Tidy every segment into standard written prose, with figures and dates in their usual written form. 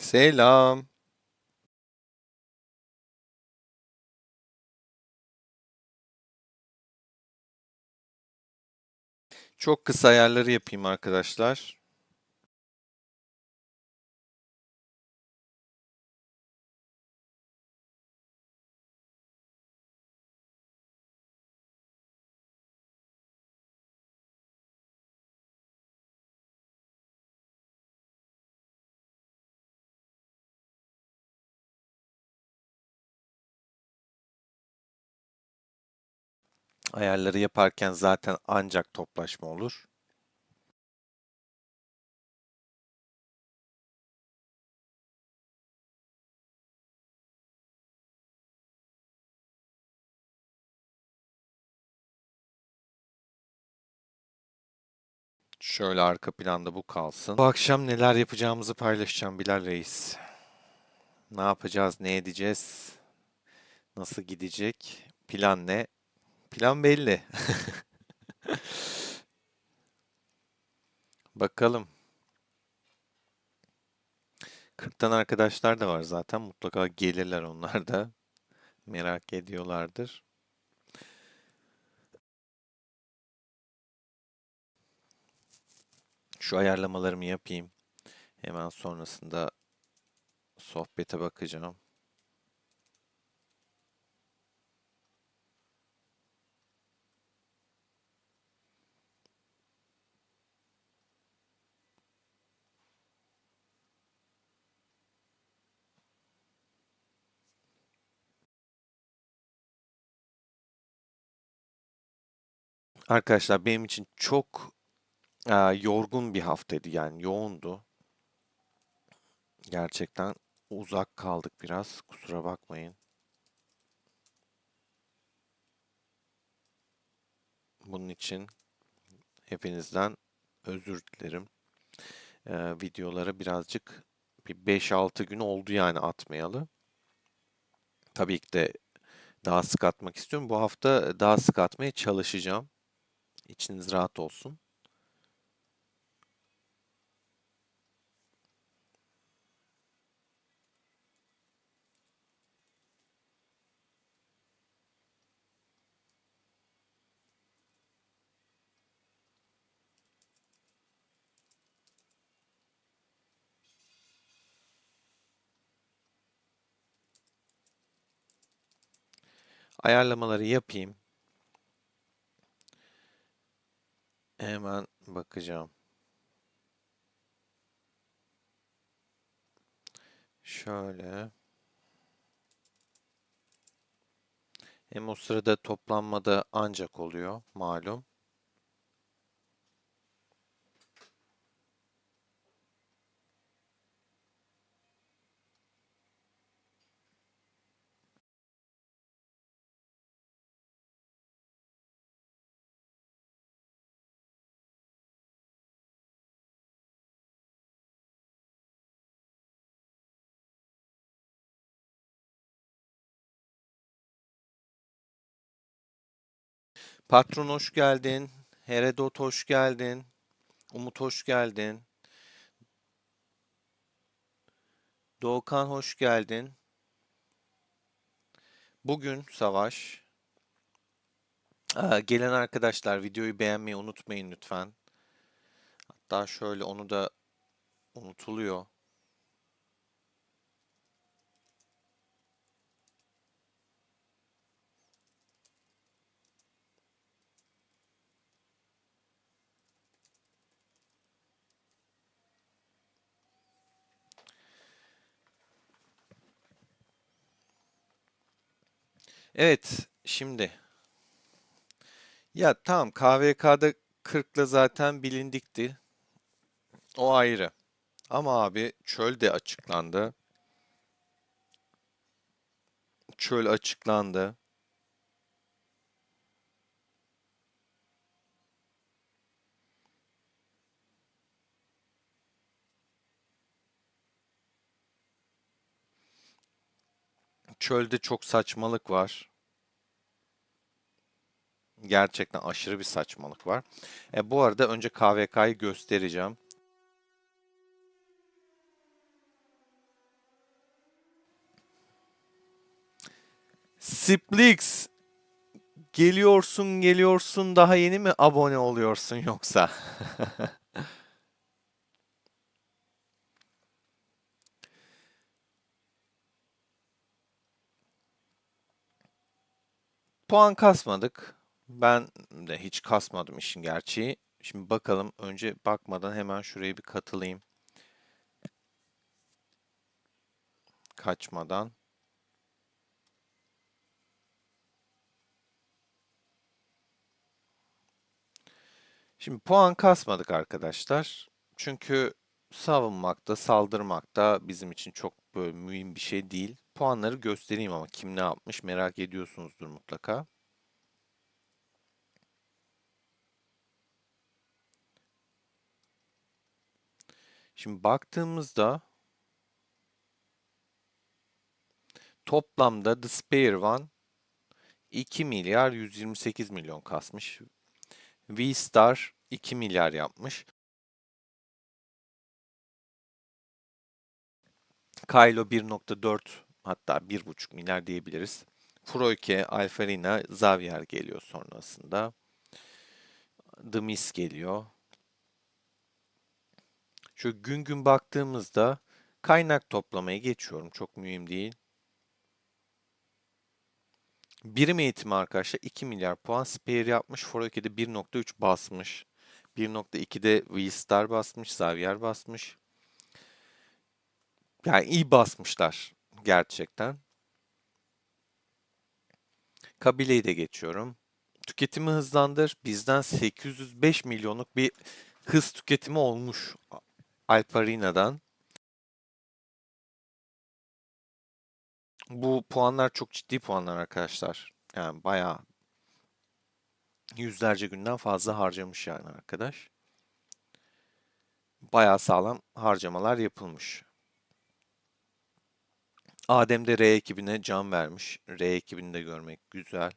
Selam. Çok kısa ayarları yapayım arkadaşlar. Ayarları yaparken zaten ancak toplaşma olur. Şöyle arka planda bu kalsın. Bu akşam neler yapacağımızı paylaşacağım Bilal Reis. Ne yapacağız, ne edeceğiz, nasıl gidecek, plan ne? Plan belli. Bakalım. 40'tan arkadaşlar da var zaten. Mutlaka gelirler onlar da. Merak ediyorlardır. Şu ayarlamalarımı yapayım. Hemen sonrasında sohbete bakacağım. Arkadaşlar benim için çok yorgun bir haftaydı yani yoğundu. Gerçekten uzak kaldık biraz. Kusura bakmayın. Bunun için hepinizden özür dilerim. Videolara birazcık bir 5-6 gün oldu yani atmayalı. Tabii ki de daha sık atmak istiyorum. Bu hafta daha sık atmaya çalışacağım. İçiniz rahat olsun. Ayarlamaları yapayım. Hemen bakacağım. Şöyle. Hem o sırada toplanmada ancak oluyor malum. Patron hoş geldin. Herodot hoş geldin. Umut hoş geldin. Doğukan hoş geldin. Bugün Savaş. Gelen arkadaşlar videoyu beğenmeyi unutmayın lütfen. Hatta şöyle onu da unutuluyor. Evet, şimdi. Ya tamam KVK'da 40'la zaten bilindikti. O ayrı. Ama abi çöl de açıklandı. Çöl açıklandı. Çölde çok saçmalık var. Gerçekten aşırı bir saçmalık var. Bu arada önce KVK'yı göstereceğim. Splix, geliyorsun daha yeni mi abone oluyorsun yoksa? Puan kasmadık. Ben de hiç kasmadım işin gerçeği. Şimdi bakalım, önce bakmadan hemen şuraya bir katılayım. Kaçmadan. Şimdi puan kasmadık arkadaşlar. Çünkü savunmakta, saldırmakta bizim için çok böyle mühim bir şey değil. Puanları göstereyim ama kim ne yapmış merak ediyorsunuzdur mutlaka. Şimdi baktığımızda toplamda The Spare One 2 milyar 128 milyon kasmış. V-Star 2 milyar yapmış. Kylo 1.4, hatta 1.5 milyar diyebiliriz. Froike, Alfarina, Xavier geliyor sonrasında. The Miss geliyor. Şu gün gün baktığımızda kaynak toplamaya geçiyorum. Çok mühim değil. Birim eğitimi arkadaşlar 2 milyar puan spare yapmış. Foroke'de 1.3 basmış. 1.2'de V-Star basmış. Xavier basmış. Yani iyi basmışlar gerçekten. Kabileyi de geçiyorum. Tüketimi hızlandır. Bizden 805 milyonluk bir hız tüketimi olmuş Alparina'dan. Bu puanlar çok ciddi puanlar arkadaşlar. Yani bayağı yüzlerce günden fazla harcamış yani arkadaş. Bayağı sağlam harcamalar yapılmış. Adem de R ekibine can vermiş. R ekibini de görmek güzel.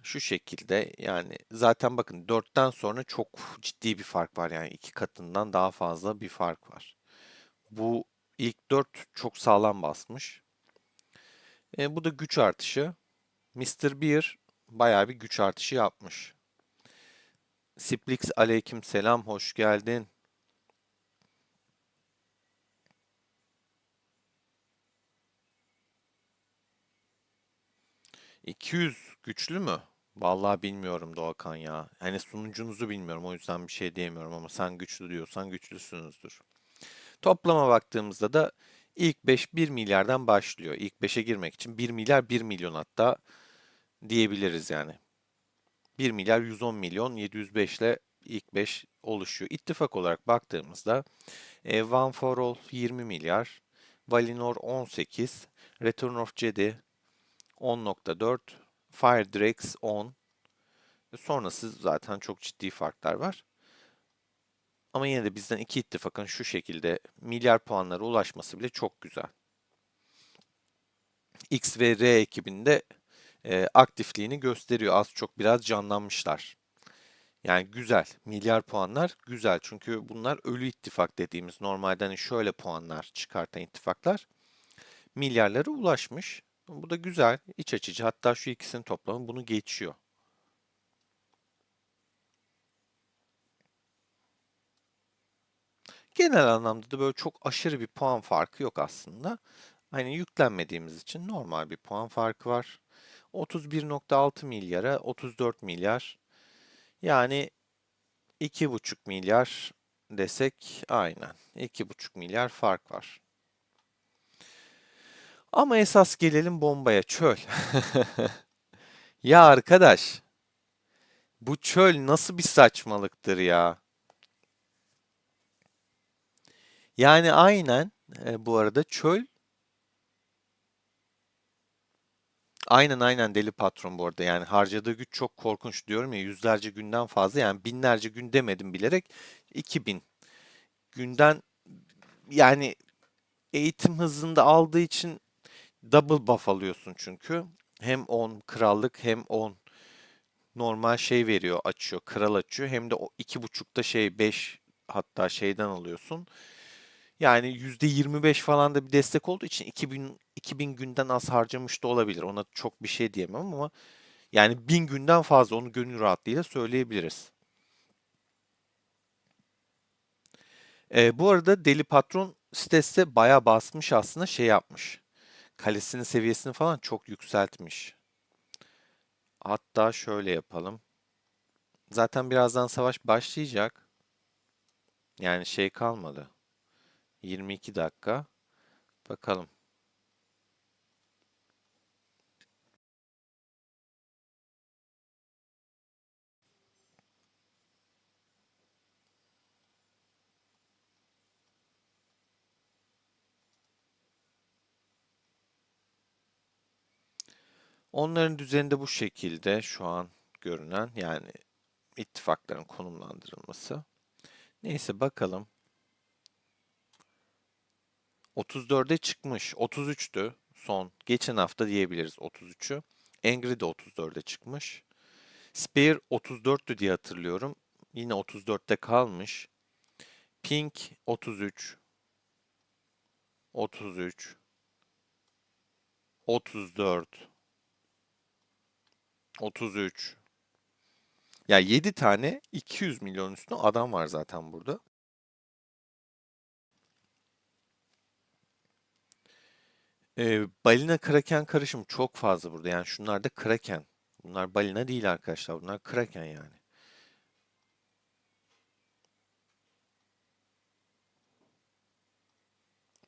Şu şekilde yani zaten bakın 4'ten sonra çok ciddi bir fark var, yani 2 katından daha fazla bir fark var. Bu ilk 4 çok sağlam basmış. Bu da güç artışı. Mr. Beer bayağı bir güç artışı yapmış. Splix aleyküm selam, hoş geldin. 200 güçlü mü? Vallahi bilmiyorum Doğakan ya. Hani sunucunuzu bilmiyorum, o yüzden bir şey diyemiyorum ama sen güçlü diyorsan güçlüsünüzdür. Toplama baktığımızda da ilk 5 1 milyardan başlıyor. İlk 5'e girmek için 1 milyar 1 milyon hatta diyebiliriz yani. 1 milyar 110 milyon 705 ile ilk 5 oluşuyor. İttifak olarak baktığımızda One for All 20 milyar, Valinor 18, Return of Jedi 10.4, Fire Drax 10. Sonrası zaten çok ciddi farklar var. Ama yine de bizden iki ittifakın şu şekilde milyar puanlara ulaşması bile çok güzel. X ve R ekibinde aktifliğini gösteriyor. Az çok biraz canlanmışlar. Yani güzel. Milyar puanlar güzel. Çünkü bunlar ölü ittifak dediğimiz, normalden hani şöyle puanlar çıkartan ittifaklar milyarlara ulaşmış. Bu da güzel, iç açıcı. Hatta şu ikisinin toplamı bunu geçiyor. Genel anlamda da böyle çok aşırı bir puan farkı yok aslında. Hani yüklenmediğimiz için normal bir puan farkı var. 31.6 milyara 34 milyar. Yani 2,5 milyar desek aynen. 2,5 milyar fark var. Ama esas gelelim bombaya, çöl. Ya arkadaş, bu çöl nasıl bir saçmalıktır ya? Yani aynen, bu arada çöl, aynen deli patron bu arada, yani harcadığı güç çok korkunç diyorum ya, yüzlerce günden fazla, yani binlerce gün demedim bilerek, 2000 günden, yani eğitim hızında aldığı için double buff alıyorsun çünkü. Hem 10 krallık hem 10 normal şey veriyor, açıyor, kral açıyor. Hem de o 2,5'ta şey 5, hatta şeyden alıyorsun. Yani %25 falan da bir destek olduğu için 2000 günden az harcamış da olabilir. Ona çok bir şey diyemem ama yani 1000 günden fazla onu gönül rahatlığıyla söyleyebiliriz. Bu arada Deli Patron sitesi bayağı basmış aslında şey yapmış. Kalesinin seviyesini falan çok yükseltmiş. Hatta şöyle yapalım. Zaten birazdan savaş başlayacak. Yani şey kalmadı. 22 dakika. Bakalım. Onların düzeninde bu şekilde şu an görünen yani ittifakların konumlandırılması. Neyse bakalım. 34'e çıkmış. 33'tü son. Geçen hafta diyebiliriz 33'ü. Angry de 34'e çıkmış. Spear 34'tü diye hatırlıyorum. Yine 34'te kalmış. Pink 33, 33, 34, 33. Ya 7 tane 200 milyon üstüne adam var zaten burada. Balina kraken karışımı çok fazla burada. Yani şunlar da kraken. Bunlar balina değil arkadaşlar. Bunlar kraken yani.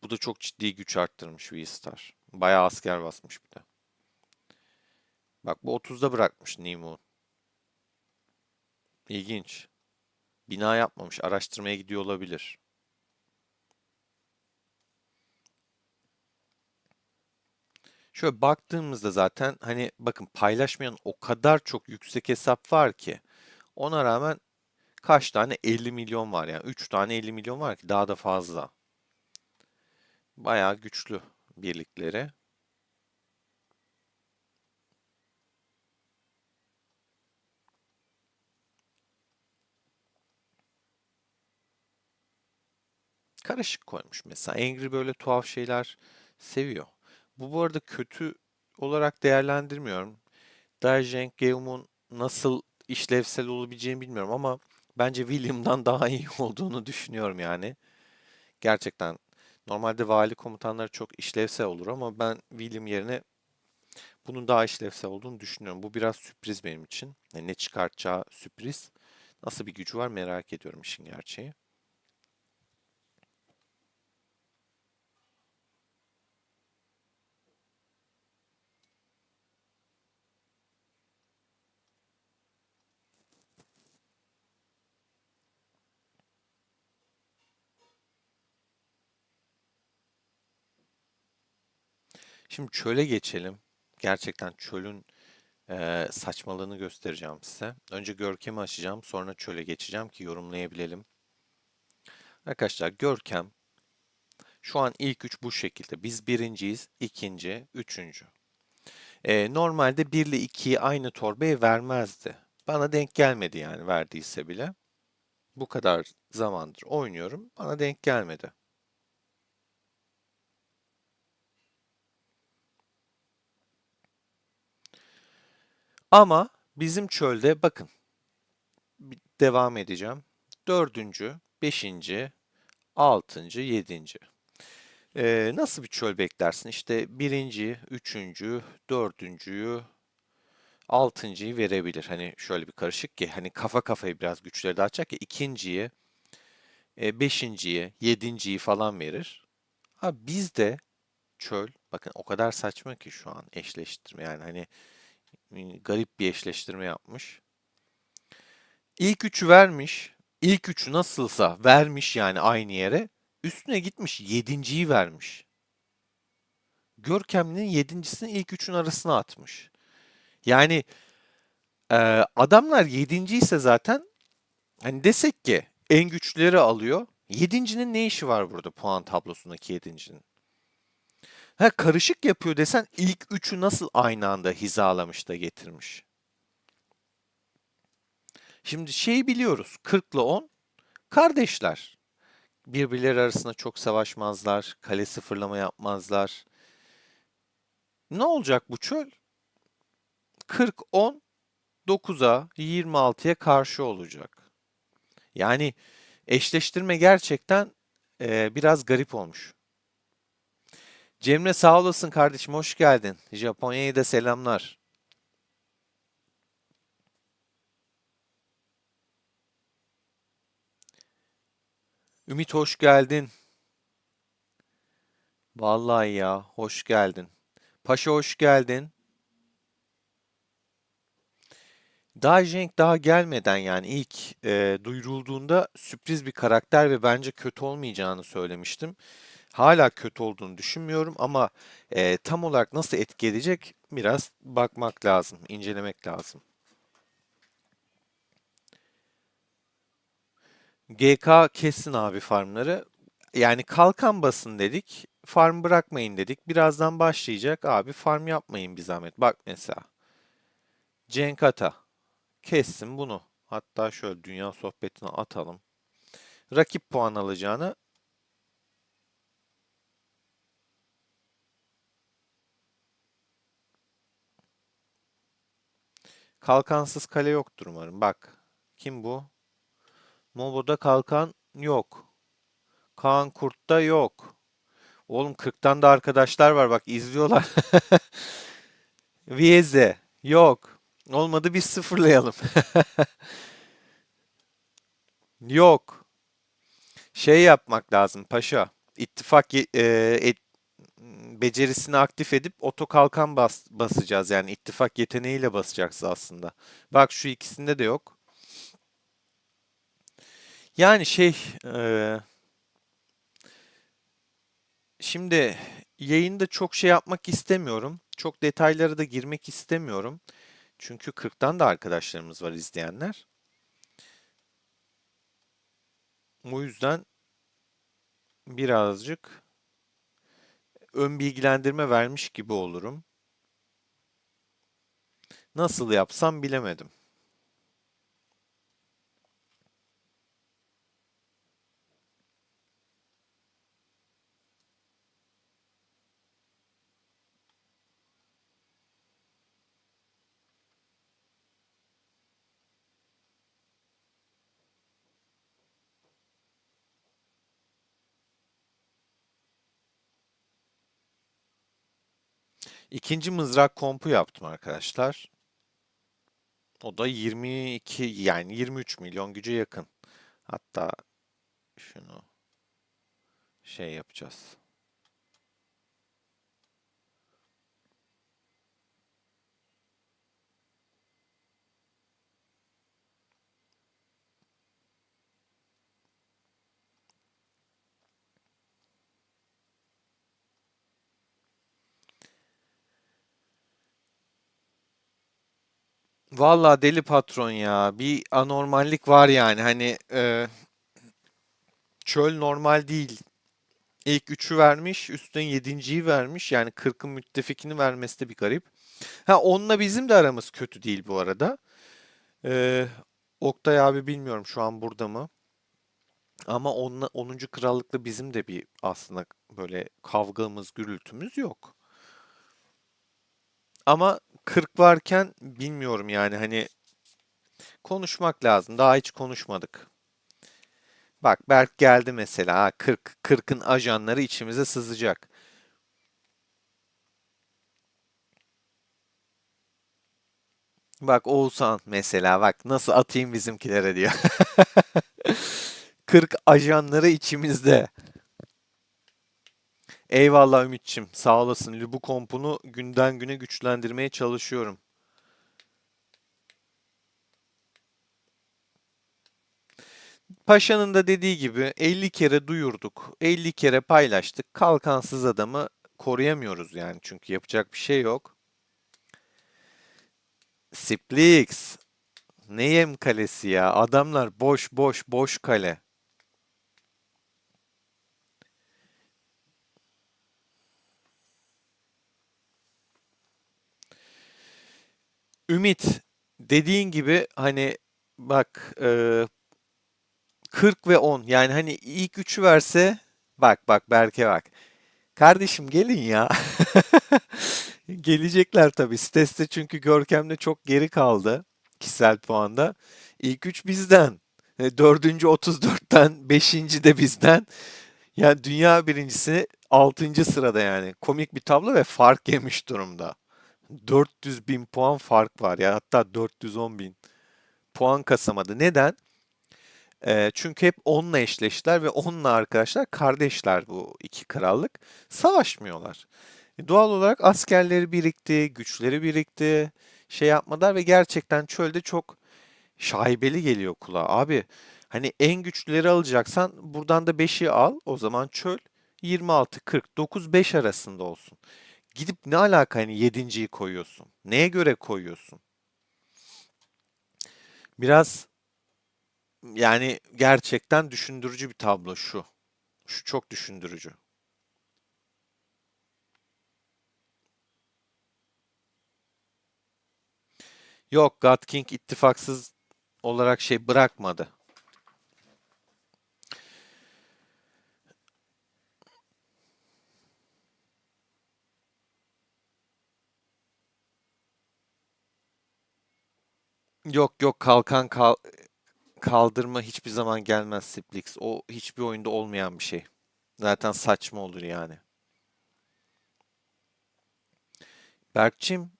Bu da çok ciddi güç arttırmış V-Star. Bayağı asker basmış bir de. Bak bu 30'da bırakmış Nemo. İlginç. Bina yapmamış. Araştırmaya gidiyor olabilir. Şöyle baktığımızda zaten hani bakın paylaşmayan o kadar çok yüksek hesap var ki. Ona rağmen kaç tane 50 milyon var yani. 3 tane 50 milyon var ki daha da fazla. Bayağı güçlü birlikleri. Karışık koymuş mesela. Angry böyle tuhaf şeyler seviyor. Bu arada kötü olarak değerlendirmiyorum. Dajeng Geum'un nasıl işlevsel olabileceğini bilmiyorum ama bence William'dan daha iyi olduğunu düşünüyorum yani. Gerçekten normalde vali komutanları çok işlevsel olur ama ben William yerine bunun daha işlevsel olduğunu düşünüyorum. Bu biraz sürpriz benim için. Yani ne çıkartacağı sürpriz. Nasıl bir gücü var merak ediyorum işin gerçeği. Şimdi çöle geçelim. Gerçekten çölün saçmalığını göstereceğim size. Önce Görkem'i açacağım, sonra çöle geçeceğim ki yorumlayabilelim. Arkadaşlar Görkem şu an ilk üç bu şekilde. Biz birinciyiz, ikinci, üçüncü. Normalde 1 ile 2'yi aynı torbaya vermezdi. Bana denk gelmedi yani verdiyse bile. Bu kadar zamandır oynuyorum. Bana denk gelmedi. Ama bizim çölde bakın devam edeceğim. Dördüncü, beşinci, altıncı, yedinci. Nasıl bir çöl beklersin? İşte birinci, üçüncü, dördüncüyü, altıncıyı verebilir. Hani şöyle bir karışık ki hani kafa kafaya biraz güçleri dağıtacak ya ikinciyi, beşinciyi, yedinciyi falan verir. Ha bizde çöl bakın o kadar saçma ki şu an eşleştirme yani hani garip bir eşleştirme yapmış. İlk üçü vermiş. İlk üçü nasılsa vermiş yani aynı yere. Üstüne gitmiş yedinciyi vermiş. Görkemli'nin yedincisini ilk üçün arasına atmış. Yani adamlar yedinci ise zaten hani desek ki en güçlüleri alıyor. Yedincinin ne işi var burada puan tablosundaki yedincinin? Ha karışık yapıyor desen ilk üçü nasıl aynı anda hizalamış da getirmiş? Şimdi şeyi biliyoruz. 40 ile 10 kardeşler. Birbirleri arasında çok savaşmazlar. Kale sıfırlama yapmazlar. Ne olacak bu çöl? 40-10, 9'a, 26'ya karşı olacak. Yani eşleştirme gerçekten biraz garip olmuş. Cemre sağ olasın kardeşim, hoş geldin. Japonya'ya da selamlar. Ümit hoş geldin. Vallahi ya, hoş geldin. Paşa hoş geldin. Daha Jenk daha gelmeden yani ilk duyurulduğunda sürpriz bir karakter ve bence kötü olmayacağını söylemiştim. Hala kötü olduğunu düşünmüyorum ama tam olarak nasıl etki edecek biraz bakmak lazım, incelemek lazım. GK kessin abi farmları. Yani kalkan basın dedik, farm bırakmayın dedik. Birazdan başlayacak abi farm yapmayın bir zahmet. Bak mesela Cenk Ata kessin bunu. Hatta şöyle dünya sohbetine atalım. Rakip puan alacağını kalkansız kale yoktur umarım. Bak kim bu? Mobo'da kalkan yok. Kaan Kurt'ta yok. Oğlum 40'tan da arkadaşlar var bak izliyorlar. Vieze yok. Olmadı biz sıfırlayalım. Yok. Şey yapmak lazım paşa. İttifak becerisini aktif edip oto kalkan basacağız. Yani ittifak yeteneğiyle basacağız aslında. Bak şu ikisinde de yok. Yani e, şimdi yayında çok şey yapmak istemiyorum. Çok detaylara da girmek istemiyorum. Çünkü 40'tan da arkadaşlarımız var izleyenler. O yüzden birazcık ön bilgilendirme vermiş gibi olurum. Nasıl yapsam bilemedim. İkinci mızrak kompu yaptım arkadaşlar. O da 22 yani 23 milyon güce yakın. Hatta şunu şey yapacağız. Vallahi deli patron ya. Bir anormallik var yani. Hani çöl normal değil. İlk üçü vermiş, üstüne yedinciyi vermiş. Yani 40'ın müttefikini vermesi de bir garip. Ha onunla bizim de aramız kötü değil bu arada. Ee, Oktay abi bilmiyorum şu an burada mı? Ama onunla 10. krallıkla bizim de bir aslında böyle kavgamız, gürültümüz yok. Ama 40 varken bilmiyorum yani hani konuşmak lazım. Daha hiç konuşmadık. Bak Berk geldi mesela. Ha, 40'ın ajanları içimize sızacak. Bak Oğuzhan mesela bak nasıl atayım bizimkilere diyor. 40 ajanları içimizde. Eyvallah Ümitçim, sağ olasın. Bu kompunu günden güne güçlendirmeye çalışıyorum. Paşa'nın da dediği gibi 50 kere duyurduk, 50 kere paylaştık. Kalkansız adamı koruyamıyoruz yani çünkü yapacak bir şey yok. Splix, ne yem kalesi ya? Adamlar boş boş boş kale. Ümit, dediğin gibi hani bak 40 ve 10. Yani hani ilk üçü verse, bak bak Berke bak. Kardeşim gelin ya. Gelecekler tabii. Steste çünkü Görkem'le çok geri kaldı kişisel puanda. İlk 3 bizden. Dördüncü 34'ten, beşinci de bizden. Yani dünya birincisi 6. sırada yani. Komik bir tablo ve fark yemiş durumda. 400 bin puan fark var ya, hatta 410 bin puan kasamadı. Neden? Çünkü hep onunla eşleştiler ve onunla arkadaşlar kardeşler bu iki krallık. Savaşmıyorlar. Doğal olarak askerleri birikti, güçleri birikti, şey yapmadılar ve gerçekten çölde çok şaibeli geliyor kulağa. Abi hani en güçlüleri alacaksan buradan da 5'i al. O zaman çöl 26, 49, 5 arasında olsun. Gidip ne alaka hani yedinciyi koyuyorsun? Neye göre koyuyorsun? Biraz yani gerçekten düşündürücü bir tablo şu. Şu çok düşündürücü. Yok, God King ittifaksız olarak şey bırakmadı. Yok yok, kaldırma hiçbir zaman gelmez Splix. O hiçbir oyunda olmayan bir şey. Zaten saçma olur yani. Berkçim,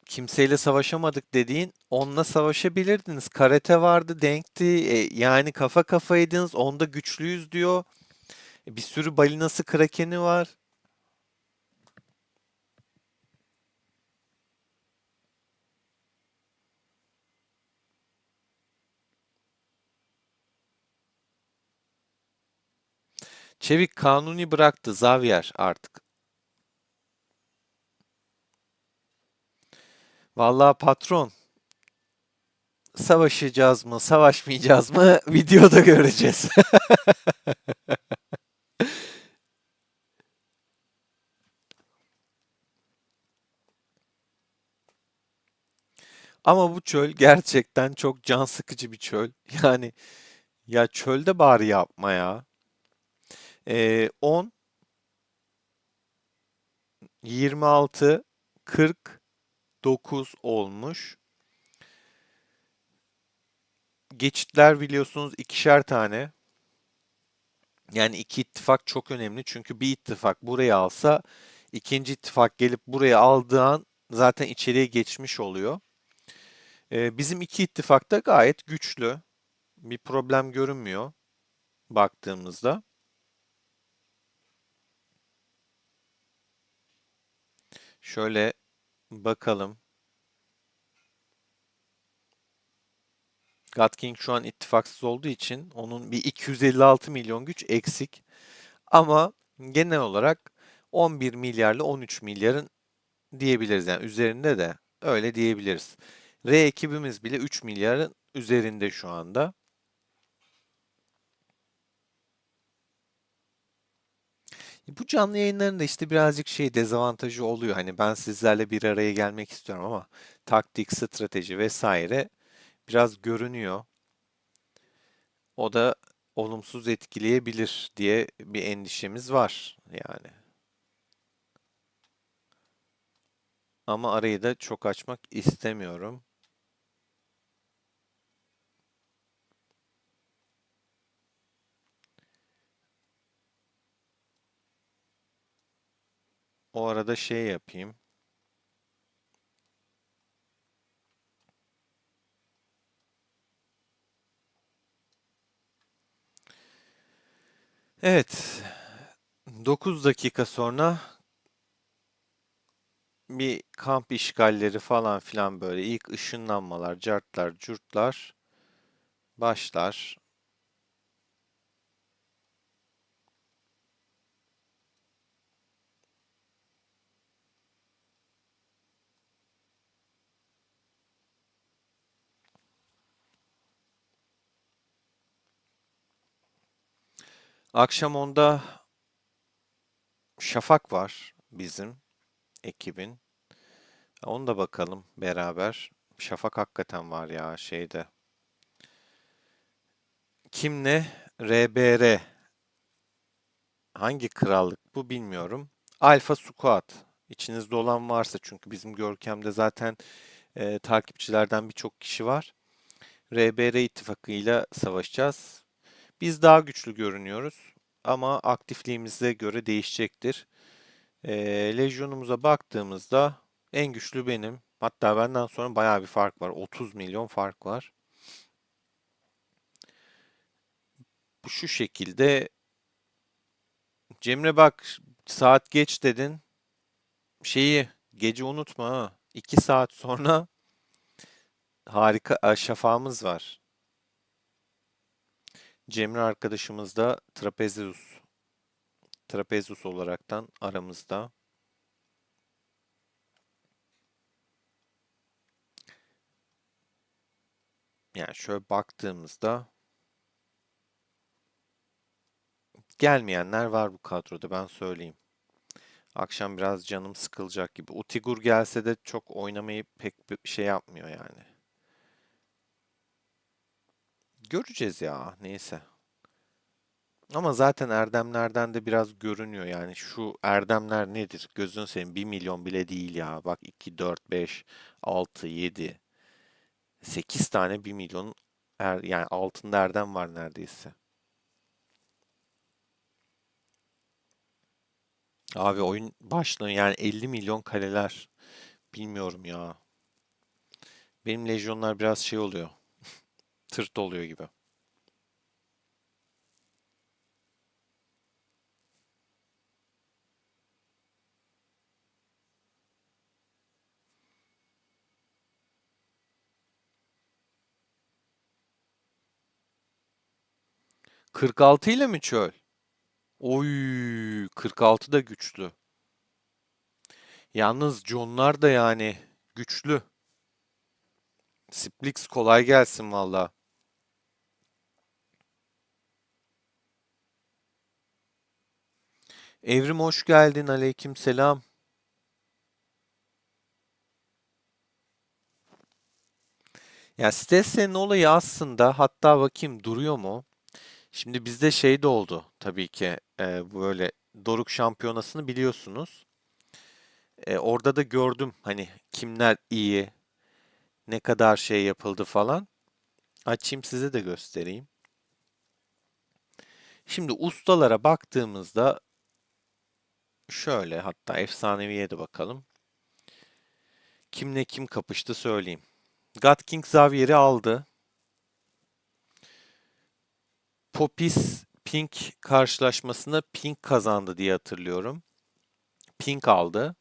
kimseyle savaşamadık dediğin onunla savaşabilirdiniz. Karate vardı, denkti. Yani kafa kafaydınız. Onda güçlüyüz diyor. Bir sürü balinası, krakeni var. Çevik Kanuni bıraktı. Xavier artık. Vallahi patron, savaşacağız mı, savaşmayacağız mı videoda göreceğiz. Ama bu çöl gerçekten çok can sıkıcı bir çöl. Yani ya çölde bari yapma ya. 10, 26, 49 olmuş. Geçitler biliyorsunuz ikişer tane. Yani iki ittifak çok önemli. Çünkü bir ittifak burayı alsa ikinci ittifak gelip burayı aldığı an zaten içeriye geçmiş oluyor. Bizim iki ittifak da gayet güçlü. Bir problem görünmüyor baktığımızda. Şöyle bakalım. God King şu an ittifaksız olduğu için onun bir 256 milyon güç eksik. Ama genel olarak 11 milyarla 13 milyarın diyebiliriz. Yani üzerinde de öyle diyebiliriz. R ekibimiz bile 3 milyarın üzerinde şu anda. Bu canlı yayınların da işte birazcık şey dezavantajı oluyor. Hani ben sizlerle bir araya gelmek istiyorum ama taktik, strateji vesaire biraz görünüyor. O da olumsuz etkileyebilir diye bir endişemiz var yani. Ama arayı da çok açmak istemiyorum. O arada şey yapayım. Evet, 9 dakika sonra bir kamp işgalleri falan filan böyle ilk ışınlanmalar, cartlar, curtlar başlar. Akşam onda Şafak var bizim ekibin. Onu da bakalım beraber. Şafak hakikaten var ya şeyde. Kimle? RBR. Hangi krallık bu bilmiyorum. Alpha Squad. İçinizde olan varsa, çünkü bizim Görkem'de zaten takipçilerden birçok kişi var. RBR ittifakıyla savaşacağız. Biz daha güçlü görünüyoruz ama aktifliğimize göre değişecektir. Lejyonumuza baktığımızda en güçlü benim. Hatta benden sonra bayağı bir fark var. 30 milyon fark var. Bu şu şekilde. Cemre bak, saat geç dedin. Gece unutma ha. 2 saat sonra harika şafağımız var. Cemre arkadaşımız da Trapezus olaraktan aramızda. Yani şöyle baktığımızda gelmeyenler var bu kadroda, ben söyleyeyim. Akşam biraz canım sıkılacak gibi. Utigur gelse de çok oynamayı pek bir şey yapmıyor yani. Göreceğiz ya, neyse. Ama zaten erdemlerden de biraz görünüyor yani. Şu erdemler nedir? Gözün seveyim, 1 milyon bile değil ya. Bak, 2, 4, 5, 6, 7, 8 tane 1 milyon yani altında erdem var neredeyse. Abi oyun başlığı yani 50 milyon kaleler. Bilmiyorum ya. Benim lejyonlar biraz şey oluyor. Tırt oluyor gibi. 46 ile mi çöl? Oy, 46 da güçlü. Yalnız John'lar da yani güçlü. Splix kolay gelsin valla. Evrim hoş geldin. Aleyküm selam. Ya Stesse'nin olayı aslında, hatta bakayım duruyor mu? Şimdi bizde şey de oldu tabii ki, böyle Doruk şampiyonasını biliyorsunuz. Orada da gördüm hani kimler iyi, ne kadar şey yapıldı falan. Açayım size de göstereyim. Şimdi ustalara baktığımızda şöyle, hatta efsaneviye de bakalım. Kimle kim kapıştı söyleyeyim. God King Xavier'i aldı. Popis Pink karşılaşmasında Pink kazandı diye hatırlıyorum. Pink aldı.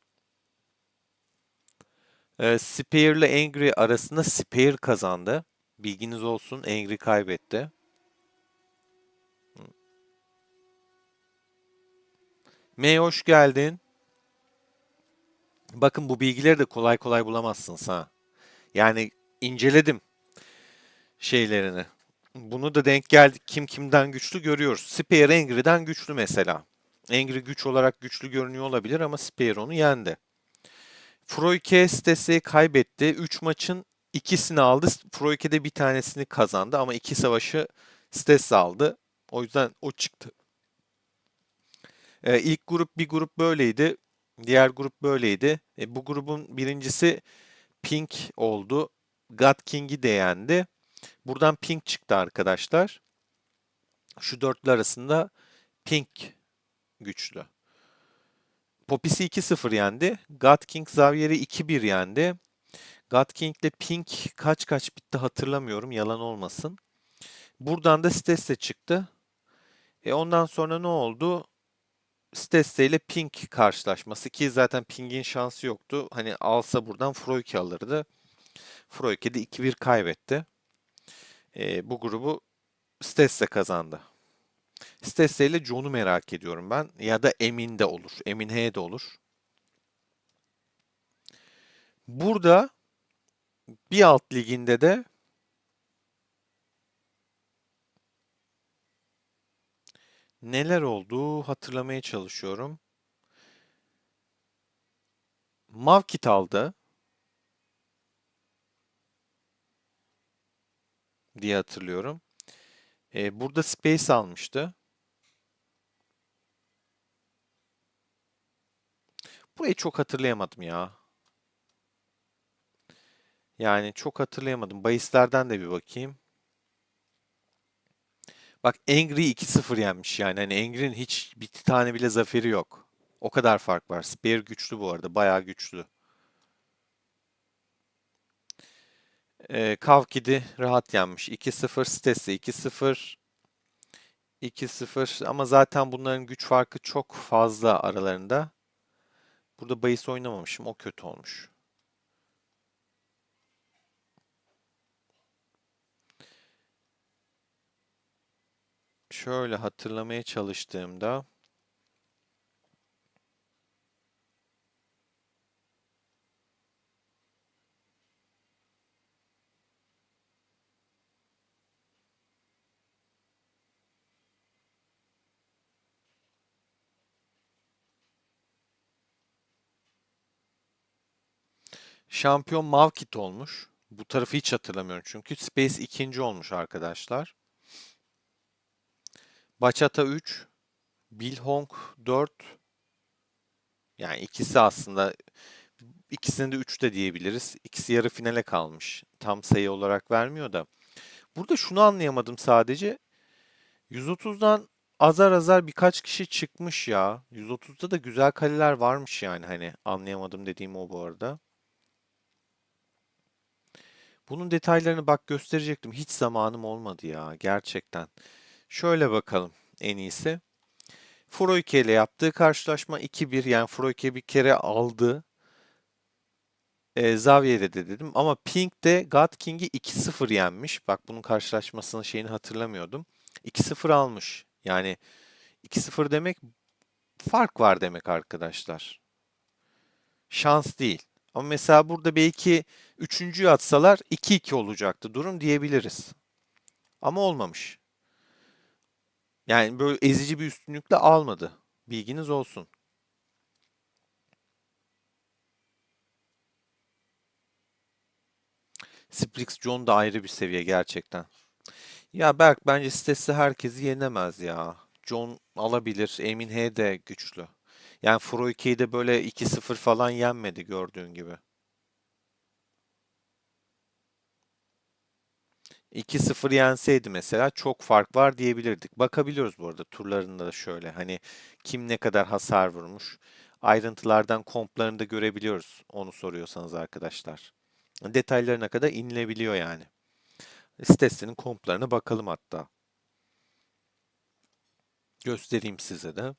Spear ile Angry arasında Spear kazandı. Bilginiz olsun, Angry kaybetti. May hoş geldin. Bakın, bu bilgileri de kolay kolay bulamazsınız ha. Yani inceledim şeylerini. Bunu da denk geldik. Kim kimden güçlü görüyoruz. Spear Angry'den güçlü mesela. Angry güç olarak güçlü görünüyor olabilir ama Spear onu yendi. Froike Stesse'yi kaybetti. 3 maçın ikisini aldı. Froike de bir tanesini kazandı ama iki savaşı Stesse aldı. O yüzden o çıktı. İlk grup, bir grup böyleydi. Diğer grup böyleydi. Bu grubun birincisi Pink oldu. God King'i de yendi. Buradan Pink çıktı arkadaşlar. Şu dörtlü arasında Pink güçlü. Popis'i 2-0 yendi. God King Xavier'i 2-1 yendi. God King ile Pink kaç kaç bitti hatırlamıyorum, yalan olmasın. Buradan da Stesse çıktı. Ondan sonra ne oldu? Stesse ile Pink karşılaşması, ki zaten Pink'in şansı yoktu. Hani alsa buradan Froike alırdı. Froike de 2-1 kaybetti. Bu grubu Stesse kazandı. Stesse ile John'u merak ediyorum ben. Ya da Emin de olur. Emin H de olur. Burada bir alt liginde de neler oldu hatırlamaya çalışıyorum. Mavkit aldı diye hatırlıyorum. Burada Space almıştı. Burayı çok hatırlayamadım ya. Yani çok hatırlayamadım. Bahislerden de bir bakayım. Bak Angry 2-0 yenmiş yani. Hani Angry'nin hiç bir tane bile zaferi yok. O kadar fark var. Spare güçlü bu arada. Bayağı güçlü. Kavkid'i rahat yenmiş. 2-0. Stes'e 2-0. 2-0 ama zaten bunların güç farkı çok fazla aralarında. Burada bahis oynamamışım. O kötü olmuş. Şöyle hatırlamaya çalıştığımda şampiyon Mavkit olmuş. Bu tarafı hiç hatırlamıyorum çünkü. Space ikinci olmuş arkadaşlar. Bachata 3, Billhong 4. Yani ikisi aslında ikisini de 3 de diyebiliriz. İkisi yarı finale kalmış. Tam sayı olarak vermiyor da. Burada şunu anlayamadım sadece. 130'dan azar azar birkaç kişi çıkmış ya. 130'da da güzel kaleler varmış yani hani anlayamadım dediğim o bu arada. Bunun detaylarını bak gösterecektim. Hiç zamanım olmadı ya gerçekten. Şöyle bakalım en iyisi. Froike ile yaptığı karşılaşma 2-1 yani Froike bir kere aldı. Xavier'e de dedim ama Pink de God King'i 2-0 yenmiş. Bak bunun karşılaşmasının şeyini hatırlamıyordum. 2-0 almış. Yani 2-0 demek fark var demek arkadaşlar. Şans değil. Ama mesela burada belki üçüncüyü atsalar 2-2 olacaktı durum diyebiliriz. Ama olmamış. Yani böyle ezici bir üstünlükle almadı. Bilginiz olsun. Sprix John da ayrı bir seviye gerçekten. Ya Berk bence sitesi herkesi yenemez ya. John alabilir. Emin H de güçlü. Yani Froike'yi de böyle 2-0 falan yenmedi gördüğün gibi. 2-0 yenseydi mesela çok fark var diyebilirdik. Bakabiliyoruz bu arada turlarında da şöyle. Hani kim ne kadar hasar vurmuş. Ayrıntılardan komplarını da görebiliyoruz. Onu soruyorsanız arkadaşlar. Detaylarına kadar inilebiliyor yani. Sitesinin komplarına bakalım hatta. Göstereyim size de.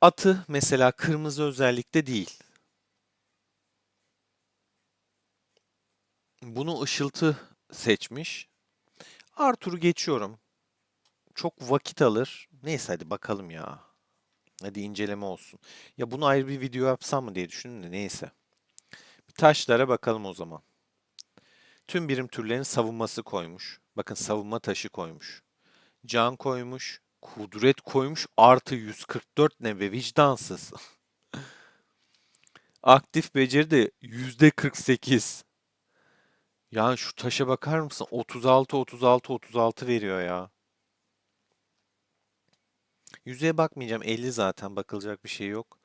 Atı mesela kırmızı özellikle değil. Bunu ışıltı seçmiş. Arthur'u geçiyorum. Çok vakit alır. Neyse hadi bakalım ya. Hadi inceleme olsun. Ya bunu ayrı bir video yapsam mı diye düşündüm de neyse. Bir taşlara bakalım o zaman. Tüm birim türlerinin savunması koymuş. Bakın savunma taşı koymuş. Can koymuş. Kudret koymuş. Artı 144 ne be vicdansız. Aktif beceri de %48. Yani şu taşa bakar mısın? 36, 36, 36 veriyor ya. Yüzeye bakmayacağım. 50 zaten bakılacak bir şey yok.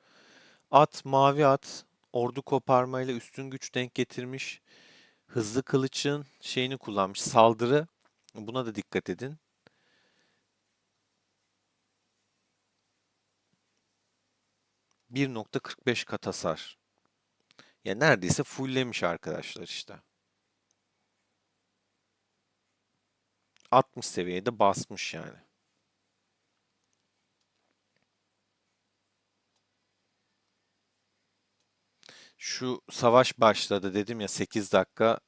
At, mavi at. Ordu koparmayla üstün güç denk getirmiş. Hızlı kılıçın şeyini kullanmış. Saldırı. Buna da dikkat edin. 1.45 kat hasar. Ya neredeyse fulllemiş arkadaşlar işte. 60 seviyede basmış yani. Şu savaş başladı dedim ya 8 dakika.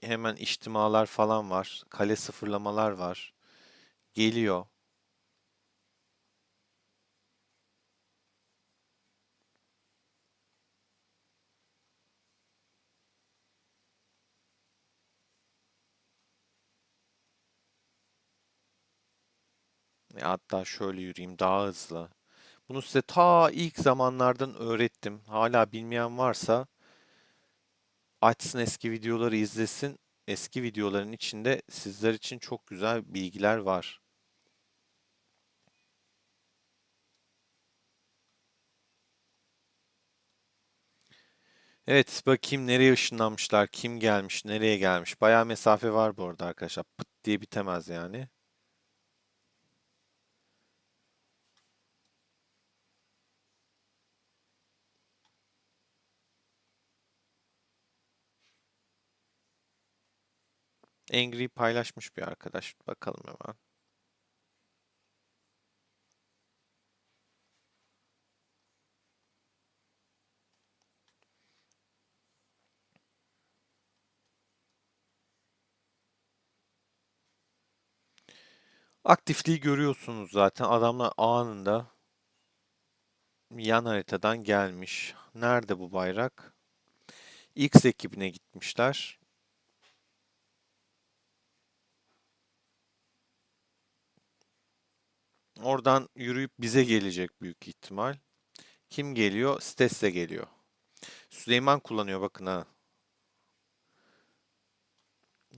Hemen içtimalar falan var. Kale sıfırlamalar var. Geliyor. Hatta şöyle yürüyeyim daha hızlı. Bunu size ta ilk zamanlardan öğrettim. Hala bilmeyen varsa Açsın eski videoları izlesin. Eski videoların içinde sizler için çok güzel bilgiler var. Evet, bakayım nereye ışınlanmışlar, kim gelmiş, nereye gelmiş. Bayağı mesafe var bu arada arkadaşlar. Pıt diye bitemez yani. Angry paylaşmış bir arkadaş. Bakalım hemen. Aktifliği görüyorsunuz zaten. Adamlar anında yan haritadan gelmiş. Nerede bu bayrak? X ekibine gitmişler. Oradan yürüyüp bize gelecek büyük ihtimal. Kim geliyor? Stesse geliyor. Süleyman kullanıyor bakın ha.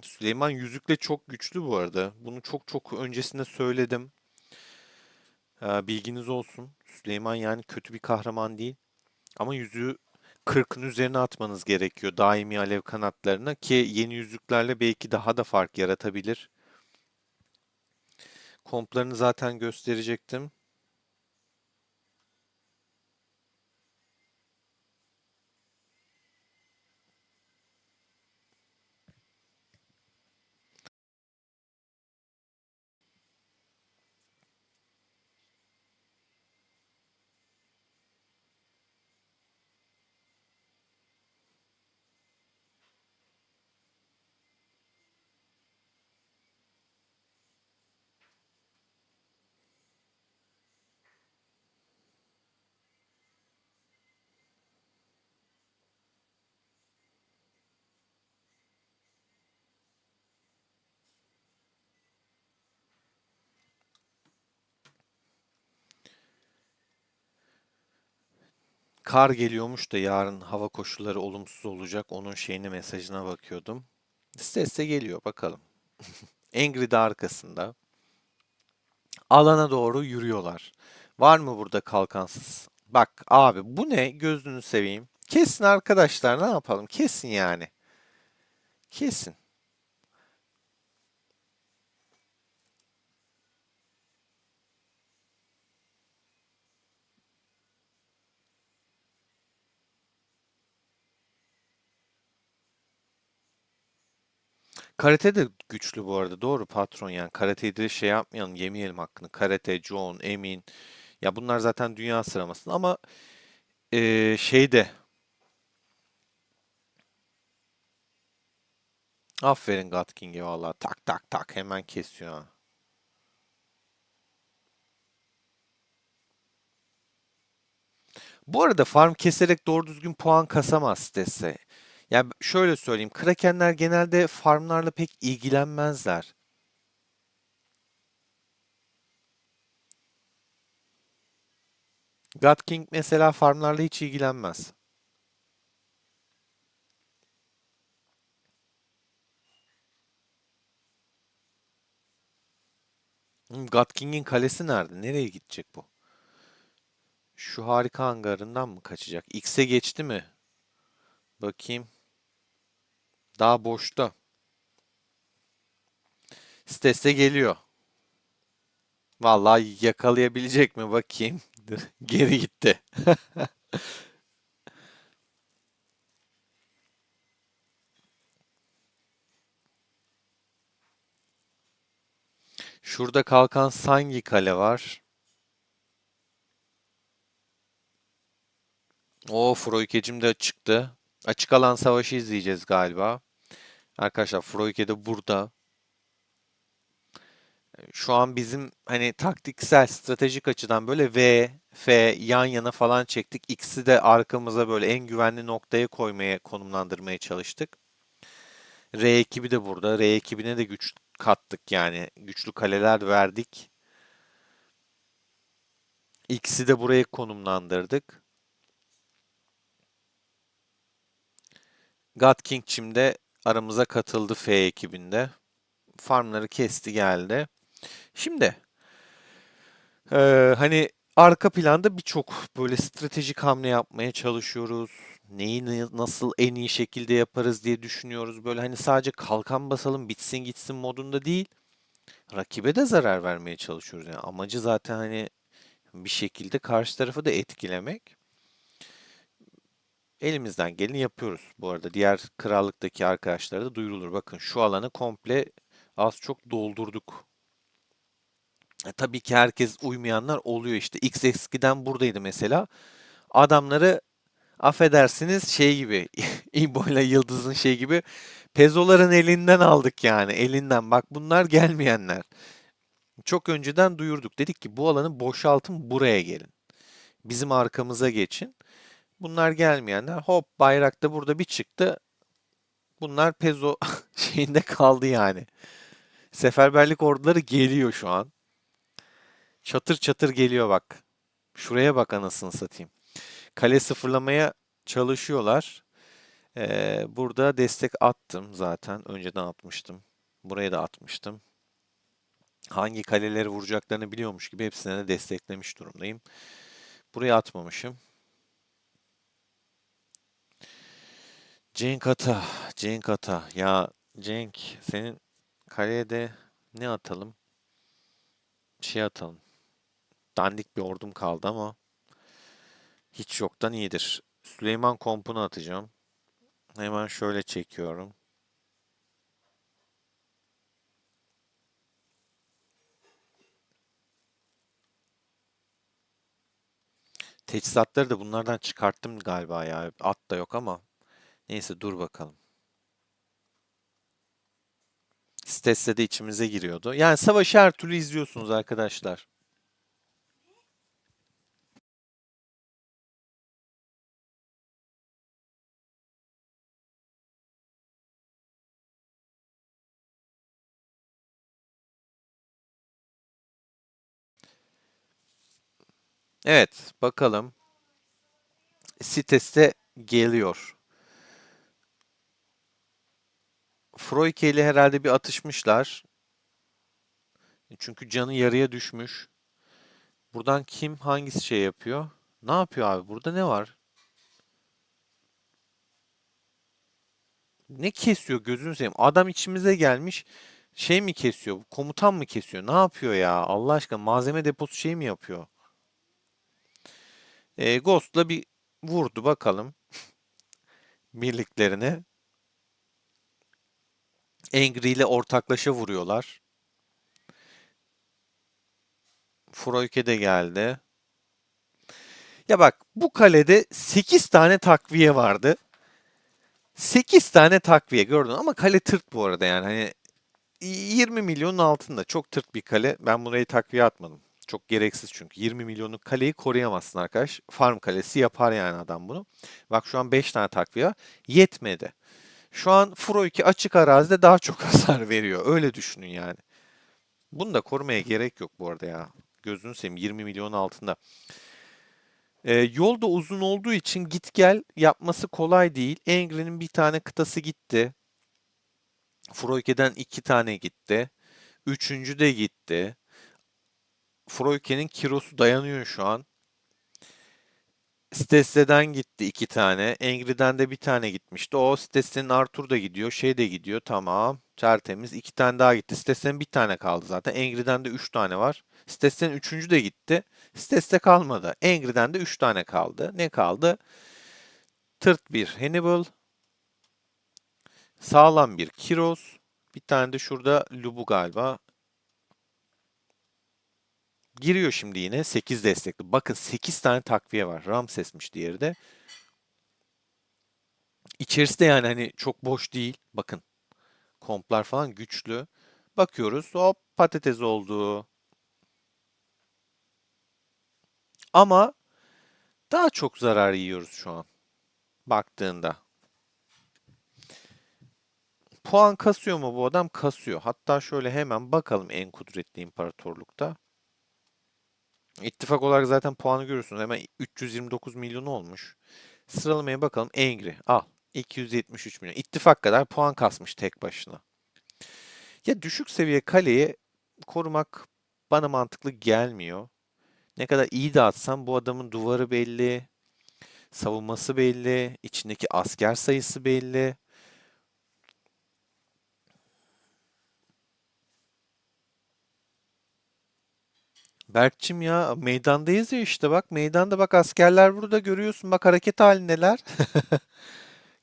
Süleyman yüzükle çok güçlü bu arada. Bunu çok çok öncesinde söyledim. Bilginiz olsun. Süleyman yani kötü bir kahraman değil. Ama yüzüğü 40'ın üzerine atmanız gerekiyor daimi alev kanatlarına ki yeni yüzüklerle belki daha da fark yaratabilir. Komplarını zaten gösterecektim. Kar geliyormuş da yarın hava koşulları olumsuz olacak. Onun mesajına bakıyordum. Sesle geliyor bakalım. Angry de arkasında. Alana doğru yürüyorlar. Var mı burada kalkansız? Bak abi bu ne? Gözünü seveyim. Kesin arkadaşlar ne yapalım? Kesin yani. Kesin. Karate de güçlü bu arada. Doğru patron yani. Karateyi de şey yapmayalım, yemeyelim hakkını. Karate, John, Emin. Ya bunlar zaten dünya sıralamasında ama şeyde aferin God King'e valla. Tak tak tak hemen kesiyor ha. Bu arada farm keserek doğru düzgün puan kasamaz Stesse. Ya şöyle söyleyeyim. Krakenler genelde farmlarla pek ilgilenmezler. God King mesela farmlarla hiç ilgilenmez. God King'in kalesi nerede? Nereye gidecek bu? Şu harika hangarından mı kaçacak? X'e geçti mi? Bakayım. Daha boşta. Stesse geliyor. Vallahi yakalayabilecek mi bakayım. Geri gitti. Şurada kalkan hangi kale var? O Froikecim de çıktı. Açık alan savaşı izleyeceğiz galiba. Arkadaşlar Froike de burada. Şu an bizim hani taktiksel, stratejik açıdan böyle V, F yan yana falan çektik. X'i de arkamıza böyle en güvenli noktaya koymaya, konumlandırmaya çalıştık. R ekibi de burada. R ekibine de güç kattık yani. Güçlü kaleler verdik. X'i de buraya konumlandırdık. God King'çim de aramıza katıldı F ekibinde. Farmları kesti geldi. Şimdi hani arka planda birçok böyle stratejik hamle yapmaya çalışıyoruz. Neyi nasıl en iyi şekilde yaparız diye düşünüyoruz. Böyle hani sadece kalkan basalım bitsin gitsin modunda değil. Rakibe de zarar vermeye çalışıyoruz. Yani amacı zaten hani bir şekilde karşı tarafı da etkilemek. Elimizden geleni yapıyoruz. Bu arada diğer krallıktaki arkadaşlara da duyurulur. Bakın şu alanı komple az çok doldurduk. Tabii ki herkes uymayanlar oluyor işte. X eskiden buradaydı mesela. Adamları affedersiniz şey gibi İbo ile Yıldız'ın şey gibi pezoların elinden aldık yani elinden. Bak bunlar gelmeyenler. Çok önceden duyurduk. Dedik ki bu alanı boşaltın buraya gelin. Bizim arkamıza geçin. Bunlar gelmeyenler hop bayrakta burada bir çıktı. Bunlar pezo şeyinde kaldı yani. Seferberlik orduları geliyor şu an. Çatır çatır geliyor bak. Şuraya bak anasını satayım. Kale sıfırlamaya çalışıyorlar. Burada destek attım zaten. Önceden atmıştım. Buraya da atmıştım. Hangi kaleleri vuracaklarını biliyormuş gibi hepsine de desteklemiş durumdayım. Buraya atmamışım. Cenk Ata, Cenk Ata. Ya Cenk, senin kaleye de ne atalım? Şey atalım. Dandik bir ordum kaldı ama hiç yoktan iyidir. Süleyman Komp'unu atacağım. Hemen şöyle çekiyorum. Teçhizatları da bunlardan çıkarttım galiba ya. At da yok ama. Neyse dur bakalım. Stesse de içimize giriyordu. Yani savaşı her türlü izliyorsunuz arkadaşlar. Evet, bakalım. Sites'te geliyor. Froike ile herhalde bir atışmışlar. Çünkü canı yarıya düşmüş. Buradan kim hangisi şey yapıyor? Ne yapıyor abi? Burada ne var? Ne kesiyor gözünü seveyim. Adam içimize gelmiş. Şey mi kesiyor? Komutan mı kesiyor? Ne yapıyor ya? Allah aşkına malzeme deposu şey mi yapıyor? Ghost'la bir vurdu bakalım birliklerine. Angry ile ortaklaşa vuruyorlar. Froike de geldi. Ya bak bu kalede 8 tane takviye vardı. 8 tane takviye gördün ama kale tırt bu arada yani hani 20 milyonun altında çok tırt bir kale. Ben burayı takviye atmadım. Çok gereksiz çünkü 20 milyonluk kaleyi koruyamazsın arkadaş. Farm kalesi yapar yani adam bunu. Bak şu an 5 tane takviye yetmedi. Şu an Furo 2 açık arazide daha çok hasar veriyor. Öyle düşünün yani. Bunu da korumaya gerek yok bu arada ya. Gözünü seveyim 20 milyon altında. Yol da uzun olduğu için git gel yapması kolay değil. Engri'nin bir tane kıtası gitti. Froike'den 2 tane gitti. Üçüncü de gitti. Froike'nin kirosu dayanıyor şu an. Stesse'den gitti 2 tane. Engri'den de bir tane gitmişti. O Stesse'nin Arthur da gidiyor. Şey de gidiyor. Tamam. Tertemiz. 2 tane daha gitti. Stesse'nin bir tane kaldı zaten. Engri'den de 3 tane var. Stesse'nin üçüncü de gitti. Stesse kalmadı. Engri'den de 3 tane kaldı. Ne kaldı? Tırt bir Hannibal. Sağlam bir Kiros. Bir tane de şurada Lubu galiba. Giriyor şimdi yine 8 destekli. Bakın 8 tane takviye var. Ramses'miş diğeri de. İçerisi de yani hani çok boş değil. Bakın komplar falan güçlü. Bakıyoruz hop patates oldu. Ama daha çok zarar yiyoruz şu an baktığında. Puan kasıyor mu bu adam? Kasıyor. Hatta şöyle hemen bakalım en kudretli imparatorlukta. İttifak olarak zaten puanı görüyorsunuz. Hemen 329 milyon olmuş. Sıralamaya bakalım. Angry. Al. 273 milyon. İttifak kadar puan kasmış tek başına. Ya düşük seviye kaleyi korumak bana mantıklı gelmiyor. Ne kadar iyi de atsam bu adamın duvarı belli, savunması belli, içindeki asker sayısı belli. Berkçim ya meydandayız ya işte bak meydanda bak askerler burada görüyorsun bak hareket halindeler.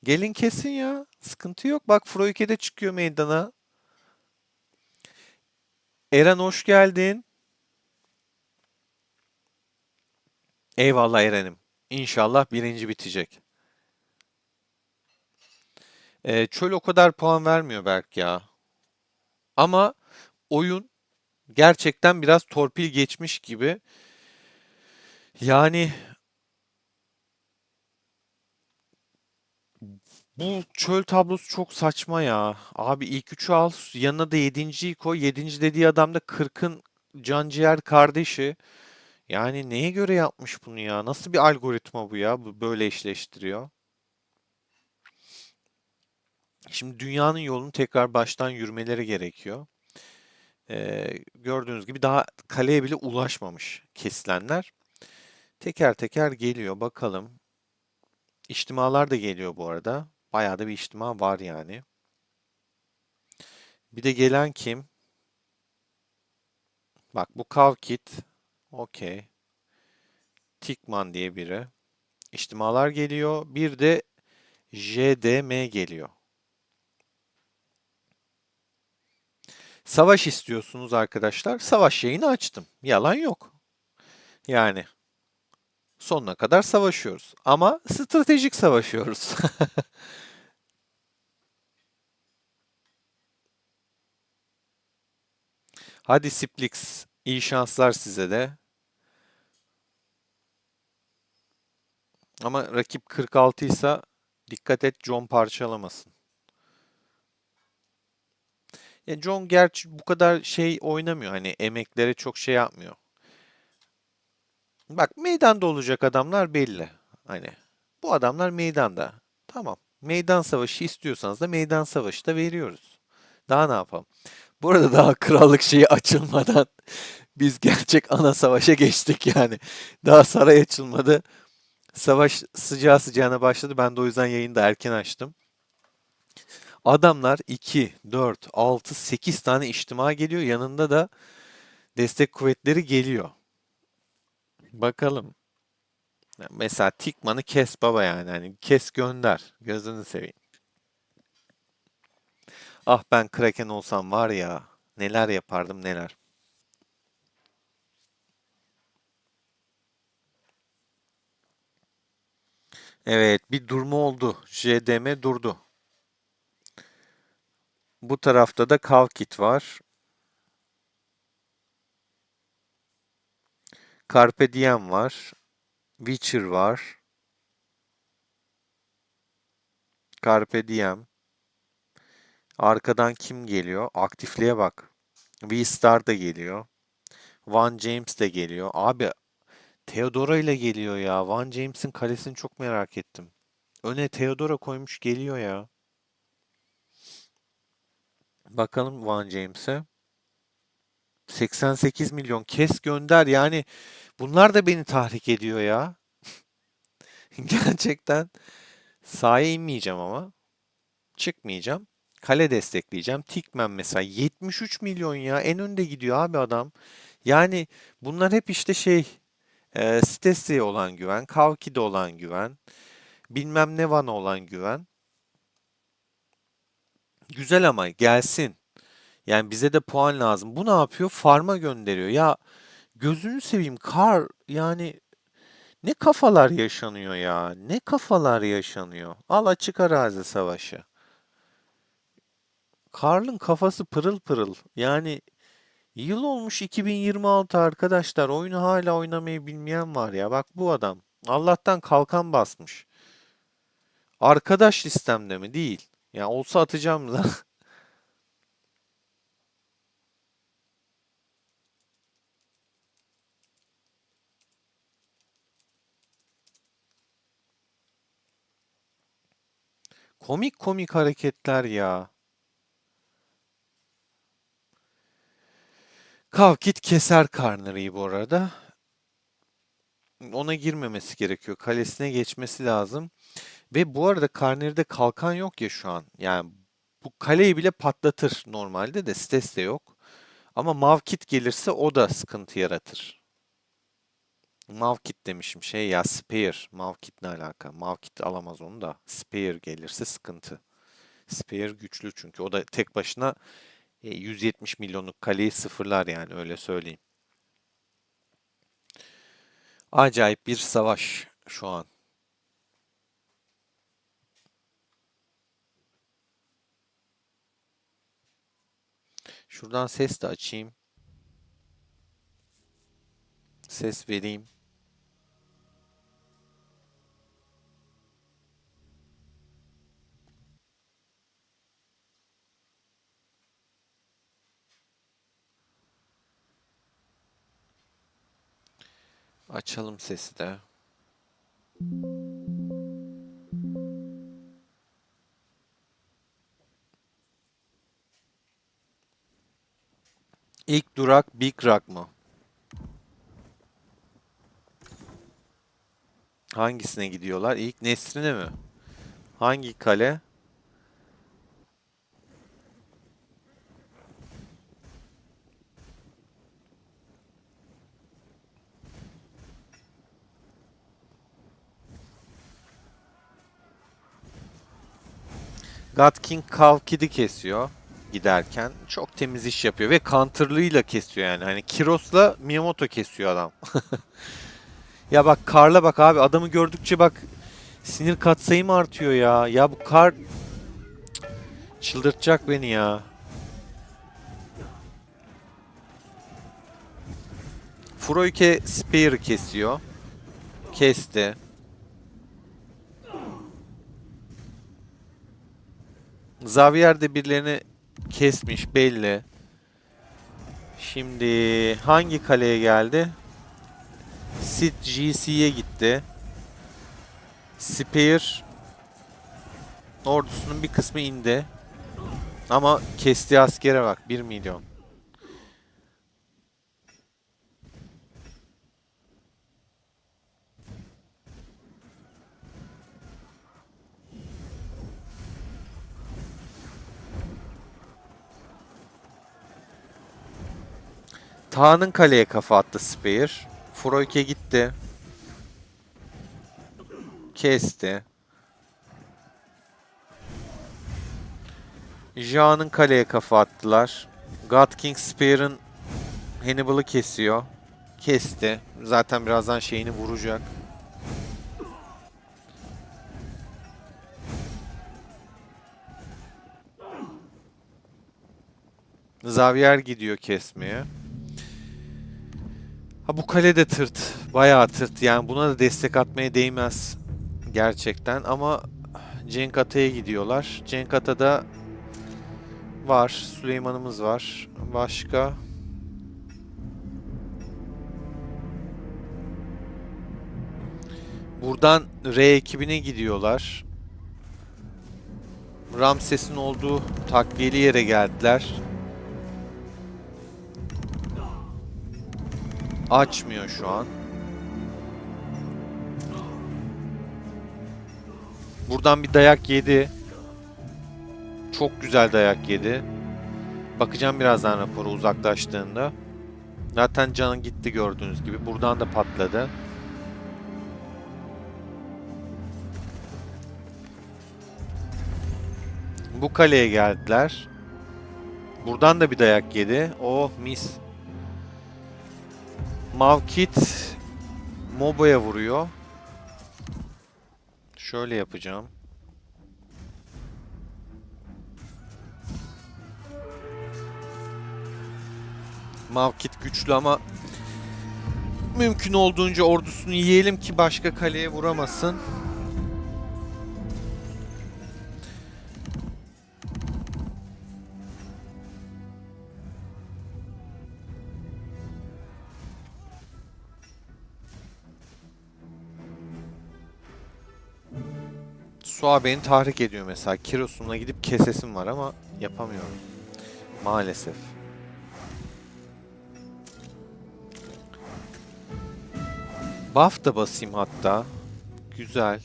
Gelin kesin ya sıkıntı yok bak Froike de çıkıyor meydana. Eren hoş geldin. Eyvallah Eren'im. İnşallah birinci bitecek. Çöl o kadar puan vermiyor Berk ya. Ama oyun gerçekten biraz torpil geçmiş gibi. Yani bu çöl tablosu çok saçma ya. Abi ilk üçü al, yanına da yedinciyi koy. Yedinci dediği adam da 40'ın canciğer kardeşi. Yani neye göre yapmış bunu ya? Nasıl bir algoritma bu ya? Bu böyle eşleştiriyor. Şimdi dünyanın yolunu tekrar baştan yürümeleri gerekiyor. Gördüğünüz gibi daha kaleye bile ulaşmamış kesilenler. Teker teker geliyor bakalım. İçtimalar da geliyor bu arada. Bayağı da bir içtima var yani. Bir de gelen kim? Bak bu Kavkit. Okey. Tikman diye biri. İçtimalar geliyor. Bir de JDM geliyor. Savaş istiyorsunuz arkadaşlar. Savaş yayını açtım. Yalan yok. Yani sonuna kadar savaşıyoruz. Ama stratejik savaşıyoruz. Hadi Siplix. İyi şanslar size de. Ama rakip 46 ise dikkat et John parçalamasın. Ya John gerçi bu kadar şey oynamıyor. Hani emeklere çok şey yapmıyor. Bak meydanda olacak adamlar belli. Hani bu adamlar meydanda. Tamam. Meydan savaşı istiyorsanız da meydan savaşı da veriyoruz. Daha ne yapalım? Bu arada daha krallık şeyi açılmadan biz gerçek ana savaşa geçtik yani. Daha saray açılmadı. Savaş sıcağı sıcağına başladı. Ben de o yüzden yayını da erken açtım. Adamlar 2, 4, 6, 8 tane içtima geliyor. Yanında da destek kuvvetleri geliyor. Bakalım. Ya mesela Tikman'ı kes baba yani. Hani kes gönder. Gözünü seveyim. Ah ben Kraken olsam var ya. Neler yapardım neler. Evet bir durma oldu. JDM durdu. Bu tarafta da Kavkit var. Carpe Diem var. Witcher var. Carpe Diem. Arkadan kim geliyor? Aktifliğe bak. V-Star da geliyor. Van James de geliyor. Abi Theodora ile geliyor ya. Van James'in kalesini çok merak ettim. Öne Theodora koymuş geliyor ya. Bakalım Van James'e. 88 milyon kes gönder yani bunlar da beni tahrik ediyor ya. Gerçekten sahaya inmeyeceğim ama çıkmayacağım. Kale destekleyeceğim. Tikmen mesela 73 milyon ya en önde gidiyor abi adam. Yani bunlar hep işte şey Stesi'ye olan güven, Kavki'de olan güven, bilmem ne Van'a olan güven. Güzel ama gelsin. Yani bize de puan lazım. Bu ne yapıyor? Farm'a gönderiyor. Ya gözünü seveyim kar yani ne kafalar yaşanıyor ya. Ne kafalar yaşanıyor. Al açık arazi savaşı. Karl'ın kafası pırıl pırıl. Yani yıl olmuş 2026 arkadaşlar. Oyunu hala oynamayı bilmeyen var ya. Bak bu adam. Allah'tan kalkan basmış. Arkadaş listemde mi? Değil. Ya olsa atacağım da. Komik komik hareketler ya. Kavkit keser Karnırı'yı bu arada. Ona girmemesi gerekiyor. Kalesine geçmesi lazım. Ve bu arada Karneri'de kalkan yok ya şu an. Yani bu kaleyi bile patlatır normalde de stes de yok. Ama Mavkit gelirse o da sıkıntı yaratır. Mavkit demişim şey ya Spear. Mavkit ne alaka? Mavkit alamaz onu da. Spear gelirse sıkıntı. Spear güçlü çünkü o da tek başına 170 milyonluk kaleyi sıfırlar yani öyle söyleyeyim. Acayip bir savaş şu an. Şuradan ses de açayım. Ses vereyim. Açalım sesi de. İlk durak Big Rock mı? Hangisine gidiyorlar? İlk Nesrin'e mi? Hangi kale? God King Kavkid'i kesiyor giderken. Çok temiz iş yapıyor ve counter'lığıyla kesiyor yani. Hani Kiros'la Miyamoto kesiyor adam. Ya bak Karl'a bak abi adamı gördükçe bak sinir katsayım artıyor ya. Ya bu Kar çıldırtacak beni ya. Furoyke Spear'ı kesiyor. Kesti. Xavier de birilerini kesmiş belli. Şimdi hangi kaleye geldi? Sid GC'ye gitti. Spear ordusunun bir kısmı indi. Ama kestiği askere bak 1 milyon. Tağ'ın kaleye kafa attı Spear. Furoyke gitti. Kesti. Jaan'ın kaleye kafa attılar. God King Spear'ın Hannibal'ı kesiyor. Kesti. Zaten birazdan şeyini vuracak. Xavier gidiyor kesmeye. Ha bu kale de tırt. Bayağı tırt. Yani buna da destek atmaya değmez. Gerçekten ama Cenkata'ya gidiyorlar. Cenkata'da var. Süleyman'ımız var. Başka? Buradan R ekibine gidiyorlar. Ramses'in olduğu takviyeli yere geldiler. Açmıyor şu an. Buradan bir dayak yedi. Çok güzel dayak yedi. Bakacağım birazdan rapora uzaklaştığında. Zaten canı gitti gördüğünüz gibi. Buradan da patladı. Bu kaleye geldiler. Buradan da bir dayak yedi. Oh mis. Mavkit Mobo'ya vuruyor. Şöyle yapacağım. Mavkit güçlü ama mümkün olduğunca ordusunu yiyelim ki başka kaleye vuramasın. Yasuo beni tahrik ediyor mesela. Kiros'umla gidip kesesim var ama yapamıyorum. Maalesef. Buff da basayım hatta. Güzel.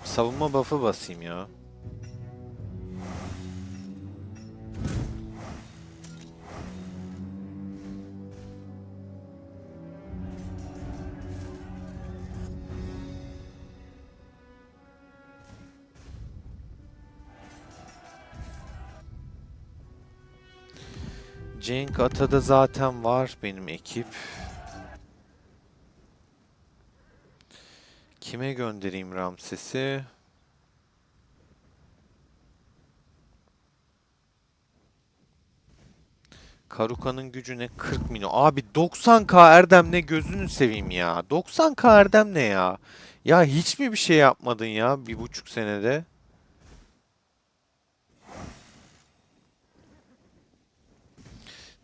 Savunma buff'ı basayım ya. Cenk Ata'da zaten var benim ekip. Kime göndereyim Ramses'i? Karuka'nın gücü ne? 40 milyon. Abi 90k Erdem ne, gözünü seveyim ya. 90k Erdem ne ya? Ya hiç mi bir şey yapmadın ya 1,5 senede?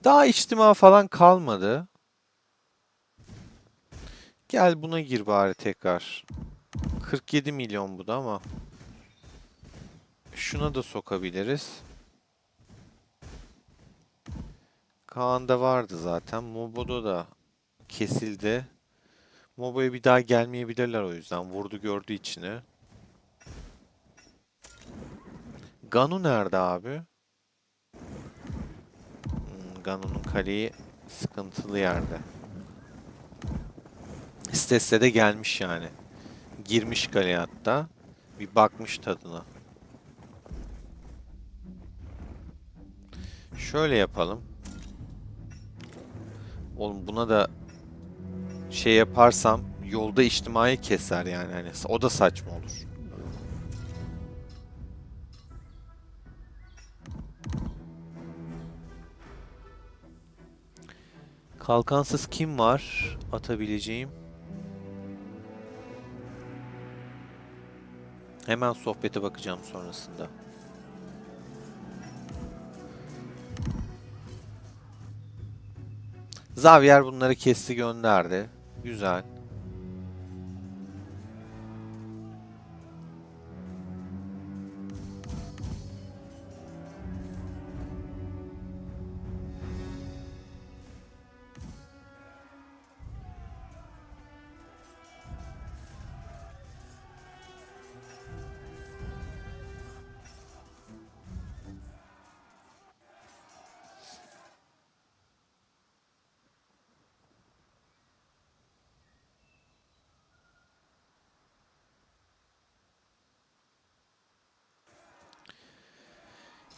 Daha içtima falan kalmadı. Gel buna gir bari tekrar. 47 milyon bu da ama. Şuna da sokabiliriz. Kaan'da vardı zaten. Mobo'da da kesildi. Mobo'ya bir daha gelmeyebilirler o yüzden. Vurdu gördü içini. Ganu nerede abi? Ganu'nun kaleyi sıkıntılı yerde. İstese de gelmiş yani. Girmiş kaleye hatta. Bir bakmış tadına. Şöyle yapalım. Oğlum buna da şey yaparsam yolda içtimai keser yani. Hani o da saçma olur. Kalkansız kim var atabileceğim? Hemen sohbete bakacağım sonrasında. Xavier bunları kesti gönderdi. Güzel.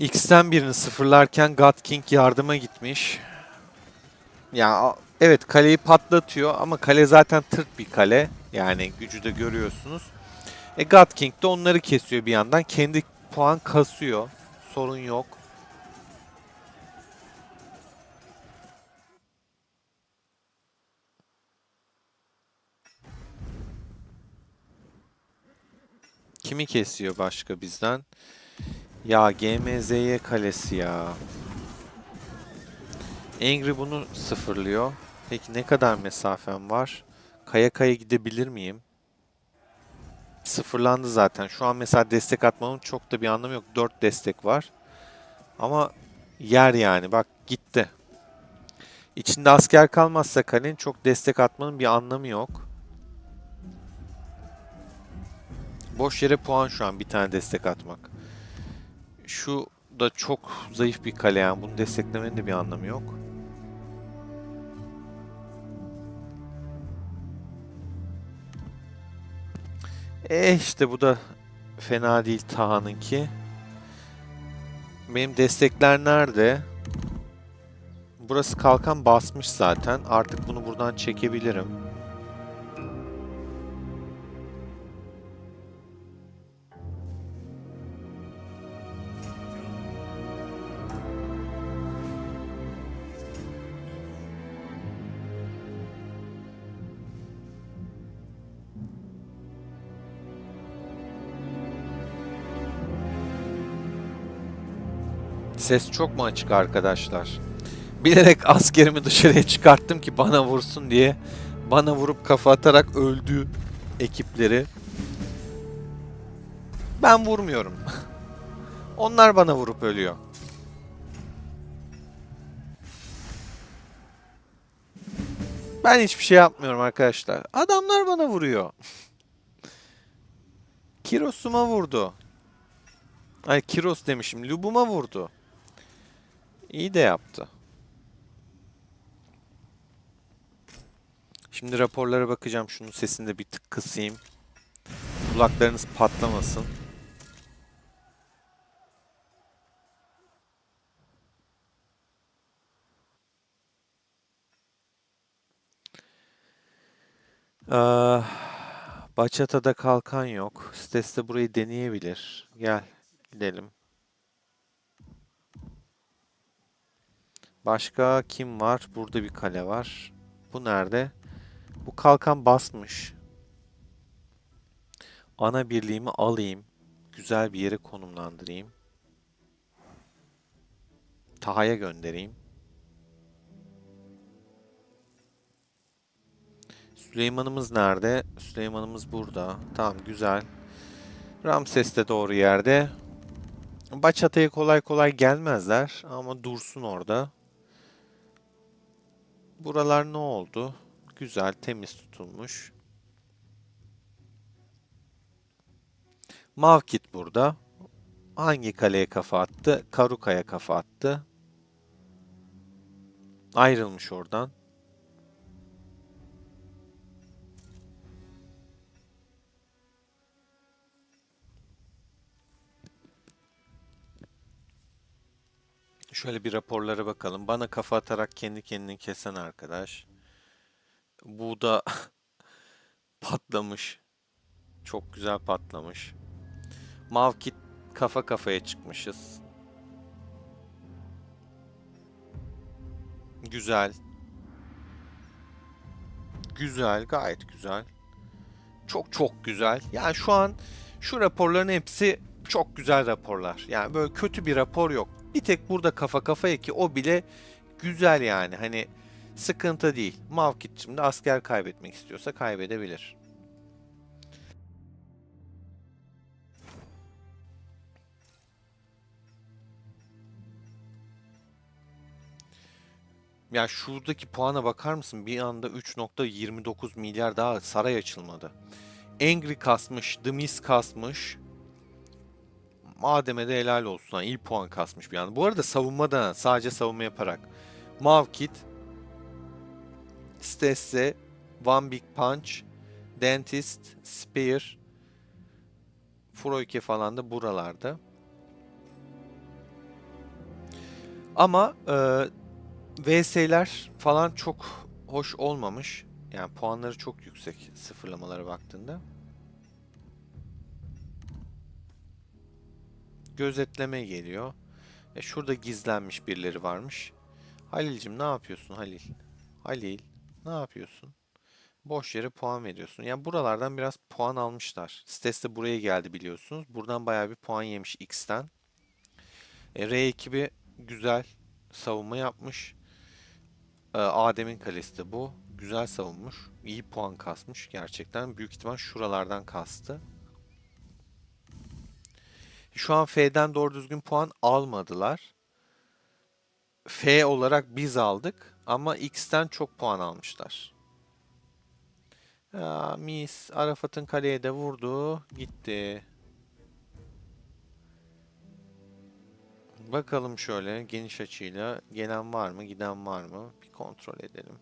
X'ten birini sıfırlarken God King yardıma gitmiş. Ya evet, kaleyi patlatıyor ama kale zaten tırt bir kale. Yani gücü de görüyorsunuz. God King de onları kesiyor bir yandan. Kendi puan kasıyor. Sorun yok. Kimi kesiyor başka bizden? Ya GMZY kalesi ya. Angry bunu sıfırlıyor. Peki ne kadar mesafem var? Kaya kaya gidebilir miyim? Sıfırlandı zaten. Şu an mesela destek atmamın çok da bir anlamı yok. 4 destek var. Ama yer yani. Bak gitti. İçinde asker kalmazsa kalenin çok destek atmanın bir anlamı yok. Boş yere puan şu an bir tane destek atmak. Şu da çok zayıf bir kale yani. Bunu desteklemenin de bir anlamı yok. İşte bu da fena değil Taha'nınki. Benim destekler nerede? Burası kalkan basmış zaten. Artık bunu buradan çekebilirim. Ses çok mu açık arkadaşlar? Bilerek askerimi dışarıya çıkarttım ki bana vursun diye. Bana vurup kafa atarak öldü ekipleri. Ben vurmuyorum. Onlar bana vurup ölüyor. Ben hiçbir şey yapmıyorum arkadaşlar. Adamlar bana vuruyor. Kiros'uma vurdu. Ay Kiros demişim. Lubuma vurdu. İyi de yaptı. Şimdi raporlara bakacağım. Şunun sesini de bir tık kısayım. Kulaklarınız patlamasın. Ah, Bachata'da kalkan yok. Steste burayı deneyebilir. Gel gidelim. Başka kim var? Burada bir kale var. Bu nerede? Bu kalkan basmış. Ana birliğimi alayım. Güzel bir yere konumlandırayım. Taha'ya göndereyim. Süleyman'ımız nerede? Süleyman'ımız burada. Tamam güzel. Ramses de doğru yerde. Bachata'ya kolay kolay gelmezler ama dursun orada. Buralar ne oldu? Güzel, temiz tutulmuş. Mavkit burada. Hangi kaleye kafa attı? Karuka'ya kafa attı. Ayrılmış oradan. Şöyle bir raporlara bakalım. Bana kafa atarak kendi kendini kesen arkadaş. Bu da patlamış. Çok güzel patlamış. Mavkit kafa kafaya çıkmışız. Güzel. Güzel, gayet güzel. Çok çok güzel. Yani şu an şu raporların hepsi çok güzel raporlar. Yani böyle kötü bir rapor yok. Bir tek burada kafa kafaya ki o bile güzel yani. Hani sıkıntı değil. Mavkit şimdi asker kaybetmek istiyorsa kaybedebilir. Ya şuradaki puana bakar mısın? Bir anda 3,29 milyar daha saray açılmadı. Angry kasmış, The Mist kasmış. Adem'e de helal olsun. Ha, iyi puan kasmış bir anda. Bu arada savunmada sadece savunma yaparak. Mavkit, Stesse, One Big Punch, Dentist, Spear, Furoike falan da buralarda. Ama VS'ler falan çok hoş olmamış. Yani puanları çok yüksek sıfırlamalara baktığında. Gözetleme geliyor. Şurada gizlenmiş birileri varmış. Halil'cim ne yapıyorsun Halil? Halil ne yapıyorsun? Boş yere puan veriyorsun. Yani buralardan biraz puan almışlar. Stes de buraya geldi biliyorsunuz. Buradan bayağı bir puan yemiş X'ten. R ekibi güzel savunma yapmış. Adem'in kalesi de bu. Güzel savunmuş. İyi puan kasmış gerçekten. Büyük ihtimal şuralardan kastı. Şu an F'den doğru düzgün puan almadılar. F olarak biz aldık ama X'ten çok puan almışlar. Ya, mis. Arafat'ın kaleye de vurdu. Gitti. Bakalım şöyle geniş açıyla gelen var mı, giden var mı? Bir kontrol edelim.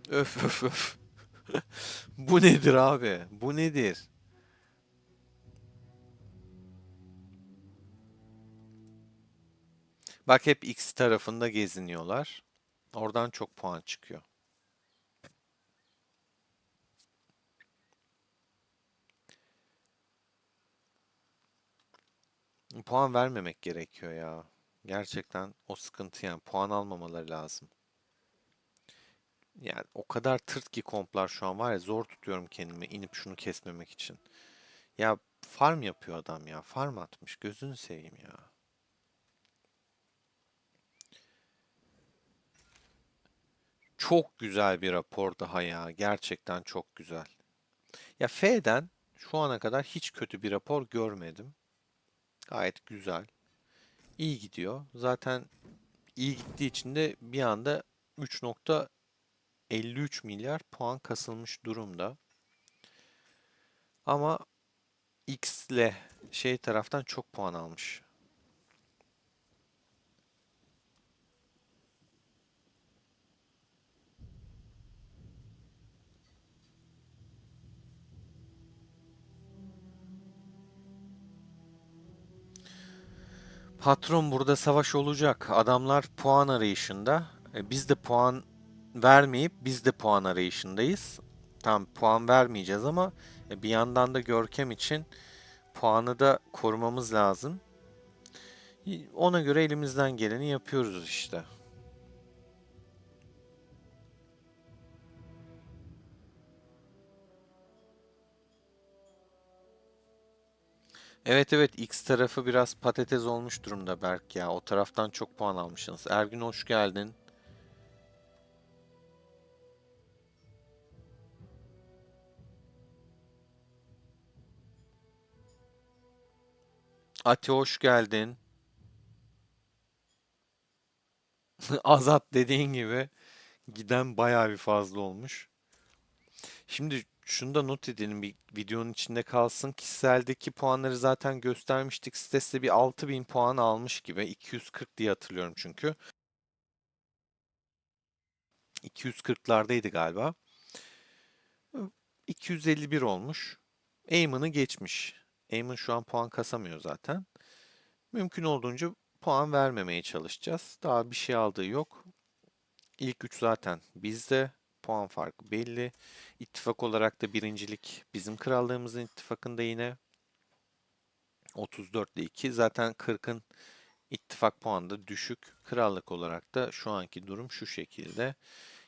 Öf öf öf. Bu nedir abi? Bu nedir? Bak hep X tarafında geziniyorlar. Oradan çok puan çıkıyor. Puan vermemek gerekiyor ya. Gerçekten o sıkıntı yani. Puan almamaları lazım. Yani o kadar tırt ki komplar şu an var ya zor tutuyorum kendimi inip şunu kesmemek için. Ya farm yapıyor adam ya. Farm atmış. Gözünü seveyim ya. Çok güzel bir rapor daha ya. Gerçekten çok güzel. Ya F'den Şu ana kadar hiç kötü bir rapor görmedim. Gayet güzel. İyi gidiyor. Zaten iyi gittiği için de bir anda 3,53 milyar puan kasılmış durumda. Ama X ile şey taraftan çok puan almış. Patron, burada savaş olacak. Adamlar puan arayışında. Biz de puan vermeyip biz de puan arayışındayız. Tam puan vermeyeceğiz ama bir yandan da Görkem için puanı da korumamız lazım. Ona göre elimizden geleni yapıyoruz işte. Evet, evet, X tarafı biraz patates olmuş durumda Berk ya. O taraftan çok puan almışsınız. Ergün, hoş geldin. Ati, hoş geldin. Azat, dediğin gibi giden bayağı bir fazla olmuş. Şimdi şunu da not edelim, bir videonun içinde kalsın. Kişiseldeki puanları zaten göstermiştik. Stes'te bir 6.000 puan almış gibi. 240 diye hatırlıyorum çünkü. 240'lardaydı galiba. 251 olmuş. Eamon'ı geçmiş. Eamon şu an puan kasamıyor zaten. Mümkün olduğunca puan vermemeye çalışacağız. Daha bir şey aldığı yok. İlk 3 zaten bizde. Puan farkı belli. İttifak olarak da birincilik bizim krallığımızın ittifakında yine. 34'te 2. Zaten 40'ın ittifak puanı da düşük. Krallık olarak da şu anki durum şu şekilde.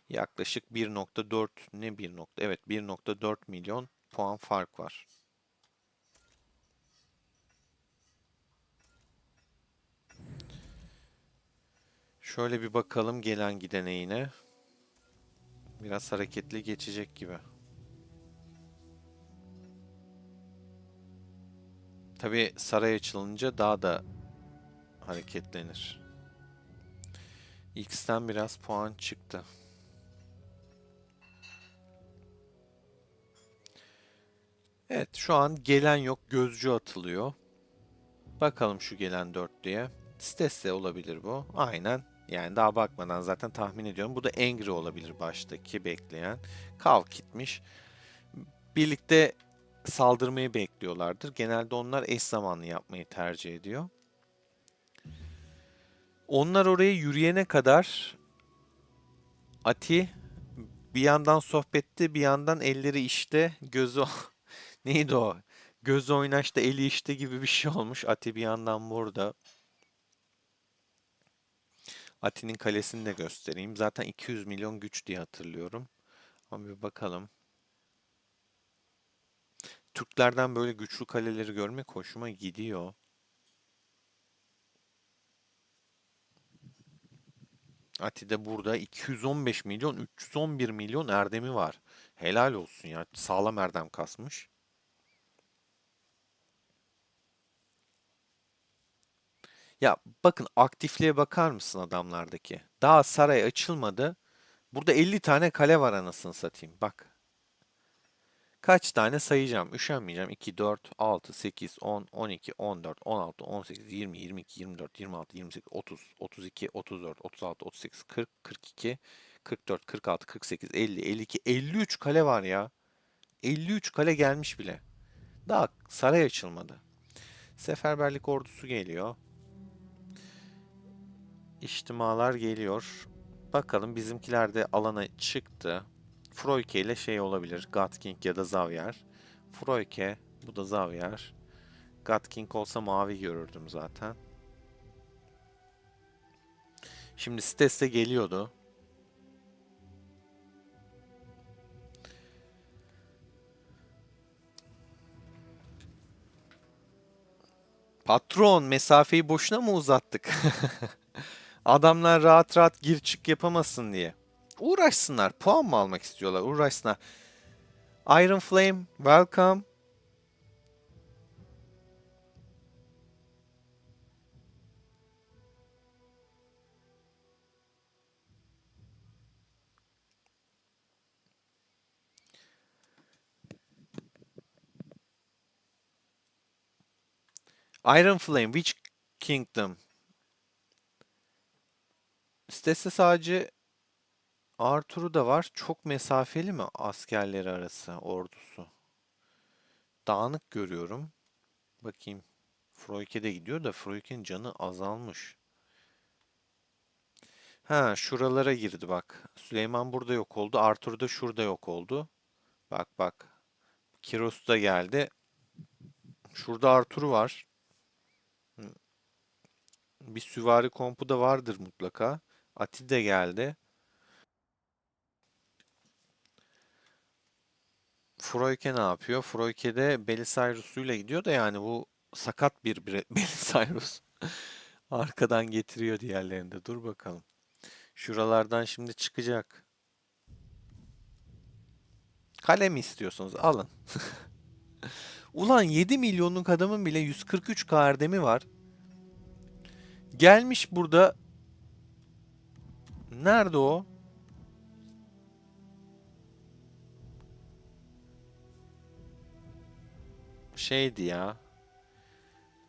Yaklaşık 1,4 ne 1 nokta evet 1,4 milyon puan fark var. Şöyle bir bakalım gelen gidene yine. Biraz hareketli geçecek gibi. Tabii saray açılınca daha da hareketlenir. X'ten biraz puan çıktı. Evet, şu an gelen yok, gözcü atılıyor. Bakalım şu gelen dörtlüye. Stesse olabilir bu. Aynen. Yani daha bakmadan zaten tahmin ediyorum. Bu da Angry olabilir baştaki bekleyen. Kalk gitmiş. Birlikte saldırmayı bekliyorlardır. Genelde onlar eş zamanlı yapmayı tercih ediyor. Onlar oraya yürüyene kadar Ati bir yandan sohbette, bir yandan elleri işte, gözü neydi o? Gözü oynaşta, eli işte gibi bir şey olmuş. Ati bir yandan burada. Ati'nin kalesini de göstereyim. Zaten 200 milyon güç diye hatırlıyorum. Ama bir bakalım. Türklerden böyle güçlü kaleleri görmek hoşuma gidiyor. Ati'de burada 215 milyon, 311 milyon erdemi var. Helal olsun ya. Sağlam erdem kasmış. Ya bakın, aktifliğe bakar mısın adamlardaki? Daha saray açılmadı. Burada 50 tane kale var anasını satayım. Bak. Kaç tane sayacağım? Üşenmeyeceğim. 2, 4, 6, 8, 10, 12, 14, 16, 18, 20, 22, 24, 26, 28, 30, 32, 34, 36, 38, 40, 42, 44, 46, 48, 50, 52, 53 kale var ya. 53 kale gelmiş bile. Daha saray açılmadı. Seferberlik ordusu geliyor. İçtimalar geliyor. Bakalım, bizimkiler de alana çıktı. Froyke ile şey olabilir. God King ya da Xavier. Froyke, bu da Xavier. God King olsa mavi görürdüm zaten. Şimdi Stesse geliyordu. Patron, mesafeyi boşuna mı uzattık? Adamlar rahat rahat gir çık yapamasın diye. Uğraşsınlar. Puan mı almak istiyorlar? Uğraşsınlar. Iron Flame, welcome. Iron Flame, Witch Kingdom. Sitesi sadece Arthur'u da var. Çok mesafeli mi askerleri arası, ordusu? Dağınık görüyorum. Bakayım. Froike de gidiyor da Froike'nin canı azalmış. Ha, şuralara girdi bak. Süleyman burada yok oldu. Arthur da şurada yok oldu. Bak bak. Kiros da geldi. Şurada Arthur var. Bir süvari kompu da vardır mutlaka. Ati de geldi. Froike ne yapıyor? Froike de Belisarius'uyla gidiyor da yani bu sakat bir Belisarius. Arkadan getiriyor diğerlerini de. Dur bakalım. Şuralardan şimdi çıkacak. Kale mi istiyorsunuz? Alın. Ulan 7 milyonluk adamın bile 143K erdemi var. Gelmiş burada. Nerede o? Şeydi ya.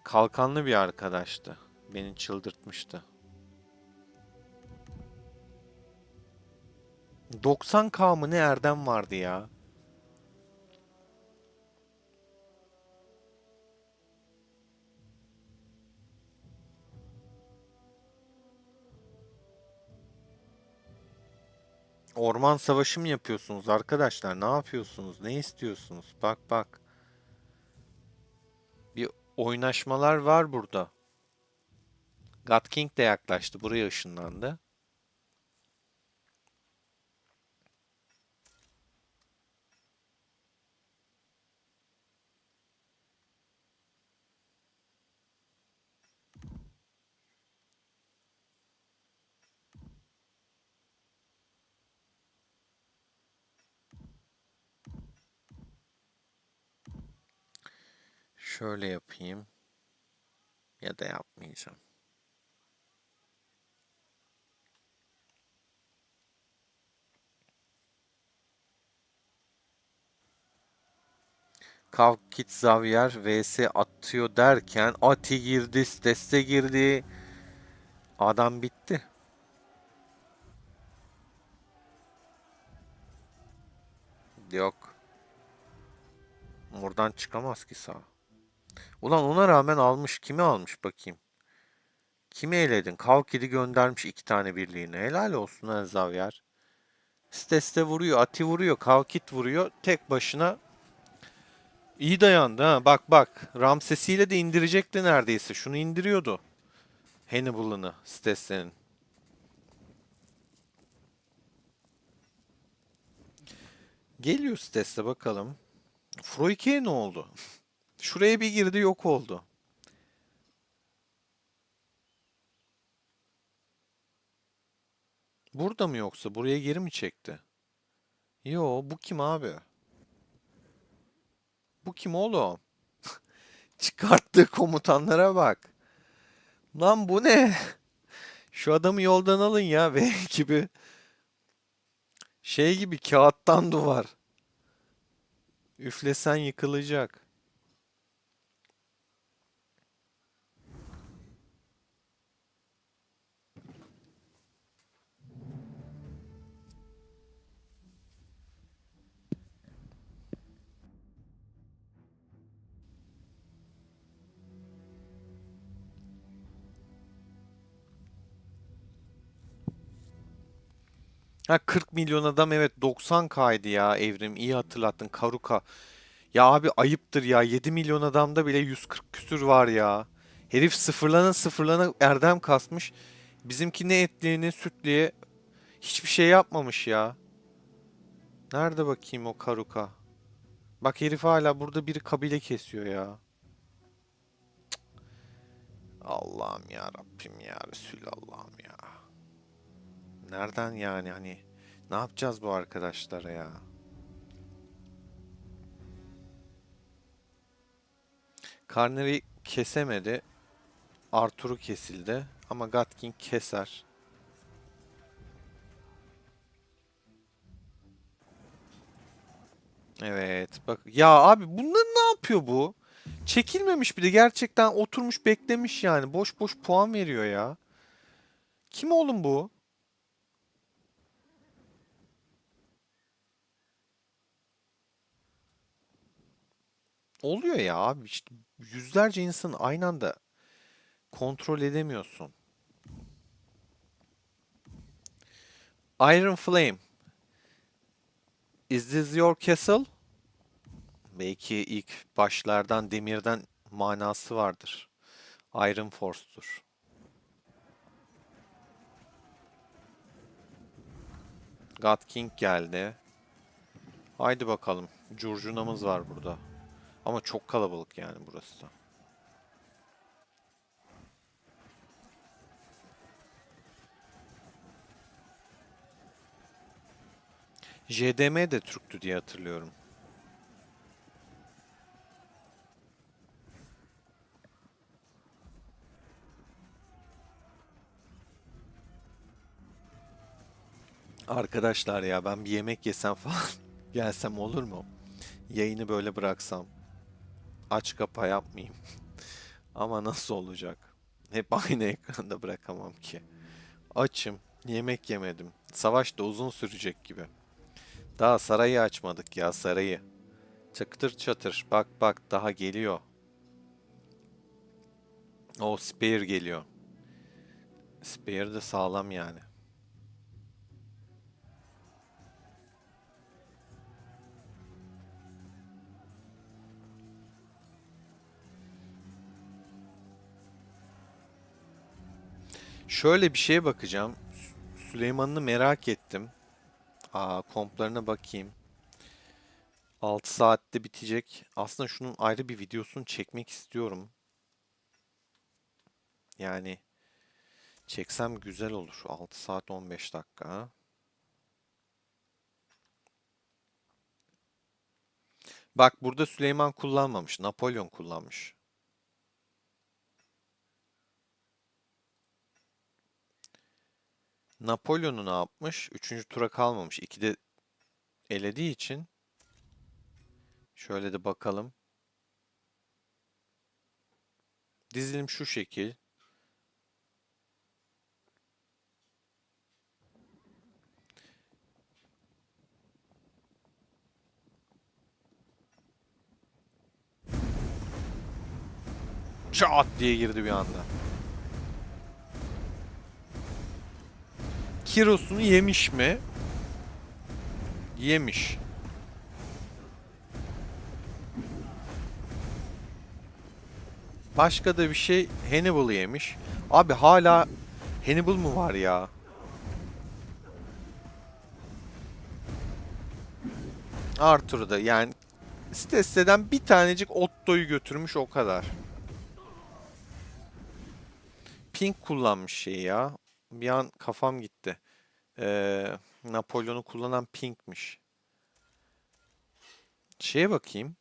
Kalkanlı bir arkadaştı. Beni çıldırtmıştı. 90K mı ne erdem vardı ya? Orman savaşı mı yapıyorsunuz arkadaşlar? Ne yapıyorsunuz? Ne istiyorsunuz? Bak bak. Bir oynaşmalar var burada. God King de yaklaştı. Buraya ışınlandı. Şöyle yapayım. Ya da yapmayacağım. Kavkit Xavier vs atıyor derken Ati girdi, Steste girdi. Adam bitti. Yok. Oradan çıkamaz ki sağ. Ulan ona rağmen almış. Kimi almış bakayım. Kimi eledin? Kavkit'i göndermiş iki tane birliğine. Helal olsun ha Xavier. Steste vuruyor, Ati vuruyor, Kavkit vuruyor. Tek başına iyi dayandı ha. Bak bak. Ramses'iyle de indirecekti neredeyse. Şunu indiriyordu. Hannibal'ını Steste'nin. Geliyor Steste bakalım. Froike'ye ne oldu? Şuraya bir girdi yok oldu. Burada mı yoksa? Buraya geri mi çekti? Yo, bu kim abi? Bu kim oğlum? Çıkarttığı komutanlara bak. Lan bu ne? Şu adamı yoldan alın ya ve gibi. Şey gibi kağıttan duvar. Üflesen yıkılacak. Ha 40 milyon adam evet 90K'ydı ya Evrim. İyi hatırlattın Karuka. Ya abi ayıptır ya 7 milyon adamda bile 140 küsür var ya. Herif sıfırlana sıfırlana erdem kasmış. Bizimki ne etliye ne sütliye hiçbir şey yapmamış ya. Nerede bakayım o Karuka? Bak herif hala burada biri kabile kesiyor ya. Allah'ım ya Rabbim ya Resulallah'ım ya. Nereden yani hani ne yapacağız bu arkadaşlara ya? Karneri kesemedi. Arthur'u kesildi. Ama Gatking keser. Evet bak ya abi bunlar ne yapıyor bu? Çekilmemiş bir de gerçekten oturmuş beklemiş yani. Boş boş puan veriyor ya. Kim oğlum bu? Oluyor ya abi işte yüzlerce insan aynı anda kontrol edemiyorsun. Iron Flame. Is this your castle? Belki ilk başlardan demirden manası vardır. Iron Force'tur. God King geldi. Haydi bakalım. Curcunamız var burada. Ama çok kalabalık yani burası da. JDM de Türktü diye hatırlıyorum. Arkadaşlar ya ben bir yemek yesem falan gelsem olur mu? Yayını böyle bıraksam. Aç kapa yapmayayım. Ama nasıl olacak? Hep aynı ekranda bırakamam ki. Açım. Yemek yemedim. Savaş da uzun sürecek gibi. Daha sarayı açmadık ya sarayı. Çatır çatır. Bak bak daha geliyor. O Spear geliyor. Spear de sağlam yani. Şöyle bir şeye bakacağım. Süleyman'ı merak ettim. Komplarına bakayım. 6 saatte bitecek. Aslında şunun ayrı bir videosunu çekmek istiyorum. Yani çeksem güzel olur. 6 saat 15 dakika. Bak burada Süleyman kullanmamış. Napolyon kullanmış. Napolyon'u ne yapmış? Üçüncü tura kalmamış. İkide elediği için. Şöyle de bakalım. Dizilim şu şekil. Çat diye girdi bir anda. Kiros'unu yemiş mi? Yemiş. Başka da bir şey Hannibal yemiş. Abi hala Hannibal mı var ya? Arthur'u da yani siteden bir tanecik Otto'yu götürmüş o kadar. Pink kullanmış şey ya. Bir an kafam gitti. Napolyon'u kullanan Pink'miş. Şeye bakayım.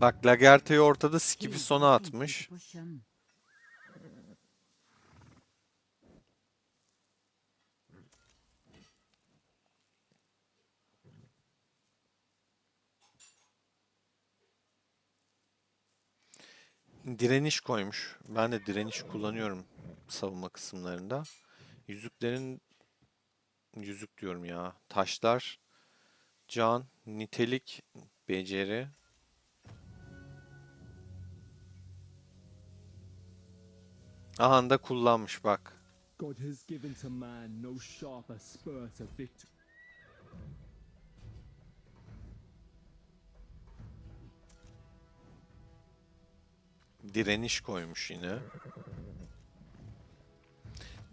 Bak Lagerthe'yi ortada Skip'i sona atmış. Direniş koymuş. Ben de direniş kullanıyorum savunma kısımlarında. Yüzüklerin yüzük diyorum ya. Taşlar, can, nitelik, beceri. Aha da kullanmış bak. God has given to man no sharper spur to victory. Direniş koymuş yine.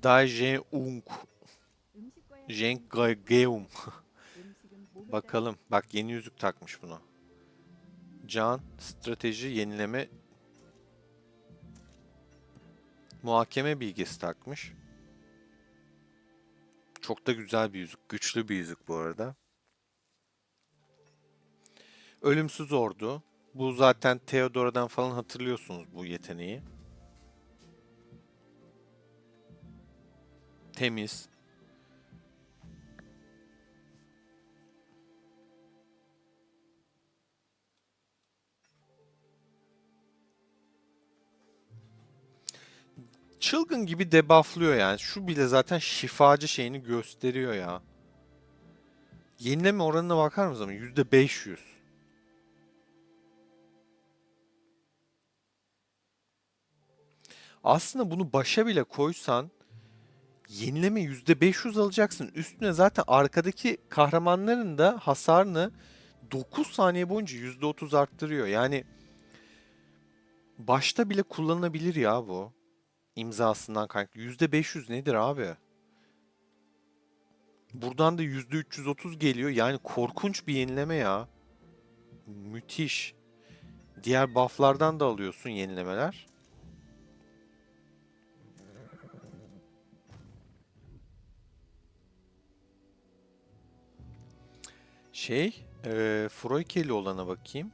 Daejeung. Jengeum. Bakalım. Bak yeni yüzük takmış buna. Can, strateji, yenileme, muhakeme bilgisi takmış. Çok da güzel bir yüzük. Güçlü bir yüzük bu arada. Ölümsüz ordu. Bu zaten Theodora'dan falan hatırlıyorsunuz bu yeteneği. Temiz. Çılgın gibi debufflıyor yani. Şu bile zaten şifacı şeyini gösteriyor ya. Yenileme oranına bakar mısın? %500. Aslında bunu başa bile koysan yenileme %500 alacaksın. Üstüne zaten arkadaki kahramanların da hasarını 9 saniye boyunca %30 arttırıyor. Yani başta bile kullanılabilir ya bu. İmzasından kaynaklı. %500 nedir abi? Buradan da %330 geliyor. Yani korkunç bir yenileme ya. Müthiş. Diğer bufflardan da alıyorsun yenilemeler. Froikeli olana bakayım.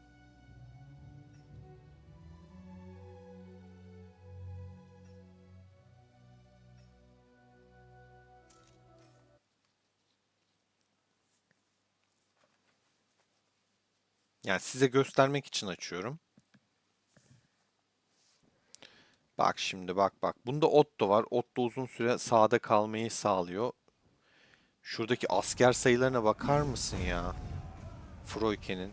Yani size göstermek için açıyorum. Bak şimdi bak. Bunda Otto var. Otto uzun süre sağda kalmayı sağlıyor. Şuradaki asker sayılarına bakar mısın ya? Froike'nin.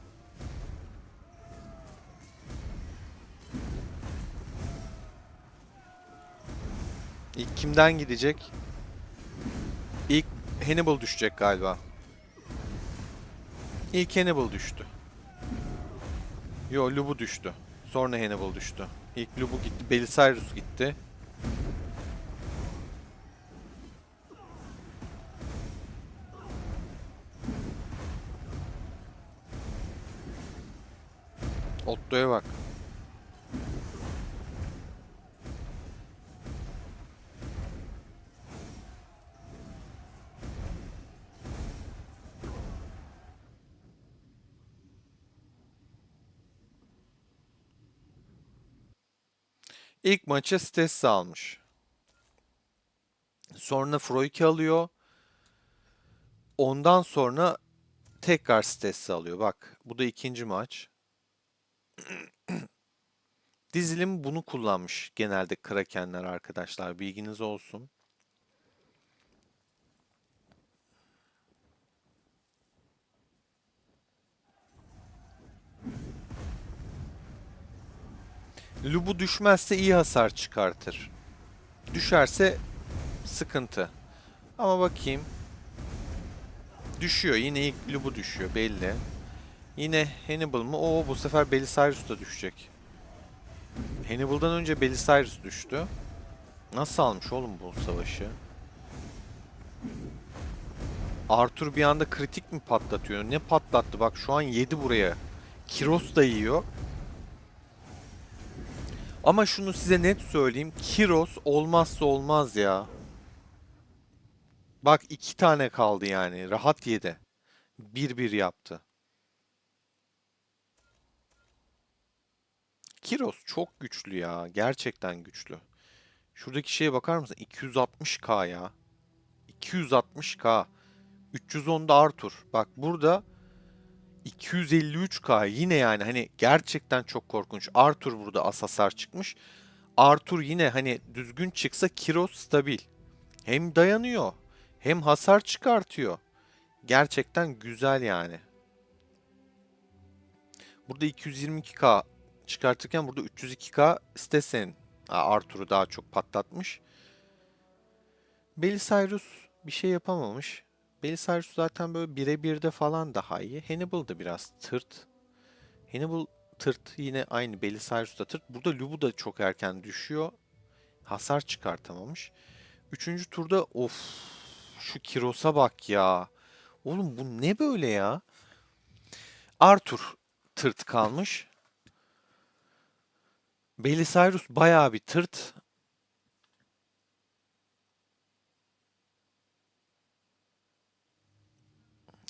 İlk kimden gidecek? İlk Hannibal düşecek galiba. İlk Hannibal düştü. Yo, Lubu düştü. Sonra Hannibal düştü. İlk Lubu gitti. Belisarius gitti. Otto'ya bak. İlk maça Stessi almış. Sonra Froike alıyor. Ondan sonra tekrar Stessi alıyor. Bak bu da ikinci maç. Dizilim bunu kullanmış genelde Krakenler arkadaşlar. Bilginiz olsun. Lubu düşmezse iyi hasar çıkartır. Düşerse sıkıntı. Ama bakayım. Düşüyor. Yine ilk Lubu düşüyor belli. Yine Hannibal mı? Oo, bu sefer Belisarius da düşecek. Hannibal'dan önce Belisarius düştü. Nasıl almış oğlum bu savaşı? Arthur bir anda kritik mi patlatıyor? Ne patlattı? Bak şu an yedi buraya. Kiros da yiyor. Ama şunu size net söyleyeyim. Kiros olmazsa olmaz ya. Bak iki tane kaldı yani. Rahat yedi. 1-1 yaptı. Kiros çok güçlü ya. Gerçekten güçlü. Şuradaki şeye bakar mısın? 260k ya. 260k. 310'da Arthur. Bak burada 253k yine yani hani gerçekten çok korkunç. Arthur burada az hasar çıkmış. Arthur yine hani düzgün çıksa Kiros stabil. Hem dayanıyor hem hasar çıkartıyor. Gerçekten güzel yani. Burada 222k çıkartırken burada 302k Stesen Arthur'u daha çok patlatmış. Belisarius bir şey yapamamış. Belisarius zaten böyle birebirde falan daha iyi. Hannibal da biraz tırt. Hannibal tırt yine aynı Belisarius da tırt. Burada Lubu da çok erken düşüyor. Hasar çıkartamamış. Üçüncü turda of şu Kiros'a bak ya. Oğlum bu ne böyle ya? Arthur tırt kalmış. Belisarius bayağı bir tırt.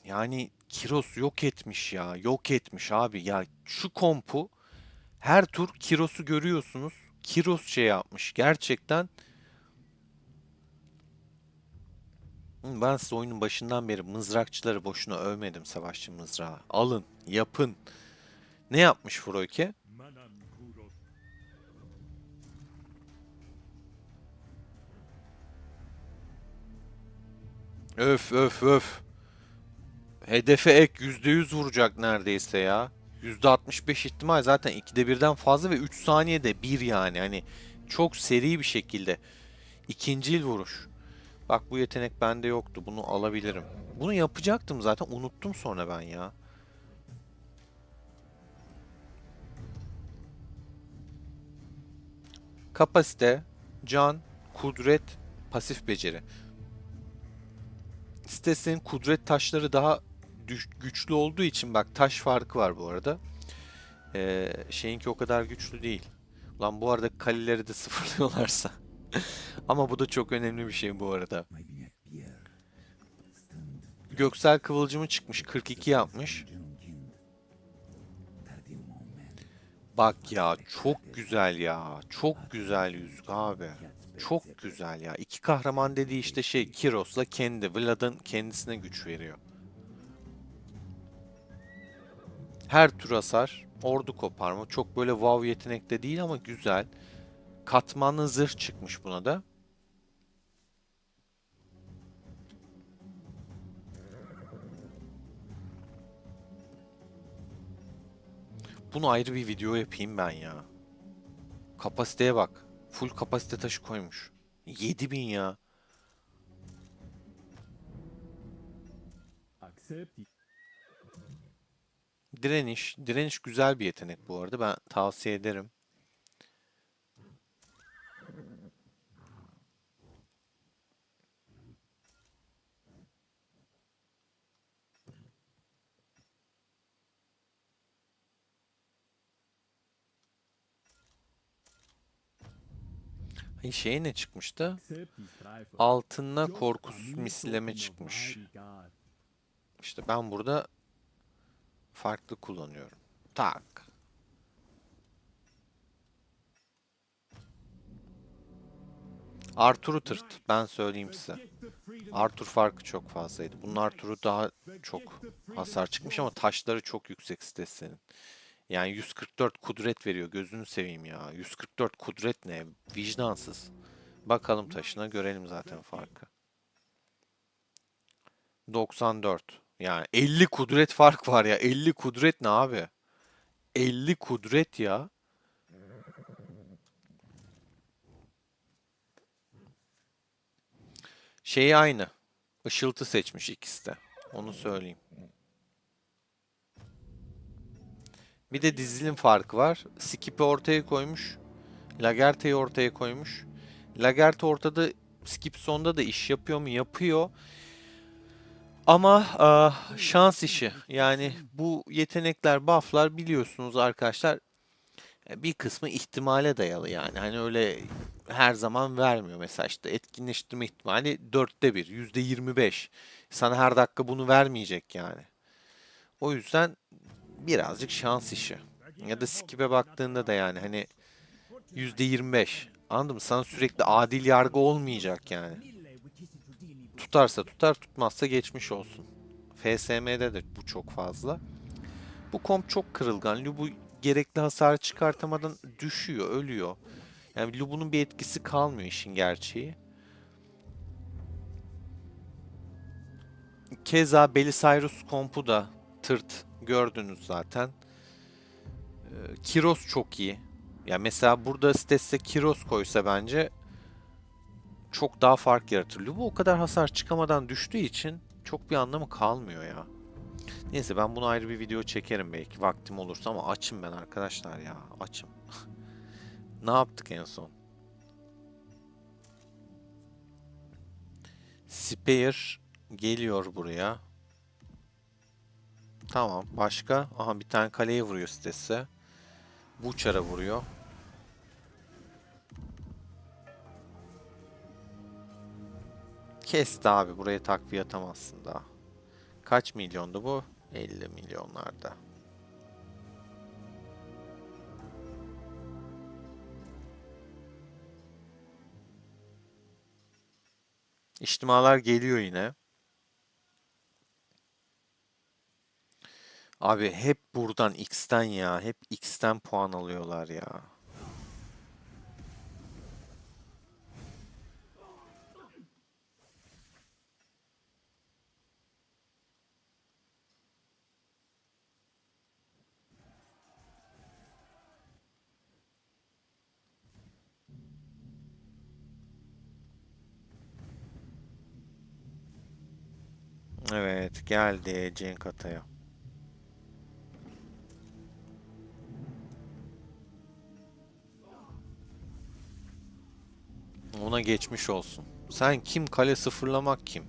Yani Kiros'u yok etmiş ya. Yok etmiş abi. Ya şu kompu her tur Kiros'u görüyorsunuz. Kiros şey yapmış. Gerçekten ben size oyunun başından beri mızrakçıları boşuna övmedim, savaşçı mızrağı. Alın, yapın. Ne yapmış Froike? Öf öf öf. Hedefe ek %100 vuracak neredeyse ya. %65 ihtimal, zaten 2'de birden fazla ve 3 saniyede bir yani. Hani çok seri bir şekilde. İkincil vuruş. Bak bu yetenek bende yoktu. Bunu alabilirim. Bunu yapacaktım zaten. Unuttum sonra ben ya. Kapasite, can, kudret, pasif beceri. Sitesinin kudret taşları daha güçlü olduğu için, bak taş farkı var bu arada. Şeyinki o kadar güçlü değil. Ulan bu arada kaleleri de sıfırlıyorlarsa. Ama bu da çok önemli bir şey bu arada. Göksel kıvılcımı çıkmış. 42 yapmış. Bak ya çok güzel ya. Çok güzel yüzük abi. Çok güzel ya. İki kahraman dediği işte şey, Kiros'la kendi. Vlad'ın kendisine güç veriyor. Her tür hasar. Ordu koparma. Çok böyle wow yetenekte değil ama güzel. Katmanlı zırh çıkmış buna da. Bunu ayrı bir video yapayım ben ya. Kapasiteye bak. Full kapasite taşı koymuş. 7000 ya. Accept. Direniş. Direniş güzel bir yetenek bu arada. Ben tavsiye ederim. Şeye ne çıkmıştı? Accept this driver. Altınla Just a korkusuz mere misilleme token of çıkmış. my regard. İşte ben burada farklı kullanıyorum. Tak. Arthur'u tırt. Ben söyleyeyim size. Arthur farkı çok fazlaydı. Bunun Arthur'u daha çok hasar çıkmış ama taşları çok yüksek sitesinin. Yani 144 kudret veriyor. Gözünü seveyim ya. 144 kudret ne? Vicdansız. Bakalım taşına, görelim zaten farkı. 94. Yani 50 kudret fark var ya. 50 kudret ne abi? 50 kudret ya. Şeyi aynı. Işıltı seçmiş ikisi de. Onu söyleyeyim. Bir de dizilim farkı var. Skip'i ortaya koymuş. Lagerthe'yi ortaya koymuş. Lagerthe ortada, Skip sonda da iş yapıyor mu? Yapıyor. Ama şans işi. Yani bu yetenekler, buff'lar biliyorsunuz arkadaşlar, bir kısmı ihtimale dayalı yani. Hani öyle her zaman vermiyor. Mesela işte etkinleştirme ihtimali 1/4, %25. Sana her dakika bunu vermeyecek yani. O yüzden birazcık şans işi. Ya da skip'e baktığında da yani hani %25. Anladın mı? Sana sürekli adil yargı olmayacak yani. Tutarsa tutar, tutmazsa geçmiş olsun. FSM'de de bu çok fazla. Bu komp çok kırılgan. Lubu gerekli hasarı çıkartamadan düşüyor, ölüyor. Yani Lubu'nun bir etkisi kalmıyor, işin gerçeği. Keza Belisarius kompu da tırt, gördünüz zaten. Kiros çok iyi. Ya mesela burada Stesse Kiros koysa bence çok daha fark yaratır. Lubu o kadar hasar çıkamadan düştüğü için çok bir anlamı kalmıyor ya. Neyse, ben bunu ayrı bir video çekerim belki vaktim olursa ama açım ben arkadaşlar ya. Açım. Ne yaptık en son? Spear geliyor buraya. Tamam. Başka? Aha, bir tane kaleye vuruyor sitesi. Butcher'a vuruyor. Kesti abi. Buraya takviye atamazsın daha. Kaç milyondu bu? 50 milyonlarda. İçtimalar geliyor yine. Abi hep buradan X'ten ya. Hep X'ten puan alıyorlar ya. Evet, geldi Cenk Atay'a. Ona geçmiş olsun. Sen kim? Kale sıfırlamak kim?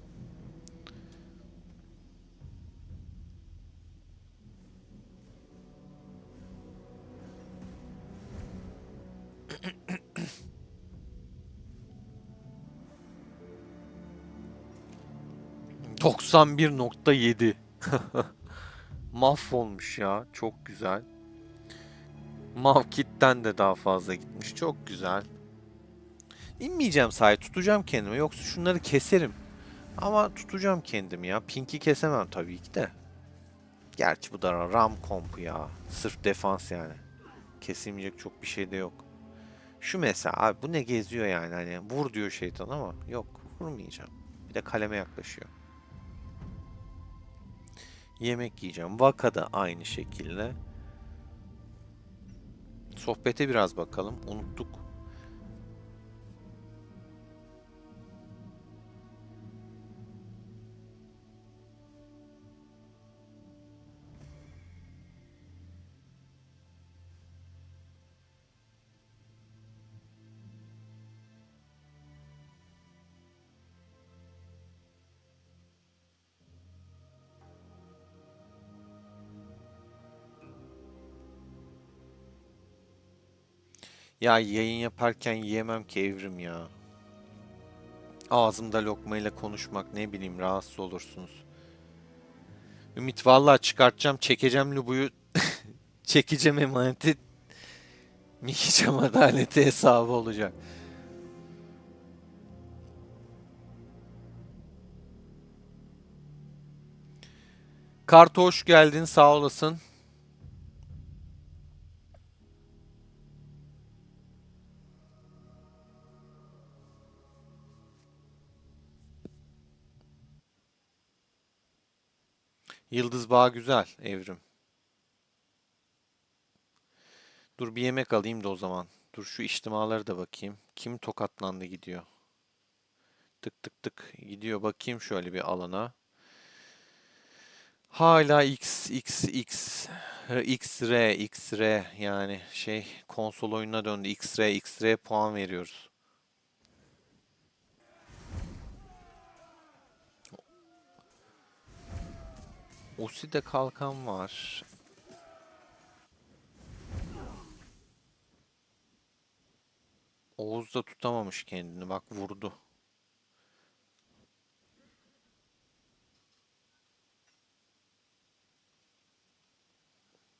...91.7. Mahvolmuş ya. Çok güzel. Mavkit'ten de daha fazla gitmiş. Çok güzel. İnmeyeceğim sahaya. Tutacağım kendimi. Yoksa şunları keserim. Ama tutacağım kendimi ya. Pink'i kesemem tabii ki de. Gerçi bu da RAM kompu ya. Sırf defans yani. Kesilmeyecek çok bir şey de yok. Şu mesela abi bu ne geziyor yani hani vur diyor şeytan ama yok vurmayacağım. Bir de kaleme yaklaşıyor. Yemek yiyeceğim. Vaka da aynı şekilde. Sohbete biraz bakalım. Unuttuk. Ya yayın yaparken yiyemem ki Evrim ya. Ağzımda lokmayla konuşmak ne bileyim rahatsız olursunuz. Ümit vallahi çıkartacağım çekeceğim Lubu'yu çekeceğim emaneti mikeceğim adaleti hesabı olacak. Karto hoş geldin sağ olasın. Yıldız Bağ güzel Evrim. Dur bir yemek alayım da o zaman. Dur şu içtimalara da bakayım. Kim tokatlandı gidiyor. Tık tık tık gidiyor. Bakayım şöyle bir alana. Hala X X-Ray yani şey konsol oyununa döndü. X-Ray puan veriyoruz. Osi'de kalkan var. Oğuz da tutamamış kendini. Bak vurdu.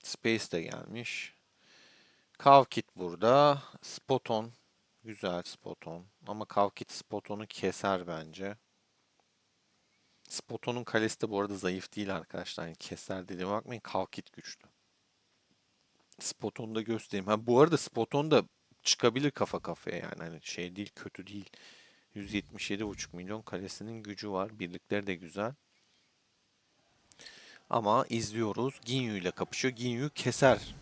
Space de gelmiş. Kavkit burada. Spoton. Güzel Spoton. Ama Kavkit Spoton'u keser bence. Spoton'un kalesi de bu arada zayıf değil arkadaşlar. Yani keser dediğime bakmayın. Kavkit güçlü. Spoton'u da göstereyim. Ha bu arada Spoton da çıkabilir kafa kafaya yani. Hani şey değil kötü değil. 177,5 milyon kalesinin gücü var. Birlikleri de güzel. Ama izliyoruz. Ginyu ile kapışıyor. Ginyu keser.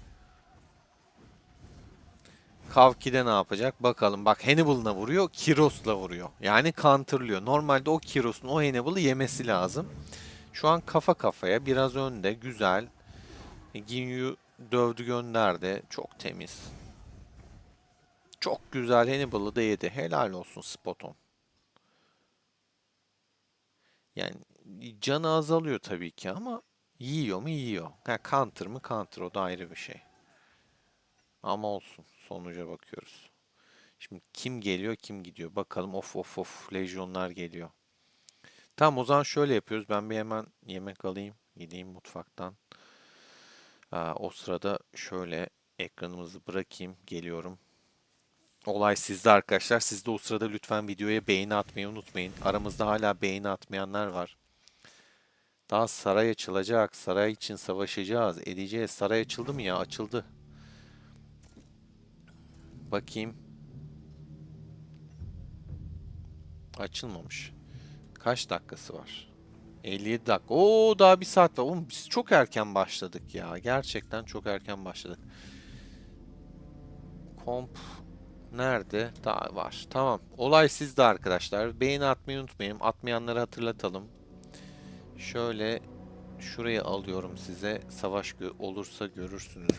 Kavki'de ne yapacak? Bakalım. Bak Hannibal'ına vuruyor. Kiros'la vuruyor. Yani counterlıyor. Normalde o Kiros'un o Hannibal'ı yemesi lazım. Şu an kafa kafaya. Biraz önde. Güzel. Ginyu dövdü gönderdi. Çok temiz. Çok güzel Hannibal'ı da yedi. Helal olsun Spoton. Yani canı azalıyor tabii ki ama yiyor mu yiyor. Ha, counter mı counter o da ayrı bir şey. Ama olsun. Sonuca bakıyoruz. Şimdi kim geliyor kim gidiyor. Bakalım of of of. Lejyonlar geliyor. Tamam o zaman şöyle yapıyoruz. Ben bir hemen yemek alayım. gideyim mutfaktan. O sırada şöyle ekranımızı bırakayım. Geliyorum. Olay sizde arkadaşlar. Siz de o sırada lütfen videoya beğeni atmayı unutmayın. Aramızda hala beğeni atmayanlar var. Daha saray açılacak. Saray için savaşacağız. Edeceğiz. Saray açıldı mı ya? Açıldı. Bakayım. Açılmamış. Kaç dakikası var? 57 dakika. Oo, daha bir saat var. Oğlum biz çok erken başladık ya. Gerçekten çok erken başladık. Komp nerede? Daha var. Tamam. Olay sizde arkadaşlar. Beğeni atmayı unutmayın. Atmayanları hatırlatalım. Şöyle şuraya alıyorum size. Savaş olursa görürsünüz.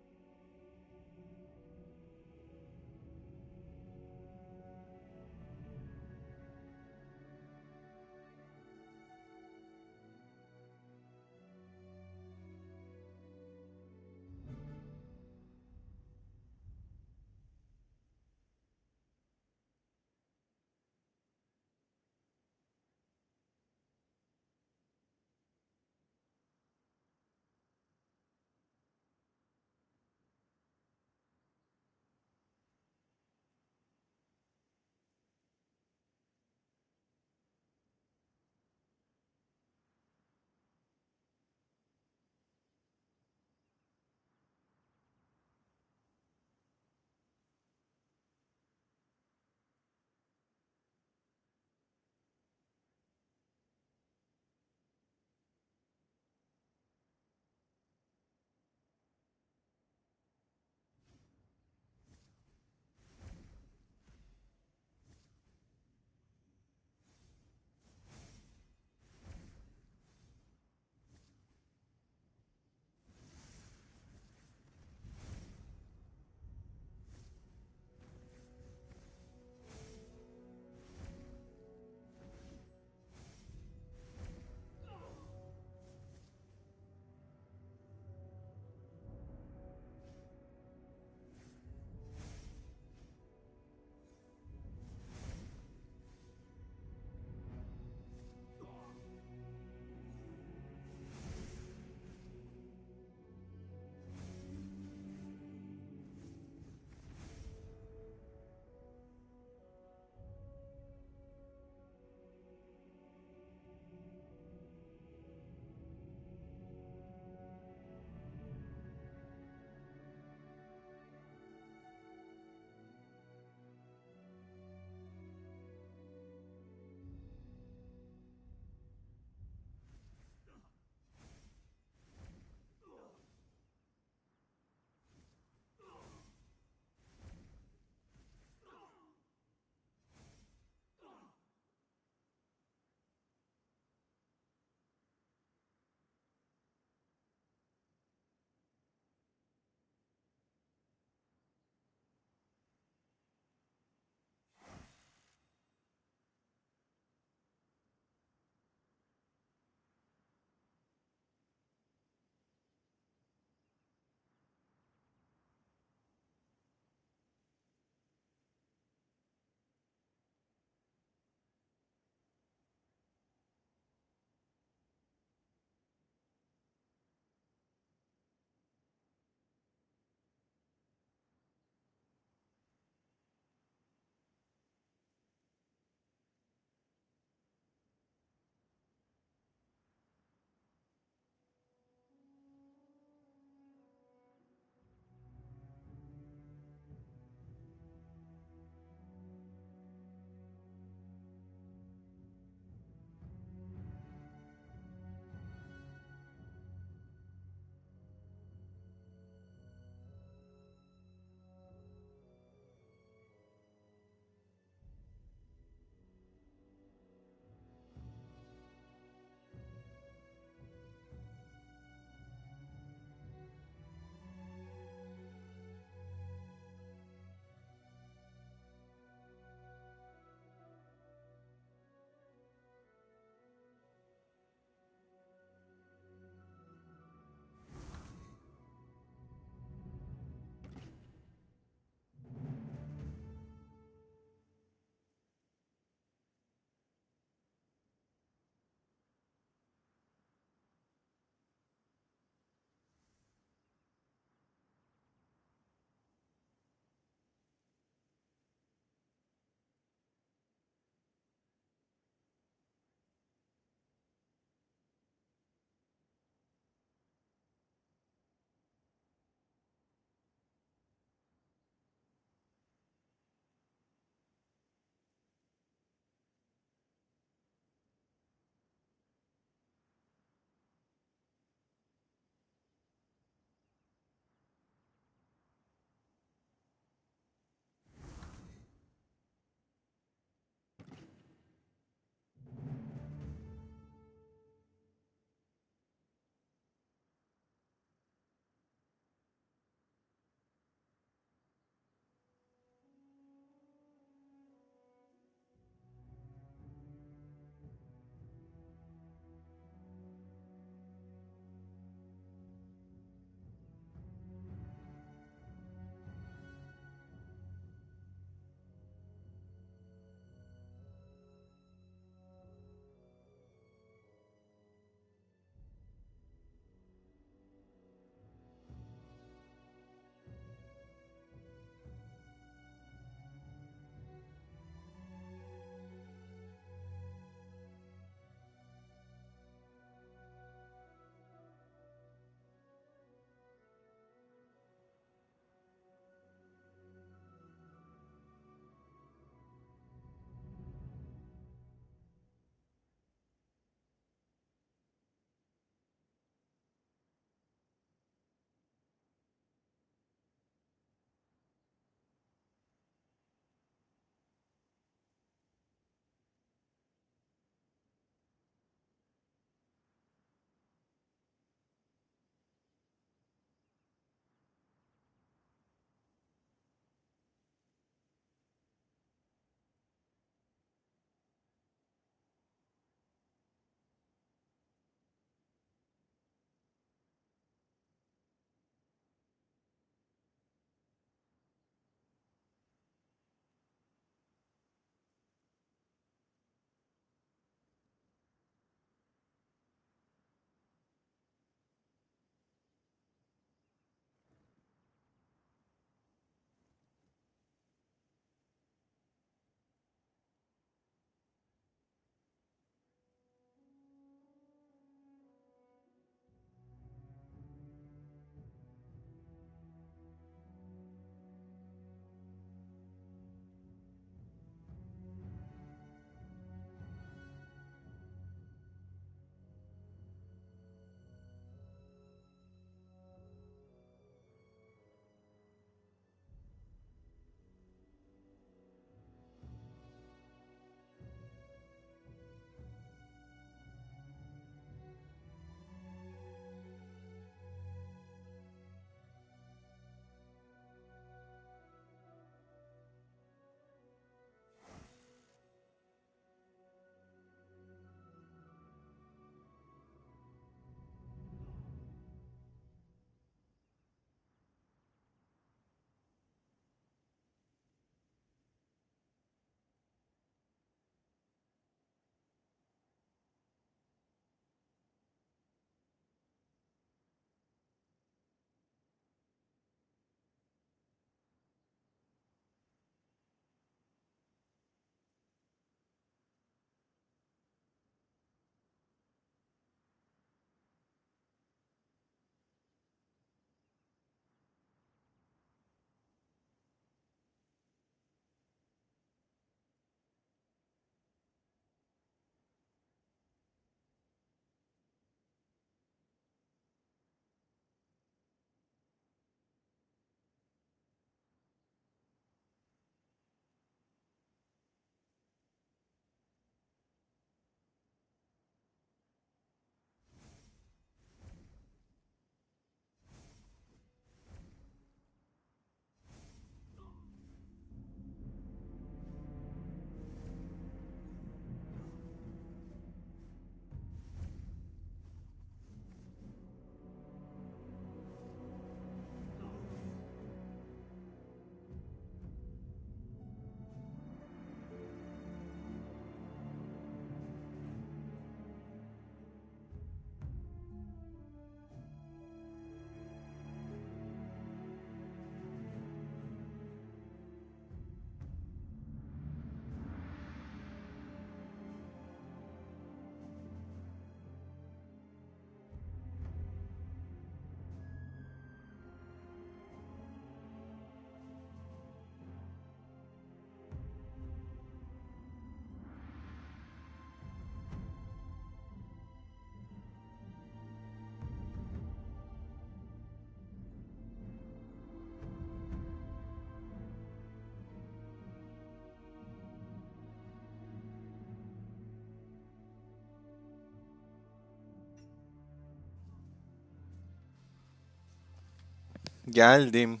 Geldim.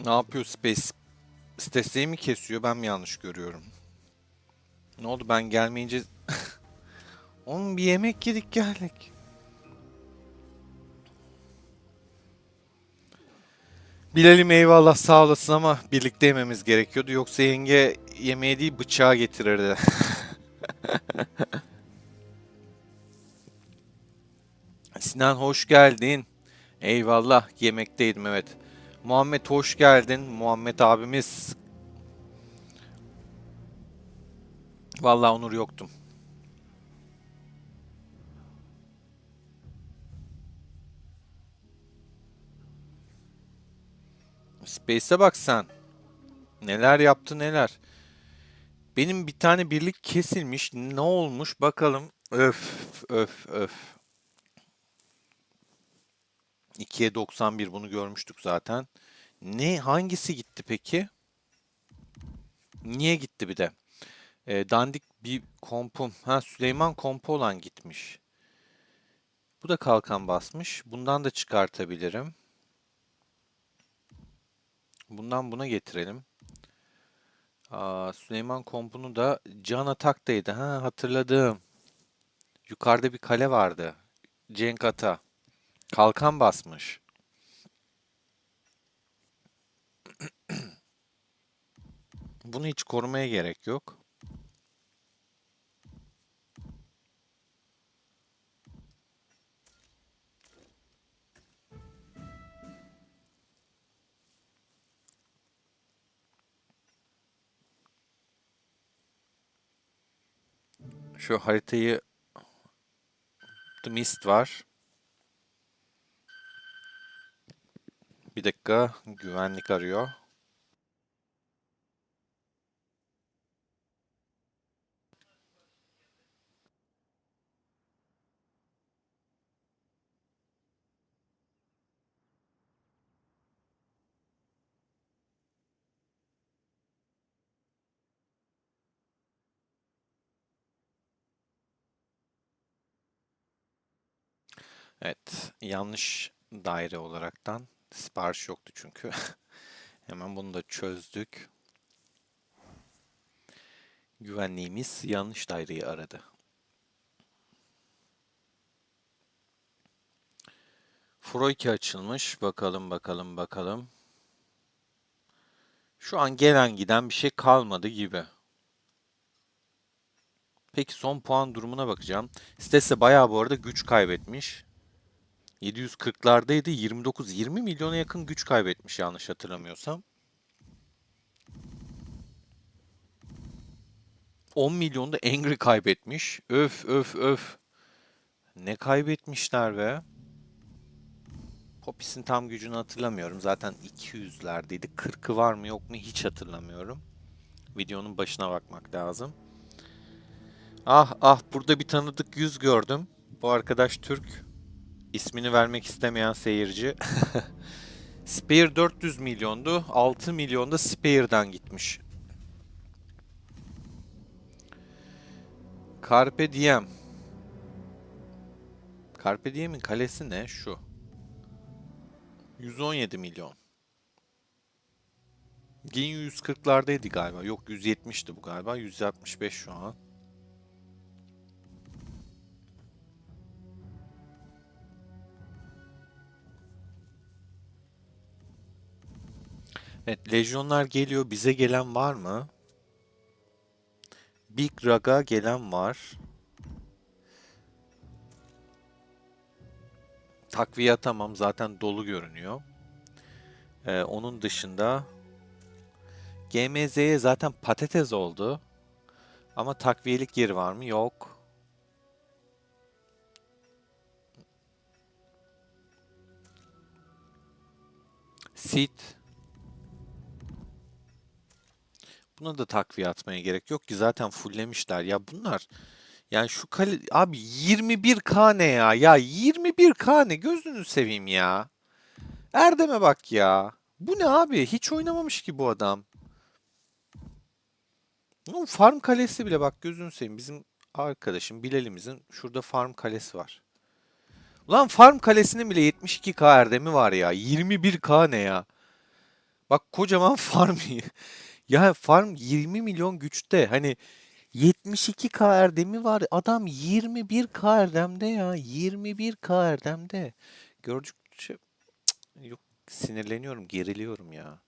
Ne yapıyor Space? Sitesi mi kesiyor? Ben mi yanlış görüyorum? Ne oldu ben gelmeyince... Oğlum bir yemek yedik geldik. Bilal'im eyvallah sağ olasın ama birlikte yememiz gerekiyordu. Yoksa yenge yemeği değil bıçağı getirirdi. Sinan hoş geldin. Eyvallah yemekteydim evet. Muhammed hoş geldin. Muhammed abimiz. Vallahi Onur yoktum. Space'e bak sen. Neler yaptı neler. Benim bir tane birlik kesilmiş. Ne olmuş bakalım. Öf öf öf. 2'ye 91 bunu görmüştük zaten. Ne hangisi gitti peki? Niye gitti bir de? Dandik bir kompum. Ha Süleyman kompu olan gitmiş. Bu da kalkan basmış. Bundan da çıkartabilirim. Bundan buna getirelim. Süleyman kompunu da Can Atak'taydı. Ha hatırladım. Yukarıda bir kale vardı. Cenk Ata. Kalkan basmış. Bunu hiç korumaya gerek yok. Şu haritayı The Mist var. Bir dakika güvenlik arıyor. Evet, yanlış daire olaraktan sipariş yoktu çünkü. Hemen bunu da çözdük. Güvenliğimiz yanlış daireyi aradı. Furo 2 açılmış. Bakalım bakalım bakalım. Şu an gelen giden bir şey kalmadı gibi. Peki son puan durumuna bakacağım. Stesse bayağı bu arada güç kaybetmiş. 740'lardaydı. 29-20 milyona yakın güç kaybetmiş yanlış hatırlamıyorsam. 10 milyonda Angry kaybetmiş. Öf öf öf. Ne kaybetmişler be. Poppy'sin tam gücünü hatırlamıyorum. Zaten 200'lerdeydi. 40'ı var mı yok mu hiç hatırlamıyorum. Videonun başına bakmak lazım. Ah ah burada bir tanıdık yüz gördüm. Bu arkadaş Türk. İsmini vermek istemeyen seyirci. Spare 400 milyondu. 6 milyon da Spare'dan gitmiş. Carpe Diem. Carpe Diem'in kalesi ne? Şu. 117 milyon. Gin 140'lardaydı galiba. Yok 170'ti bu galiba. 165 şu an. Evet, lejyonlar geliyor. Bize gelen var mı? Big Rag'a gelen var. Takviye tamam zaten dolu görünüyor. Onun dışında GMZ'ye zaten patates oldu. Ama takviyelik yeri var mı? Yok. Sit. Buna da takviye atmaya gerek yok ki zaten fulllemişler. Ya bunlar yani şu kale abi 21K ne ya? Ya 21K ne? Gözünü seveyim ya. Erdem'e bak ya. Bu ne abi? Hiç oynamamış ki bu adam. Oğlum farm kalesi bile bak gözünü seveyim. Bizim arkadaşım Bilal'imizin şurada farm kalesi var. Ulan farm kalesinin bile 72k erdemi var ya. 21k ne ya? Bak kocaman farm. Ya farm 20 milyon güçte. Hani 72k erdemi var. Adam 21k erdemde ya. 21k erdemde. Gördükçe yok, sinirleniyorum, geriliyorum ya.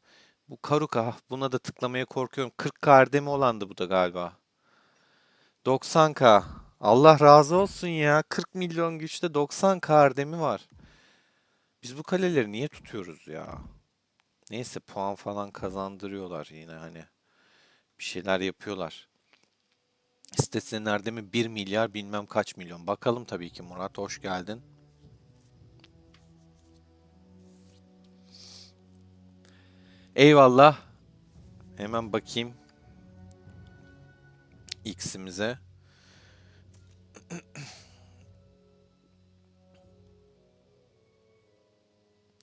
Bu Karuka, buna da tıklamaya korkuyorum. 40k erdemi olandı bu da galiba. 90k. Allah razı olsun ya. 40 milyon güçte 90k erdemi var. Biz bu kaleleri niye tutuyoruz ya? Neyse, puan falan kazandırıyorlar yine hani. Bir şeyler yapıyorlar. Sitesinin erdemi 1 milyar bilmem kaç milyon. Bakalım tabii ki Murat, hoş geldin. Eyvallah. Hemen bakayım X'imize.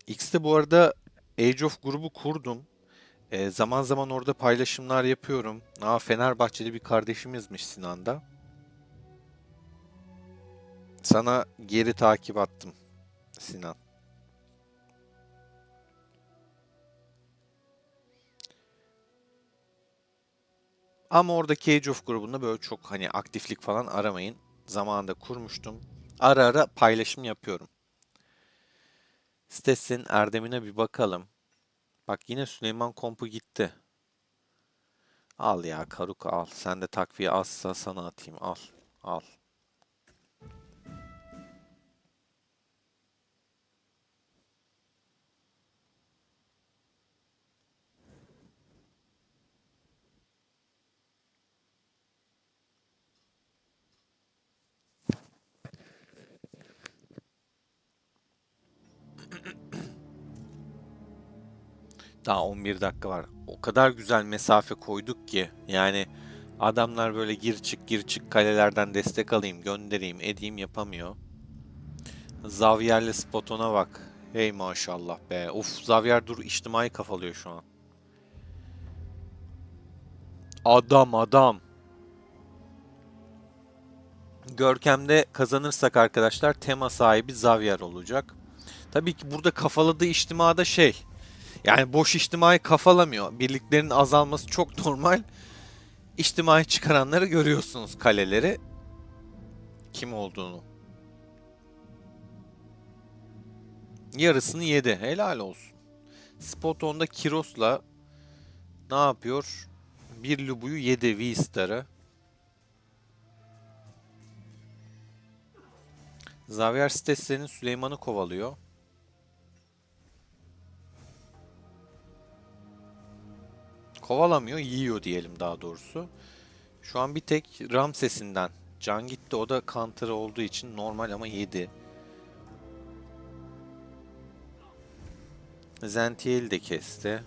X'te bu arada Age of grubu kurdum. Zaman zaman orada paylaşımlar yapıyorum. Fenerbahçeli bir kardeşimizmiş Sinan'da. Sana geri takip attım Sinan. Ama oradaki Age of grubunda böyle çok hani aktiflik falan aramayın. Zamanında kurmuştum. Ara ara paylaşım yapıyorum. Sitesinin erdemine bir bakalım. Bak yine Süleyman Kompu gitti. Al ya Karuka, al. Sen de takviye azsa sana atayım. Al. Al. Daha 11 dakika var. O kadar güzel mesafe koyduk ki. Yani adamlar böyle gir çık gir çık kalelerden destek alayım, göndereyim, edeyim yapamıyor. Zavier'le Spoton'a bak. Hey maşallah be. Uf, Zavier dur içtimai kafalıyor şu an. Adam adam. Görkem'de kazanırsak arkadaşlar tema sahibi Zavier olacak. Tabii ki burada kafaladığı içtimada şey. Yani boş içtimai kafalamıyor. Birliklerin azalması çok normal. İçtimai çıkaranları görüyorsunuz, kaleleri. Kim olduğunu. Yarısını yedi. Helal olsun. Spoton'da Kiros'la ne yapıyor? Bir Lubu'yu yedi, V-Star'ı. Xavier Stessel'in Süleyman'ı kovalıyor. Kovalamıyor, yiyor diyelim daha doğrusu. Şu an bir tek Ramses'inden can gitti. O da counter olduğu için normal ama yedi. Zentiel'i de kesti.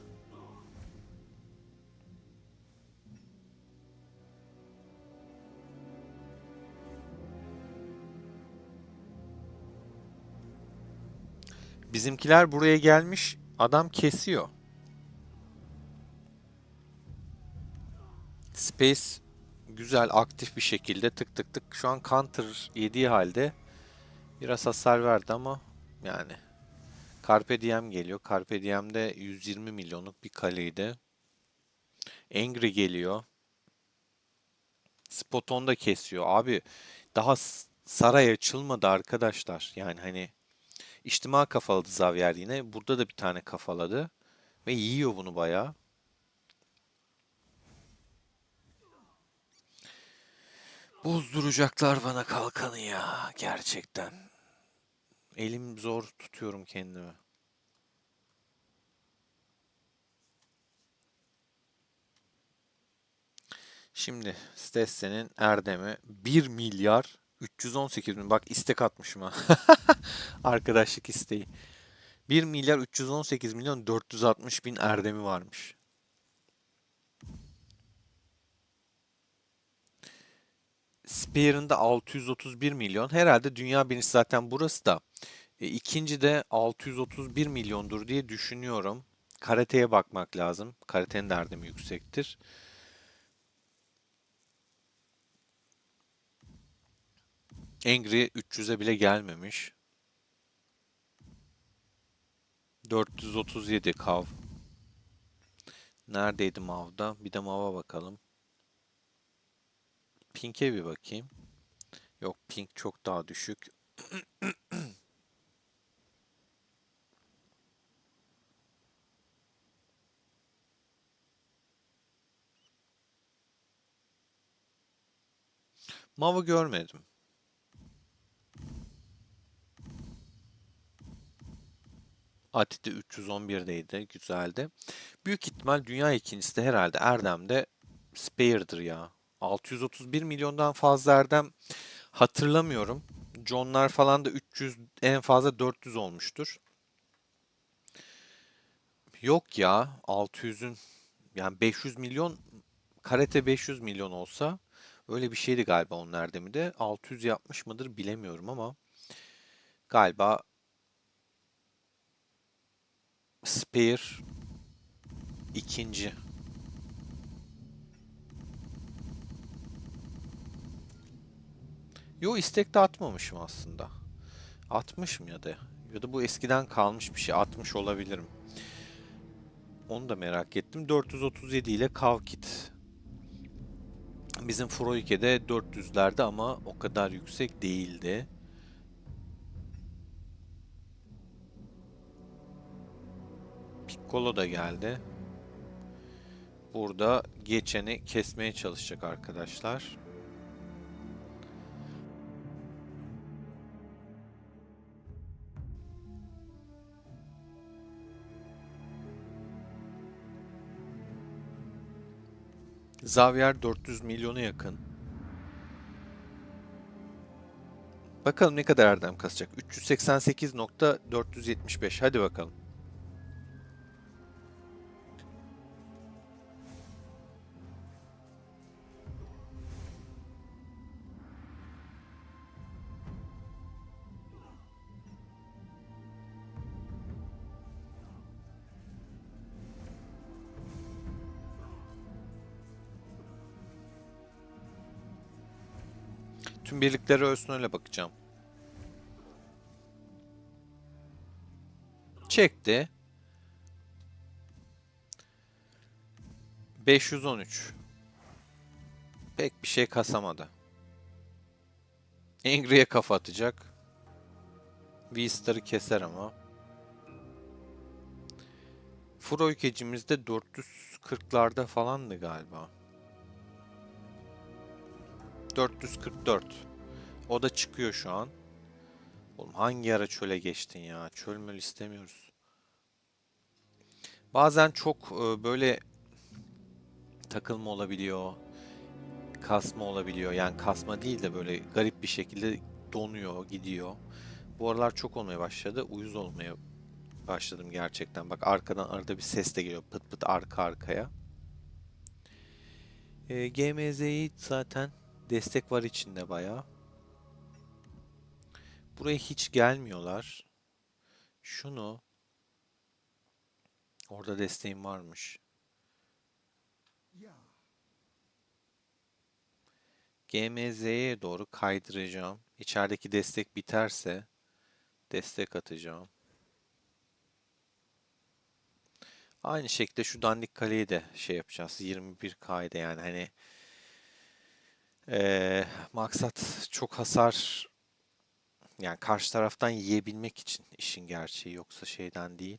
Bizimkiler buraya gelmiş. Adam kesiyor. Space güzel aktif bir şekilde tık tık tık. Şu an counter yediği halde biraz hasar verdi ama yani Carpe Diem geliyor. Carpe Diem'de 120 milyonluk bir kaleydi. Angry geliyor. Spoton da kesiyor. Abi daha saray açılmadı arkadaşlar. Yani hani içtima kafaladı Xavier yine. Burada da bir tane kafaladı. Ve yiyor bunu bayağı. Bozduracaklar bana kalkanı ya. Gerçekten. Elim zor tutuyorum kendimi. Şimdi Stesse'nin Erdem'i 1 milyar 318 bin. Bak istek atmışım ha. Arkadaşlık isteği. 1 milyar 318 milyon 460 bin Erdem'i varmış. Spear'ın da 631 milyon. Herhalde dünya birincisi zaten burası da. İkinci de 631 milyondur diye düşünüyorum. Karate'ye bakmak lazım. Karate'nin de erdemi yüksektir. Angry 300'e bile gelmemiş. 437 kav. Neredeydi mavda? Bir de mava bakalım. Pink'e bir bakayım. Yok, pink çok daha düşük. Mav'ı görmedim. Ati de 311'deydi. Güzeldi. Büyük ihtimal dünya ikincisi de herhalde Erdem'de Spare'dır ya. 631 milyondan fazla Erdem hatırlamıyorum. John'lar falan da 300, en fazla 400 olmuştur. Yok ya, 600'ün, yani 500 milyon, karate 500 milyon olsa öyle bir şeydi galiba onun Erdem'i de. 600 yapmış mıdır bilemiyorum ama galiba Spare ikinci. Yo, istek de atmamışım aslında. Atmışım ya da bu eskiden kalmış bir şey. Atmış olabilirim. Onu da merak ettim. 437 ile Kavkit. Bizim Froike'de 400'lerde ama o kadar yüksek değildi. Piccolo da geldi. Burada geçeni kesmeye çalışacak arkadaşlar. Xavier 400 milyona yakın. Bakalım ne kadar Erdem kasacak. 388.475. Hadi bakalım. Tüm birliklere ölsün, öyle bakacağım. Çekti. 513. Pek bir şey kasamadı. Angry'e kafa atacak. V-Star'ı keser ama. Froike'cimiz de 440'larda falandı galiba. 444. O da çıkıyor şu an. Oğlum hangi ara çöle geçtin ya? Çöl möl istemiyoruz. Bazen çok böyle takılma olabiliyor. Kasma olabiliyor. Yani kasma değil de böyle garip bir şekilde donuyor, gidiyor. Bu aralar çok olmaya başladı. Uyuz olmaya başladım gerçekten. Bak, arkadan arada bir ses de geliyor. Pıt pıt arka arkaya. GMZ'yi zaten destek var içinde bayağı. Buraya hiç gelmiyorlar. Şunu, orada desteğim varmış. GMZ'ye doğru kaydıracağım. İçerideki destek biterse destek atacağım. Aynı şekilde şu dandik kaleyi de şey yapacağız. 21K'de, yani hani maksat çok hasar, yani karşı taraftan yiyebilmek için işin gerçeği, yoksa şeyden değil.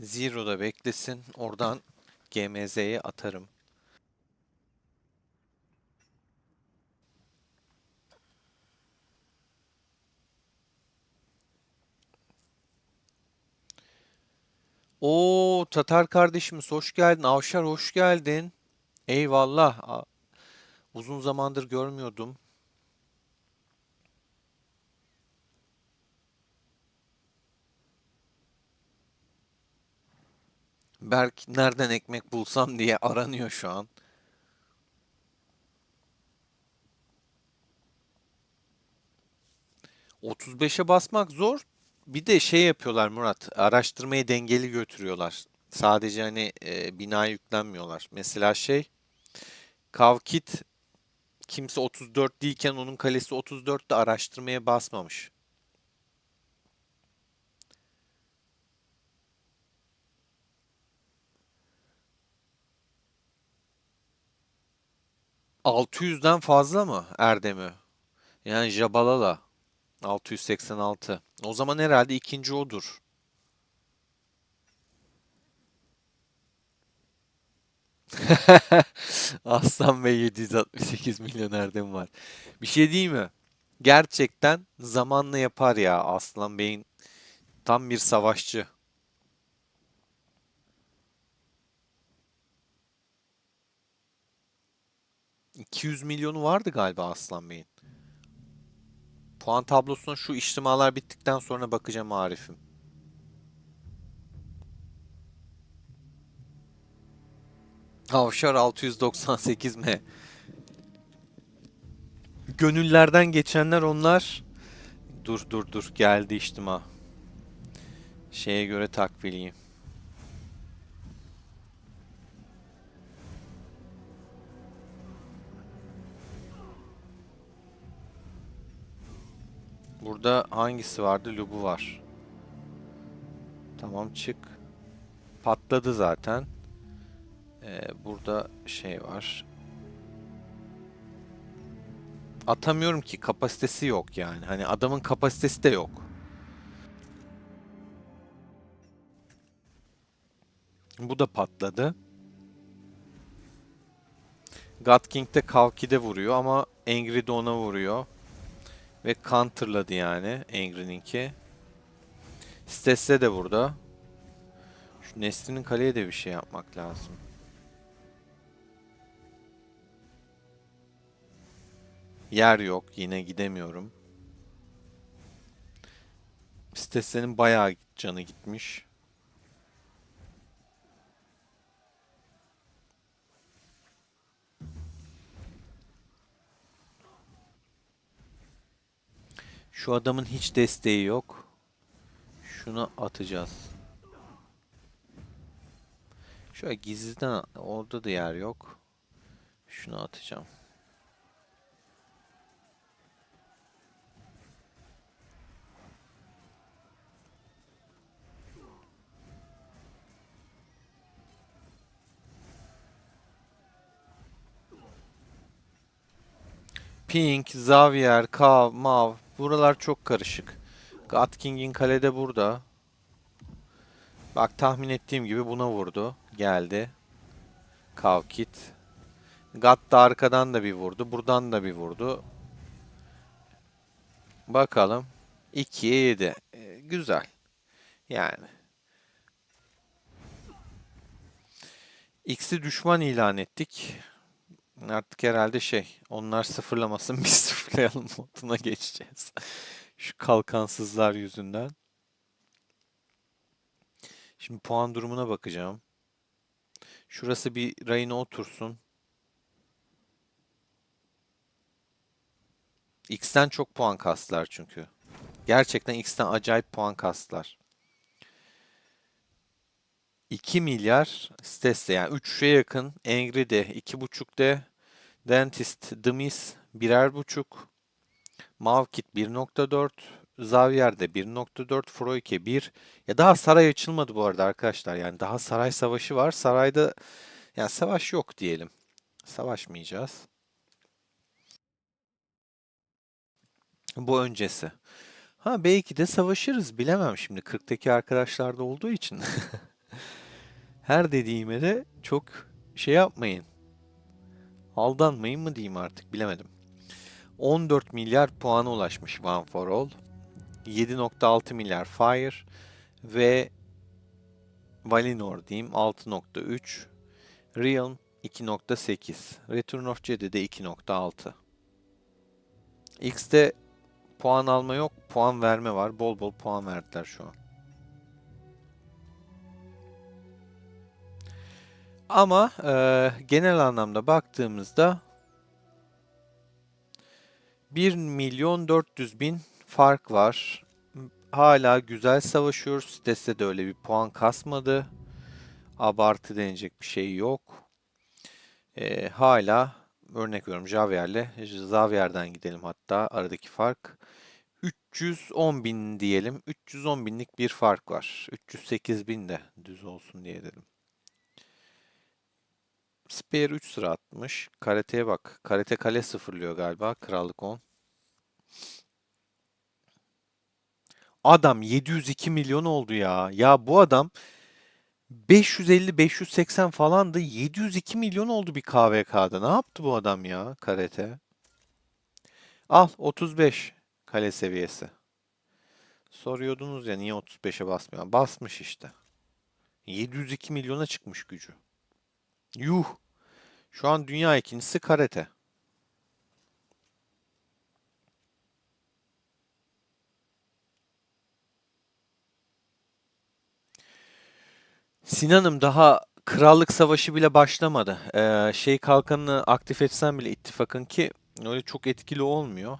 Zero'da beklesin. Oradan GMZ'ye atarım. Oo, Tatar kardeşimiz hoş geldin. Avşar hoş geldin. Eyvallah. Uzun zamandır görmüyordum. Berk nereden ekmek bulsam diye aranıyor şu an. 35'e basmak zor. Bir de şey yapıyorlar Murat. Araştırmayı dengeli götürüyorlar. Sadece hani binaya yüklenmiyorlar. Mesela şey, Kavkit kimse 34 değilken onun kalesi 34'te araştırmaya basmamış. ...600'den fazla mı Erdem'i? Yani Jabalala 686. O zaman herhalde ikinci odur. Aslan Bey 768 milyon Erdem var. Bir şey değil mi? Gerçekten zamanla yapar ya Aslan Bey'in tam bir savaşçı. 200 milyonu vardı galiba Aslan Bey'in. Puan tablosuna şu içtimalar bittikten sonra bakacağım Arif'im. Avşar 698 mi? Gönüllerden geçenler onlar. Dur geldi içtima. Şeye göre takviliyim. Burada hangisi vardı? Lubu var. Tamam çık. Patladı zaten. Burada şey var. Atamıyorum ki kapasitesi yok yani. Hani adamın kapasitesi de yok. Bu da patladı. God King de Kalki'de vuruyor ama Angry de ona vuruyor. Ve counterladı yani Angry'ninki. Stesse de burada. Şu Nesrin'in kaleye de bir şey yapmak lazım. Yer yok. Yine gidemiyorum. Stesse'nin bayağı canı gitmiş. Şu adamın hiç desteği yok. Şunu atacağız. Şöyle gizliden orada da yer yok. Şunu atacağım. Pink, Xavier, Kav, Mav. Buralar çok karışık. God King'in kalede burada. Bak tahmin ettiğim gibi buna vurdu. Geldi. Kavkit. God da arkadan da bir vurdu. Buradan da bir vurdu. Bakalım. 2'ye 7. Güzel. Yani. X'i düşman ilan ettik. Artık herhalde şey. Onlar sıfırlamasın biz sıfırlayalım moduna geçeceğiz. Şu kalkansızlar yüzünden. Şimdi puan durumuna bakacağım. Şurası bir rayına otursun. X'ten çok puan kastılar çünkü. Gerçekten X'ten acayip puan kastılar. 2 milyar Stesse yani 3'e yakın. Angry de 2,5 de. Dentist, The Miz 1,5. Mavkit 1,4. Xavier de 1,4. Froike 1. Ya daha saray açılmadı bu arada arkadaşlar. Yani daha saray savaşı var. Sarayda yani savaş yok diyelim. Savaşmayacağız. Bu öncesi. Ha belki de savaşırız bilemem şimdi 40'taki arkadaşlarda olduğu için. Her dediğime de çok şey yapmayın. Aldanmayın mı diyeyim artık bilemedim. 14 milyar puana ulaşmış One for All. 7,6 milyar Fire ve Valinor diyeyim 6,3. Realm 2,8. Return of Jedi de 2,6. X'te puan alma yok, puan verme var. Bol bol puan verdiler şu an. Ama genel anlamda baktığımızda 1.400.000 fark var. Hala güzel savaşıyoruz. Stesse de öyle bir puan kasmadı. Abartı denecek bir şey yok. Hala örnek veriyorum Javier'le Xavier'den gidelim hatta aradaki fark 310 bin diyelim. 310 binlik bir fark var. 308 bin de düz olsun diye dedim. Spear 3 sıra atmış. Karate'ye bak. Karate kale sıfırlıyor galiba. Krallık 10. Adam 702 milyon oldu ya. Ya bu adam 550-580 falandı. 702 milyon oldu bir KVK'da. Ne yaptı bu adam ya karate? Al 35 kale seviyesi. Soruyordunuz ya niye 35'e basmıyor? Basmış işte. 702 milyona çıkmış gücü. Yuh. Şu an dünya ikincisi karate. Sinan'ım daha Krallık Savaşı bile başlamadı. Şey kalkanını aktif etsen bile ittifakın ki öyle çok etkili olmuyor.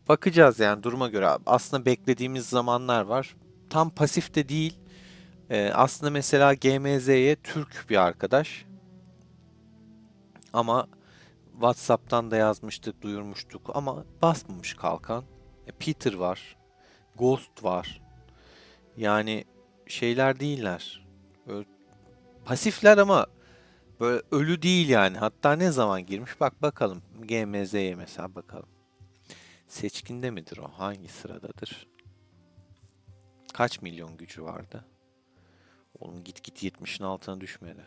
Bakacağız yani duruma göre. Aslında beklediğimiz zamanlar var. Tam pasif de değil. Aslında mesela GMZ'ye Türk bir arkadaş. Ama WhatsApp'tan da yazmıştık, duyurmuştuk ama basmamış kalkan. Peter var, Ghost var. Yani şeyler değiller. Böyle pasifler ama böyle ölü değil yani. Hatta ne zaman girmiş? Bak bakalım. GMZ'ye mesela bakalım. Seçkinde midir o? Hangi sıradadır? Kaç milyon gücü vardı? Oğlum git git 70'in altına düşmedi.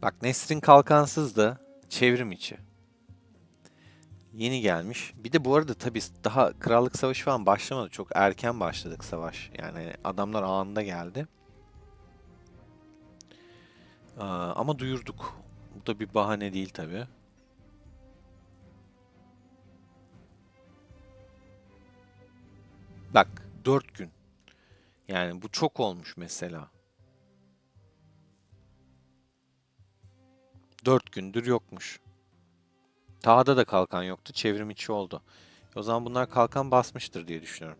Bak Nesrin kalkansızdı. Çevrim içi. Yeni gelmiş. Bir de bu arada tabii daha Krallık Savaşı falan başlamadı. Çok erken başladık savaş. Yani adamlar anında geldi. Ama duyurduk. Bu da bir bahane değil tabii. Bak 4 gün. Yani bu çok olmuş mesela. 4 gündür yokmuş. Taha'da da kalkan yoktu. Çevrim içi oldu. O zaman bunlar kalkan basmıştır diye düşünüyorum.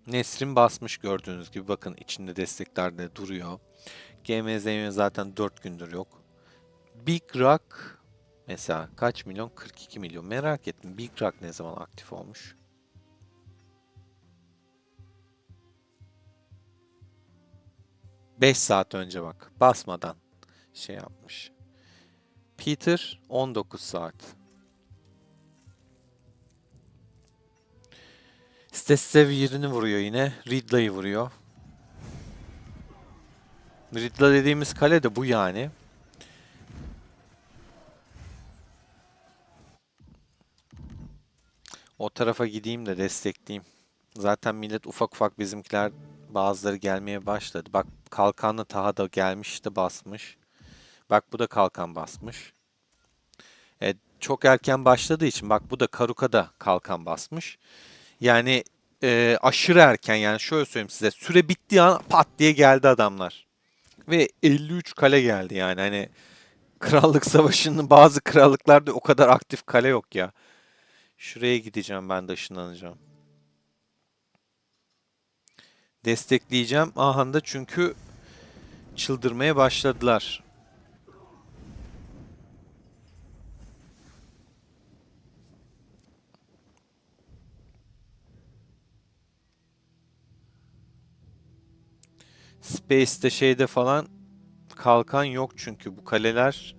Nesrin basmış gördüğünüz gibi. Bakın içinde destekler de duruyor. GMZ'ye zaten 4 gündür yok. Big Rock mesela kaç milyon? 42 milyon. Merak ettim. Big Rock ne zaman aktif olmuş? Beş saat önce bak. Basmadan şey yapmış. Peter 19 saat. Stessevir'ini vuruyor yine. Ridla'yı vuruyor. Ridla dediğimiz kale de bu yani. O tarafa gideyim de destekleyeyim. Zaten millet ufak ufak bizimkiler bazıları gelmeye başladı. Bak kalkanlı Taha da gelmiş de basmış. Bak bu da kalkan basmış. Çok erken başladığı için bak bu da Karuka da kalkan basmış. Yani aşırı erken yani şöyle söyleyeyim size süre bittiği an pat diye geldi adamlar. Ve 53 kale geldi yani hani Krallık Savaşı'nın bazı krallıklarda o kadar aktif kale yok ya. Şuraya gideceğim ben de ışınlanacağım. Destekleyeceğim ahanda çünkü çıldırmaya başladılar. Space'te şeyde falan kalkan yok çünkü bu kaleler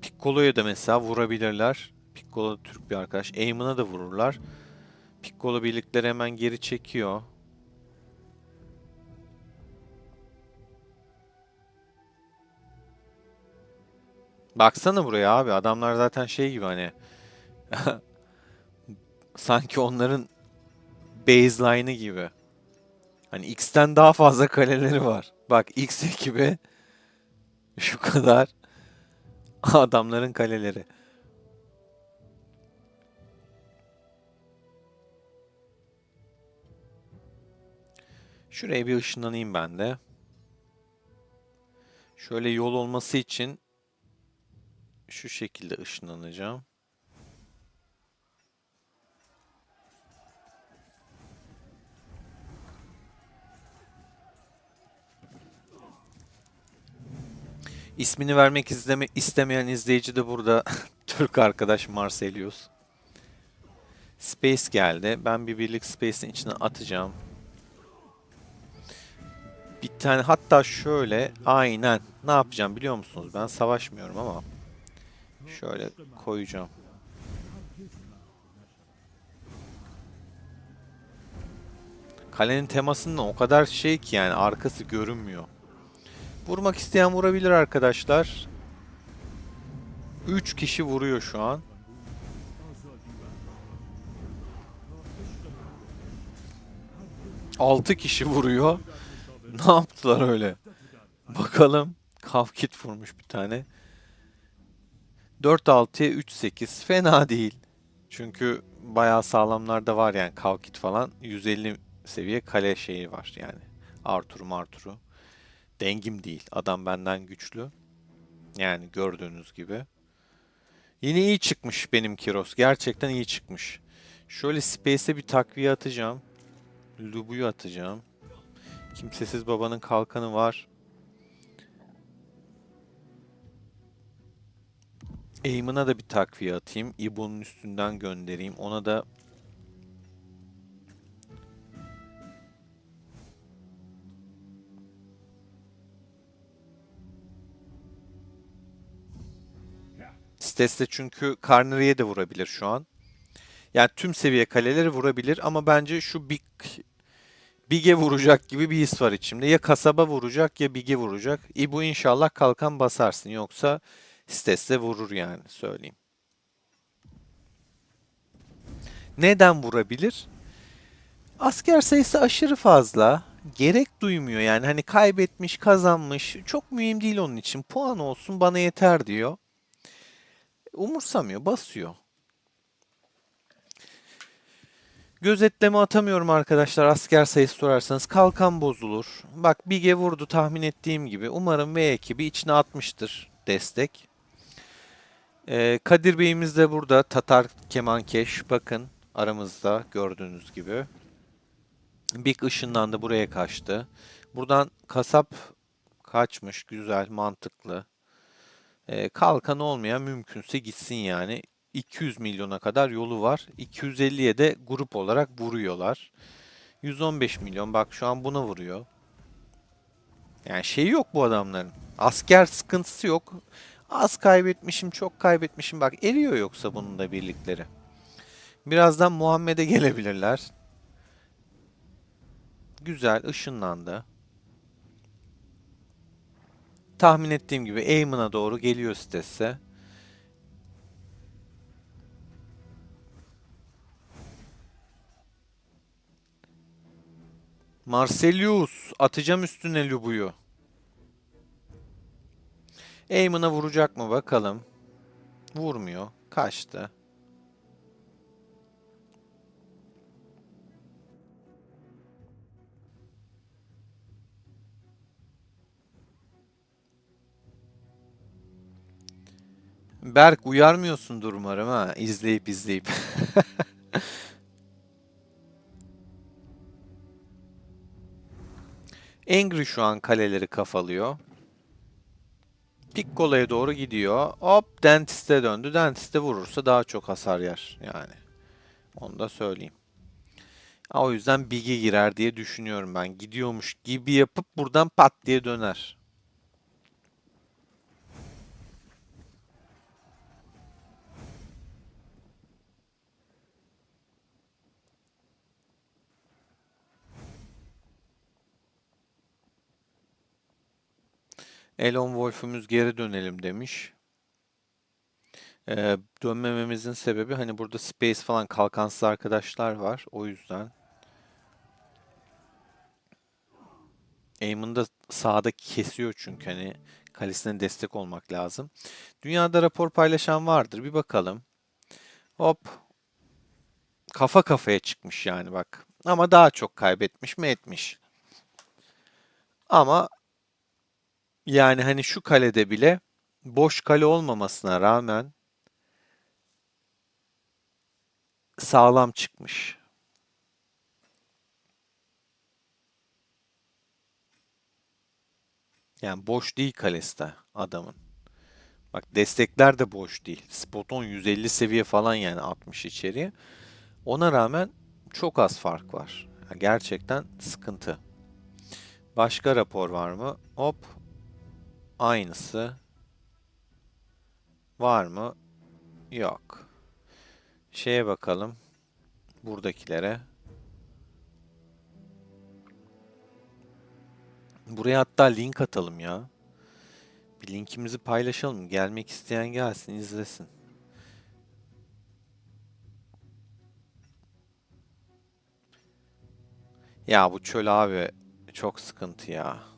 Piccolo'ya da mesela vurabilirler. Piccolo da Türk bir arkadaş. Eamon'a da vururlar. Piccolo birlikleri hemen geri çekiyor. Baksana buraya abi. Adamlar zaten şey gibi hani sanki onların baseline'ı gibi. Hani X'ten daha fazla kaleleri var. Bak X ekibi şu kadar adamların kaleleri. Şuraya bir ışınlanayım ben de. Şöyle yol olması için şu şekilde ışınlanacağım. İsmini vermek istemeyen izleyici de burada. Türk arkadaş Marselius. Space geldi. Ben bir birlik Space'in içine atacağım. Bir tane hatta şöyle aynen ne yapacağım biliyor musunuz? Ben savaşmıyorum ama şöyle koyacağım. Kalenin temasının o kadar şey ki yani arkası görünmüyor. Vurmak isteyen vurabilir arkadaşlar. 3 kişi vuruyor şu an. 6 kişi vuruyor. Ne yaptılar öyle? Bakalım. Kavkit vurmuş bir tane. 4-6'ya 3-8. Fena değil. Çünkü bayağı sağlamlarda var yani Kavkit falan. 150 seviye kale şeyi var yani. Arthur'u. Dengim değil. Adam benden güçlü. Yani gördüğünüz gibi. Yine iyi çıkmış benim Kiros. Gerçekten iyi çıkmış. Şöyle Space'e bir takviye atacağım. Lubu'yu atacağım. Kimsesiz Babanın kalkanı var. Eamon'a da bir takviye atayım. İbo'nun üstünden göndereyim. Ona da Stes'te çünkü Karneri'ye de vurabilir şu an. Yani tüm seviye kaleleri vurabilir ama bence şu Big'e vuracak gibi bir his var içimde. Ya kasaba vuracak ya Big'e vuracak. İbo inşallah kalkan basarsın yoksa Stes'le vurur yani söyleyeyim. Neden vurabilir? Asker sayısı aşırı fazla. Gerek duymuyor yani hani kaybetmiş kazanmış çok mühim değil onun için. Puan olsun bana yeter diyor. Umursamıyor basıyor. Gözetleme atamıyorum arkadaşlar asker sayısı sorarsanız. Kalkan bozulur. Bak Big'e vurdu tahmin ettiğim gibi. Umarım V ekibi içine atmıştır destek. Kadir Bey'imiz de burada. Tatar Kemankeş. Bakın aramızda gördüğünüz gibi. Big ışınlandı buraya kaçtı. Buradan kasap kaçmış. Güzel mantıklı. Kalkan olmayan mümkünse gitsin yani. 200 milyona kadar yolu var. 250'ye de grup olarak vuruyorlar. 115 milyon bak şu an buna vuruyor. Yani şey yok bu adamların. Asker sıkıntısı yok. Az kaybetmişim, çok kaybetmişim. Bak eriyor yoksa bunun da birlikleri. Birazdan Muhammed'e gelebilirler. Güzel ışınlandı. Tahmin ettiğim gibi Eamon'a doğru geliyor sitesi. Marcelius atacağım üstüne Lubu'yu. Eamon'a vuracak mı bakalım. Vurmuyor. Kaçtı. Berk uyarmıyorsundur umarım ha. İzleyip. Angry şu an kaleleri kafalıyor. Piccolo'ya doğru gidiyor. Hop Dentist'e döndü. Dentist'e vurursa daha çok hasar yer yani. Onu da söyleyeyim. O yüzden Big'e girer diye düşünüyorum ben. Gidiyormuş gibi yapıp buradan pat diye döner. Elon Wolf'ümüz geri dönelim demiş. Dönmememizin sebebi hani burada Space falan kalkansız arkadaşlar var. O yüzden. Eamon da sağda kesiyor çünkü hani kalesine destek olmak lazım. Dünyada rapor paylaşan vardır. Bir bakalım. Hop. Kafa kafaya çıkmış yani bak. Ama daha çok kaybetmiş mi etmiş. Ama yani hani şu kalede bile boş kale olmamasına rağmen sağlam çıkmış. Yani boş değil kalesi de adamın. Bak destekler de boş değil. Spoton 150 seviye falan yani 60 içeriye. Ona rağmen çok az fark var. Ya gerçekten sıkıntı. Başka rapor var mı? Hop. Aynısı. Var mı? Yok. Şeye bakalım. Buradakilere. Buraya hatta link atalım ya. Bir linkimizi paylaşalım. Gelmek isteyen gelsin, izlesin. Ya bu çöl abi çok sıkıntı ya.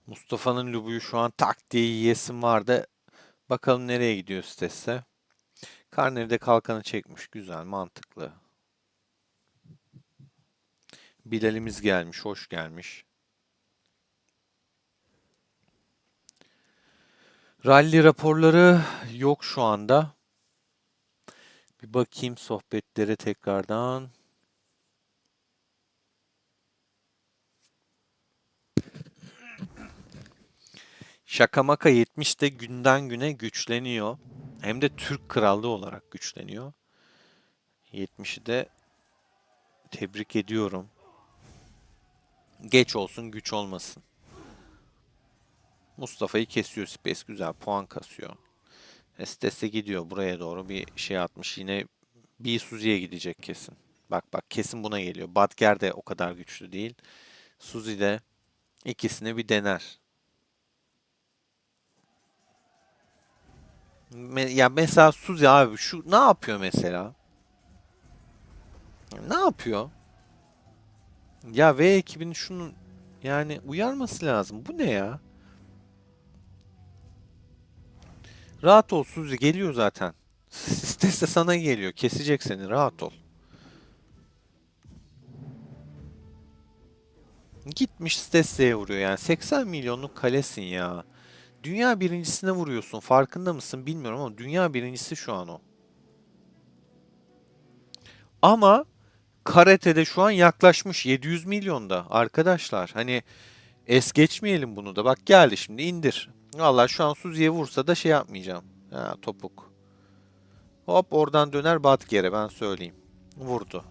Mustafa'nın Lubu'yu şu an tak diye yiyesim vardı. Bakalım nereye gidiyor sitesi. Karneri de kalkanı çekmiş. Güzel, mantıklı. Bilal'imiz gelmiş, hoş gelmiş. Rally raporları yok şu anda. Bir bakayım sohbetlere tekrardan. Şaka maka 70 de günden güne güçleniyor. Hem de Türk krallığı olarak güçleniyor. 70'i de tebrik ediyorum. Geç olsun güç olmasın. Mustafa'yı kesiyor Space, güzel puan kasıyor. Estes'e gidiyor buraya doğru bir şey atmış. Yine bir Suzi'ye gidecek kesin. Bak bak kesin buna geliyor. Badger de o kadar güçlü değil. Suzi de ikisini bir dener. Ya mesela Suzi abi şu ne yapıyor mesela? Ne yapıyor? Ya V ekibinin şunu yani uyarması lazım. Bu ne ya? Rahat ol Suzi geliyor zaten. İstese sana geliyor. Kesecek seni. Rahat ol. Gitmiş Stesse'ye vuruyor yani. 80 milyonluk kalesin ya. Dünya birincisine vuruyorsun. Farkında mısın bilmiyorum ama dünya birincisi şu an o. Ama karate'de şu an yaklaşmış 700 milyonda arkadaşlar. Hani es geçmeyelim bunu da. Bak geldi şimdi indir. Vallahi şu an Suzi'ye vursa da şey yapmayacağım. Ha, topuk. Hop oradan döner Badger'e ben söyleyeyim. Vurdu.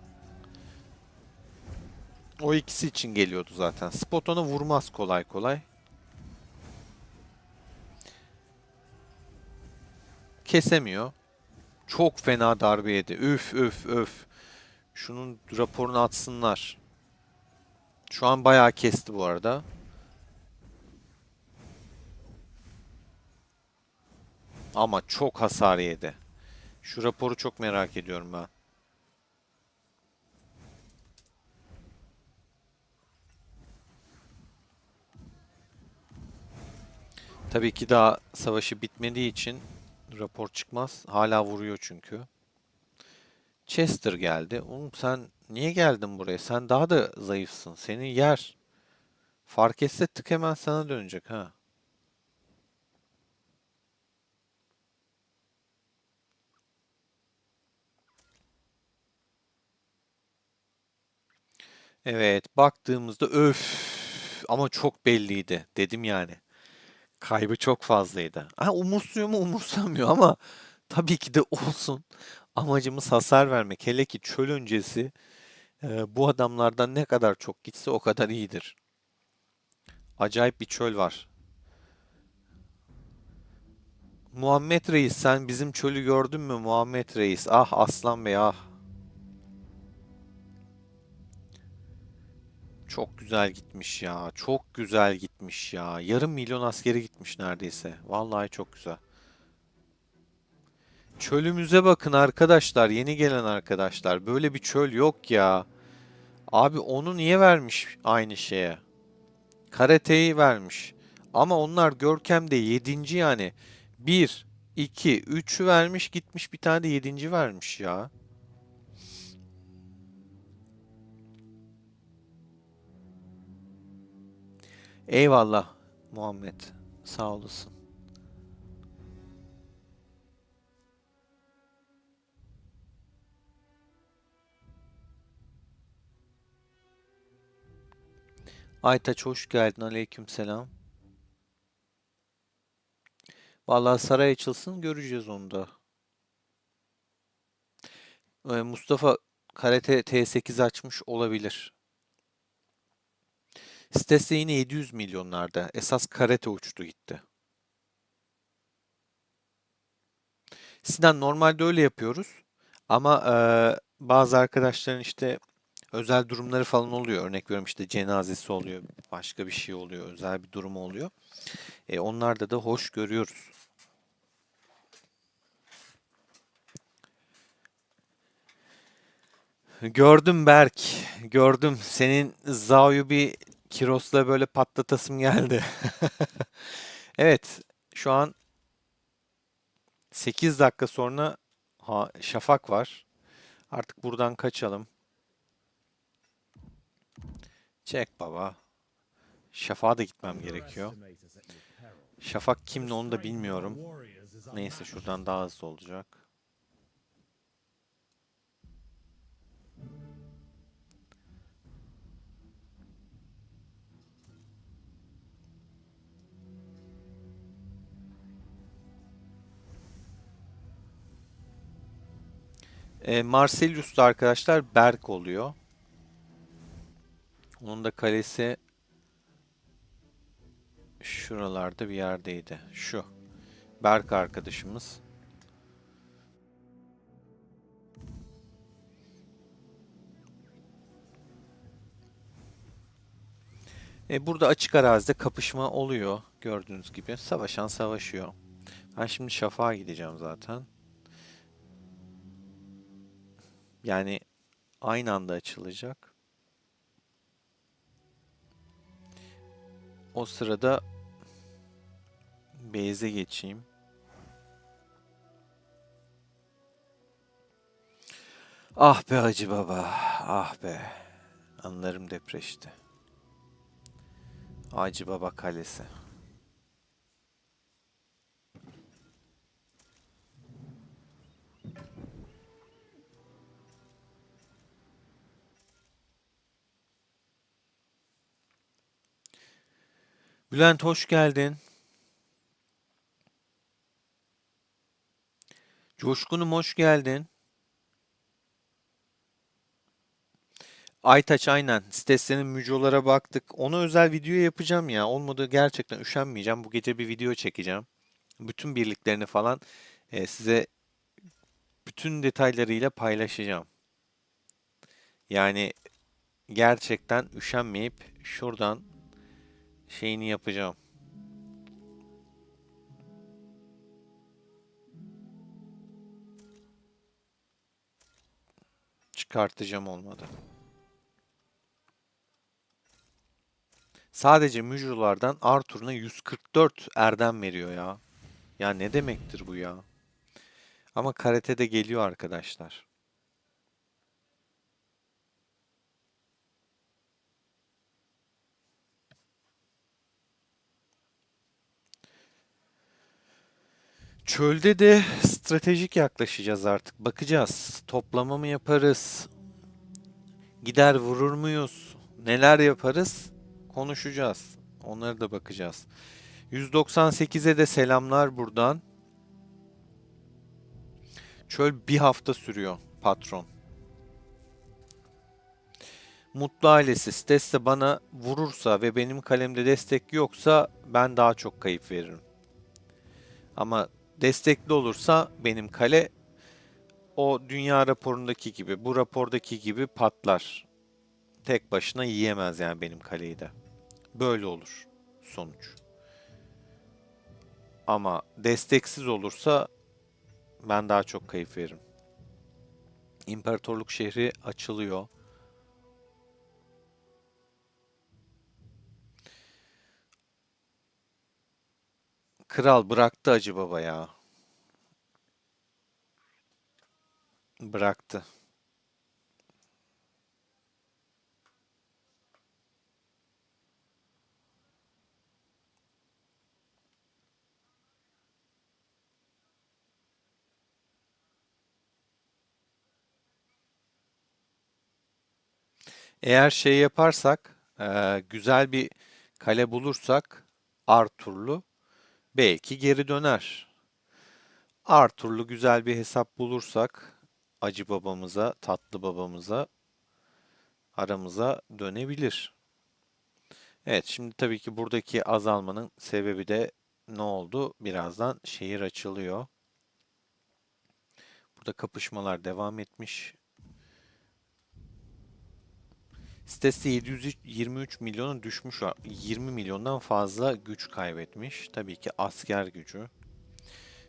O ikisi için geliyordu zaten. Spot ona vurmaz kolay kolay. Kesemiyor. Çok fena darbe yedi. Üf üf üf. Şunun raporunu atsınlar. Şu an bayağı kesti bu arada. Ama çok hasar yedi. Şu raporu çok merak ediyorum ben. Tabii ki daha savaşı bitmediği için rapor çıkmaz. Hala vuruyor çünkü. Chester geldi. Oğlum sen niye geldin buraya? Sen daha da zayıfsın. Seni yer. Fark etse tık hemen sana dönecek ha. Evet, baktığımızda öf ama çok belliydi. Dedim yani. Kaybı çok fazlaydı. Ha, umursuyor mu umursamıyor ama tabii ki de olsun. Amacımız hasar vermek. Hele ki çöl öncesi bu adamlardan ne kadar çok gitse o kadar iyidir. Acayip bir çöl var. Muhammed Reis sen bizim çölü gördün mü Muhammed Reis? Ah Aslan Bey ah. Çok güzel gitmiş ya. Çok güzel gitmiş ya. Yarım milyon askeri gitmiş neredeyse. Vallahi çok güzel. Çölümüze bakın arkadaşlar. Yeni gelen arkadaşlar. Böyle bir çöl yok ya. Abi onu niye vermiş aynı şeye? Karate'yi vermiş. Ama onlar Görkem'de yedinci yani. Bir, 2, 3'ü vermiş gitmiş bir tane de yedinci vermiş ya. Eyvallah Muhammed. Sağ olasın. Aytaç hoş geldin. Aleykümselam. Vallahi saray açılsın göreceğiz onu da. Mustafa Karate T8 açmış olabilir. Sitesi yine 700 milyonlarda. Esas Karate uçtu gitti. Sinan normalde öyle yapıyoruz. Ama bazı arkadaşların işte özel durumları falan oluyor. Örnek veriyorum işte cenazesi oluyor, başka bir şey oluyor, özel bir durumu oluyor. Onlarda da hoş görüyoruz. Gördüm Berk, gördüm. Senin Zao'yu bir Kiros'la böyle patlatasım geldi. Evet, şu an 8 dakika sonra Şafak var. Artık buradan kaçalım. Çek baba. Şafak'a da gitmem gerekiyor. Şafak kimle onu da bilmiyorum. Neyse şuradan daha hızlı olacak. Marcelius'ta arkadaşlar Berk oluyor. Onun da kalesi şuralarda bir yerdeydi. Şu. Berk arkadaşımız. Burada açık arazide kapışma oluyor. Gördüğünüz gibi. Savaşan savaşıyor. Ben şimdi Şafak'a gideceğim zaten. Yani aynı anda açılacak. O sırada base'e geçeyim. Ah be Hacı Baba. Ah be. Anlarım depreşti. Hacı Baba Kalesi. Bülent hoş geldin. Coşkunum hoş geldin. Aytaç aynen. Sitesinin mücolara baktık. Ona özel video yapacağım ya. Olmadı gerçekten üşenmeyeceğim. Bu gece bir video çekeceğim. Bütün birliklerini falan size bütün detaylarıyla paylaşacağım. Yani gerçekten üşenmeyip şuradan şeyini yapacağım. Çıkartacağım olmadı. Sadece mücrolardan Arthur'una 144 erdem veriyor ya. Ya ne demektir bu ya? Ama karatede geliyor arkadaşlar. Çölde de stratejik yaklaşacağız artık. Bakacağız. Toplama mı yaparız? Gider vurur muyuz? Neler yaparız? Konuşacağız. Onları da bakacağız. 198'e de selamlar buradan. Çöl bir hafta sürüyor patron. Mutlu ailesi Stesse bana vurursa ve benim kalemde destek yoksa ben daha çok kayıp veririm. Ama destekli olursa benim kale o dünya raporundaki gibi, bu rapordaki gibi patlar. Tek başına yiyemez yani benim kaleyi de. Böyle olur sonuç. Ama desteksiz olursa ben daha çok kayıp veririm. İmparatorluk şehri açılıyor. Kral bıraktı Hacı Baba ya. Bıraktı. Eğer şey yaparsak, güzel bir kale bulursak Arthur'lu belki geri döner. Arthur'lu güzel bir hesap bulursak Acı babamıza, tatlı babamıza aramıza dönebilir. Evet, şimdi tabii ki buradaki azalmanın sebebi de ne oldu? Birazdan şehir açılıyor. Burada kapışmalar devam etmiş. Sitesi 723 milyona düşmüş. 20 milyondan fazla güç kaybetmiş. Tabii ki asker gücü.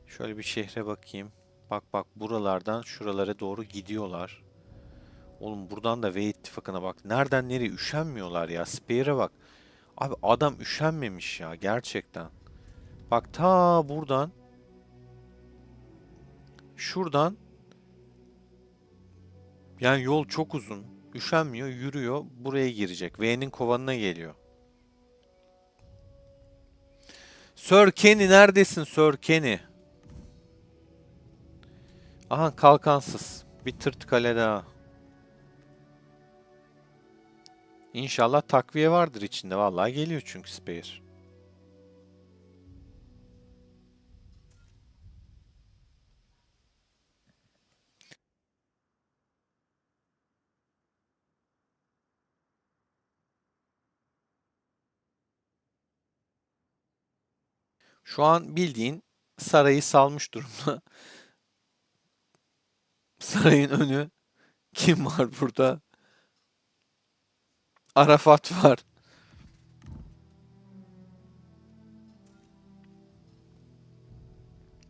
Şöyle bir şehre bakayım. Bak bak, buralardan şuralara doğru gidiyorlar. Oğlum buradan da V ittifakına bak. Nereden nereye üşenmiyorlar ya. Spear'e bak. Abi adam üşenmemiş ya gerçekten. Bak ta buradan, şuradan, yani yol çok uzun. Üşenmiyor, yürüyor. Buraya girecek. V'nin kovanına geliyor. Sir Kenny neredesin Sir Kenny? Aha, kalkansız. Bir tırt kale daha. İnşallah takviye vardır içinde. Vallahi geliyor çünkü Spare. Şu an bildiğin sarayı salmış durumda. Sarayın önü. Kim var burada? Arafat var.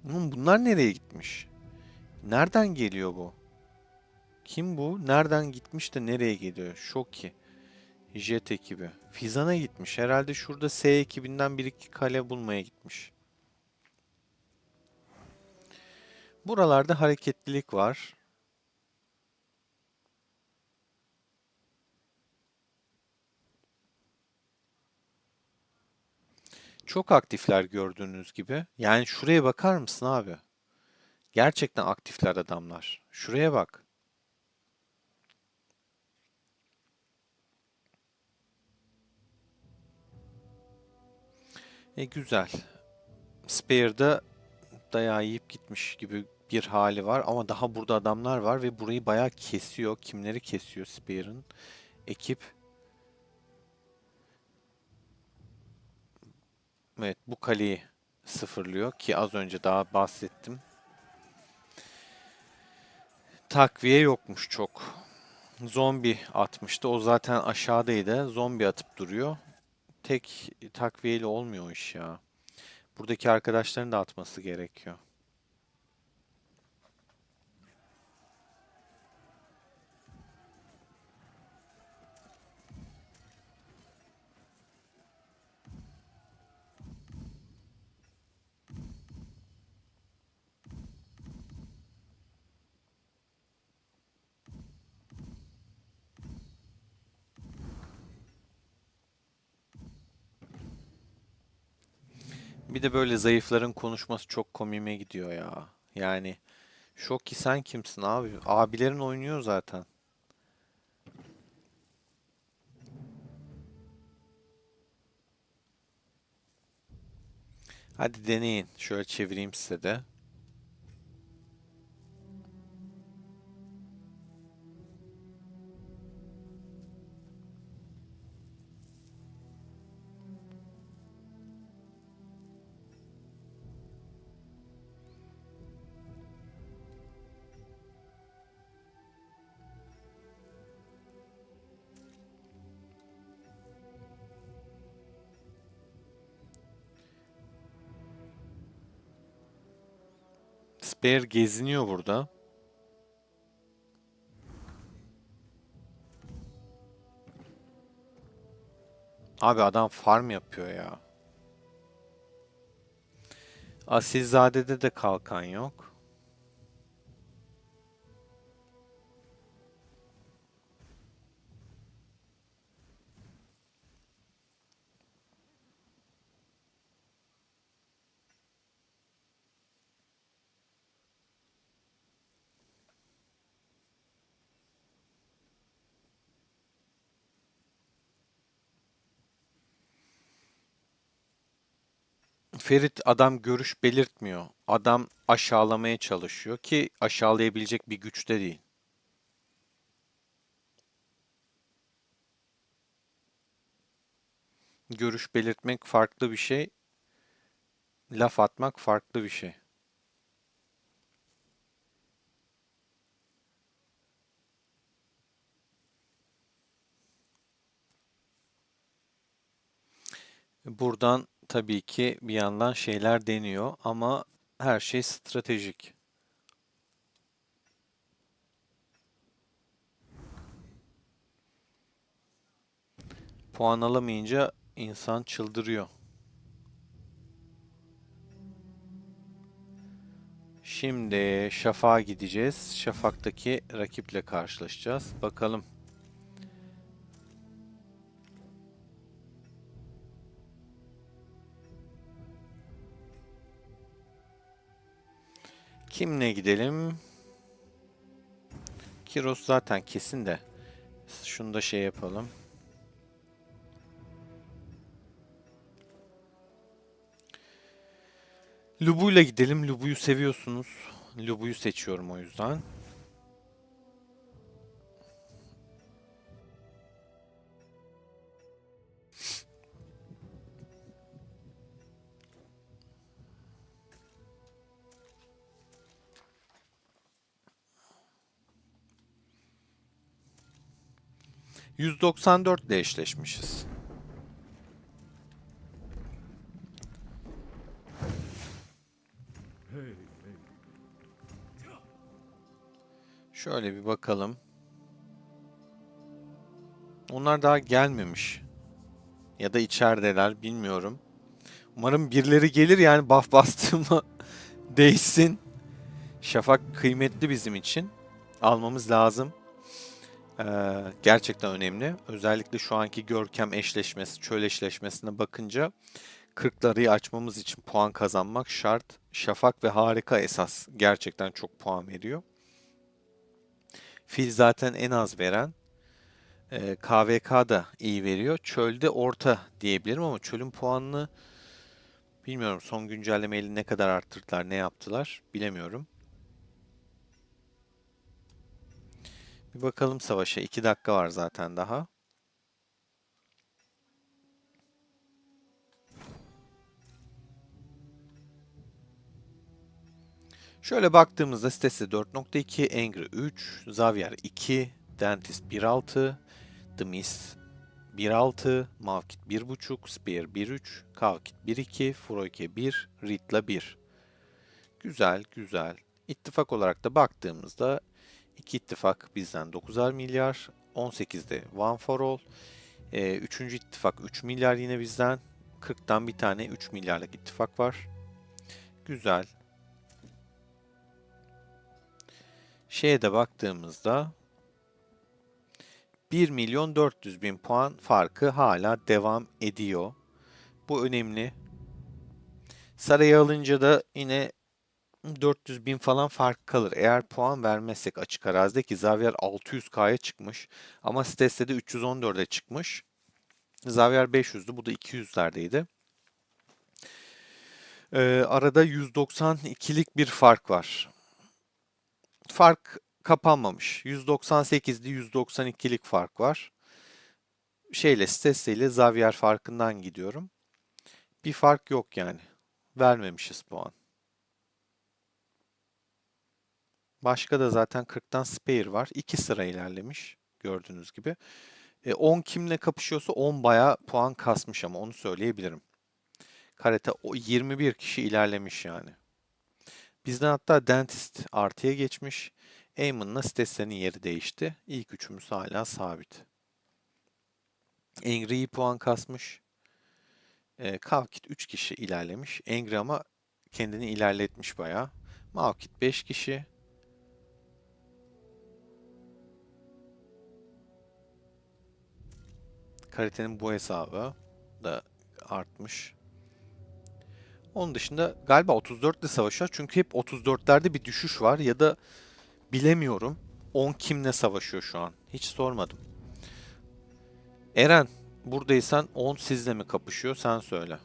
Bunlar nereye gitmiş? Nereden geliyor bu? Kim bu? Nereden gitmiş de nereye geliyor? Şoki. Jet ekibi. Fizan'a gitmiş. Herhalde şurada S ekibinden bir iki kale bulmaya gitmiş. Buralarda hareketlilik var. Çok aktifler gördüğünüz gibi. Yani şuraya bakar mısın abi? Gerçekten aktifler adamlar. Şuraya bak. Güzel. Spare'da dayağı yiyip gitmiş gibi bir hali var ama daha burada adamlar var ve burayı bayağı kesiyor. Kimleri kesiyor Spare'ın? Ekip. Evet, bu kaleyi sıfırlıyor ki az önce daha bahsettim. Takviye yokmuş çok. Zombi atmıştı. O zaten aşağıdaydı. Zombi atıp duruyor. Tek takviyeyle olmuyor o iş ya. Buradaki arkadaşların da atması gerekiyor. Bir de böyle zayıfların konuşması çok komiğime gidiyor ya. Yani şok ki, sen kimsin abi? Abilerin oynuyor zaten. Hadi deneyin. Şöyle çevireyim size de. Spare geziniyor burada. Abi adam farm yapıyor ya. Asilzade'de de kalkan yok. Ferit adam görüş belirtmiyor. Adam aşağılamaya çalışıyor ki aşağılayabilecek bir güçte değil. Görüş belirtmek farklı bir şey, laf atmak farklı bir şey. Buradan tabii ki bir yandan şeyler deniyor ama her şey stratejik. Puan alamayınca insan çıldırıyor. Şimdi Şafak'a gideceğiz. Şafak'taki rakiple karşılaşacağız. Bakalım. Kimle gidelim? Kiros zaten kesin de. Şunu da şey yapalım. Lubu'yla gidelim. Lubu'yu seviyorsunuz. Lubu'yu seçiyorum o yüzden. ...194 ile eşleşmişiz. Şöyle bir bakalım. Onlar daha gelmemiş. Ya da içerideler, bilmiyorum. Umarım birileri gelir, yani buff bastığıma değsin. Şafak kıymetli bizim için. Almamız lazım. Gerçekten önemli. Özellikle şu anki Görkem eşleşmesi, çöl eşleşmesine bakınca 40'ları açmamız için puan kazanmak şart. Şafak ve harika esas. Gerçekten çok puan veriyor. Fil zaten en az veren. KVK da iyi veriyor. Çölde orta diyebilirim ama çölün puanını bilmiyorum. Son güncellemeyle ne kadar arttırdılar, ne yaptılar bilemiyorum. Bir bakalım savaşa. 2 dakika var zaten daha. Şöyle baktığımızda Stesse 4.2, Angry 3, Xavier 2, Dentist 1.6, The Mist 1.6, Mavkit 1.5, Spear 1.3, Kavkit 1.2, Froike 1, Riddla 1. Güzel, güzel. İttifak olarak da baktığımızda iki ittifak bizden 9'ar milyar, 18'de One for All. Üçüncü ittifak 3 milyar yine bizden. 40'tan bir tane 3 milyarlık ittifak var. Güzel. Şeye de baktığımızda 1 milyon 400 bin puan farkı hala devam ediyor. Bu önemli. Sarayı alınca da yine 400 bin falan fark kalır. Eğer puan vermezsek açık arazide, ki Xavier 600K'ya çıkmış ama Stesse de 314'e çıkmış. Xavier 500'dü, bu da 200'lerdeydi. Arada 192'lik bir fark var. Fark kapanmamış. 198'li 192'lik fark var. Stesse ile Xavier farkından gidiyorum. Bir fark yok yani. Vermemişiz puan. Başka da zaten 40'tan Spare var. 2 sıra ilerlemiş gördüğünüz gibi. 10 kimle kapışıyorsa 10 bayağı puan kasmış, ama onu söyleyebilirim. Karate o 21 kişi ilerlemiş yani. Bizden hatta Dentist artıya geçmiş. Eamon'la Stesse'nin yeri değişti. İlk üçümüz hala sabit. Angry puan kasmış. Kavkit 3 kişi ilerlemiş. Angry ama kendini ilerletmiş bayağı. Mavkit 5 kişi. Kalitenin bu hesabı da artmış. Onun dışında galiba 34 ile savaşıyor. Çünkü hep 34'lerde bir düşüş var ya da bilemiyorum. 10 kimle savaşıyor şu an? Hiç sormadım. Eren, buradaysan 10 sizle mi kapışıyor? Sen söyle.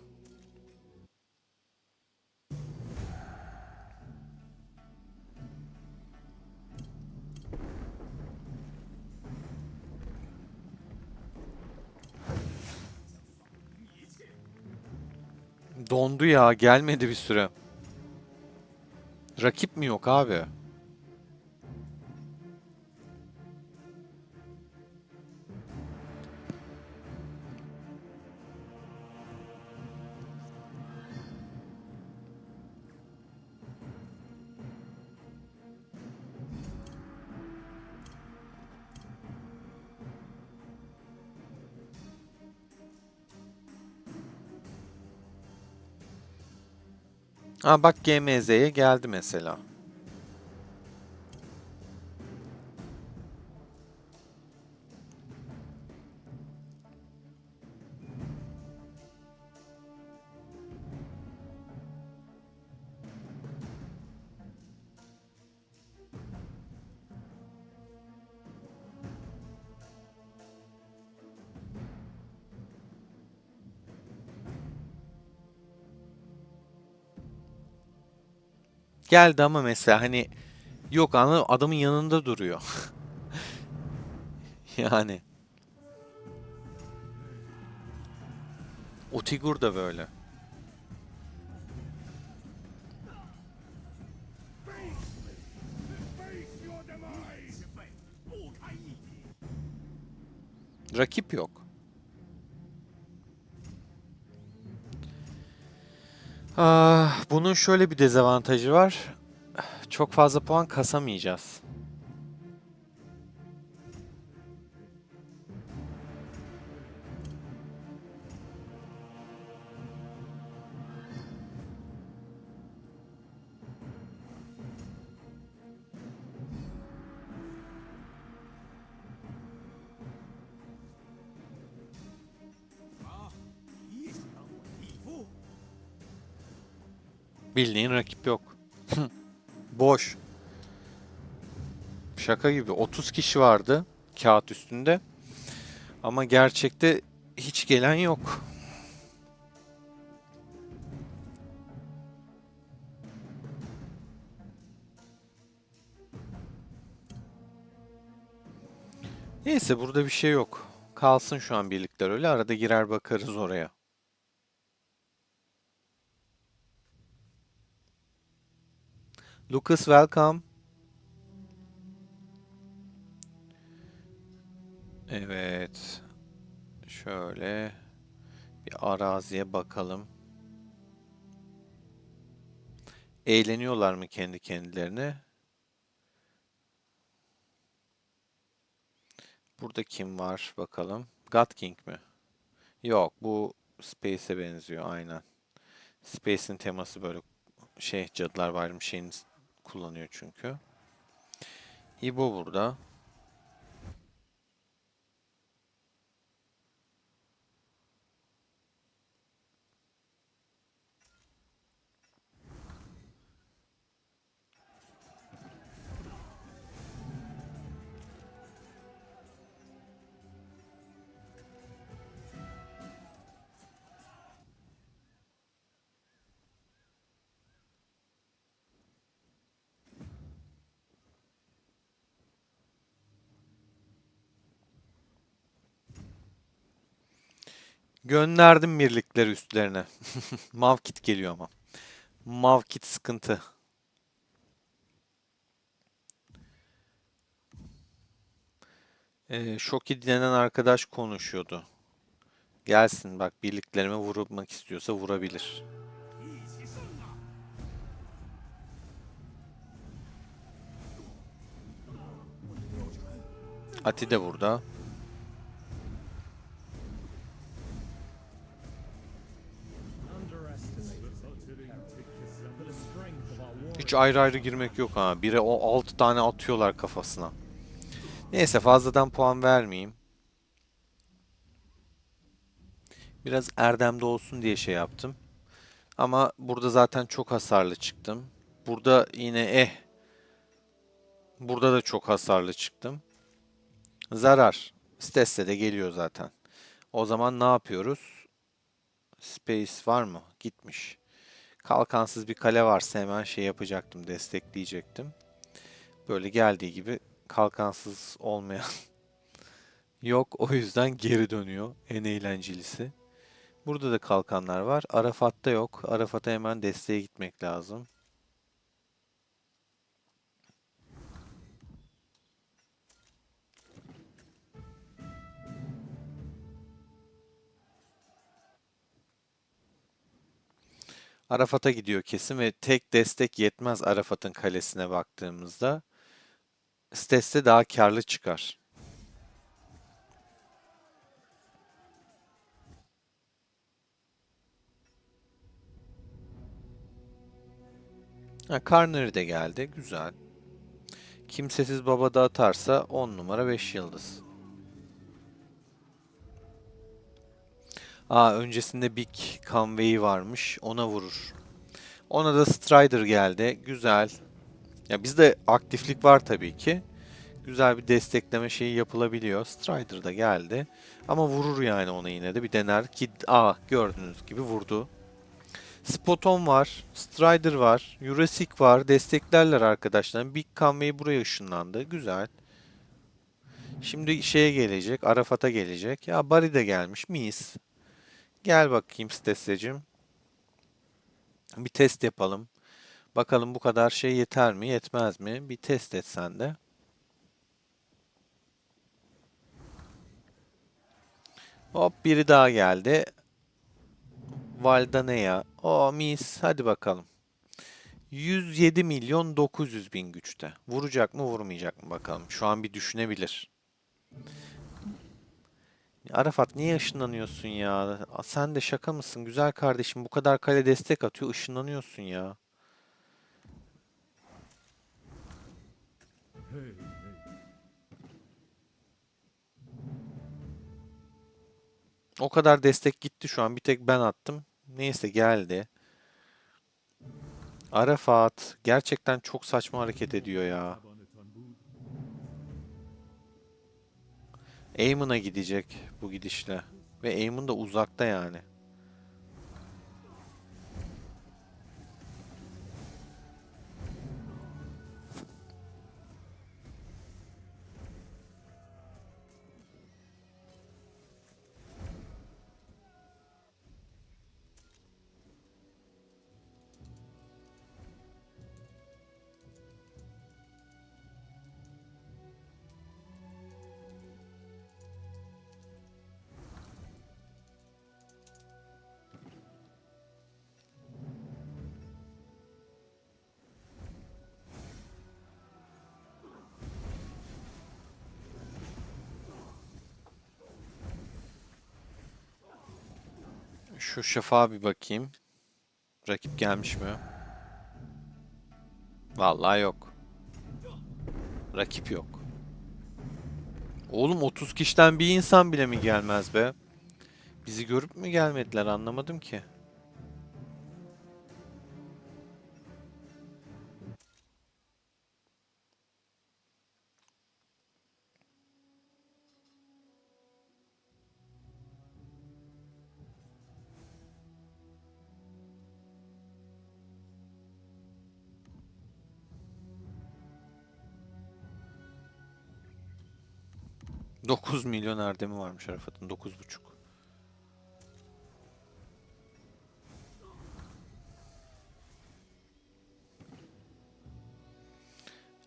Dondu ya, gelmedi bir süre. Rakip mi yok abi? Ha bak GMZ'ye geldi mesela. Geldi ama mesela hani yok adamın yanında duruyor. Yani Otigur da böyle. Rakip yok. Bunun şöyle bir dezavantajı var. Çok fazla puan kasamayacağız. Bildiğin rakip yok. Boş. Şaka gibi. 30 kişi vardı kağıt üstünde. Ama gerçekte hiç gelen yok. Neyse burada bir şey yok. Kalsın şu an birlikler öyle. Arada girer bakarız oraya. Lucas welcome. Evet. Şöyle bir araziye bakalım. Eğleniyorlar mı kendi kendilerine? Burada kim var bakalım. God King mi? Yok, bu Space'e benziyor aynen. Space'in teması böyle Cadılar Bayramı şeyini kullanıyor çünkü. İbo burada. Gönderdim birlikleri üstlerine. Mavkit geliyor ama. Mavkit sıkıntı. Şoki denen arkadaş konuşuyordu. Gelsin bak birliklerime vurmak istiyorsa vurabilir. Ati de burada. Hiç ayrı ayrı girmek yok ha. Bire o 6 tane atıyorlar kafasına. Neyse fazladan puan vermeyeyim. Biraz erdemde olsun diye şey yaptım. Ama burada zaten çok hasarlı çıktım. Burada yine Burada da çok hasarlı çıktım. Zarar. Stesse de geliyor zaten. O zaman ne yapıyoruz? Space var mı? Gitmiş. Kalkansız bir kale varsa hemen şey yapacaktım, destekleyecektim. Böyle geldiği gibi kalkansız olmayan yok. O yüzden geri dönüyor. En eğlencelisi. Burada da kalkanlar var. Arafat'ta yok. Arafat'a hemen desteğe gitmek lazım. Arafat'a gidiyor kesin ve tek destek yetmez Arafat'ın kalesine baktığımızda. Stesse daha karlı çıkar. Ha, Karneri de geldi. Güzel. Kimsesiz Baba da atarsa 10 numara 5 yıldız. Öncesinde Big Conway varmış. Ona vurur. Ona da Strider geldi. Güzel. Ya bizde aktiflik var tabii ki. Güzel bir destekleme şeyi yapılabiliyor. Strider da geldi. Ama vurur yani ona yine de. Bir dener ki gördüğünüz gibi vurdu. Spoton var. Strider var. Jurassic var. Desteklerler arkadaşlar. Big Conway buraya ışınlandı. Güzel. Şimdi şeye gelecek. Arafat'a gelecek. Ya Bari de gelmiş. Mis. Gel bakayım Stesse'cim. Bir test yapalım. Bakalım bu kadar şey yeter mi, yetmez mi? Bir test et sen de. Hop biri daha geldi. Valdanea. O mis. Hadi bakalım. 107 milyon 900 bin güçte. Vuracak mı vurmayacak mı bakalım. Şu an bir düşünebilir. Arafat niye ışınlanıyorsun ya? Sen de şaka mısın güzel kardeşim? Bu kadar kale destek atıyor ışınlanıyorsun ya. O kadar destek gitti şu an. Bir tek ben attım. Neyse geldi. Arafat gerçekten çok saçma hareket ediyor ya. Eamon'a gidecek bu gidişle. Ve Eamon da uzakta yani. Şu şafağa bir bakayım. Rakip gelmiş mi? Vallahi yok. Rakip yok. Oğlum 30 kişiden bir insan bile mi gelmez be? Bizi görüp mü gelmediler anlamadım ki. Dokuz milyon erdemi varmış Arafat'ın. 9,5.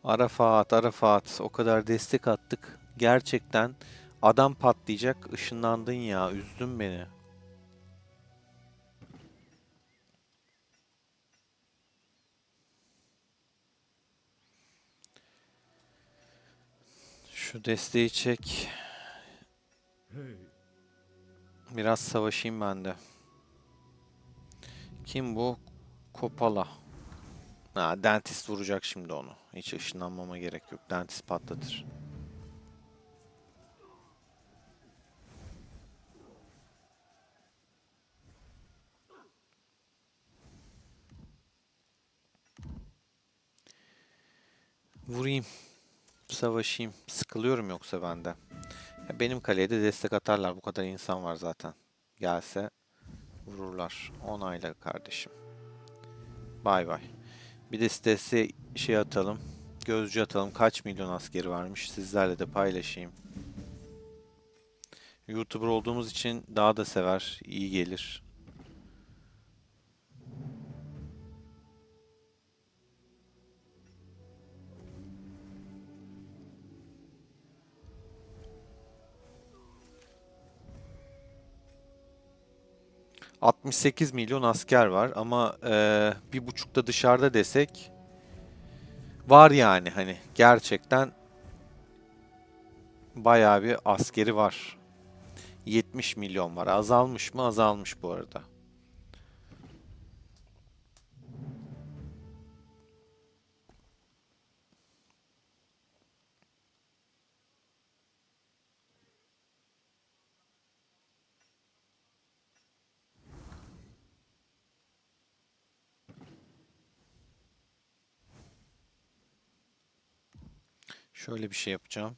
Arafat, Arafat. O kadar destek attık. Gerçekten adam patlayacak. Işınlandın ya. Üzdün beni. Şu desteği çek. Biraz savaşayım ben de. Kim bu? Kopala. Ha, dentist vuracak şimdi onu. Hiç ışınlanmama gerek yok. Dentist patlatır. Vurayım. Savaşayım. Sıkılıyorum yoksa ben de. Ya benim kaleye de destek atarlar. Bu kadar insan var zaten. Gelse vururlar. Onayla kardeşim. Bay bay. Bir de sitesi şey atalım. Gözcü atalım. Kaç milyon askeri varmış. Sizlerle de paylaşayım. YouTuber olduğumuz için daha da sever. İyi gelir. ...68 milyon asker var ama 1,5'da dışarıda desek... ...var yani hani gerçekten... ...bayağı bir askeri var. 70 milyon var. Azalmış mı? Azalmış bu arada. Şöyle bir şey yapacağım.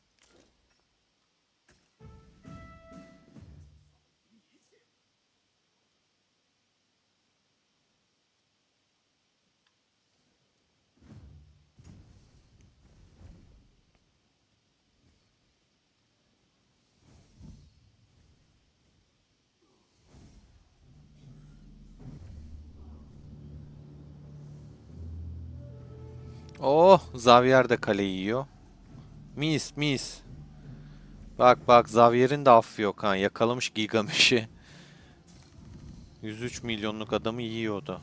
Oh, Xavier de kaleyi yiyor. Mis mis. Bak bak, Xavier'in de affı yok ha. Yakalamış Gilgamesh'i. 103 milyonluk adamı yiyordu.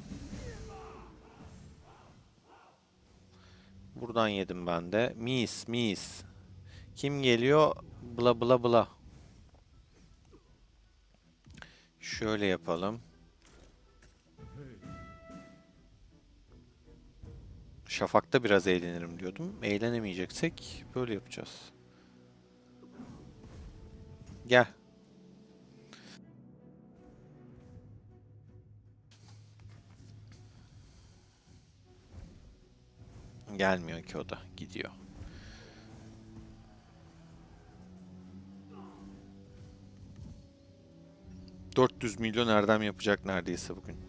Buradan yedim ben de. Mis mis. Kim geliyor? Bla bla bla. Şöyle yapalım. Şafak'ta biraz eğlenirim diyordum. Eğlenemeyeceksek böyle yapacağız. Gel. Gelmiyor ki o da. Gidiyor. ...400 milyon erdem yapacak neredeyse bugün.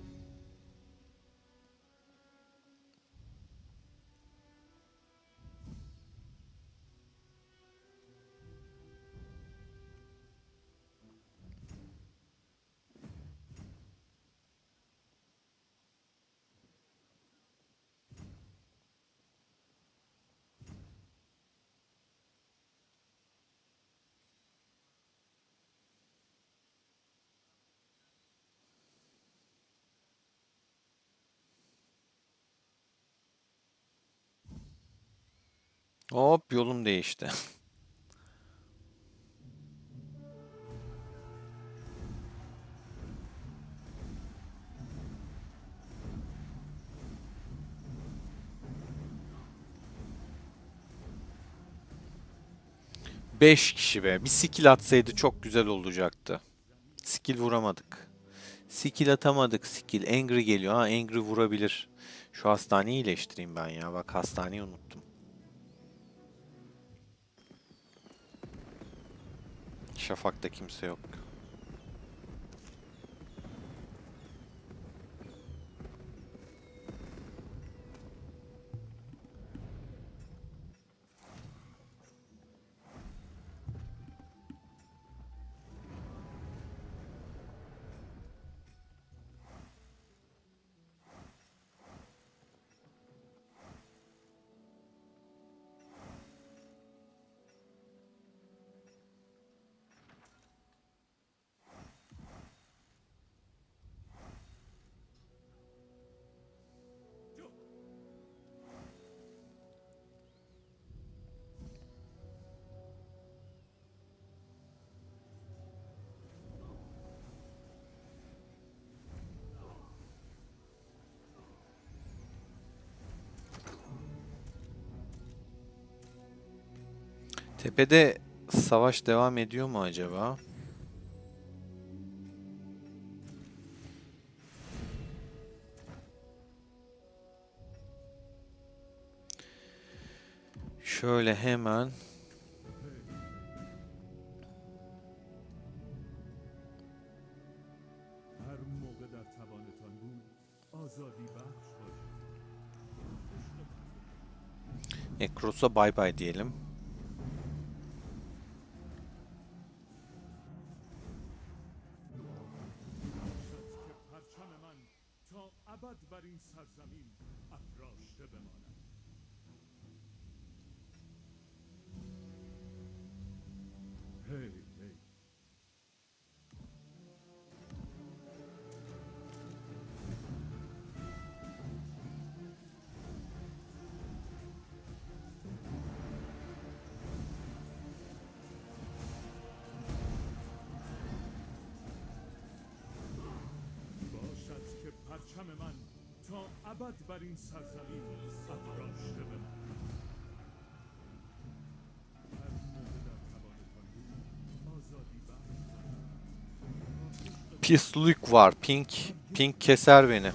Hop, yolum değişti. Beş kişi be. Bir skill atsaydı çok güzel olacaktı. Skill vuramadık. Skill atamadık skill. Angry geliyor. Ha, Angry vurabilir. Şu hastaneyi iyileştireyim ben ya. Bak, hastaneyi unuttum. Şafak'ta kimse yok. Tepede savaş devam ediyor mu acaba? Şöyle hemen هر موقع در توانتان بود آزادی بخش باشید. Ekros'a bay bay diyelim. باشد که پرچم من تا ابد بر این سرزمین افراشته بماند. هی هی باشد که پرچم من تا ابد بر این سرزمین افراشته بماند. هر موقع در توانتان بود آزادی بخش باشید. Pislik var. Pink keser beni.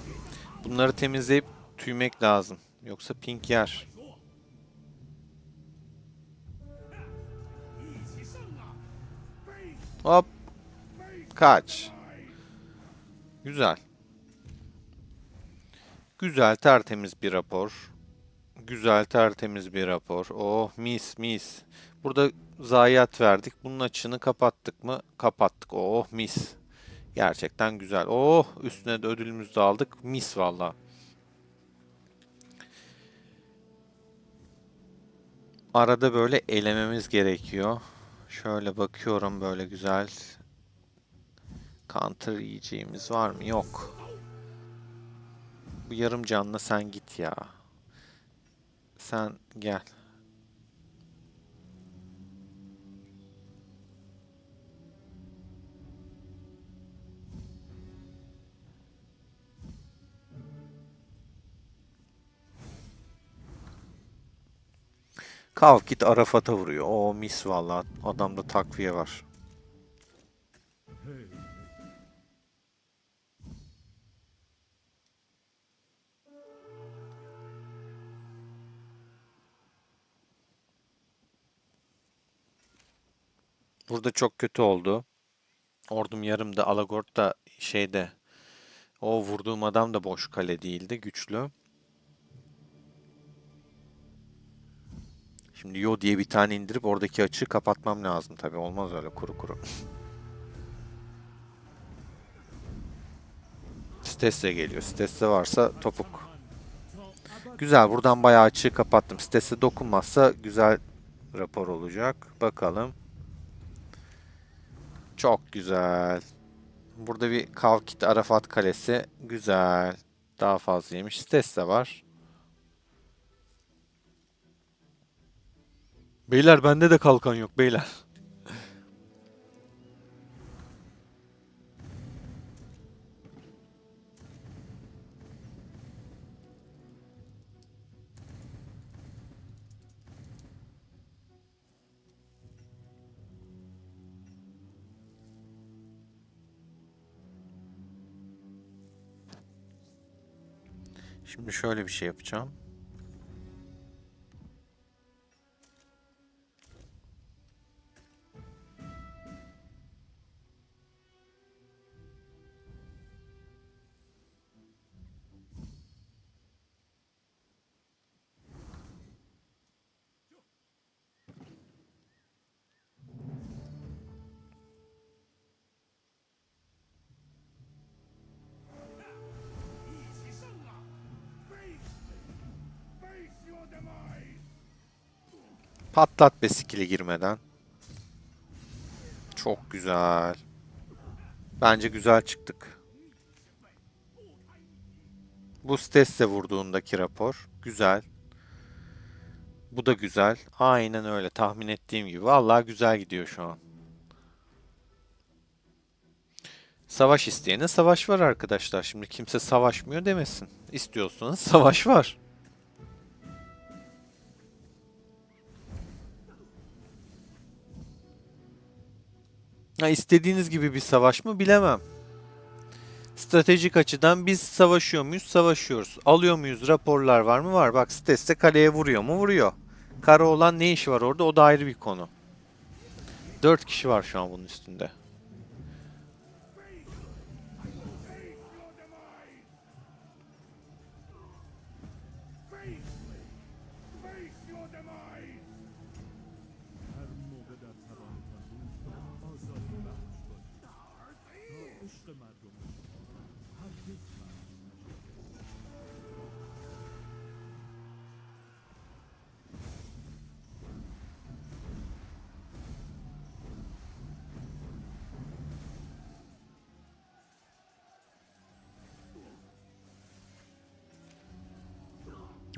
Bunları temizleyip tüymek lazım. Yoksa Pink yer. Hop. Kaç. Güzel. Güzel tertemiz bir rapor. Güzel tertemiz bir rapor. Oh mis mis. Burada zayiat verdik. Bunun açığını kapattık mı? Kapattık. Oh mis. Gerçekten güzel. Oh üstüne de ödülümüzü de aldık. Mis valla. Arada böyle elememiz gerekiyor. Şöyle bakıyorum böyle güzel. Counter yiyeceğimiz var mı? Yok. Bu yarım canlı sen git ya. Sen gel. Kalk git Arafat'a vuruyor. O mis valla. Adamda takviye var. هی Burada çok kötü oldu. Ordum yarımda. Alagort da şeyde. O vurduğum adam da boş kale değildi. Güçlü. Şimdi Yo diye bir tane indirip oradaki açığı kapatmam lazım tabii. Olmaz öyle kuru kuru. Stesle geliyor. Stesle varsa topuk. Güzel. Buradan bayağı açığı kapattım. Stesle dokunmazsa güzel rapor olacak. Bakalım. Çok güzel. Burada bir Kalkit Arafat Kalesi. Güzel. Daha fazla yemiş. Stesle var. Beyler bende de kalkan yok beyler. Şimdi şöyle bir şey yapacağım. Patlat be skill'e girmeden. Çok güzel. Bence güzel çıktık. Bu Stes'le vurduğundaki rapor. Güzel. Bu da güzel. Aynen öyle. Tahmin ettiğim gibi. Vallahi güzel gidiyor şu an. Savaş isteyene savaş var arkadaşlar. Şimdi kimse savaşmıyor demesin. İstiyorsanız savaş var. Ha, istediğiniz gibi bir savaş mı bilemem. Stratejik açıdan biz savaşıyor muyuz? Savaşıyoruz. Alıyor muyuz? Raporlar var mı? Var. Bak Stes'te kaleye vuruyor mu? Vuruyor. Kara olan ne işi var orada? O da ayrı bir konu. 4 kişi var şu an bunun üstünde. هر موقع در توانتان بود آزادی بخش کنید تا عشق مردم شما هرگز فراموش نشود.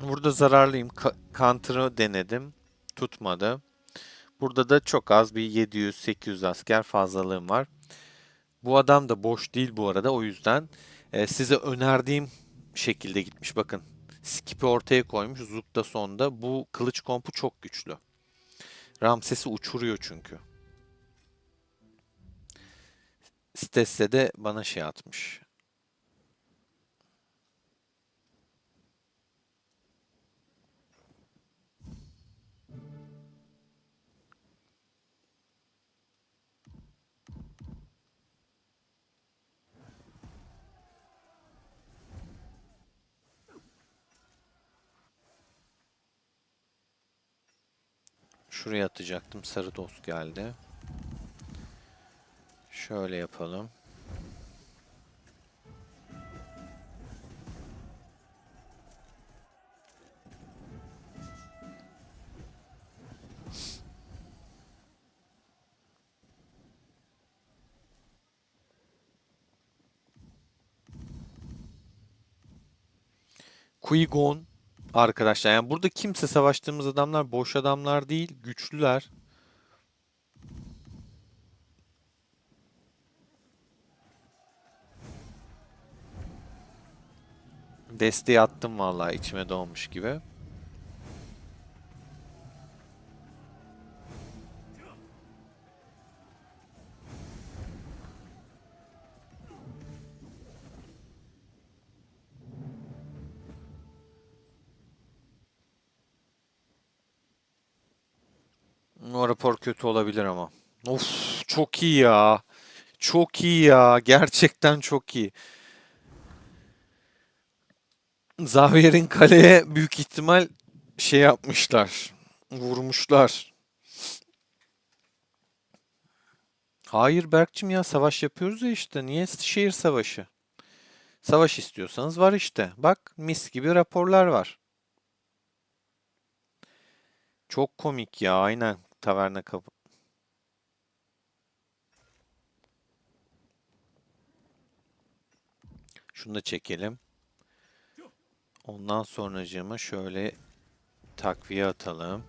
Burada zararlıyım. Counter'ı denedim. Tutmadı. Burada da çok az bir 700-800 asker fazlalığım var. Bu adam da boş değil bu arada. O yüzden size önerdiğim şekilde gitmiş. Bakın. Skip'i ortaya koymuş. Zook da sonda. Bu kılıç kompu çok güçlü. Ramses'i uçuruyor çünkü. Stesse de bana şey atmış. Şuraya atacaktım. Sarı dost geldi. Şöyle yapalım. Qui-Gon arkadaşlar. Yani burada kimse savaştığımız adamlar boş adamlar değil. Güçlüler. Desteği attım vallahi içime doğmuş gibi. O rapor kötü olabilir ama. Of çok iyi ya. Çok iyi ya. Gerçekten çok iyi. Xavier'in kaleye büyük ihtimal şey yapmışlar. Vurmuşlar. Hayır Berkçim ya savaş yapıyoruz ya işte. Niye şehir savaşı? Savaş istiyorsanız var işte. Bak mis gibi raporlar var. Çok komik ya aynen taverna kapı. Şunu da çekelim. Ondan sonracığıma şöyle takviye atalım.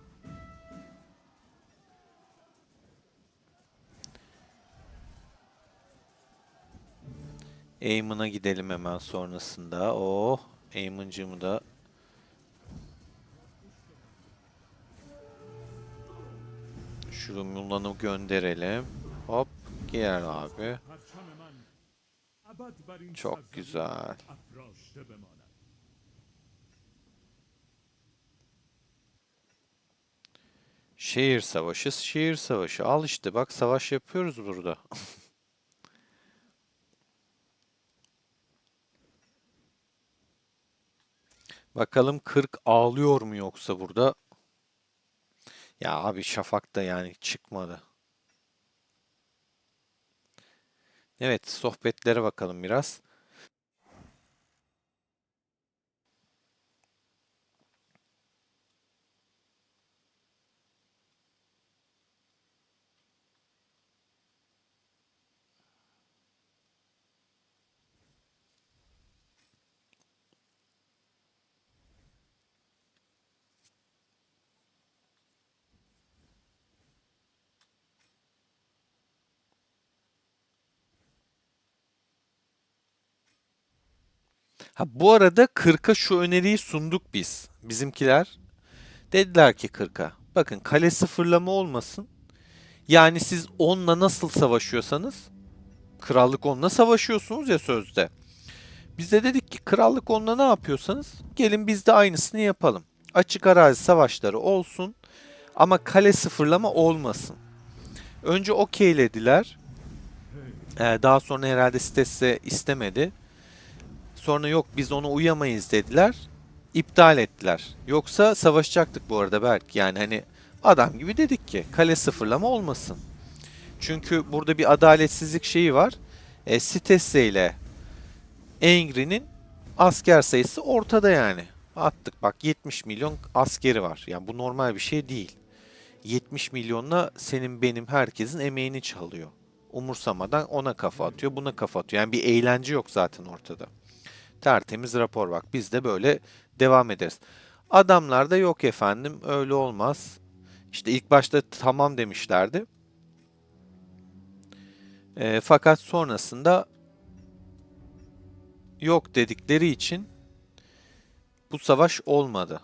Eamon'a gidelim hemen sonrasında. Oh, Eamon'cığımı da şu Mulan'ı gönderelim. Hop, gel abi. پرچم من ابد بر این Çok سرزمین güzel. افراشته بماند. Şehir savaşı, şehir savaşı. Al işte bak savaş yapıyoruz burada. Bakalım 40 ağlıyor mu yoksa burada? Ya abi Şafak da yani çıkmadı. Evet, sohbetlere bakalım biraz. Ha bu arada 40'a şu öneriyi sunduk biz. Bizimkiler dediler ki 40'a. Bakın kale sıfırlama olmasın. Yani siz onunla nasıl savaşıyorsanız krallık onunla savaşıyorsunuz ya sözde. Biz de dedik ki krallık onunla ne yapıyorsanız gelin biz de aynısını yapalım. Açık arazi savaşları olsun ama kale sıfırlama olmasın. Önce okeylediler. Daha sonra herhalde sitesi istemedi. Sonra yok biz ona uyamayız dediler. İptal ettiler. Yoksa savaşacaktık bu arada belki. Yani hani adam gibi dedik ki kale sıfırlama olmasın. Çünkü burada bir adaletsizlik şeyi var. Sitesi ile Angry'nin asker sayısı ortada yani. Attık bak 70 milyon askeri var. Yani bu normal bir şey değil. 70 milyonla senin benim herkesin emeğini çalıyor. Umursamadan ona kafa atıyor, buna kafa atıyor. Yani bir eğlence yok zaten ortada. Tertemiz rapor bak. Biz de böyle devam ederiz. Adamlar da yok efendim öyle olmaz. İşte ilk başta tamam demişlerdi. Fakat sonrasında yok dedikleri için bu savaş olmadı.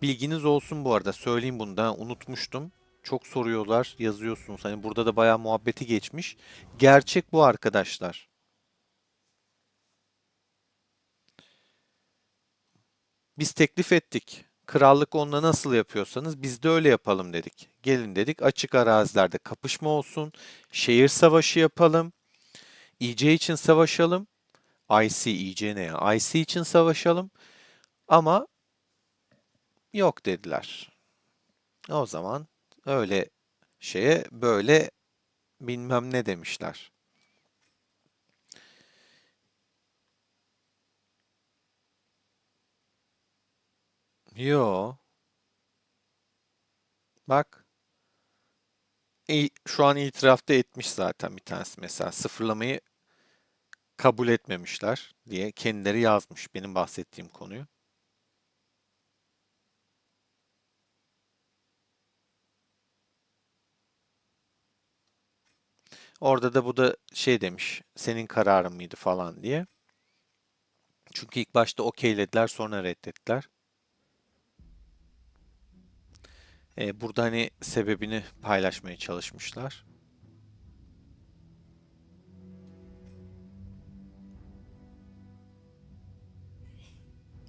Bilginiz olsun bu arada. Söyleyeyim bunu da unutmuştum. Çok soruyorlar, yazıyorsunuz. Hani burada da bayağı muhabbeti geçmiş. Gerçek bu arkadaşlar. Biz teklif ettik. Krallık onunla nasıl yapıyorsanız biz de öyle yapalım dedik. Gelin dedik açık arazilerde kapışma olsun. Şehir savaşı yapalım. IC için savaşalım. IC, IC ne ya? IC için savaşalım. Ama yok dediler. O zaman öyle şeye böyle bilmem ne demişler. Yo, bak şu an itiraf da etmiş zaten bir tanesi mesela sıfırlamayı kabul etmemişler diye kendileri yazmış benim bahsettiğim konuyu. Orada da bu da şey demiş senin kararın mıydı falan diye. Çünkü ilk başta okeylediler sonra reddettiler. Burada hani sebebini paylaşmaya çalışmışlar.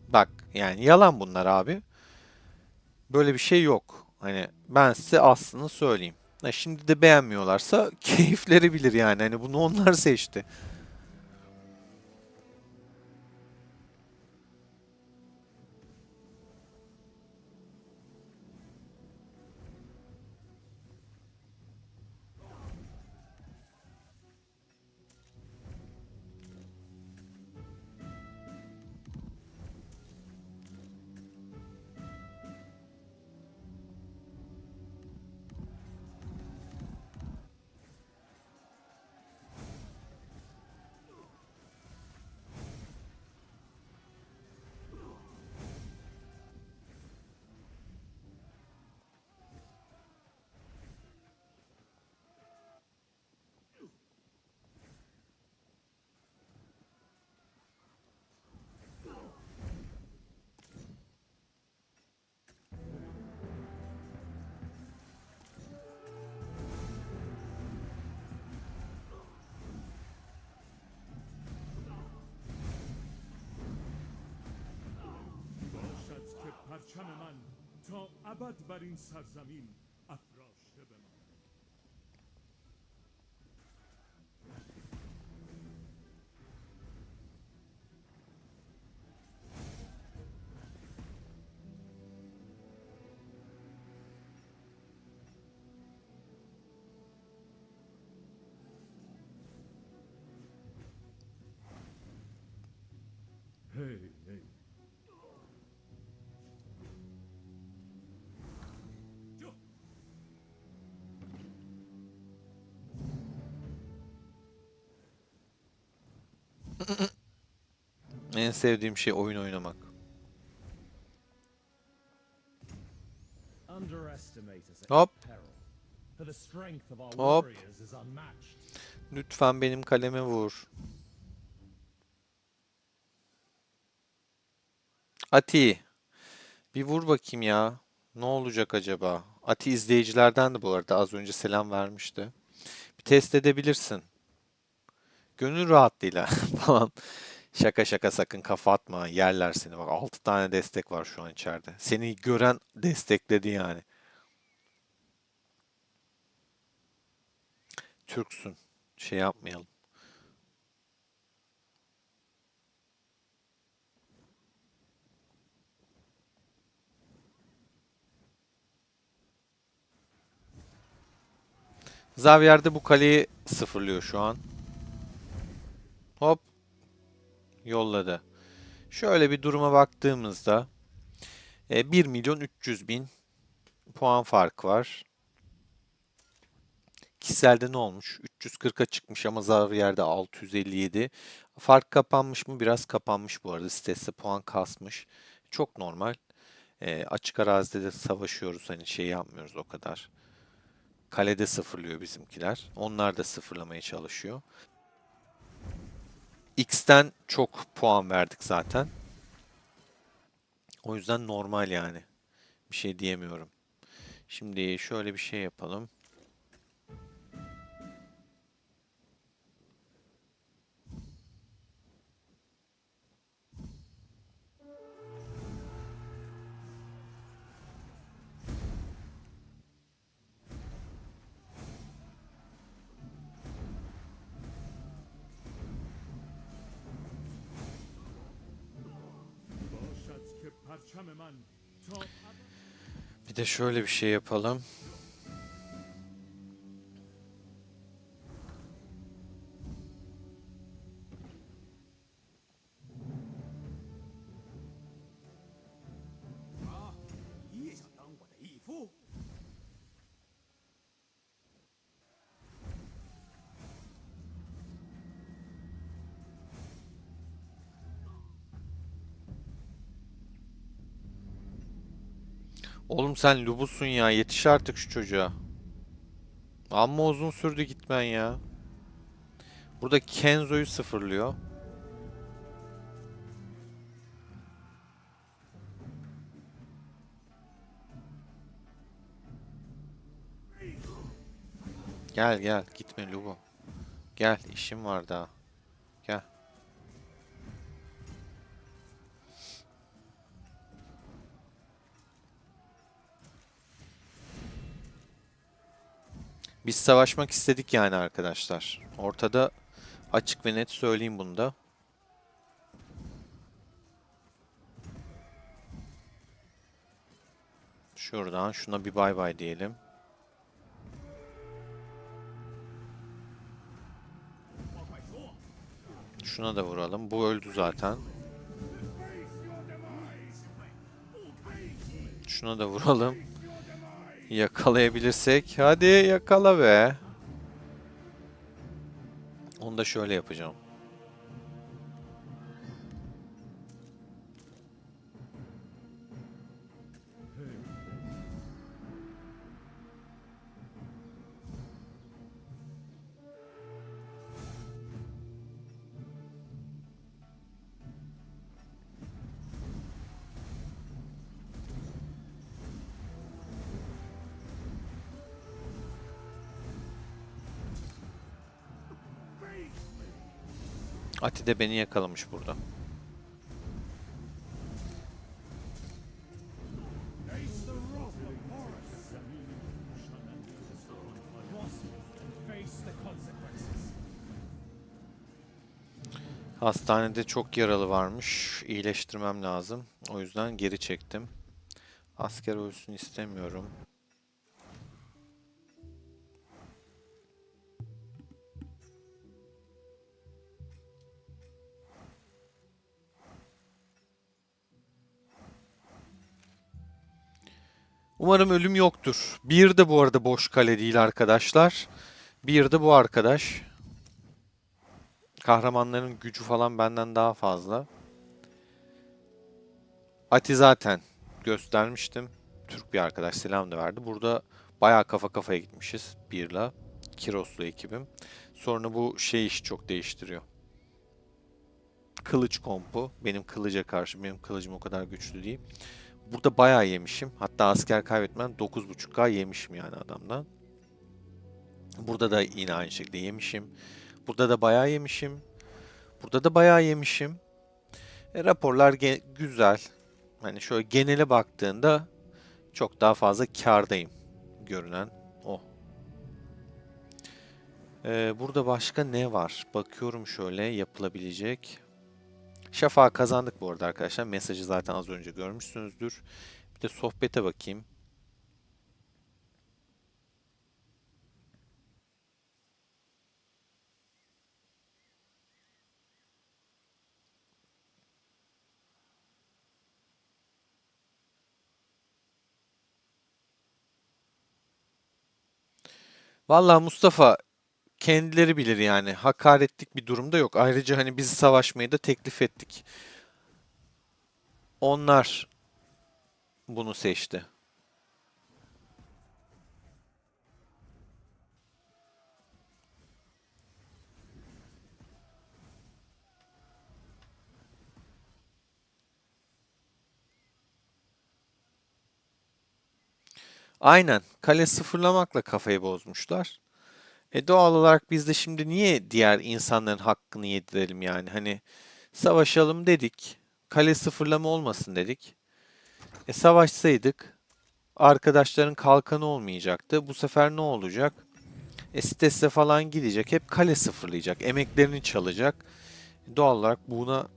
Bak yani yalan bunlar abi. Böyle bir şey yok. Hani ben size aslını söyleyeyim. Şimdi de beğenmiyorlarsa keyifleri bilir yani. Hani bunu onlar seçti. باشد که پرچم من تا ابد بر این سرزمین افراشته بماند. Hey, hey. En sevdiğim şey oyun oynamak. Underestimate us at your Hop, peril, for the strength of our hop. warriors is unmatched. Lütfen benim kaleme vur. Ati, bir vur bakayım ya. Ne olacak acaba? Ati izleyicilerden de bu arada az önce selam vermişti. Bir test edebilirsin. Gönül rahatlığıyla falan. Şaka şaka sakın kafa atma. Yerler seni. Bak 6 tane destek var şu an içeride. Seni gören destekledi yani. Türksün. Şey yapmayalım. Xavier de bu kaleyi sıfırlıyor şu an. Hop yolladı. Şöyle bir duruma baktığımızda 1 milyon 300 bin puan fark var. Kişiselde ne olmuş? 340'a çıkmış ama Xavier'de 657. Fark kapanmış mı? Biraz kapanmış bu arada. Sitesi puan kasmış. Çok normal. Açık arazide de savaşıyoruz. Hani şey yapmıyoruz o kadar. Kalede sıfırlıyor bizimkiler. Onlar da sıfırlamaya çalışıyor. X'ten çok puan verdik zaten. O yüzden normal yani. Bir şey diyemiyorum. Şimdi şöyle bir şey yapalım. باشد که پرچم من تا Bir de şöyle bir şey yapalım. Oğlum sen Lubus'un ya. Yetiş artık şu çocuğa. Amma uzun sürdü gitmen ya. Burada Kenzo'yu sıfırlıyor. Gel gel gitme Lubu. Gel işim var daha. Gel. Biz savaşmak istedik yani arkadaşlar. Ortada açık ve net söyleyeyim bunu da. Şuradan şuna bir bay bay diyelim. Şuna da vuralım. Bu öldü zaten. Şuna da vuralım. Yakalayabilirsek. Hadi yakala be. Onu da şöyle yapacağım. Ati de beni yakalamış burada. Hastanede çok yaralı varmış. İyileştirmem lazım. O yüzden geri çektim. Asker ölsün istemiyorum. Umarım ölüm yoktur. Bir de bu arada boş kale değil arkadaşlar. Bir de bu arkadaş. Kahramanların gücü falan benden daha fazla. Ati zaten göstermiştim. Türk bir arkadaş selam da verdi. Burada bayağı kafa kafaya gitmişiz. Birla. Kiroslu ekibim. Sonra bu şey işi çok değiştiriyor. Kılıç kompu. Benim kılıca karşı. Benim kılıcım o kadar güçlü değil. Burada bayağı yemişim. Hatta asker kaybetmeden 9.5K yemişim yani adamdan. Burada da yine aynı şekilde yemişim. Burada da bayağı yemişim. Burada da bayağı yemişim. Raporlar güzel. Hani şöyle genele baktığında çok daha fazla kârdayım. Görünen o. Burada başka ne var? Bakıyorum şöyle yapılabilecek. Şafağı kazandık bu arada arkadaşlar. Mesajı zaten az önce görmüşsünüzdür. Bir de sohbete bakayım. Vallahi Mustafa kendileri bilir yani. Hakaretlik bir durumda yok. Ayrıca hani bizi savaşmayı da teklif ettik. Onlar bunu seçti. Aynen. Kale sıfırlamakla kafayı bozmuşlar. Doğal olarak biz de şimdi niye diğer insanların hakkını yedirelim yani? Hani savaşalım dedik. Kale sıfırlama olmasın dedik. Savaşsaydık arkadaşların kalkanı olmayacaktı. Bu sefer ne olacak? Stes'e falan gidecek. Hep kale sıfırlayacak. Emeklerini çalacak. Doğal olarak buna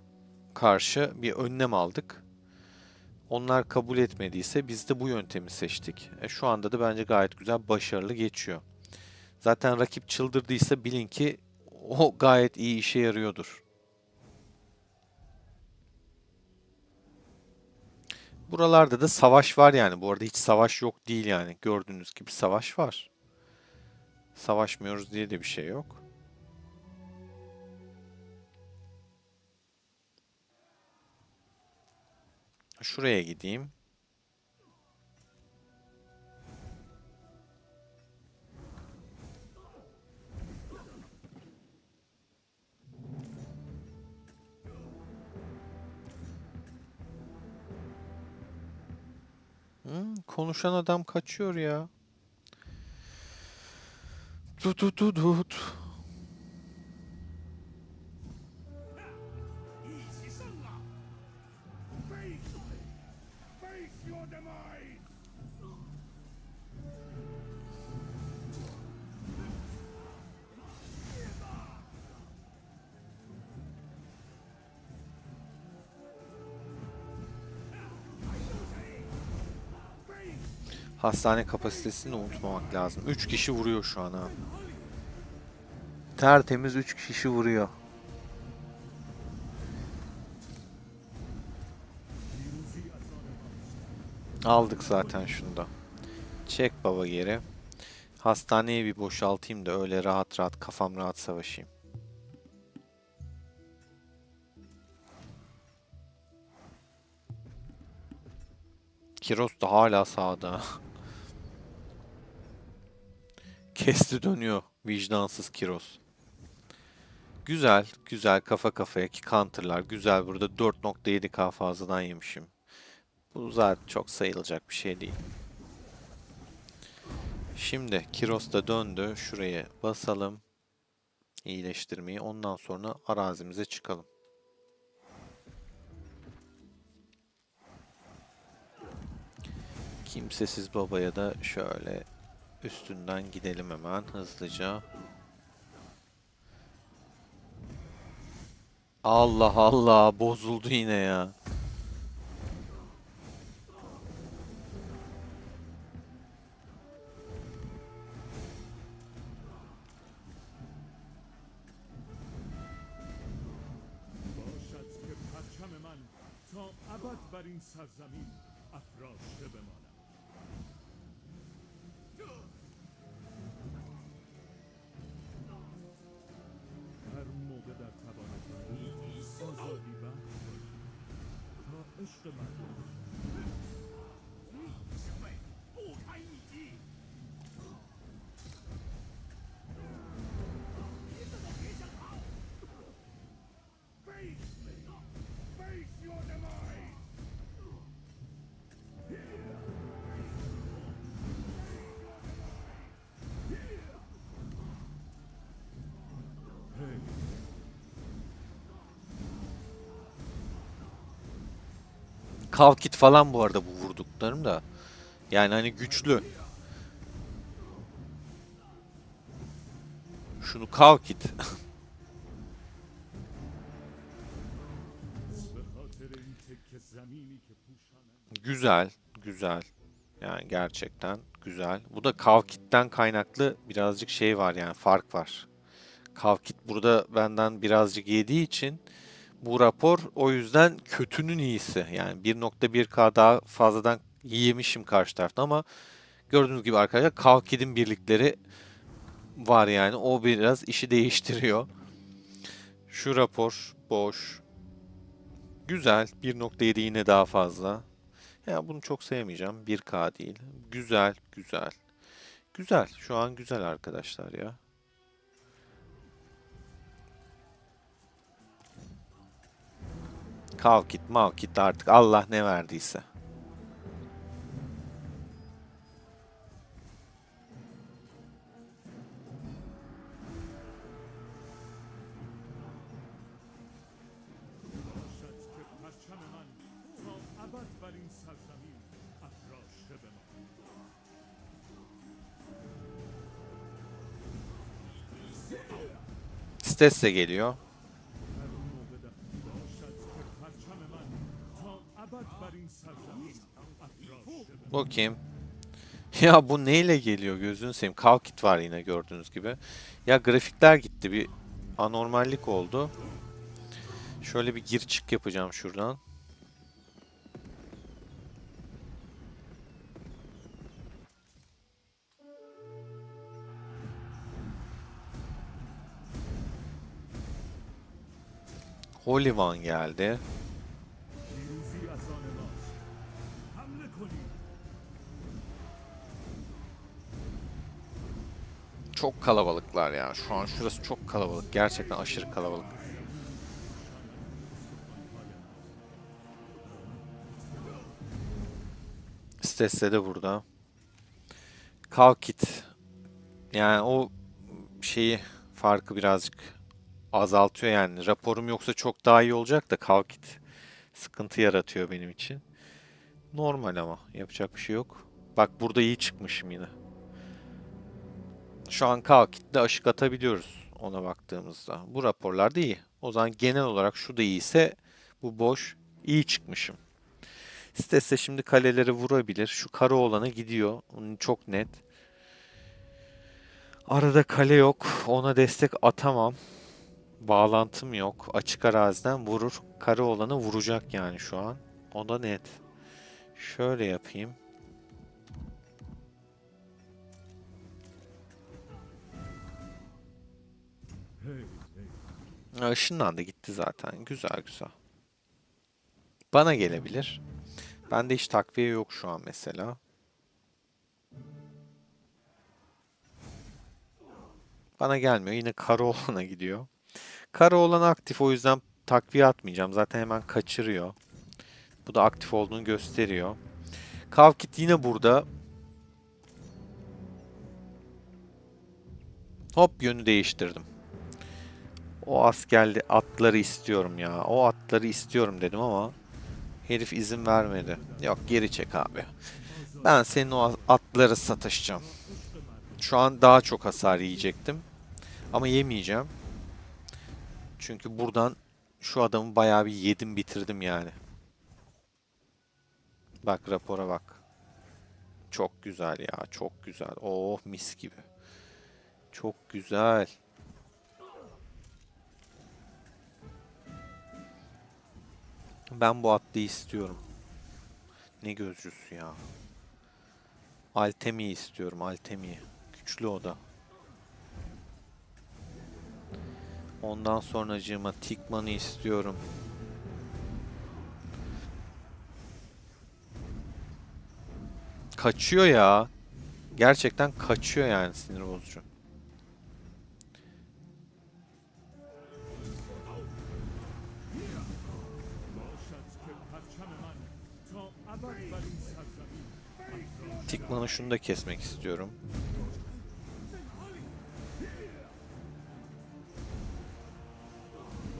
karşı bir önlem aldık. Onlar kabul etmediyse biz de bu yöntemi seçtik. Şu anda da bence gayet güzel, başarılı geçiyor. Zaten rakip çıldırdıysa bilin ki o gayet iyi işe yarıyordur. Buralarda da savaş var yani. Bu arada hiç savaş yok değil yani. Gördüğünüz gibi savaş var. Savaşmıyoruz diye de bir şey yok. Şuraya gideyim. Konuşan adam kaçıyor ya. Tut tut tut tut. Hastane kapasitesini unutmamak lazım. 3 kişi vuruyor şu an ha. Tertemiz 3 kişi vuruyor. Aldık zaten şunu da. Çek baba geri. Hastaneyi bir boşaltayım da öyle rahat rahat kafam rahat savaşayım. Kiros da hala sağda. Kesti dönüyor. Vicdansız Kiros. Güzel, güzel kafa kafaya ki counter'lar güzel. Burada 4.7k fazladan yemişim. Bu zaten çok sayılacak bir şey değil. Şimdi Kiros da döndü. Şuraya basalım. İyileştirmeyi. Ondan sonra arazimize çıkalım. Kimsesiz babaya da şöyle üstünden gidelim hemen hızlıca. Allah Allah bozuldu yine ya. باشد که پرچم من تا ابد بر این سرزمین افراشته بماند. هر موقع در توانتان آزادی بخش باشید تا عشق مردم Kalkit falan bu arada bu vurduklarım da. Yani hani güçlü. Şunu kalkit. به خاطر این تکه زمینی که پوشانم Güzel, güzel. Yani gerçekten güzel. Bu da Kalkit'ten kaynaklı birazcık şey var yani fark var. Kalkit burada benden birazcık yediği için bu rapor o yüzden kötünün iyisi. Yani 1.1K daha fazladan yemişim karşı tarafta ama gördüğünüz gibi arkadaşlar Kalkit'in birlikleri var yani. O biraz işi değiştiriyor. Şu rapor boş. Güzel. 1.7 yine daha fazla. Ya bunu çok sevmeyeceğim. 1K değil. Güzel, güzel. Güzel. Şu an güzel arkadaşlar ya. Kalkit, malkit artık Allah ne verdiyse. باشد که پرچم من تا ابد بر این سرزمین افراشته بماند. Stes de geliyor. در این موقع باشد که پرچم من تا ابد بر این سرزمین افراشته بماند. Bakayım. Ya bu neyle geliyor gözünü seveyim. Kalkit var yine gördüğünüz gibi. Ya grafikler gitti. Bir anormallik oldu. Şöyle bir gir çık yapacağım şuradan. Holy One geldi. پیروزی از آن ماست. حمله کنید. Çok kalabalıklar ya. Şu an şurası çok kalabalık. Gerçekten aşırı kalabalık. Stesse de burada. Kalkit. Yani o şeyi farkı birazcık azaltıyor yani. Raporum yoksa çok daha iyi olacak da Kalkit sıkıntı yaratıyor benim için. Normal ama yapacak bir şey yok. Bak burada iyi çıkmışım yine. Şu an Kalkit'le aşık atabiliyoruz ona baktığımızda. Bu raporlar da iyi. O zaman genel olarak şu da iyiyse bu boş. İyi çıkmışım. İstese şimdi kaleleri vurabilir. Şu kara olana gidiyor. Onun çok net. Arada kale yok. Ona destek atamam. Bağlantım yok. Açık araziden vurur. Kare olanı vuracak yani şu an. O da net. Şöyle yapayım. هی هی. Işınlandı gitti zaten. Güzel güzel. Bana gelebilir. Bende hiç takviye yok şu an mesela. Bana gelmiyor. Yine Karaoğlan'a gidiyor. Karaoğlan aktif o yüzden takviye atmayacağım. Zaten hemen kaçırıyor. Bu da aktif olduğunu gösteriyor. Kavkit yine burada. Hop yönü değiştirdim. O askerli atları istiyorum ya. O atları istiyorum dedim ama herif izin vermedi. Yok geri çek abi. Ben senin o atları satışacağım. Şu an daha çok hasar yiyecektim. Ama yemeyeceğim. Çünkü buradan şu adamı bayağı bir yedim bitirdim yani. Bak rapora bak. Çok güzel ya, çok güzel. Oh mis gibi. Çok güzel. Ben bu atlıyı istiyorum. Ne gözcüsü ya. Altemi'yi istiyorum, Altemi'yi. Güçlü o da. Ondan sonracığıma Tikman'ı istiyorum. Kaçıyor ya. Gerçekten kaçıyor yani sinir bozucu. باشد که پرچم من تا ابد بر این سرزمین افراشته Tikman'ı şunu da kesmek istiyorum.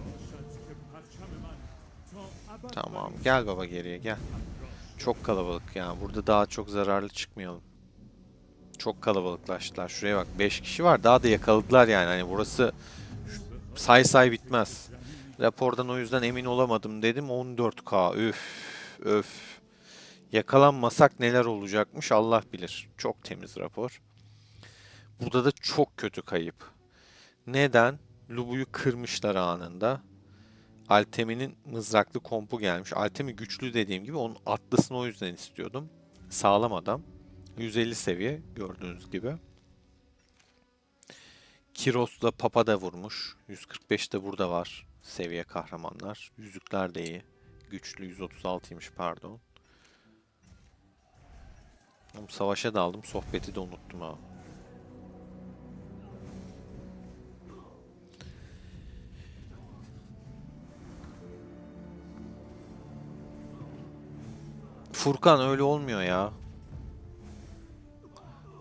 باشد که پرچم من تا ابد Tamam Tamam. Gel baba geriye gel. Çok kalabalık yani. Burada daha çok zararlı çıkmayalım. Çok kalabalıklaştılar. Şuraya bak. 5 kişi var. Daha da yakaladılar yani. Hani burası say say bitmez. Rapordan o yüzden emin olamadım dedim. 14K. Üf. Öf. Yakalanmasak neler olacakmış Allah bilir. Çok temiz rapor. Burada da çok kötü kayıp. Neden? Lubu'yu kırmışlar anında. Alteminin mızraklı kompu gelmiş. Altemi güçlü dediğim gibi onun atlısını o yüzden istiyordum. Sağlam adam. 150 seviye gördüğünüz gibi. Kiros'la Papa da vurmuş. 145 de burada var. Seviye kahramanlar. Yüzükler de iyi. Güçlü 136'ymış pardon. Oğlum savaşa daldım. Sohbeti de unuttum ha. Furkan öyle olmuyor ya.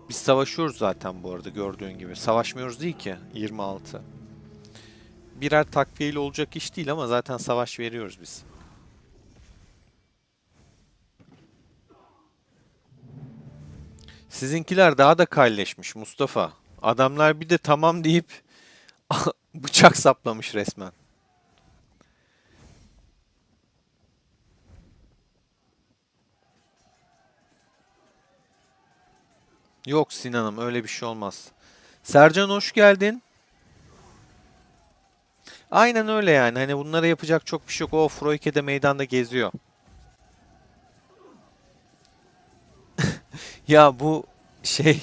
Biz savaşıyoruz zaten bu arada gördüğün gibi. Savaşmıyoruz değil ki 26. Birer takviyeyle olacak iş değil ama zaten savaş veriyoruz biz. Sizinkiler daha da kalleşmiş Mustafa. Adamlar bir de tamam deyip bıçak saplamış resmen. Yok Sinan'ım öyle bir şey olmaz. Sercan hoş geldin. Aynen öyle yani. Hani bunlara yapacak çok bir şey yok. O Froike de meydanda geziyor. Ya bu şey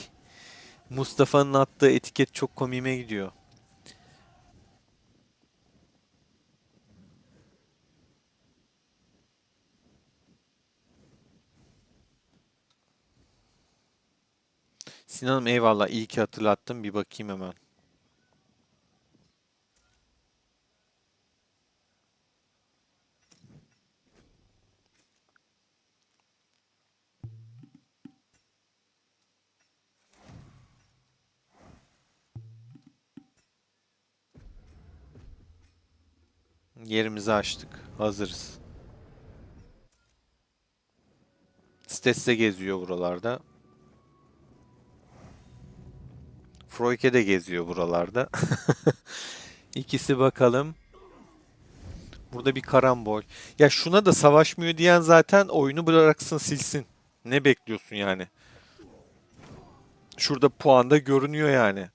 Mustafa'nın attığı etiket çok komiğime gidiyor. Sinan'ım eyvallah iyi ki hatırlattın. Bir bakayım hemen. Yerimizi açtık. Hazırız. Stesse geziyor buralarda. Froike de geziyor buralarda. İkisi bakalım. Burada bir karambol. Ya şuna da savaşmıyor diyen zaten oyunu bıraksın silsin. Ne bekliyorsun yani? Şurada puanda görünüyor yani.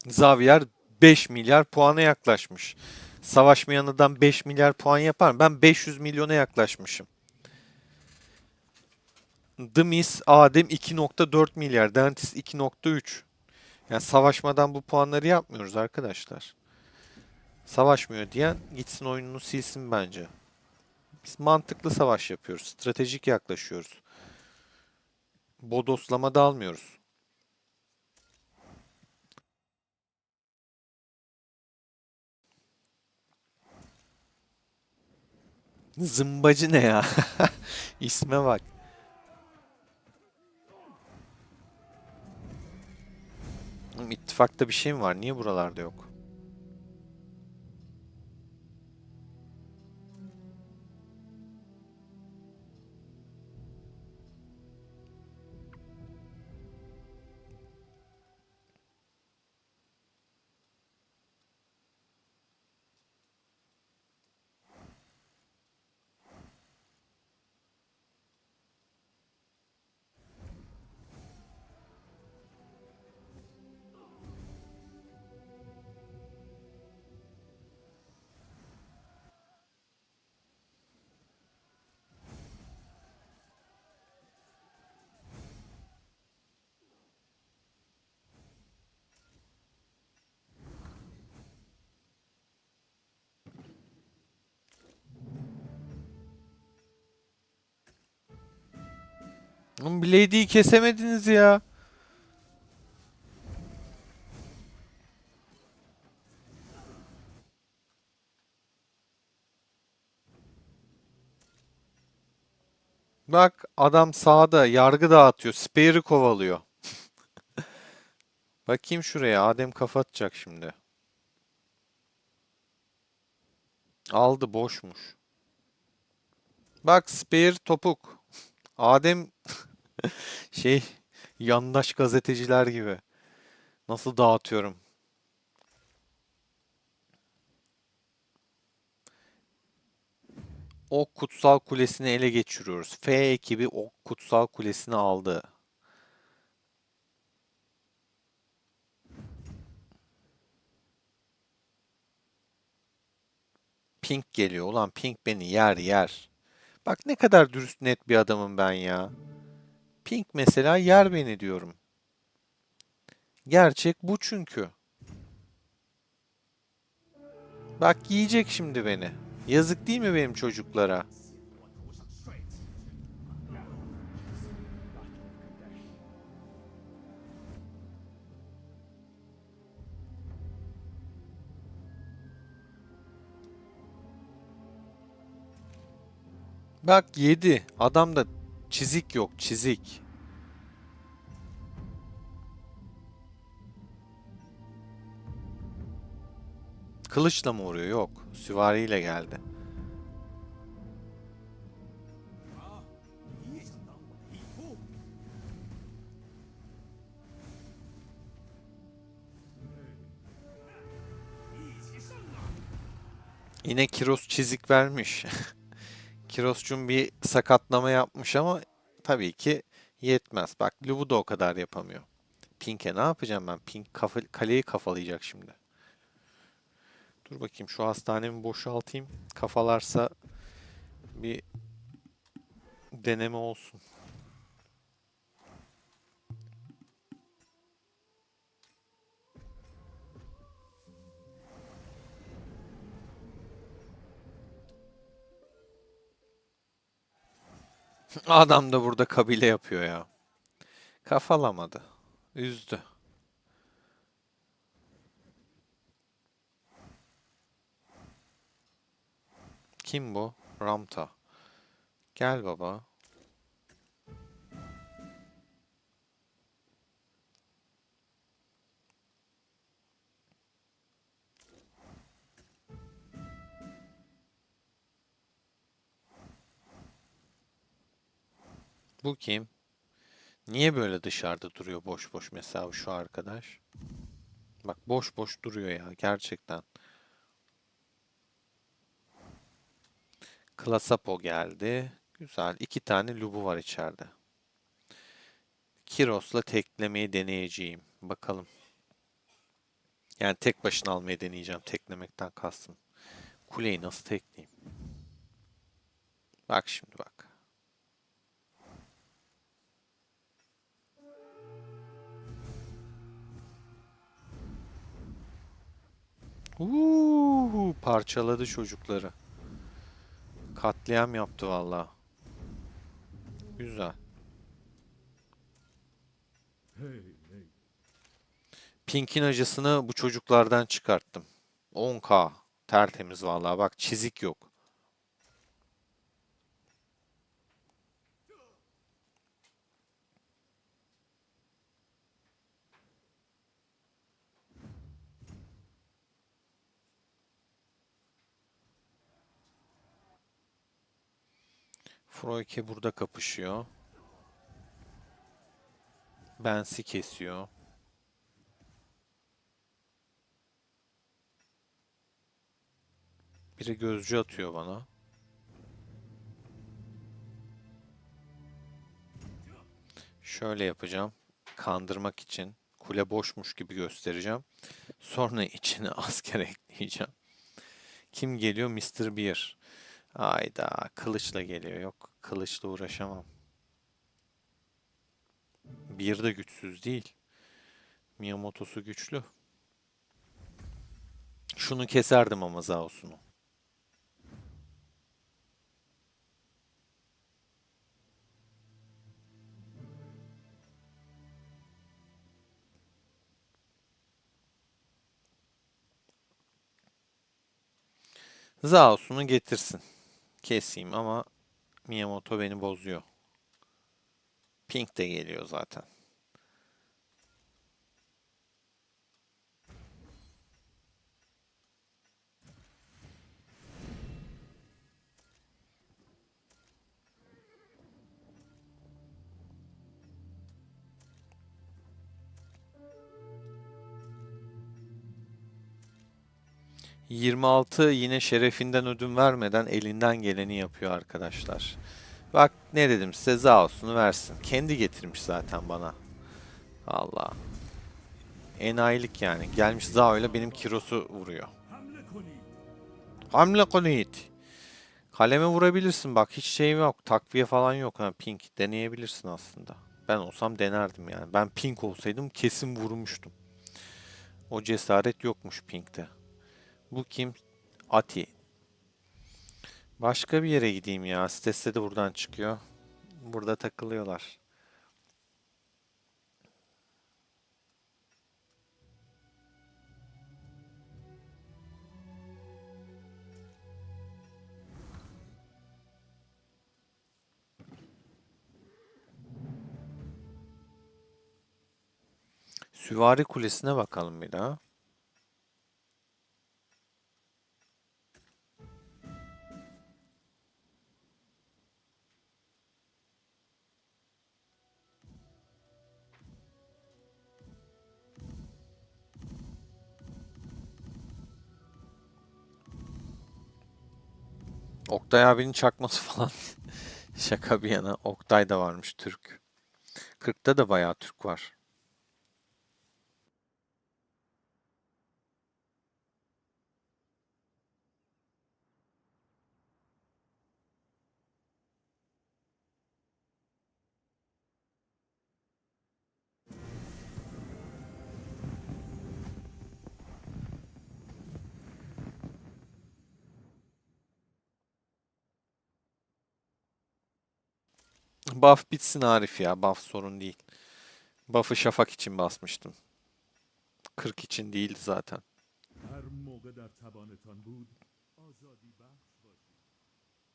Xavier 5 milyar puana yaklaşmış. Savaşmayan adam 5 milyar puan yapar mı? Ben 500 milyona yaklaşmışım. Demis, Adem 2,4 milyar. Dentis 2,3. Yani savaşmadan bu puanları yapmıyoruz arkadaşlar. Savaşmıyor diyen gitsin oyununu silsin bence. Biz mantıklı savaş yapıyoruz. Stratejik yaklaşıyoruz. Bodoslama da almıyoruz. Zımbacı ne ya? İsme bak. Oğlum, İttifakta bir şey mi var? Niye buralarda yok? Oğlum Blade'i kesemediniz ya. Bak adam sağda yargı dağıtıyor. Spear'ı kovalıyor. Bakayım şuraya. Adem kafa atacak şimdi. Aldı, boşmuş. Bak, spare topuk. Adem şey, yandaş gazeteciler gibi. Nasıl dağıtıyorum. Ok Kutsal Kulesi'ni ele geçiriyoruz. F ekibi Ok Kutsal Kulesi'ni aldı. Pink geliyor. Ulan Pink beni yer yer. Bak ne kadar dürüst net bir adamım ben ya. Pink mesela yer beni diyorum. Gerçek bu çünkü. Bak yiyecek şimdi beni. Yazık değil mi benim çocuklara? Bak yedi. Adamda çizik yok, çizik. Kılıçla mı vuruyor? Yok. Süvariyle geldi. Yine Kiros çizik vermiş. Kiros'cum bir sakatlama yapmış ama tabii ki yetmez. Bak Lubu da o kadar yapamıyor. Pink'e ne yapacağım ben? Pink kaleyi kafalayacak şimdi. Dur bakayım şu hastanemi boşaltayım. Kafalarsa bir deneme olsun. Adam da burada kabile yapıyor ya. Kafalamadı. Üzdü. Kim bu? Ramta. Gel baba. Bu kim? Niye böyle dışarıda duruyor boş boş mesela şu arkadaş? Bak boş boş duruyor ya gerçekten. Klasapo geldi. Güzel. İki tane Lubu var içeride. Kiros'la teklemeyi deneyeceğim. Bakalım. Yani tek başına almayı deneyeceğim. Teklemekten kastım. Kuleyi nasıl tekleyeyim? Bak şimdi bak. Parçaladı çocukları. Katliam yaptı valla. Güzel. Hey, hey. Pink'in acısını bu çocuklardan çıkarttım. 10K. Tertemiz valla. Bak çizik yok. Froike burada kapışıyor. Bensi kesiyor. Biri gözcü atıyor bana. Şöyle yapacağım. Kandırmak için. Kule boşmuş gibi göstereceğim. Sonra içine asker ekleyeceğim. Kim geliyor? Mister Beer. Ayda kılıçla geliyor. Yok kılıçla uğraşamam. Beer de güçsüz değil. Miyamoto'su güçlü. Şunu keserdim ama Zaos'unu. Zaos'unu getirsin. Keseyim ama Miyamoto beni bozuyor. Pink de geliyor zaten. 26 yine şerefinden ödün vermeden elinden geleni yapıyor arkadaşlar. Bak ne dedim size, Zaos'unu versin. Kendi getirmiş zaten bana. Allah. Enayilik yani. Gelmiş Zao ile benim Kiros'u vuruyor. حمله کنید. Hamle konuyit. Kaleme vurabilirsin bak, hiç şeyim yok. Takviye falan yok. Ha, pink deneyebilirsin aslında. Ben olsam denerdim yani. Ben pink olsaydım kesin vurmuştum. O cesaret yokmuş pinkte. Bu kim? Ati. Başka bir yere gideyim ya. Stesse de buradan çıkıyor. Burada takılıyorlar. Süvari Kulesi'ne bakalım bir daha. Oktay abinin çakması falan. Şaka bir yana. Oktay da varmış Türk. 40'ta da bayağı Türk var. Buff bitsin Arif ya. Buff sorun değil. Buff'ı Şafak için basmıştım. 40 için değildi zaten. هر موقع در توانتان بود آزادی بخش باشید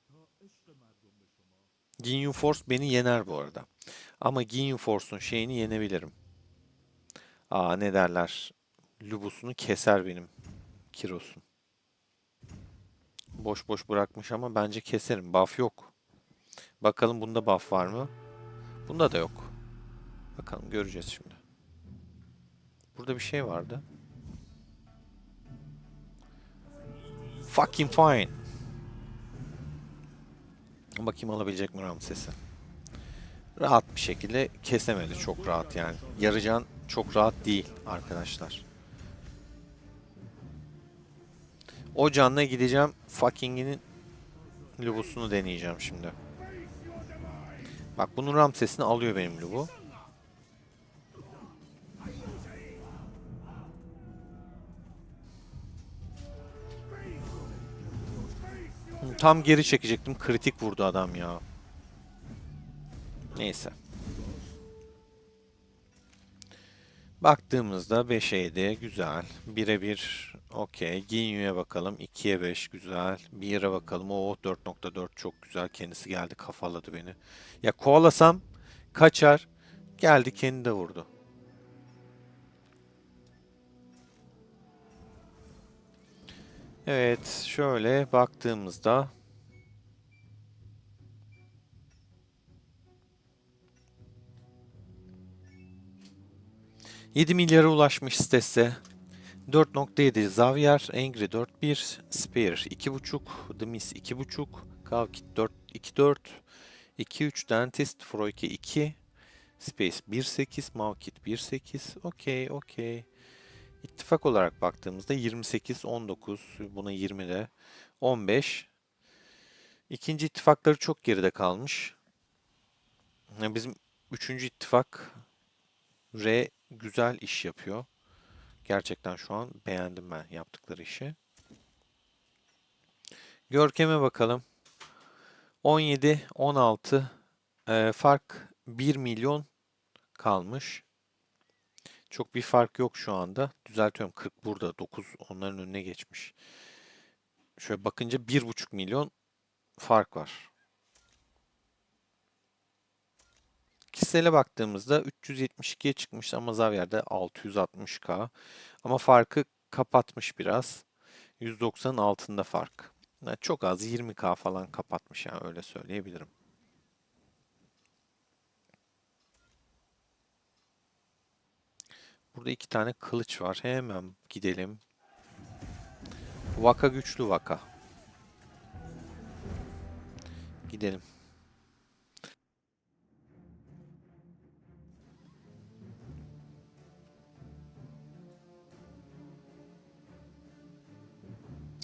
تا عشق مردم به شما. Ginyu Force beni yener bu arada. Ama Ginyu Force'un şeyini yenebilirim. Aa, ne derler? Lubus'unu keser benim Kiros'un. Boş boş bırakmış ama bence keserim. Buff yok. Bakalım bunda buff var mı? Bunda da yok. Bakalım göreceğiz şimdi. Burada bir şey vardı. Fucking fine. Bakayım alabilecek mi Ramses'i? Rahat bir şekilde kesemedi, çok rahat yani. Yarıcan çok rahat değil arkadaşlar. O canla gideceğim. Fucking'inin Lubus'unu deneyeceğim şimdi. Bak bunun Ramses'ini alıyor benim Lubu. Tam geri çekecektim. Kritik vurdu adam ya. Neyse. Baktığımızda 5'e güzel. 1'e 1 okey. Ginyu'ya bakalım. 2'ye 5 güzel. 1'e bakalım. O 4.4 çok güzel. Kendisi geldi kafaladı beni. Ya kovalasam kaçar. Geldi kendi de vurdu. Evet, şöyle baktığımızda 7 milyara ulaşmış Stesse. 4.7 Xavier, Angry 4.1, Spear 2.5, The Miss 2.5, Kavkit 4.2.4, 2.3 Dentist, Froike 2, Space 1.8, Mavkit 1.8. Okey, okey. İttifak olarak baktığımızda 28, 19, buna 20 de 15. İkinci ittifakları çok geride kalmış. Bizim üçüncü ittifak R güzel iş yapıyor. Gerçekten şu an beğendim ben yaptıkları işi. Görkem'e bakalım. 17, 16 fark 1 milyon kalmış. Çok bir fark yok şu anda. Düzeltiyorum, 40 burada, 9 onların önüne geçmiş. Şöyle bakınca 1,5 milyon fark var. Kişisele baktığımızda 372'ye çıkmış ama Xavier'de 660K. Ama farkı kapatmış biraz. 190'ın altında fark. Yani çok az 20K falan kapatmış yani, öyle söyleyebilirim. Burada iki tane kılıç var. Hemen gidelim. Vaka güçlü vaka. Gidelim.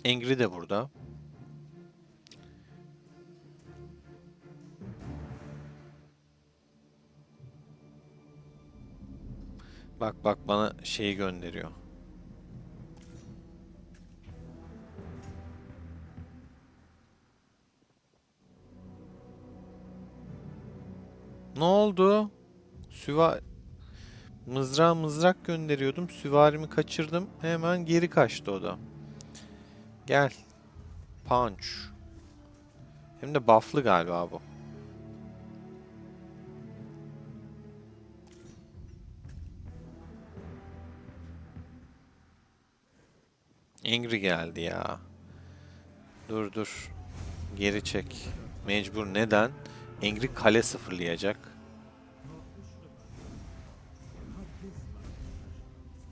Engri de burada. Bak bak bana şeyi gönderiyor. Ne oldu? Mızrak gönderiyordum. Süvarimi kaçırdım. Hemen geri kaçtı o da. Gel. Punch. Hem de buff'lı galiba bu. Angry geldi ya. Dur dur. Geri çek. Mecbur. Neden? Angry kale sıfırlayacak.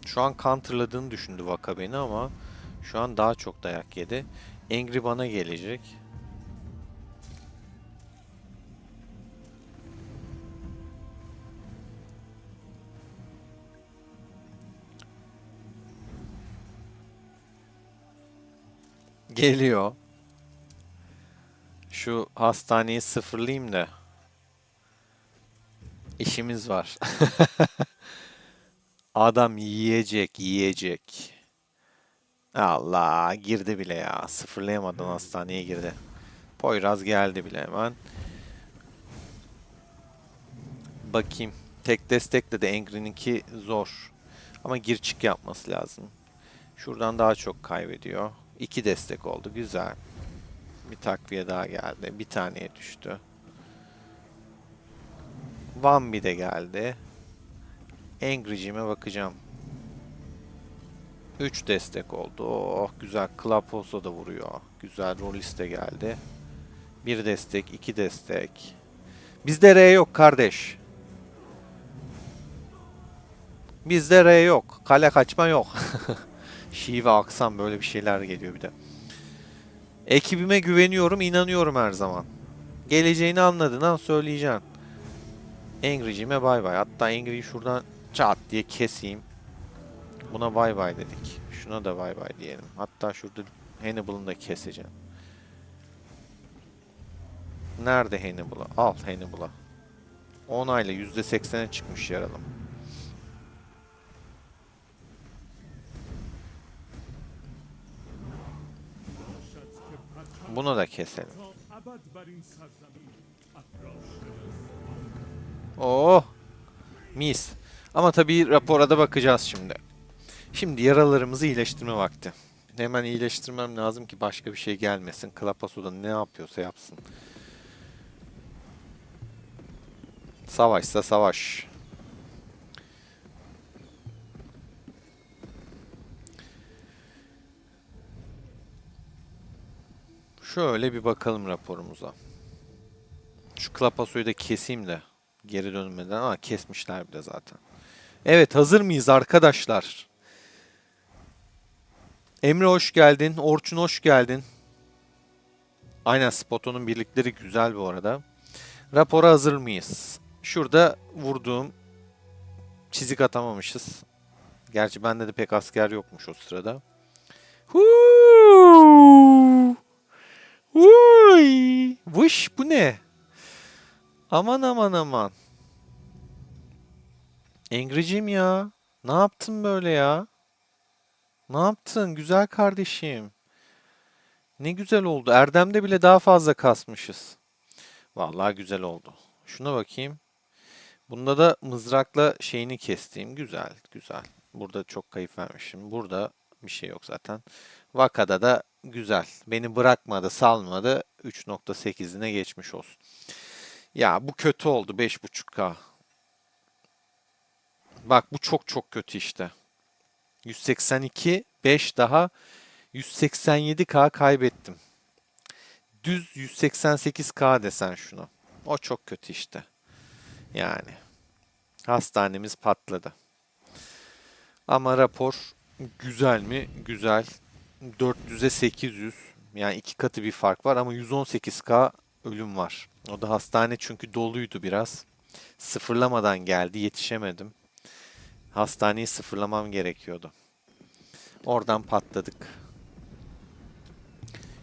Şu an counterladığını düşündü Vaka beni ama şu an daha çok dayak yedi. Angry bana gelecek. Geliyor. Şu hastaneyi sıfırlayayım da. İşimiz var. Adam yiyecek. Allah girdi bile ya. Sıfırlayamadan hastaneye girdi. Poyraz geldi bile hemen. Bakayım. Tek destekle de Angry'ninki zor. Ama gir çık yapması lazım. Şuradan daha çok kaybediyor. 2 destek oldu. Güzel. Bir takviye daha geldi. Bir taneye düştü. Vambi de geldi. Angry'cime bakacağım. 3 destek oldu. Oh güzel. Klaposo da vuruyor. Güzel. Rollis de geldi. 1 destek, 2 destek. Bizde R yok kardeş. Bizde R yok. Kale kaçma yok. Şive aksam böyle bir şeyler geliyor bir de. Ekibime güveniyorum, inanıyorum her zaman. Geleceğini anladın ha söyleyeceğim. Angry'cime bay bay. Hatta Angry'yi şuradan çat diye keseyim. Buna bay bay dedik. Şuna da bay bay diyelim. Hatta şurada Hannibal'ını da keseceğim. Nerede Hannibal'ı? Al Hannibal'ı. Onayla %80'e çıkmış yaralım. Bunu da keselim. Oh, mis. Ama tabii rapora da bakacağız şimdi. Şimdi yaralarımızı iyileştirme vakti. Hemen iyileştirmem lazım ki başka bir şey gelmesin. Klapaso'da ne yapıyorsa yapsın. Savaşsa savaş. Şöyle bir bakalım raporumuza. Şu Klapaso'yu da keseyim de geri dönmeden. Aa kesmişler bir de zaten. Evet hazır mıyız arkadaşlar? Emre hoş geldin. Orçun hoş geldin. Aynen Spoto'nun birlikleri güzel bu arada. Rapora hazır mıyız? Şurada vurduğum çizik atamamışız. Gerçi bende de pek asker yokmuş o sırada. Huu! Vuy! Vuş bu ne? Aman aman aman. Angry'cim ya. Ne yaptın böyle ya? Ne yaptın güzel kardeşim? Ne güzel oldu. Erdem'de bile daha fazla kasmışız. Vallahi güzel oldu. Şuna bakayım. Bunda da mızrakla şeyini kestiğim güzel, güzel. Burada çok kayıp vermişim. Burada bir şey yok zaten. Vakada da güzel. Beni bırakmadı, salmadı. 3.8'ine geçmiş olsun. Ya bu kötü oldu 5.5K. Bak bu çok çok kötü işte. 182, 5 daha 187K kaybettim. Düz 188K desen şunu. O çok kötü işte. Yani. Hastanemiz patladı. Ama rapor güzel mi? Güzel. 400'e 800. Yani iki katı bir fark var ama 118k ölüm var. O da hastane çünkü doluydu biraz. Sıfırlamadan geldi, yetişemedim. Hastaneyi sıfırlamam gerekiyordu. Oradan patladık.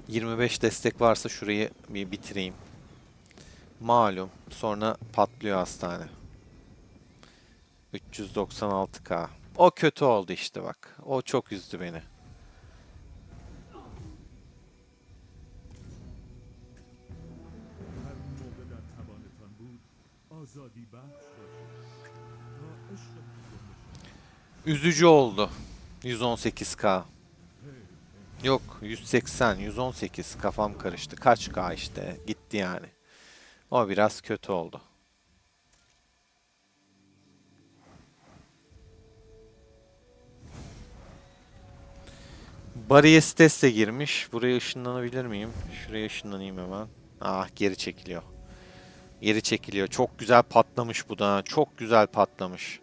25 destek varsa şurayı bir bitireyim. Malum. Sonra patlıyor hastane. 396k. O kötü oldu işte bak. O çok üzdü beni. هر موقع در توانتان بود آزادی بخش باشید تا عشق مردم نشان Üzücü oldu. 118k. هی Yok 180, 118 kafam karıştı. Kaç k işte gitti yani. O biraz kötü oldu. Bariyestes de girmiş. Buraya ışınlanabilir miyim? Şuraya ışınlanayım hemen. Ah geri çekiliyor. Geri çekiliyor. Çok güzel patlamış bu da. Çok güzel patlamış.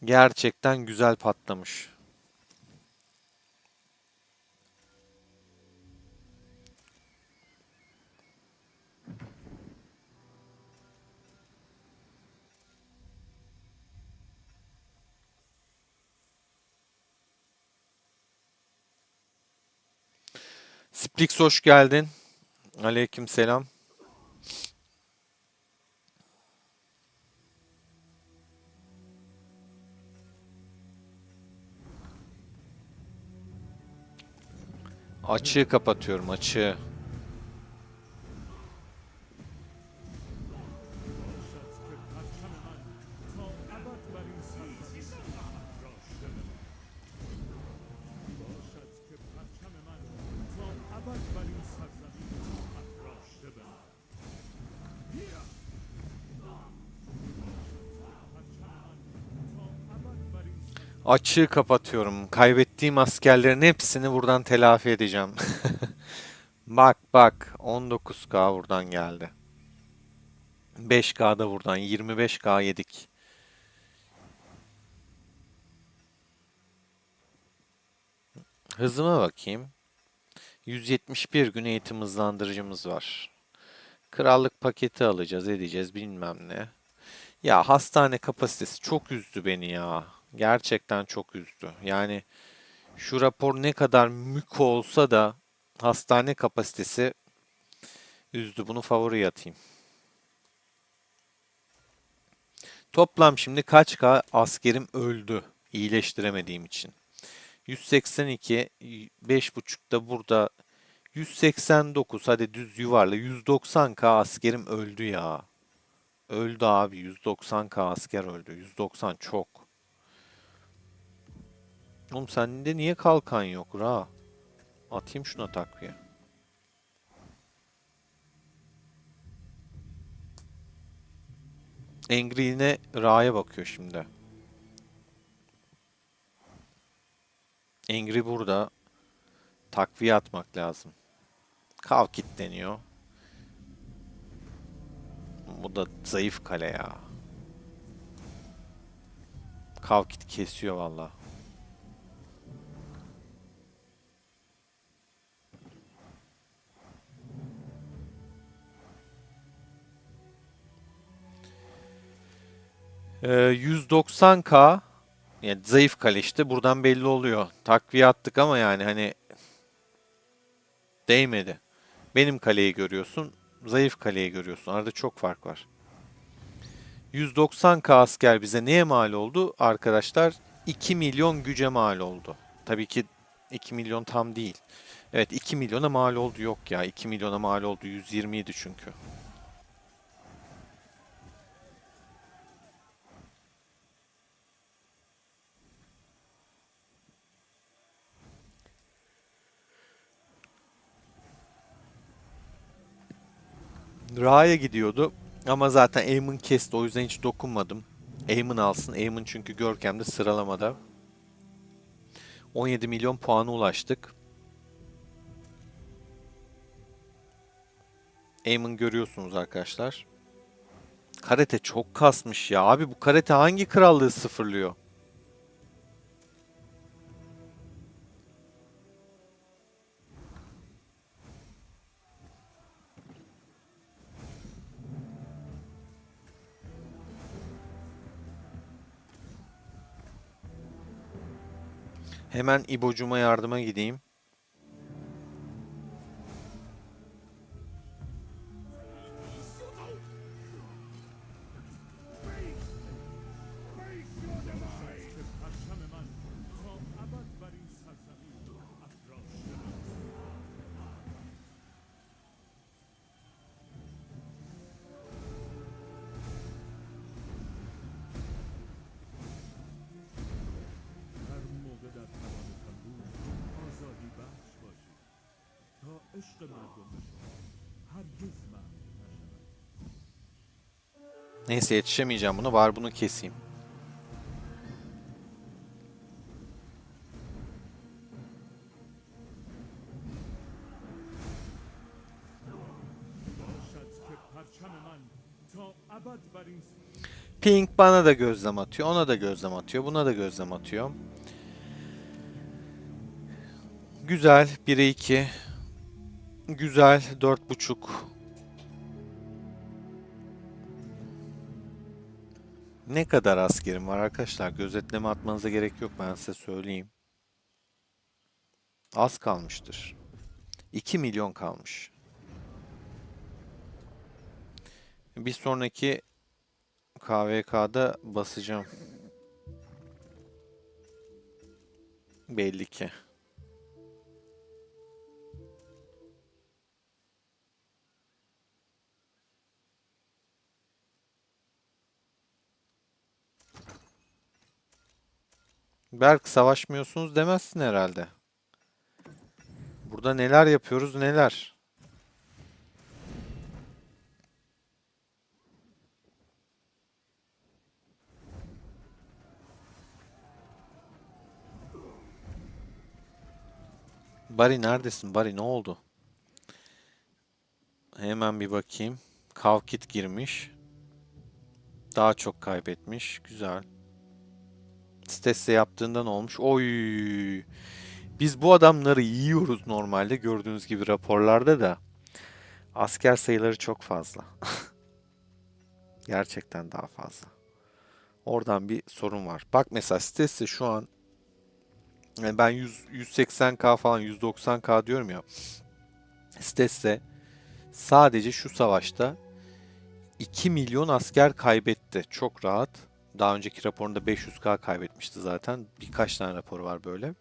Gerçekten güzel patlamış. Splix hoş geldin. Aleyküm selam. Açığı kapatıyorum açığı. باشد که پرچم من تا ابد بر این سرزمین افراشته بماند Açığı kapatıyorum. Kaybettiğim askerlerin hepsini buradan telafi edeceğim. Bak bak 19k buradan geldi. 5k da buradan 25k yedik. Hızıma bakayım. 171 gün eğitim hızlandırıcımız var. Krallık paketi alacağız, edeceğiz bilmem ne. Ya hastane kapasitesi çok üzdü beni ya. Gerçekten çok üzdü. Yani şu rapor ne kadar mük olsa da hastane kapasitesi üzdü. Bunu favoriye atayım. Toplam şimdi kaç K askerim öldü iyileştiremediğim için. 182, 5.5 da burada 189 hadi düz yuvarla 190k askerim öldü ya. Öldü abi 190k asker öldü. 190 çok. Oğlum sende niye kalkan yok Ra? Atayım şuna takviye. Angry yine Ra'ya bakıyor şimdi. Angry burada. Takviye atmak lazım. Kalkit deniyor. Bu da zayıf kale ya. Kalkit kesiyor valla. Ee, 190k yani zayıf kale işte buradan belli oluyor. Takviye attık ama yani hani değmedi. Benim kaleyi görüyorsun, zayıf kaleyi görüyorsun. Arada çok fark var. 190k asker bize neye mal oldu? Arkadaşlar 2 milyon güce mal oldu. Tabii ki 2 milyon tam değil. Evet 2 milyona mal oldu yok ya. 2 milyona mal oldu 120 idi çünkü. Ra'ya gidiyordu. Ama zaten Aemon kesti o yüzden hiç dokunmadım. Aemon alsın. Aemon çünkü Görkem'de sıralamada. 17 milyon puana ulaştık. Aemon görüyorsunuz arkadaşlar. Karate çok kasmış ya. Abi bu karate hangi krallığı sıfırlıyor? Hemen İbo'cuma yardıma gideyim. که پرچم من تا ابد بر این سرزمین افراشته هر موقع در توانتان بود آزادی بخش باشید تا عشق مردم به شما هرگز محو نشود. Neyse yetişemeyeceğim buna. Bari bunu keseyim. باشد که پرچم من تا ابد بر این Pink bana da gözlem atıyor. Ona da gözlem atıyor. Buna da gözlem atıyor. Güzel. 1'e 2. Güzel. 4,5. Ne kadar askerim var arkadaşlar? Gözetleme atmanıza gerek yok. Ben size söyleyeyim. Az kalmıştır. 2 milyon kalmış. Bir sonraki KVK'da basacağım. Belli ki. Berk savaşmıyorsunuz demezsin herhalde. Burada neler yapıyoruz neler. Bari neredesin? Bari ne oldu? Hemen bir bakayım. Kavkit girmiş. Daha çok kaybetmiş. Güzel. Stesse yaptığından olmuş. Oy. Biz bu adamları yiyoruz normalde gördüğünüz gibi raporlarda da. Asker sayıları çok fazla. Gerçekten daha fazla. Oradan bir sorun var. Bak mesela Stesse şu an yani ben 180k falan 190k diyorum ya. Stesse sadece şu savaşta 2 milyon asker kaybetti. Çok rahat. Daha önceki raporunda 500k kaybetmişti zaten. Birkaç tane raporu var böyle.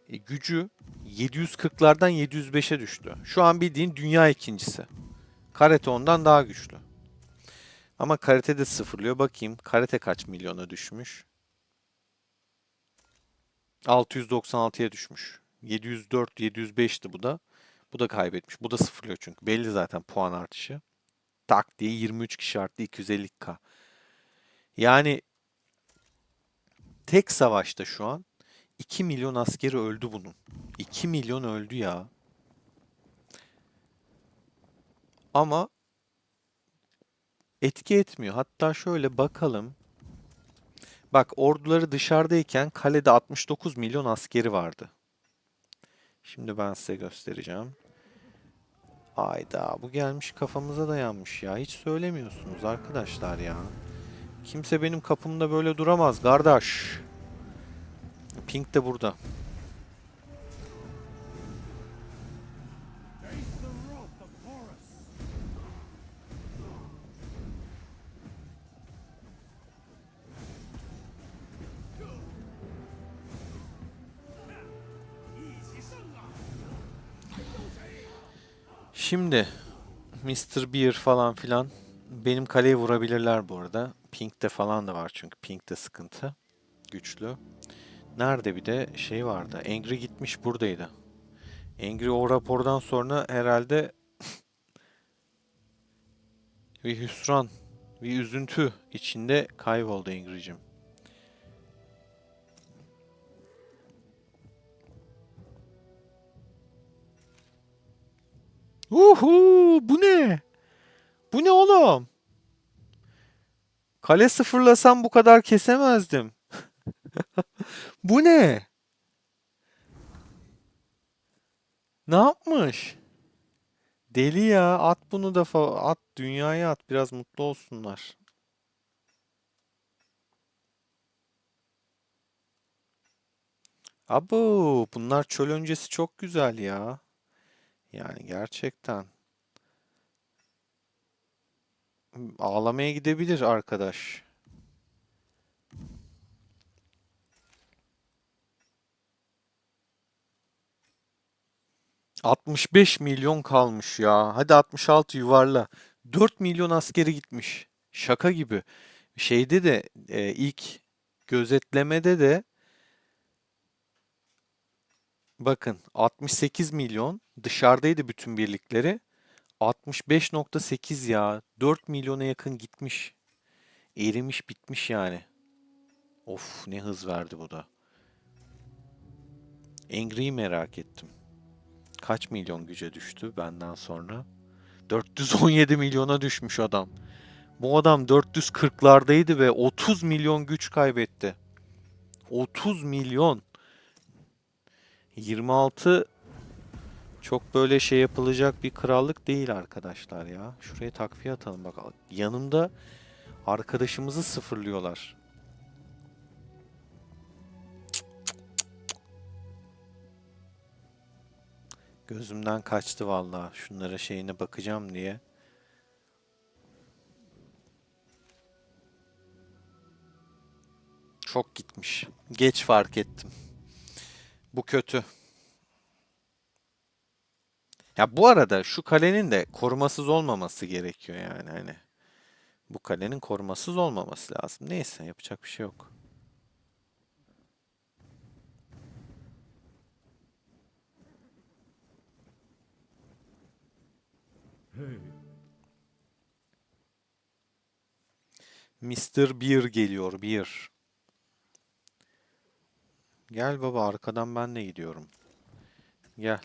Gücü 740'lardan 705'e düştü. Şu an bildiğin dünya ikincisi. Karate ondan daha güçlü. Ama karate de sıfırlıyor. Bakayım karate kaç milyona düşmüş? 696'ya düşmüş. 704, 705'ti bu da. Bu da kaybetmiş. Bu da sıfırlıyor çünkü. Belli zaten puan artışı. Tak diye 23 kişi arttı 250k. Yani tek savaşta şu an 2 milyon askeri öldü bunun. 2 milyon öldü ya. Ama etki etmiyor. Hatta şöyle bakalım. Bak orduları dışarıdayken kalede 69 milyon askeri vardı. Şimdi ben size göstereceğim. Ayda bu gelmiş kafamıza dayanmış ya. Hiç söylemiyorsunuz arkadaşlar ya. Kimse benim kapımda böyle duramaz kardeş. Pink de burada. Face the wrath of Horus. Şimdi Mr. Beer falan filan benim kaleye vurabilirler bu arada. Pink'te falan da var çünkü Pink'te sıkıntı. Güçlü. Nerede bir de şey vardı. Angry gitmiş buradaydı. Angry o rapordan sonra herhalde bir hüsran, bir üzüntü içinde kayboldu Angry'cim. Uhu, bu ne? Bu ne oğlum? Kale sıfırlasam bu kadar kesemezdim. Bu ne? Ne yapmış? Deli ya. At bunu da at dünyaya at biraz mutlu olsunlar. Abo, bunlar çöl öncesi çok güzel ya. Yani gerçekten. Ağlamaya gidebilir arkadaş. 65 milyon kalmış ya. Hadi 66 yuvarla. 4 milyon askeri gitmiş. Şaka gibi. Şeyde de ilk gözetlemede de bakın 68 milyon dışarıdaydı bütün birlikleri. 65,8 ya. 4 milyona yakın gitmiş. Erimiş bitmiş yani. Of, ne hız verdi bu da. Angry'i merak ettim. Kaç milyon güce düştü benden sonra? 417 milyona düşmüş adam. Bu adam 440'lardaydı ve 30 milyon güç kaybetti. 30 milyon. 26 çok böyle şey yapılacak bir krallık değil arkadaşlar ya. Şuraya takviye atalım bakalım. Yanımda arkadaşımızı sıfırlıyorlar. Gözümden kaçtı vallahi. Şunlara şeyine bakacağım diye. Çok gitmiş. Geç fark ettim. Bu kötü. Ya bu arada şu kalenin de korumasız olmaması gerekiyor yani hani. Bu kalenin korumasız olmaması lazım. Neyse, yapacak bir şey yok. Hey, Mr. Beer geliyor, Beer. Gel baba, arkadan ben de gidiyorum. Gel.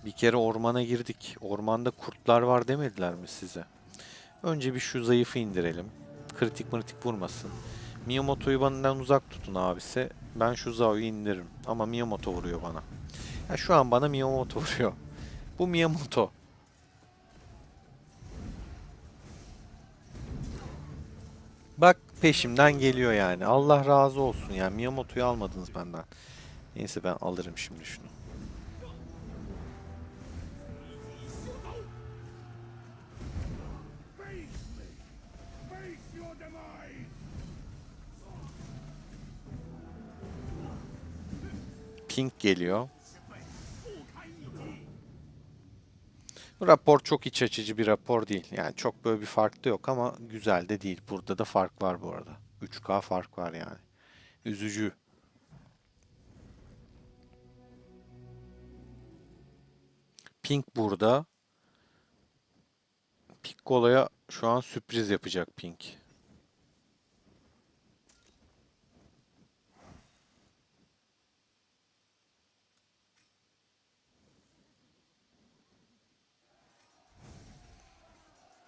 Bir kere ormana girdik. Ormanda kurtlar var demediler mi size? Önce bir şu zayıfı indirelim. Kritik mırtik vurmasın. Miyamoto'yu benden uzak tutun abisi. Ben şu Zao'yu indiririm. Ama Miyamoto vuruyor bana. Ya şu an bana Miyamoto vuruyor. Bu Miyamoto. Bak, peşimden geliyor yani. Allah razı olsun ya. Miyamoto'yu almadınız benden. Neyse, ben alırım şimdi şunu. Pink geliyor. Bu rapor çok iç açıcı bir rapor değil. Yani çok böyle bir fark da yok ama güzel de değil. Burada da fark var bu arada. 3K fark var yani. Üzücü. Pink burada. Piccolo'ya şu an sürpriz yapacak Pink.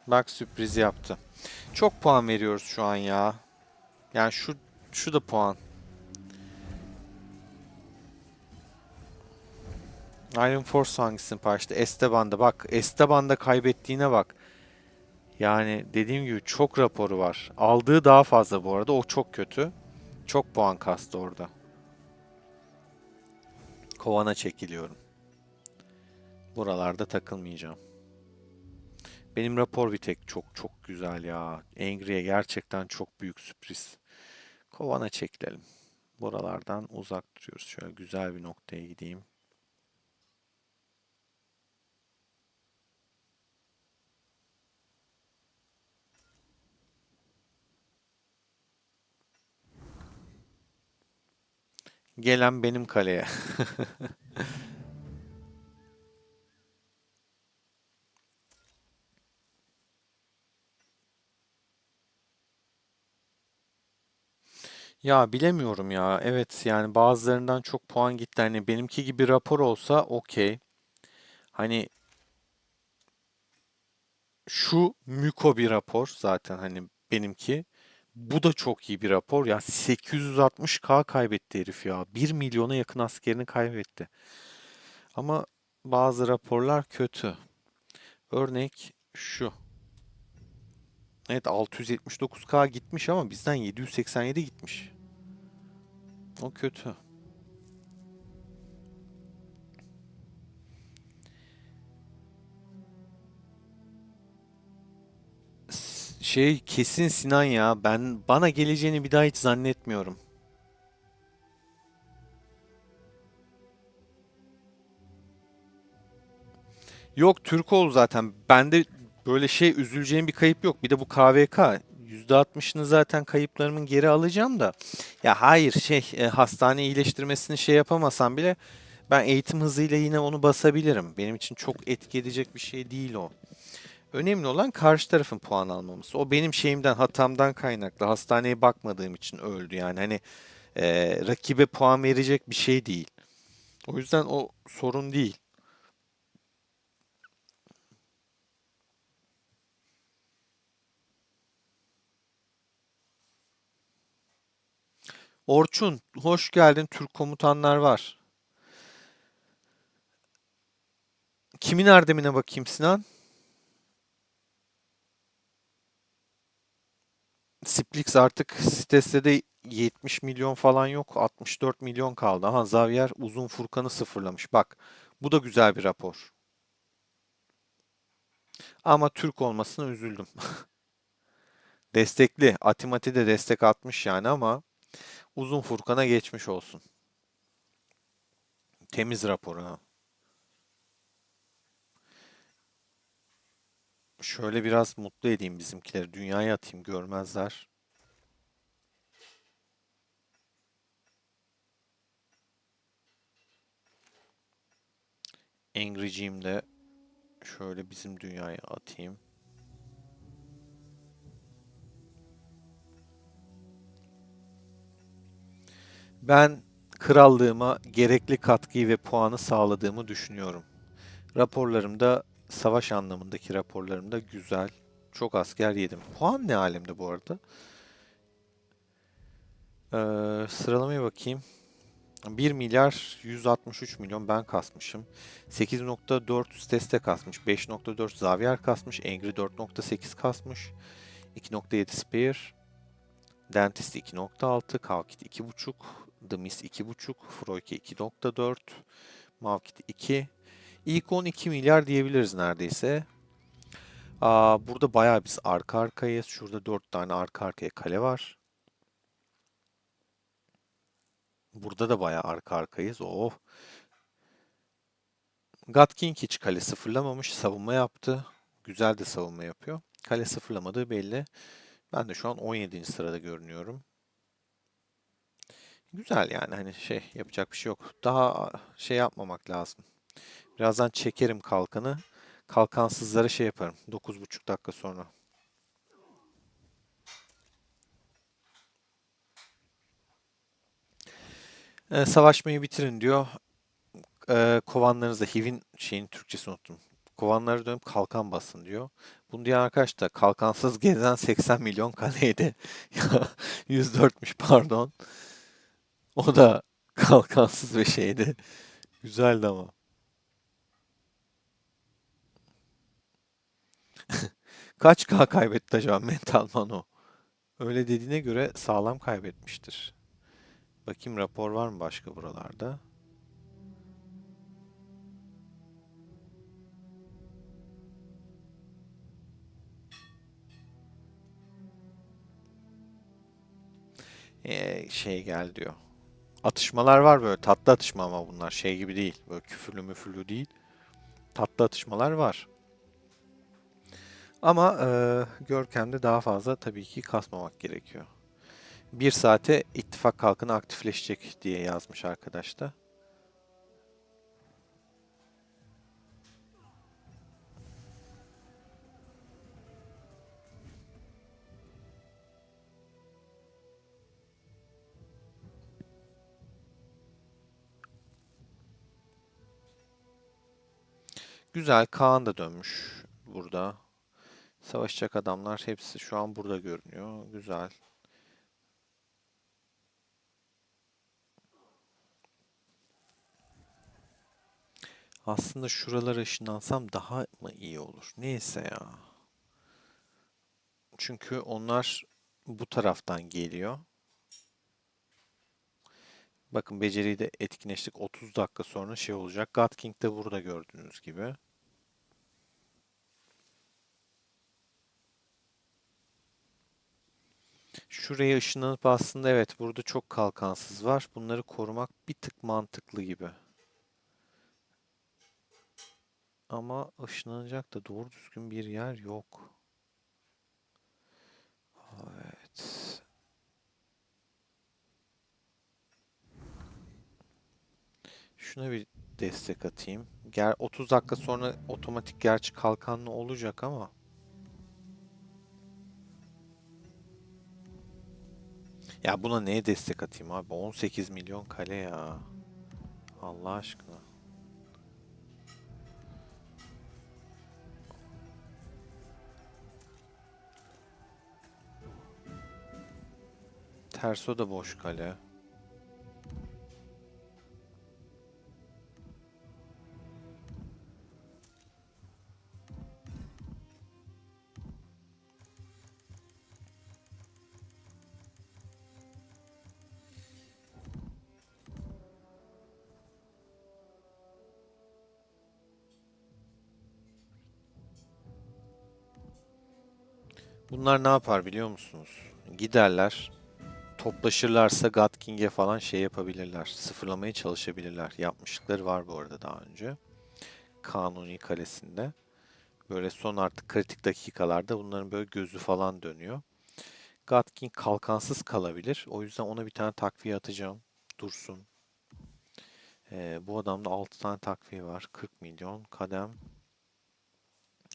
Bak, sürpriz yaptı. Çok puan veriyoruz şu an ya. Yani şu da puan. Iron Force hangisini paylaştı? Esteban'da. Bak, Esteban'da kaybettiğine bak. Yani dediğim gibi çok raporu var. Aldığı daha fazla bu arada. O çok kötü. Çok puan kastı orada. Kovana çekiliyorum. Buralarda takılmayacağım. Benim rapor bir tek çok çok güzel ya. Angry'e gerçekten çok büyük sürpriz. Kovana çekilelim. Buralardan uzak duruyoruz. Şöyle güzel bir noktaya gideyim. Gelen benim kaleye. Ya bilemiyorum ya. Evet, yani bazılarından çok puan gitti. Hani benimki gibi rapor olsa okey. Hani şu Müko bir rapor zaten, hani benimki. Bu da çok iyi bir rapor. Ya 860K kaybetti herif ya. 1 milyona yakın askerini kaybetti. Ama bazı raporlar kötü. Örnek şu. Evet 679K gitmiş ama bizden 787 gitmiş. O kötü. Şey kesin Sinan ya. Bana geleceğini bir daha hiç zannetmiyorum. Yok Türkoğlu zaten. Bende böyle şey üzüleceğim bir kayıp yok. Bir de bu KVK. %60'ını zaten kayıplarımın geri alacağım da. Ya hayır hastane iyileştirmesini şey yapamasam bile ben eğitim hızıyla yine onu basabilirim. Benim için çok etki edecek bir şey değil o. Önemli olan karşı tarafın puan almaması. O benim şeyimden, hatamdan kaynaklı. Hastaneye bakmadığım için öldü yani. Hani rakibe puan verecek bir şey değil. O yüzden o sorun değil. Orçun, hoş geldin. Türk komutanlar var. Kimin erdemine bakayım Sinan? Splix artık siteste de 70 milyon falan yok. 64 milyon kaldı. Aha Xavier uzun Furkan'ı sıfırlamış. Bak, bu da güzel bir rapor. Ama Türk olmasına üzüldüm. Destekli. Atimati de destek atmış yani ama uzun Furkan'a geçmiş olsun. Temiz rapor ha. Şöyle biraz mutlu edeyim bizimkileri. Dünyaya atayım görmezler. Angry'ciğim de şöyle bizim dünyaya atayım. Ben krallığıma gerekli katkıyı ve puanı sağladığımı düşünüyorum. Raporlarımda, savaş anlamındaki raporlarımda güzel. Çok asker yedim. Puan ne alemde bu arada? Sıralamaya bakayım. 1 milyar 163 milyon ben kasmışım. 8.4 Steste kasmış. 5.4 Xavier kasmış. Angry 4.8 kasmış. 2.7 Spear. Dentist 2.6. Kavkit 2.5. The Mist 2.5. Froike 2.4. Mavkit 2. İlk 12 milyar diyebiliriz neredeyse. Burada bayağı biz arka arkayız. Şurada 4 tane arka arkaya kale var. Burada da bayağı arka arkayız. Oh. God King hiç kale sıfırlamamış. Savunma yaptı. Güzel de savunma yapıyor. Kale sıfırlamadığı belli. Ben de şu an 17. sırada görünüyorum. Güzel yani hani şey yapacak bir şey yok. Daha şey yapmamak lazım. Birazdan çekerim kalkanı. Kalkansızlara şey yaparım. 9,5 dakika sonra. Savaşmayı bitirin diyor. Kovanlarınızda HIV'in şeyin Türkçesini unuttum. Kovanlara dönüp kalkan basın diyor. Bunu diyen arkadaş da kalkansız gezen 80 milyon kaleydi. Ya 104'müş pardon. O da kalkansız ve şeydi. Güzeldi ama. Kaç K kaybetti acaba Mental Mano? Öyle dediğine göre sağlam kaybetmiştir. Bakayım rapor var mı başka buralarda? Şey gel diyor. Atışmalar var böyle tatlı atışma ama bunlar şey gibi değil. Böyle küfürlü müfürlü değil. Tatlı atışmalar var. Ama Görkem'de daha fazla tabii ki kasmamak gerekiyor. 1 saate ittifak kalkanı aktifleşecek diye yazmış arkadaş da. Güzel Kaan da dönmüş burada. Savaşacak adamlar hepsi şu an burada görünüyor. Güzel. Aslında şuralara ışınlansam daha mı iyi olur? Neyse ya. Çünkü onlar bu taraftan geliyor. Bakın beceriyi de etkinleştik. 30 dakika sonra şey olacak. God King de burada gördüğünüz gibi. Şuraya ışınlanıp aslında evet burada çok kalkansız var. Bunları korumak bir tık mantıklı gibi. Ama ışınlanacak da doğru düzgün bir yer yok. Evet. Şuna bir destek atayım. 30 dakika sonra otomatik gerçi kalkanlı olacak ama. Ya buna neye destek atayım abi? 18 milyon kale ya. Allah aşkına. Terso da boş kale. Bunlar ne yapar biliyor musunuz? Giderler, toplaşırlarsa God King'e falan şey yapabilirler. Sıfırlamaya çalışabilirler. Yapmışlıkları var bu arada daha önce. Kanuni kalesinde. Böyle son artık kritik dakikalarda bunların böyle gözü falan dönüyor. God King kalkansız kalabilir. O yüzden ona bir tane takviye atacağım. Dursun. Bu adamda 6 tane takviye var. 40 milyon. Kadem.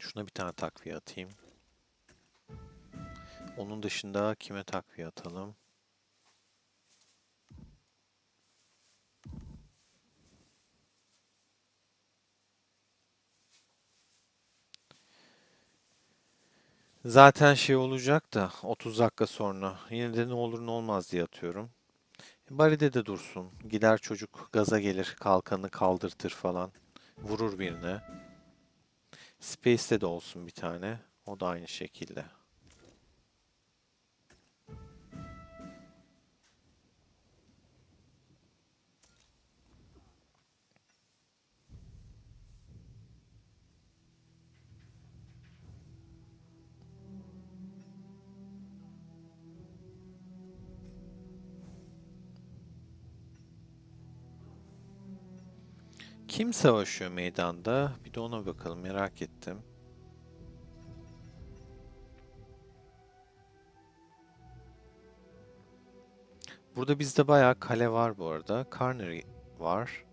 Şuna bir tane takviye atayım. Onun dışında kime takviye atalım? Zaten şey olacak da 30 dakika sonra. Yine de ne olur ne olmaz diye atıyorum. Baride de dursun. Gider çocuk gaza gelir, kalkanı kaldırtır falan. Vurur birine. Space'te de olsun bir tane. O da aynı şekilde. Kim savaşıyor meydanda? Bir de ona bakalım merak ettim. Burada bizde bayağı kale var bu arada. Carnery var.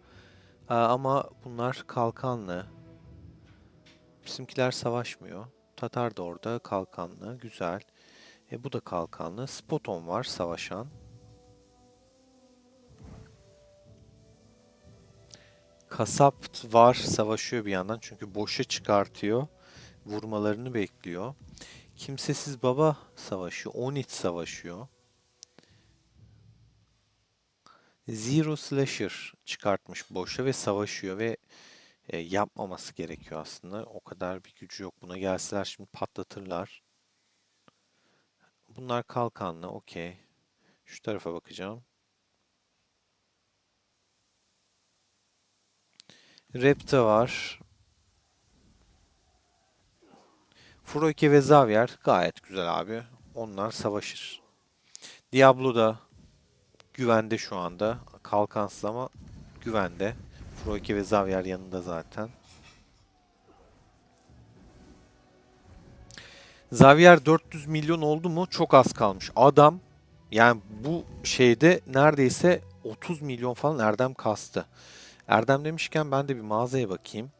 Ama bunlar kalkanlı. Bizimkiler savaşmıyor. Tatar da orada kalkanlı. Güzel. Bu da kalkanlı. Spoton var savaşan. Kasap var savaşıyor bir yandan. Çünkü boşa çıkartıyor. Vurmalarını bekliyor. Kimsesiz baba savaşıyor. Onit savaşıyor. Zero Slasher çıkartmış boşa ve savaşıyor ve yapmaması gerekiyor aslında. O kadar bir gücü yok. Buna gelseler şimdi patlatırlar. Bunlar kalkanlı, okey. Şu tarafa bakacağım. Repta var. Froike ve Xavier gayet güzel abi. Onlar savaşır. Diablo da güvende şu anda. Kalkansız ama güvende. Froike ve Xavier yanında zaten. Xavier 400 milyon oldu mu? Çok az kalmış. Adam yani bu şeyde neredeyse 30 milyon falan Erdem kastı. Erdem demişken ben de bir mağazaya bakayım.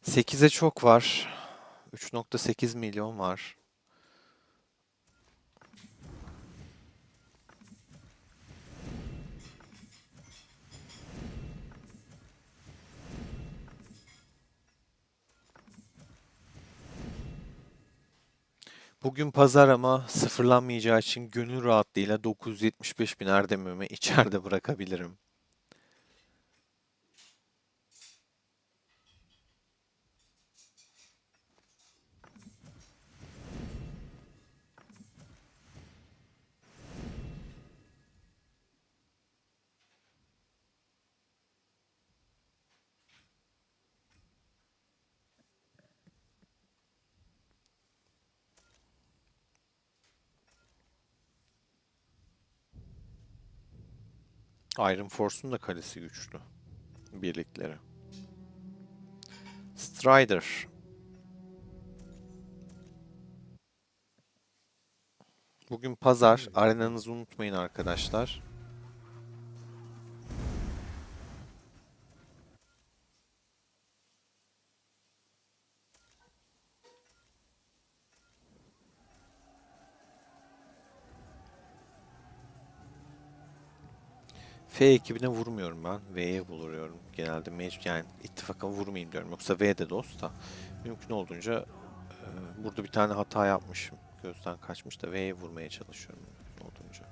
Sekize çok var. 3,8 milyon var. Bugün pazar ama sıfırlanmayacağı için gönül rahatlığıyla 975 bin Erdem'imi içeride bırakabilirim. Iron Force'un da kalesi güçlü. Birlikleri. Strider. Bugün pazar. Arenanızı unutmayın arkadaşlar. F ekibine vurmuyorum ben. V'ye vuruyorum. Genelde yani ittifaka vurmayayım diyorum. Yoksa V'de dost da. Mümkün olduğunca burada bir tane hata yapmışım. Gözden kaçmış da V'ye vurmaya çalışıyorum. Mümkün olduğunca.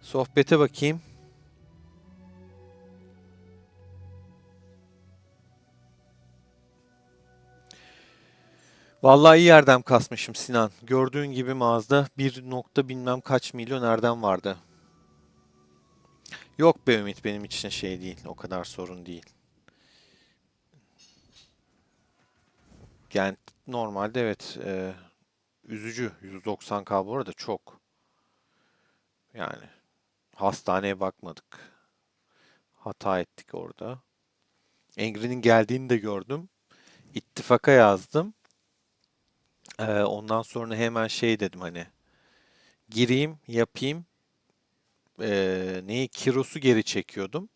Sohbete bakayım. Vallahi iyi yerden kasmışım Sinan. Gördüğün gibi mağazada bir nokta bilmem kaç milyon erdem vardı. Yok be Ümit, benim için şey değil. O kadar sorun değil. Yani normalde evet, üzücü. 190K bu arada çok. Yani hastaneye bakmadık. Hata ettik orada. Angry'nin geldiğini de gördüm. İttifaka yazdım. Ondan sonra hemen şey dedim, hani gireyim yapayım. Neyi, Kiros'u geri çekiyordum.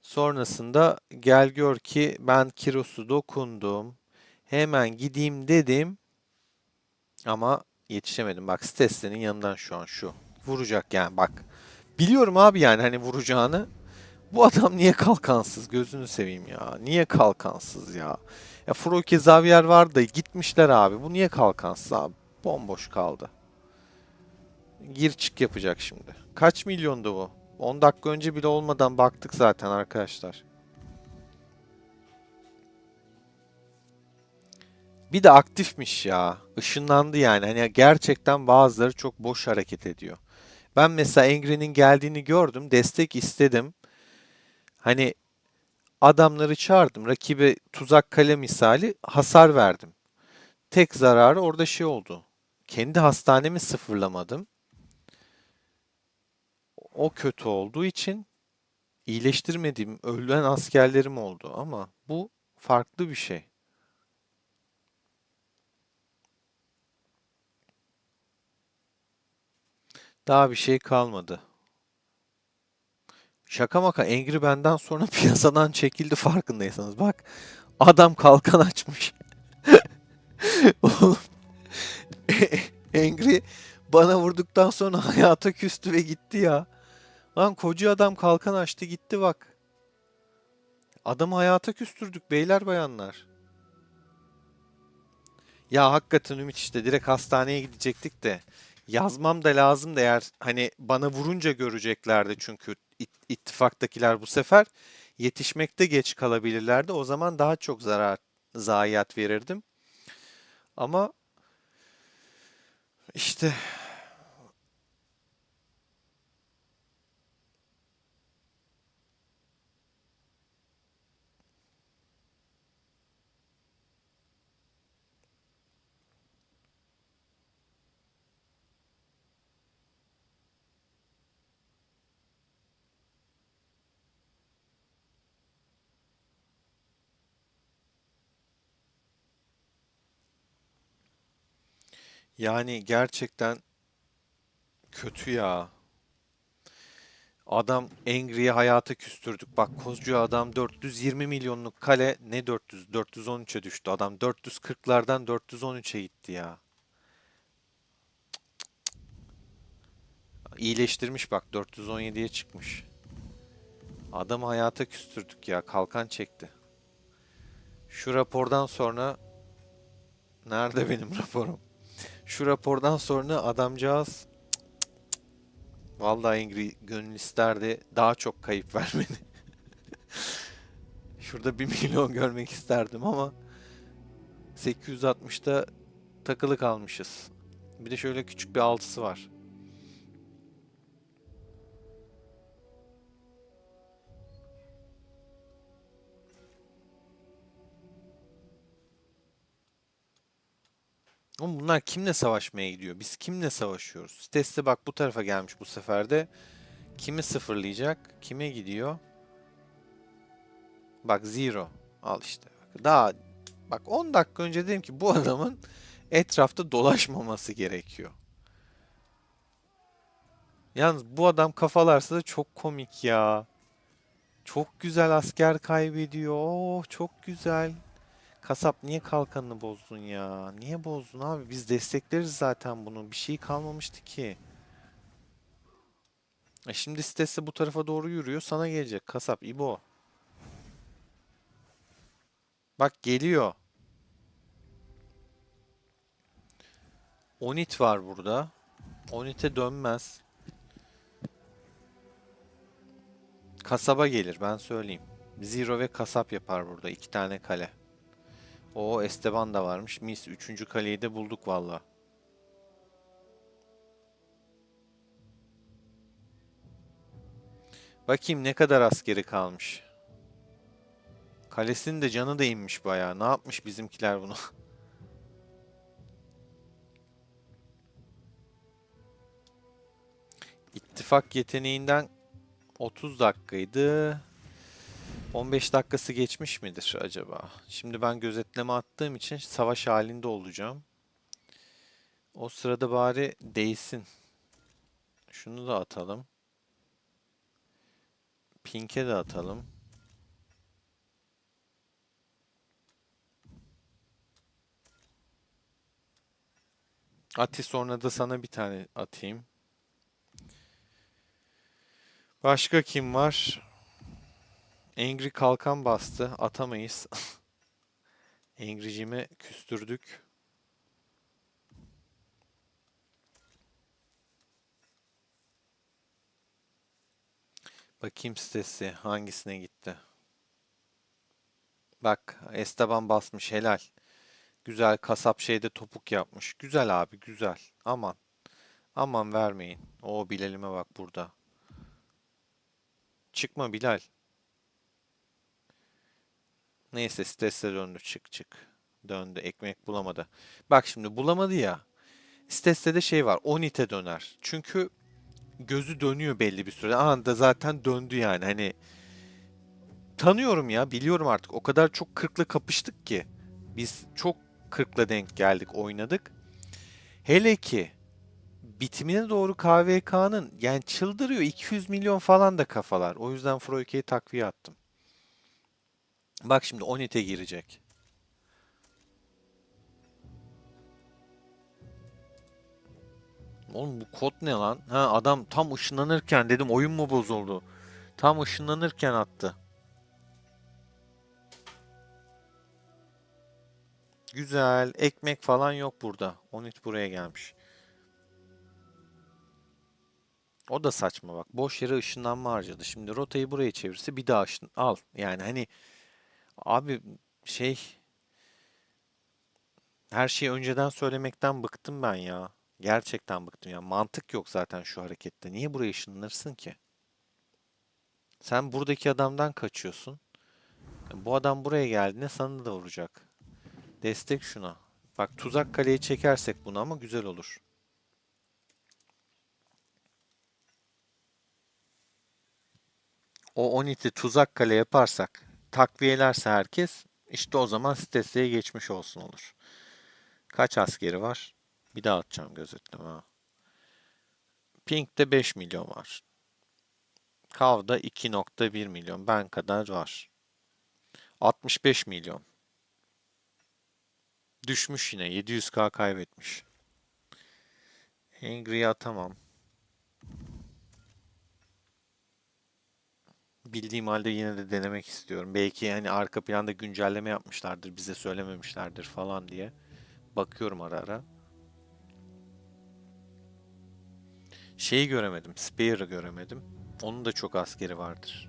Sonrasında gel gör ki ben Kiros'u dokundum. Hemen gideyim dedim ama yetişemedim. Bak, Stesse'nin yanından şu an şu. Vuracak yani, bak. Biliyorum abi, yani hani vuracağını. Bu adam niye kalkansız, gözünü seveyim ya. Niye kalkansız ya? Ya Froke Xavier vardı, gitmişler abi. Bu niye kalkansız abi? Bomboş kaldı. Gir çık yapacak şimdi. Kaç milyondu bu? 10 dakika önce bile olmadan baktık zaten arkadaşlar. Bir de aktifmiş ya. Işınlandı yani. Hani gerçekten bazıları çok boş hareket ediyor. Ben mesela Angry'nin geldiğini gördüm. Destek istedim. Hani adamları çağırdım. Rakibe tuzak kale misali hasar verdim. Tek zararı orada şey oldu. Kendi hastanemi sıfırlamadım. O kötü olduğu için iyileştirmediğim, ölen askerlerim oldu. Ama bu farklı bir şey. Daha bir şey kalmadı. Şaka maka, Angry benden sonra piyasadan çekildi, farkındaysanız. Bak, adam kalkan açmış. Oğlum, Angry bana vurduktan sonra hayata küstü ve gitti ya. Lan koca adam kalkan açtı gitti bak. Adamı hayata küstürdük beyler bayanlar. Ya hakikaten Ümit, işte direkt hastaneye gidecektik de. Yazmam da lazım da, eğer hani bana vurunca göreceklerdi çünkü ittifaktakiler bu sefer yetişmekte geç kalabilirlerdi. O zaman daha çok zayiat verirdim. Ama işte, yani gerçekten kötü ya. Adam Angry'i hayata küstürdük. Bak, koskoca adam 420 milyonluk kale, ne 400, 413'e düştü. Adam 440'lardan 413'e gitti ya. iyileştirmiş bak, 417'ye çıkmış. Adamı hayata küstürdük ya, kalkan çekti. Şu rapordan sonra nerede benim raporum? Şu rapordan sonra adamcağız vallahi Ingrid gönül isterdi daha çok kayıp vermeni. Şurada 1 milyon görmek isterdim ama 860'da takılı kalmışız. Bir de şöyle küçük bir altısı var. Oğlum bunlar kimle savaşmaya gidiyor? Biz kimle savaşıyoruz? Stes'te bak bu tarafa gelmiş bu sefer de. Kimi sıfırlayacak? Kime gidiyor? Bak Zero. Al işte. Daha bak 10 dakika önce dedim ki bu adamın etrafta dolaşmaması gerekiyor. Yalnız bu adam kafalarsa da çok komik ya. Çok güzel asker kaybediyor. Oh çok güzel. Kasap niye kalkanını bozdun ya? Niye bozdun abi? Biz destekleriz zaten bunu. Bir şey kalmamıştı ki. Şimdi sitesi bu tarafa doğru yürüyor. Sana gelecek. Kasap, İbo. Bak geliyor. Onit var burada. Onit'e dönmez. Kasaba gelir ben söyleyeyim. Zero ve kasap yapar burada. 2 tane kale. O Esteban da varmış. Mis. 3. kaleyi de bulduk valla. Bakayım ne kadar askeri kalmış. Kalesinin de canı da inmiş bayağı. Ne yapmış bizimkiler bunu? İttifak yeteneğinden 30 dakikaydı. 15 dakikası geçmiş midir acaba? Şimdi ben gözetleme attığım için savaş halinde olacağım. O sırada bari değsin. Şunu da atalım. Pink'e de atalım. Ati sonra da sana bir tane atayım. Başka kim var? Angry kalkan bastı. Atamayız. Angry'cimi küstürdük. Bakayım sitesi hangisine gitti. Bak Esteban basmış helal. Güzel kasap şeyde topuk yapmış. Güzel abi güzel. Aman. Aman vermeyin. O Bilal'ime bak burada. Çıkma Bilal. Neyse stresle döndü. Çık çık. Döndü. Ekmek bulamadı. Bak şimdi bulamadı ya. Stres'te de şey var. Onite döner. Çünkü gözü dönüyor belli bir süre. Anında zaten döndü yani. Hani tanıyorum ya. Biliyorum artık. O kadar çok kırkla kapıştık ki. Biz çok kırkla denk geldik. Oynadık. Hele ki bitimine doğru KVK'nın yani çıldırıyor. 200 milyon falan da kafalar. O yüzden Froike'yi takviye attım. Bak şimdi Onit'e girecek. Oğlum bu kod ne lan? Ha adam tam ışınlanırken dedim oyun mu bozuldu? Tam ışınlanırken attı. Güzel. Ekmek falan yok burada. Onit buraya gelmiş. O da saçma bak. Boş yere ışınlanma harcadı. Şimdi rotayı buraya çevirse bir daha al. Yani hani abi şey her şeyi önceden söylemekten bıktım ben ya. Gerçekten bıktım ya. Mantık yok zaten şu harekette. Niye buraya ışınlanırsın ki? Sen buradaki adamdan kaçıyorsun. Bu adam buraya geldiğinde sana da vuracak. Destek şuna. Bak tuzak kaleye çekersek bunu ama güzel olur. O 12 tuzak kale yaparsak, takviyelerse herkes, işte o zaman Stesse'ye geçmiş olsun olur. Kaç askeri var? Bir daha atacağım gözetleme. Ha. Pink'te 5 milyon var. Kav'da 2,1 milyon. Ben kadar var. 65 milyon. Düşmüş yine. 700k kaybetmiş. Angry'e atamam. bildiğim halde yine de denemek istiyorum. Belki hani arka planda güncelleme yapmışlardır, bize söylememişlerdir falan diye. Bakıyorum ara ara. Şeyi göremedim, Spare'ı göremedim. Onun da çok askeri vardır.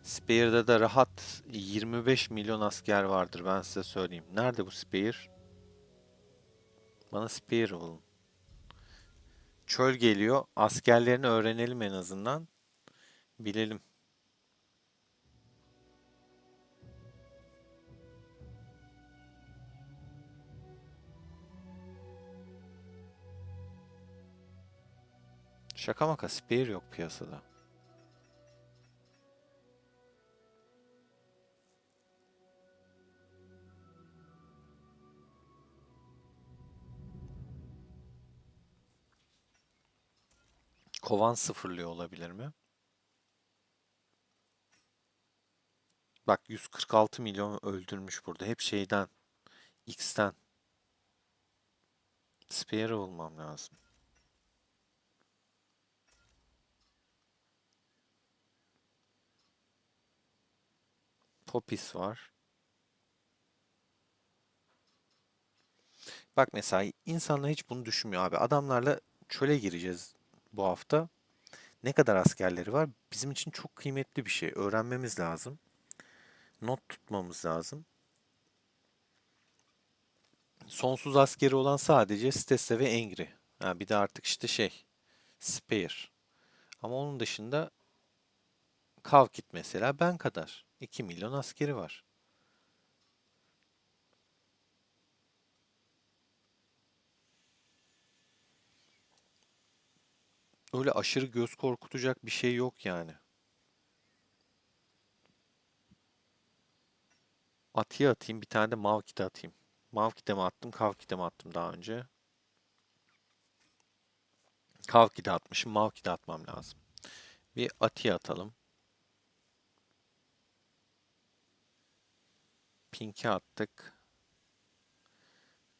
Spare'da da rahat 25 milyon asker vardır, ben size söyleyeyim. Nerede bu Spare? Bana Spare bulun. Çöl geliyor. Askerlerini öğrenelim en azından. Bilelim. Şaka maka Spare yok piyasada. Kovan sıfırlıyor olabilir mi? Bak 146 milyon öldürmüş burada. Hep şeyden. X'ten. Spare'ı bulmam lazım. Popis var. Bak mesela insanlar hiç bunu düşünmüyor abi. Adamlarla çöle gireceğiz bu hafta. Ne kadar askerleri var? Bizim için çok kıymetli bir şey. Öğrenmemiz lazım. Not tutmamız lazım. Sonsuz askeri olan sadece Stesse ve Engri. Ha, bir de artık işte şey, Spare. Ama onun dışında Kavkit mesela ben kadar. 2 milyon askeri var. Öyle aşırı göz korkutacak bir şey yok yani. Atıya atayım, bir tane de Mavkit'e atayım. Mavkit'e mi attım, Kavkit'e mi attım daha önce? Kavkit'e atmışım, Mavkit'e atmam lazım. Bir Atiye atalım. Pink'e attık.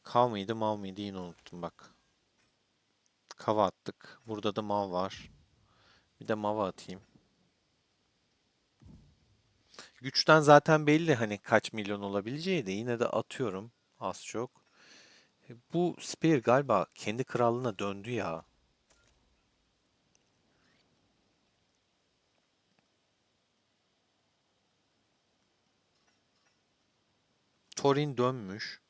Kav mıydı, Mav mıydı yine unuttum bak. Kav'a attık. Burada da Mav var. Bir de Mav'a atayım. Güçten zaten belli hani kaç milyon olabileceği de yine de atıyorum az çok. Bu Spear galiba kendi krallığına döndü ya. Thorin dönmüş.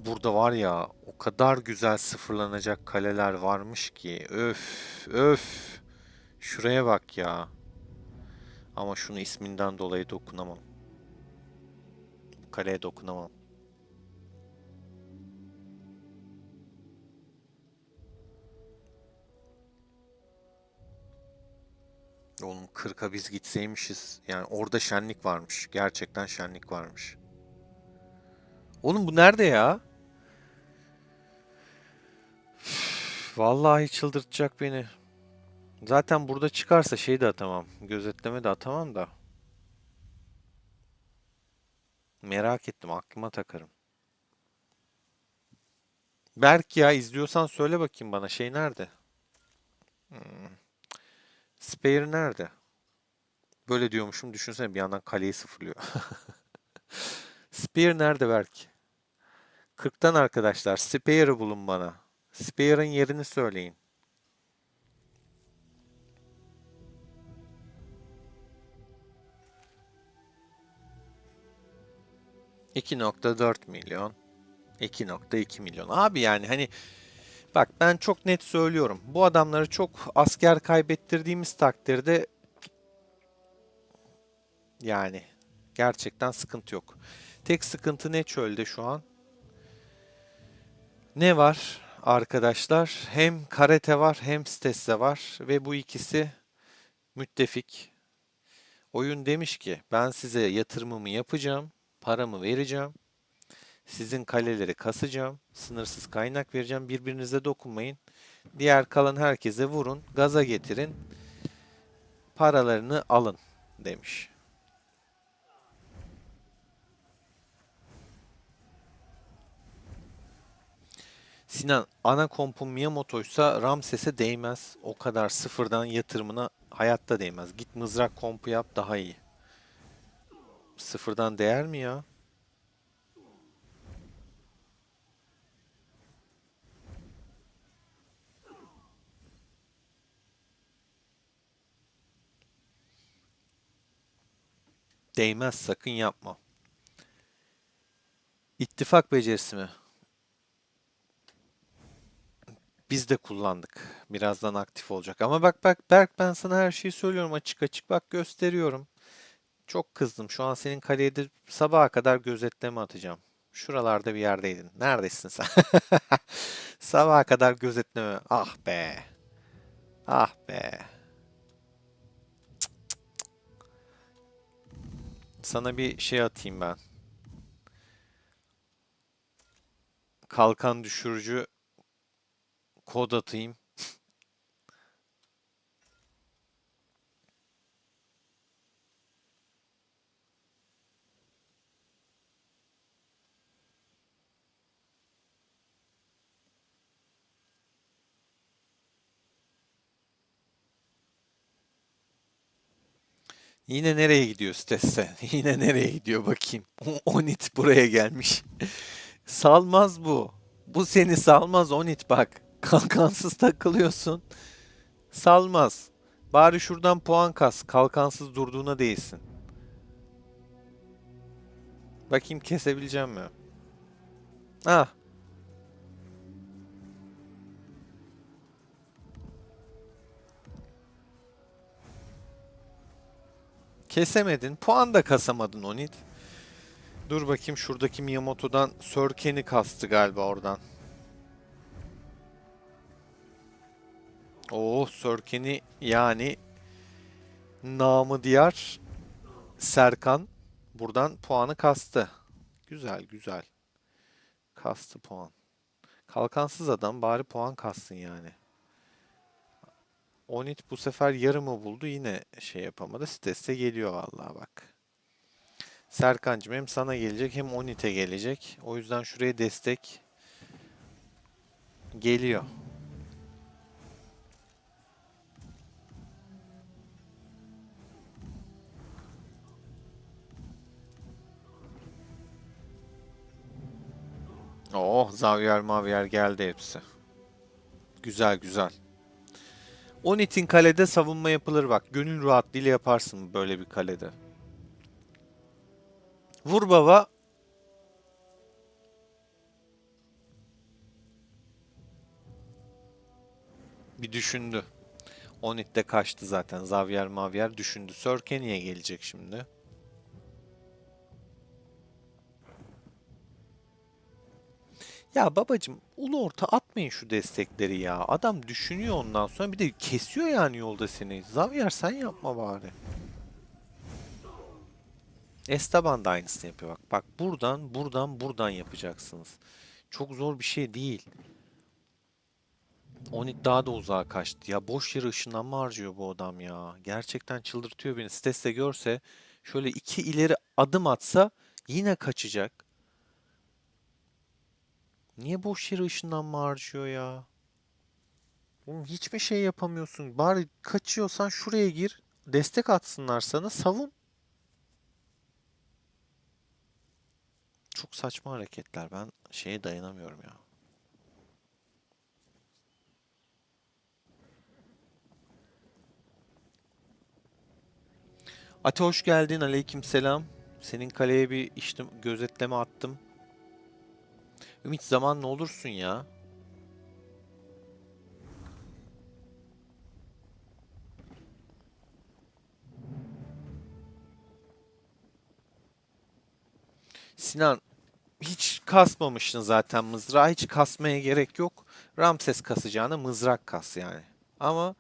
Burada var ya o kadar güzel sıfırlanacak kaleler varmış ki. Öf öf. Şuraya bak ya. Ama şunu isminden dolayı dokunamam. Bu kaleye dokunamam. Oğlum 40'a biz gitseymişiz. Yani orada şenlik varmış. Gerçekten şenlik varmış. Oğlum bu nerede ya? Vallahi çıldırtacak beni. Zaten burada çıkarsa şey de atamam. Gözetleme de atamam da. Merak ettim, aklıma takarım. Berk ya izliyorsan söyle bakayım bana şey nerede? Hmm. Spare nerede? Böyle diyormuşum düşünsene bir yandan kaleyi sıfırlıyor. Spare nerede Berk? 40'tan arkadaşlar Spare'ı bulun bana. Spare'ın yerini söyleyin. 2,4 milyon. 2,2 milyon. Abi yani hani bak ben çok net söylüyorum. Bu adamları çok asker kaybettirdiğimiz takdirde yani gerçekten sıkıntı yok. Tek sıkıntı ne çölde şu an? Ne var arkadaşlar? Hem karate var hem stesse var ve bu ikisi müttefik. Oyun demiş ki ben size yatırımımı yapacağım, paramı vereceğim, sizin kaleleri kasacağım, sınırsız kaynak vereceğim, birbirinize dokunmayın. Diğer kalan herkese vurun, gaza getirin, paralarını alın demiş. Sinan, ana kompun Miyamoto'ysa Ramses'e değmez. O kadar sıfırdan yatırımına hayatta değmez. Git mızrak kompu yap, daha iyi. Sıfırdan değer mi ya? Değmez, sakın yapma. İttifak becerisi mi? Biz de kullandık. Birazdan aktif olacak. Ama bak bak Berk, ben sana her şeyi söylüyorum açık açık. Bak gösteriyorum. Çok kızdım. Şu an senin kaleye de sabaha kadar gözetleme atacağım. Şuralarda bir yerdeydin. Neredesin sen? Sabaha kadar gözetleme. Ah be. Ah be. Sana bir şey atayım ben. Kalkan düşürücü kod atayım. Yine nereye gidiyor Stesse? Yine nereye gidiyor bakayım. Onit buraya gelmiş. Salmaz bu. Bu seni salmaz Onit bak. Kalkansız takılıyorsun. Salmaz. Bari şuradan puan kas. Kalkansız durduğuna değilsin. Bakayım kesebileceğim mi? Ah. Kesemedin. Puan da kasamadın Onit. Dur bakayım, şuradaki Miyamoto'dan Sörken'i kastı galiba oradan. Oo, Sörken'i yani namı diğer Serkan buradan puanı kastı. Güzel güzel. Kastı puan. Kalkansız adam bari puan kassın yani. Onit bu sefer yarımı buldu, yine şey yapamadı. Stesse geliyor vallahi bak. Serkancığım hem sana gelecek hem Onit'e gelecek. O yüzden şuraya destek geliyor. Oh, Xavier Mavier geldi hepsi. Güzel güzel. Onit'in kalede savunma yapılır bak. Gönül rahatlığıyla yaparsın böyle bir kalede. Vur baba. Bir düşündü. Onit de kaçtı zaten. Xavier Mavier düşündü. Sörkeni'ye gelecek şimdi. Ya babacım, ulu orta atmayın şu destekleri ya. Adam düşünüyor, ondan sonra bir de kesiyor yani yolda seni. Xavier sen yapma bari. Esteban da aynısını yapıyor bak. Bak buradan buradan buradan yapacaksınız. Çok zor bir şey değil. Onit daha da uzağa kaçtı. Ya boş yere ışınlanma harcıyor bu adam ya. Gerçekten çıldırtıyor beni. Stesse görse şöyle iki ileri adım atsa yine kaçacak. Niye boş yere ışınlanma harcıyor ya? Oğlum hiçbir şey yapamıyorsun. Bari kaçıyorsan şuraya gir. Destek atsınlar sana. Savun. Çok saçma hareketler. Ben şeye dayanamıyorum ya. Ate hoş geldin. Aleykümselam. Senin kaleye bir işte gözetleme attım. Ümit zaman ne olursun ya. Sinan, hiç kasmamıştın zaten mızrağı. Hiç kasmaya gerek yok. Ramses kasacağına mızrak kas yani. Ama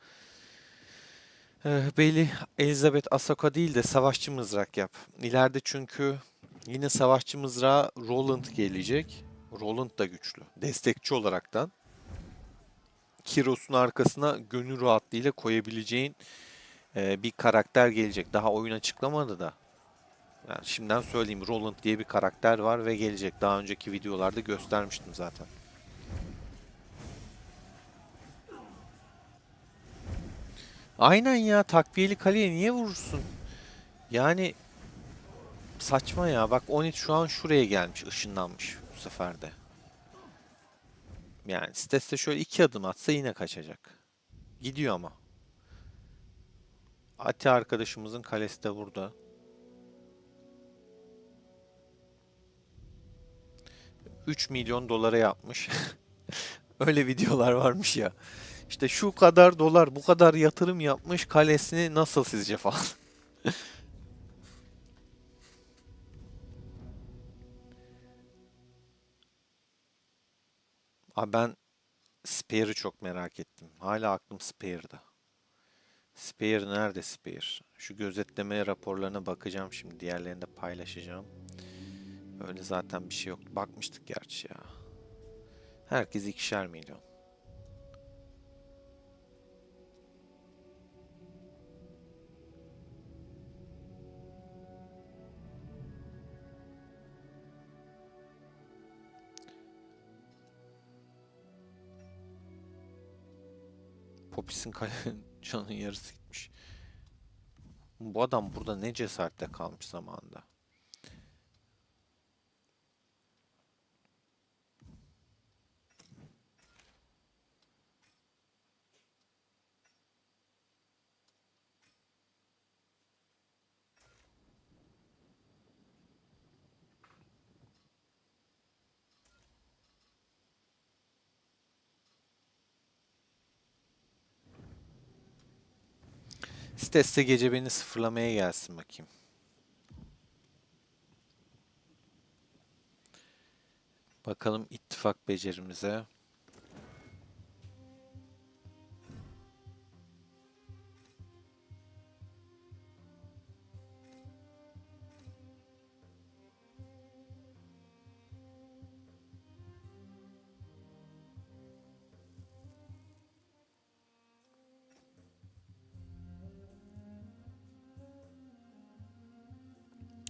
Bailey Elizabeth Asaka değil de savaşçı mızrak yap. İleride çünkü yine savaşçı mızrağı Roland gelecek. Roland da güçlü. Destekçi olaraktan. Kiros'un arkasına gönül rahatlığıyla koyabileceğin bir karakter gelecek. Daha oyun açıklamadı da. Yani şimdiden söyleyeyim, Roland diye bir karakter var ve gelecek. Daha önceki videolarda göstermiştim zaten. Aynen ya, takviyeli kaleye niye vurursun? Yani saçma ya. Bak Onit şu an şuraya gelmiş, ışınlanmış bu sefer de. Yani Stesse şöyle 2 adım atsa yine kaçacak. Gidiyor ama. Ati arkadaşımızın kalesi de burada. 3 milyon dolara yapmış. Öyle videolar varmış ya. İşte şu kadar dolar, bu kadar yatırım yapmış, kalesini nasıl sizce falan. Abi ben Spear'ı çok merak ettim. Hala aklım Spear'da. Spear nerede Spear? Şu gözetleme raporlarına bakacağım şimdi. Diğerlerini de paylaşacağım. Öyle zaten bir şey yok. Bakmıştık gerçi ya. Herkes 2'şer milyon. Popis'in canın yarısı gitmiş. Bu adam burada ne cesaretle kalmış zamanında. İstese gece beni sıfırlamaya gelsin bakayım. Bakalım ittifak becerimize.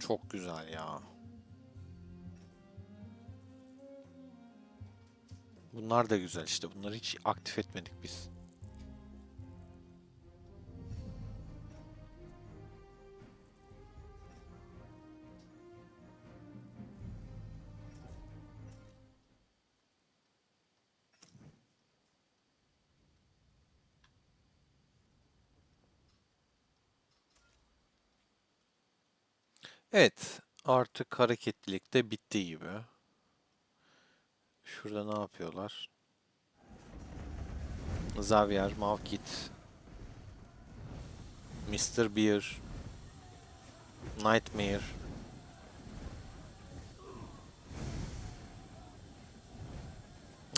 Çok güzel ya. Bunlar da güzel işte. Bunları hiç aktif etmedik biz. Evet. Artık hareketlilik de bitti gibi. Şurada ne yapıyorlar? Xavier, Malkit, Mr. Beer, Nightmare.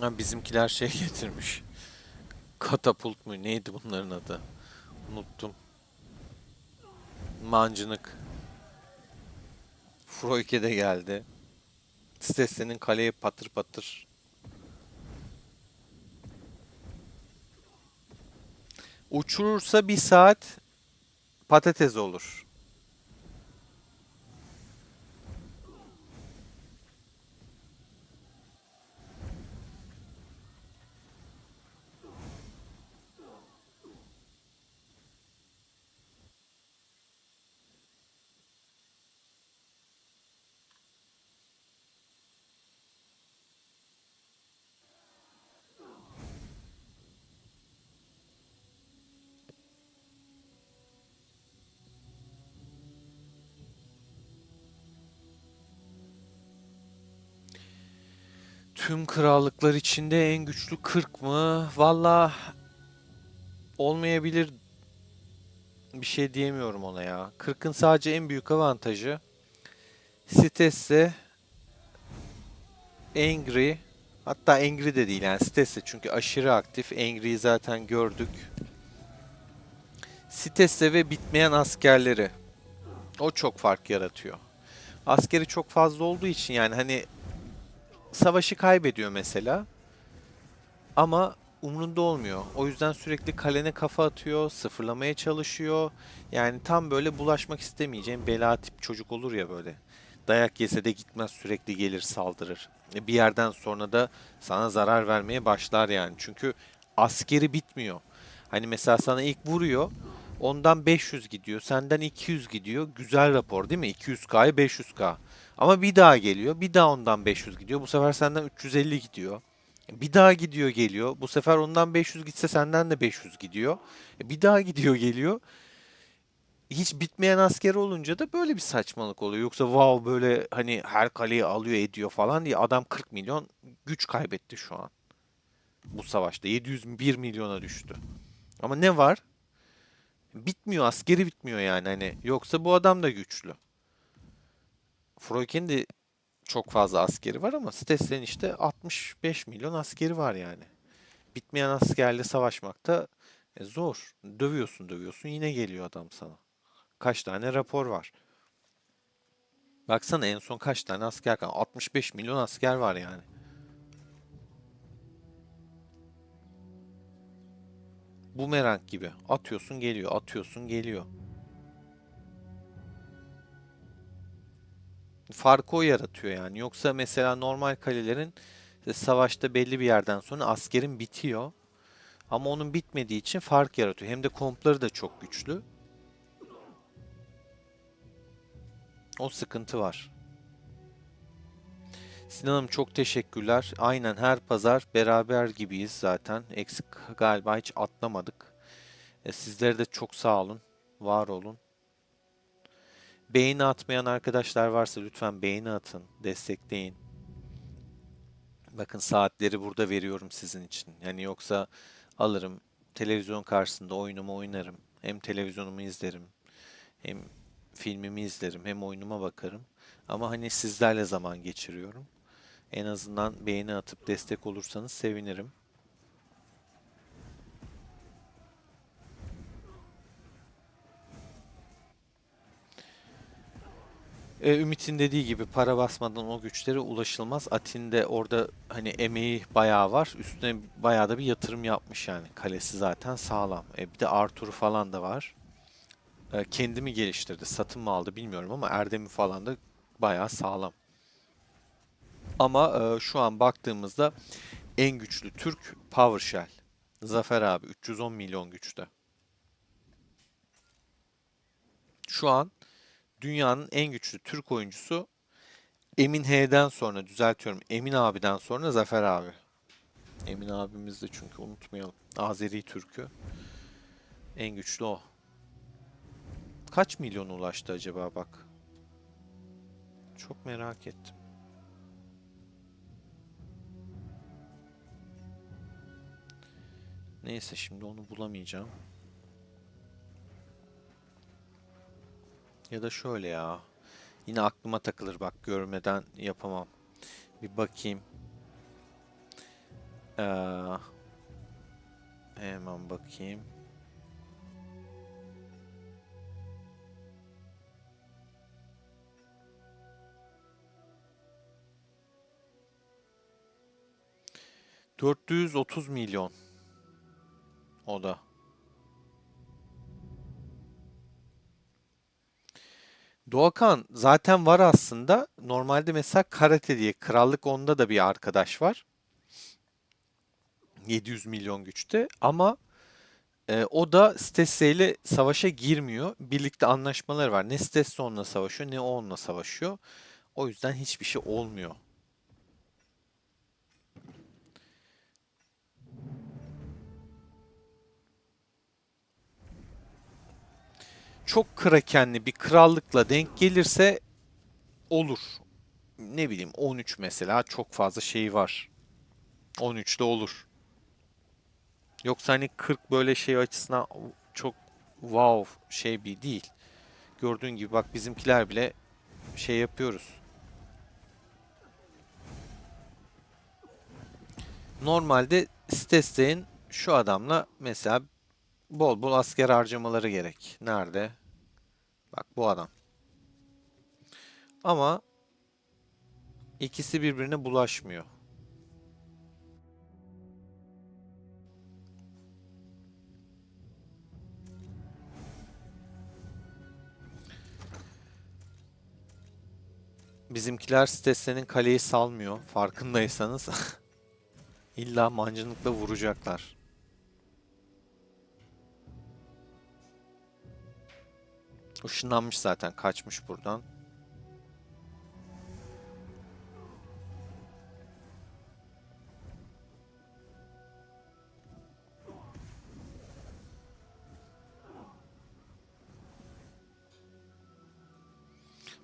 Ha, bizimkiler şey getirmiş. Katapult mu? Neydi bunların adı? Unuttum. Mancınık. Froike de geldi. Stesse'nin kaleye patır patır. Uçurursa 1 saat patates olur. Tüm krallıklar içinde en güçlü 40 mı? Valla olmayabilir, bir şey diyemiyorum ona ya. 40'ın sadece en büyük avantajı Stesse, Angry, hatta Angry de değil yani Stesse çünkü aşırı aktif. Angry'yi zaten gördük. Stesse ve bitmeyen askerleri. O çok fark yaratıyor. Askeri çok fazla olduğu için yani hani savaşı kaybediyor mesela. Ama umrunda olmuyor. O yüzden sürekli kalene kafa atıyor, sıfırlamaya çalışıyor. Yani tam böyle bulaşmak istemeyeceğim bela tip çocuk olur ya böyle. Dayak yese de gitmez, sürekli gelir saldırır. Bir yerden sonra da sana zarar vermeye başlar yani. Çünkü askeri bitmiyor. Hani mesela sana ilk vuruyor. Ondan 500 gidiyor. Senden 200 gidiyor. Güzel rapor değil mi? 200K'ya 500K. Ama bir daha geliyor. Bir daha ondan 500 gidiyor. Bu sefer senden 350 gidiyor. Bir daha gidiyor geliyor. Bu sefer ondan 500 gitse senden de 500 gidiyor. Bir daha gidiyor geliyor. Hiç bitmeyen asker olunca da böyle bir saçmalık oluyor. Yoksa wow böyle hani her kaleyi alıyor ediyor falan diye adam 40 milyon güç kaybetti şu an. Bu savaşta 701 milyona düştü. Ama ne var? Bitmiyor, askeri bitmiyor yani hani. Yoksa bu adam da güçlü. Freuchen de çok fazla askeri var ama Stessel'in işte 65 milyon askeri var yani. Bitmeyen askerle savaşmak da zor. Dövüyorsun dövüyorsun yine geliyor adam sana. Kaç tane rapor var. Baksana en son kaç tane asker kaldı. 65 milyon asker var yani. Bumerang gibi. Atıyorsun geliyor, atıyorsun geliyor. Farkı o yaratıyor yani. Yoksa mesela normal kalelerin savaşta belli bir yerden sonra askerin bitiyor. Ama onun bitmediği için fark yaratıyor. Hem de kompları da çok güçlü. O sıkıntı var. Sinan'ım çok teşekkürler. Aynen her pazar beraber gibiyiz zaten. Eksik galiba hiç atlamadık. Sizlere de çok sağ olun. Var olun. Beğeni atmayan arkadaşlar varsa lütfen beğeni atın. Destekleyin. Bakın saatleri burada veriyorum sizin için. Yani yoksa alırım televizyon karşısında oyunumu oynarım. Hem televizyonumu izlerim. Hem filmimi izlerim. Hem oyunuma bakarım. Ama hani sizlerle zaman geçiriyorum. En azından beğeni atıp destek olursanız sevinirim. Ümit'in dediği gibi para basmadan o güçlere ulaşılmaz. Atin de orada hani emeği bayağı var. Üstüne bayağı da bir yatırım yapmış yani. Kalesi zaten sağlam. Bir de Arthur'u falan da var. Kendimi geliştirdi. Satın mı aldı bilmiyorum ama Erdem'i falan da bayağı sağlam. Ama şu an baktığımızda en güçlü Türk PowerShell. Zafer abi 310 milyon güçte. Şu an dünyanın en güçlü Türk oyuncusu Emin H'den sonra düzeltiyorum. Emin abiden sonra Zafer abi. Emin abimiz de çünkü unutmayalım. Azeri Türk'ü. En güçlü o. Kaç milyon ulaştı acaba bak. Çok merak ettim. Neyse şimdi onu bulamayacağım. Ya da şöyle ya. Yine aklıma takılır bak görmeden yapamam. Bir bakayım. Ee, hemen bakayım. ...430 milyon o da. Doğakan zaten var aslında. Normalde mesela Karate diye Krallık onda da bir arkadaş var. 700 milyon güçte ama o da Stesse ile savaşa girmiyor. Birlikte anlaşmaları var. Ne Stesse onunla savaşıyor ne o onunla savaşıyor. O yüzden hiçbir şey olmuyor. Çok krakenli bir krallıkla denk gelirse olur. Ne bileyim 13 mesela çok fazla şey var. 13'te olur. Yoksa hani 40 böyle şey açısından çok wow şey bir değil. Gördüğün gibi bak bizimkiler bile şey yapıyoruz. Normalde Stestein şu adamla mesela bol bol asker harcamaları gerek. Nerede? Bak bu adam. Ama ikisi birbirine bulaşmıyor. Bizimkiler Stesse'nin kaleyi salmıyor. Farkındaysanız. İlla mancınıkla vuracaklar. Işınlanmış zaten. Kaçmış buradan.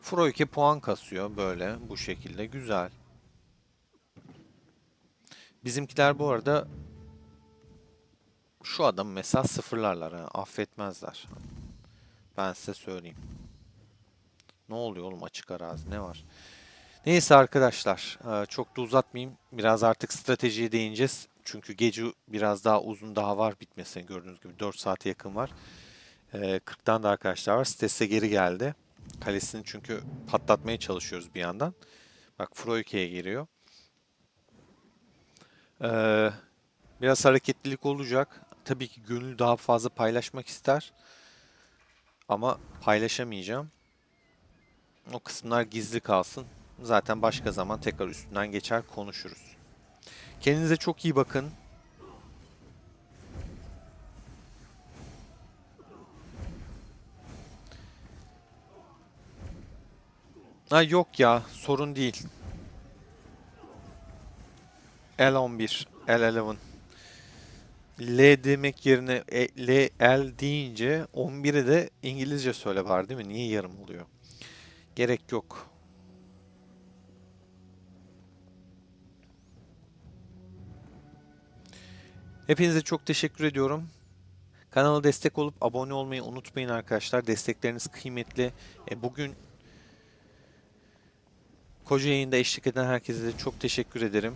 Froike puan kasıyor böyle. Bu şekilde. Güzel. Bizimkiler bu arada şu adamı mesela sıfırlarlar. Ha. Affetmezler. Ben size söyleyeyim. Ne oluyor oğlum, açık arazi ne var? Neyse arkadaşlar, çok da uzatmayayım. Biraz artık stratejiye değineceğiz. Çünkü gece biraz daha uzun daha var bitmesine, gördüğünüz gibi 4 saate yakın var. 40'tan da arkadaşlar var. Stesse geri geldi. Kalesini çünkü patlatmaya çalışıyoruz bir yandan. Bak Froike'ye giriyor. Ee, Biraz hareketlilik olacak. Tabii ki gönül daha fazla paylaşmak ister. Ama paylaşamayacağım. O kısımlar gizli kalsın. Zaten başka zaman tekrar üstünden geçer konuşuruz. Kendinize çok iyi bakın. Ha yok ya, sorun değil. L11, L11. L demek yerine L deyince 11'i de İngilizce söyle var değil mi? Niye yarım oluyor? Gerek yok. Hepinize çok teşekkür ediyorum. Kanala destek olup abone olmayı unutmayın arkadaşlar. Destekleriniz kıymetli. Bugün koca yayında eşlik eden herkese de çok teşekkür ederim.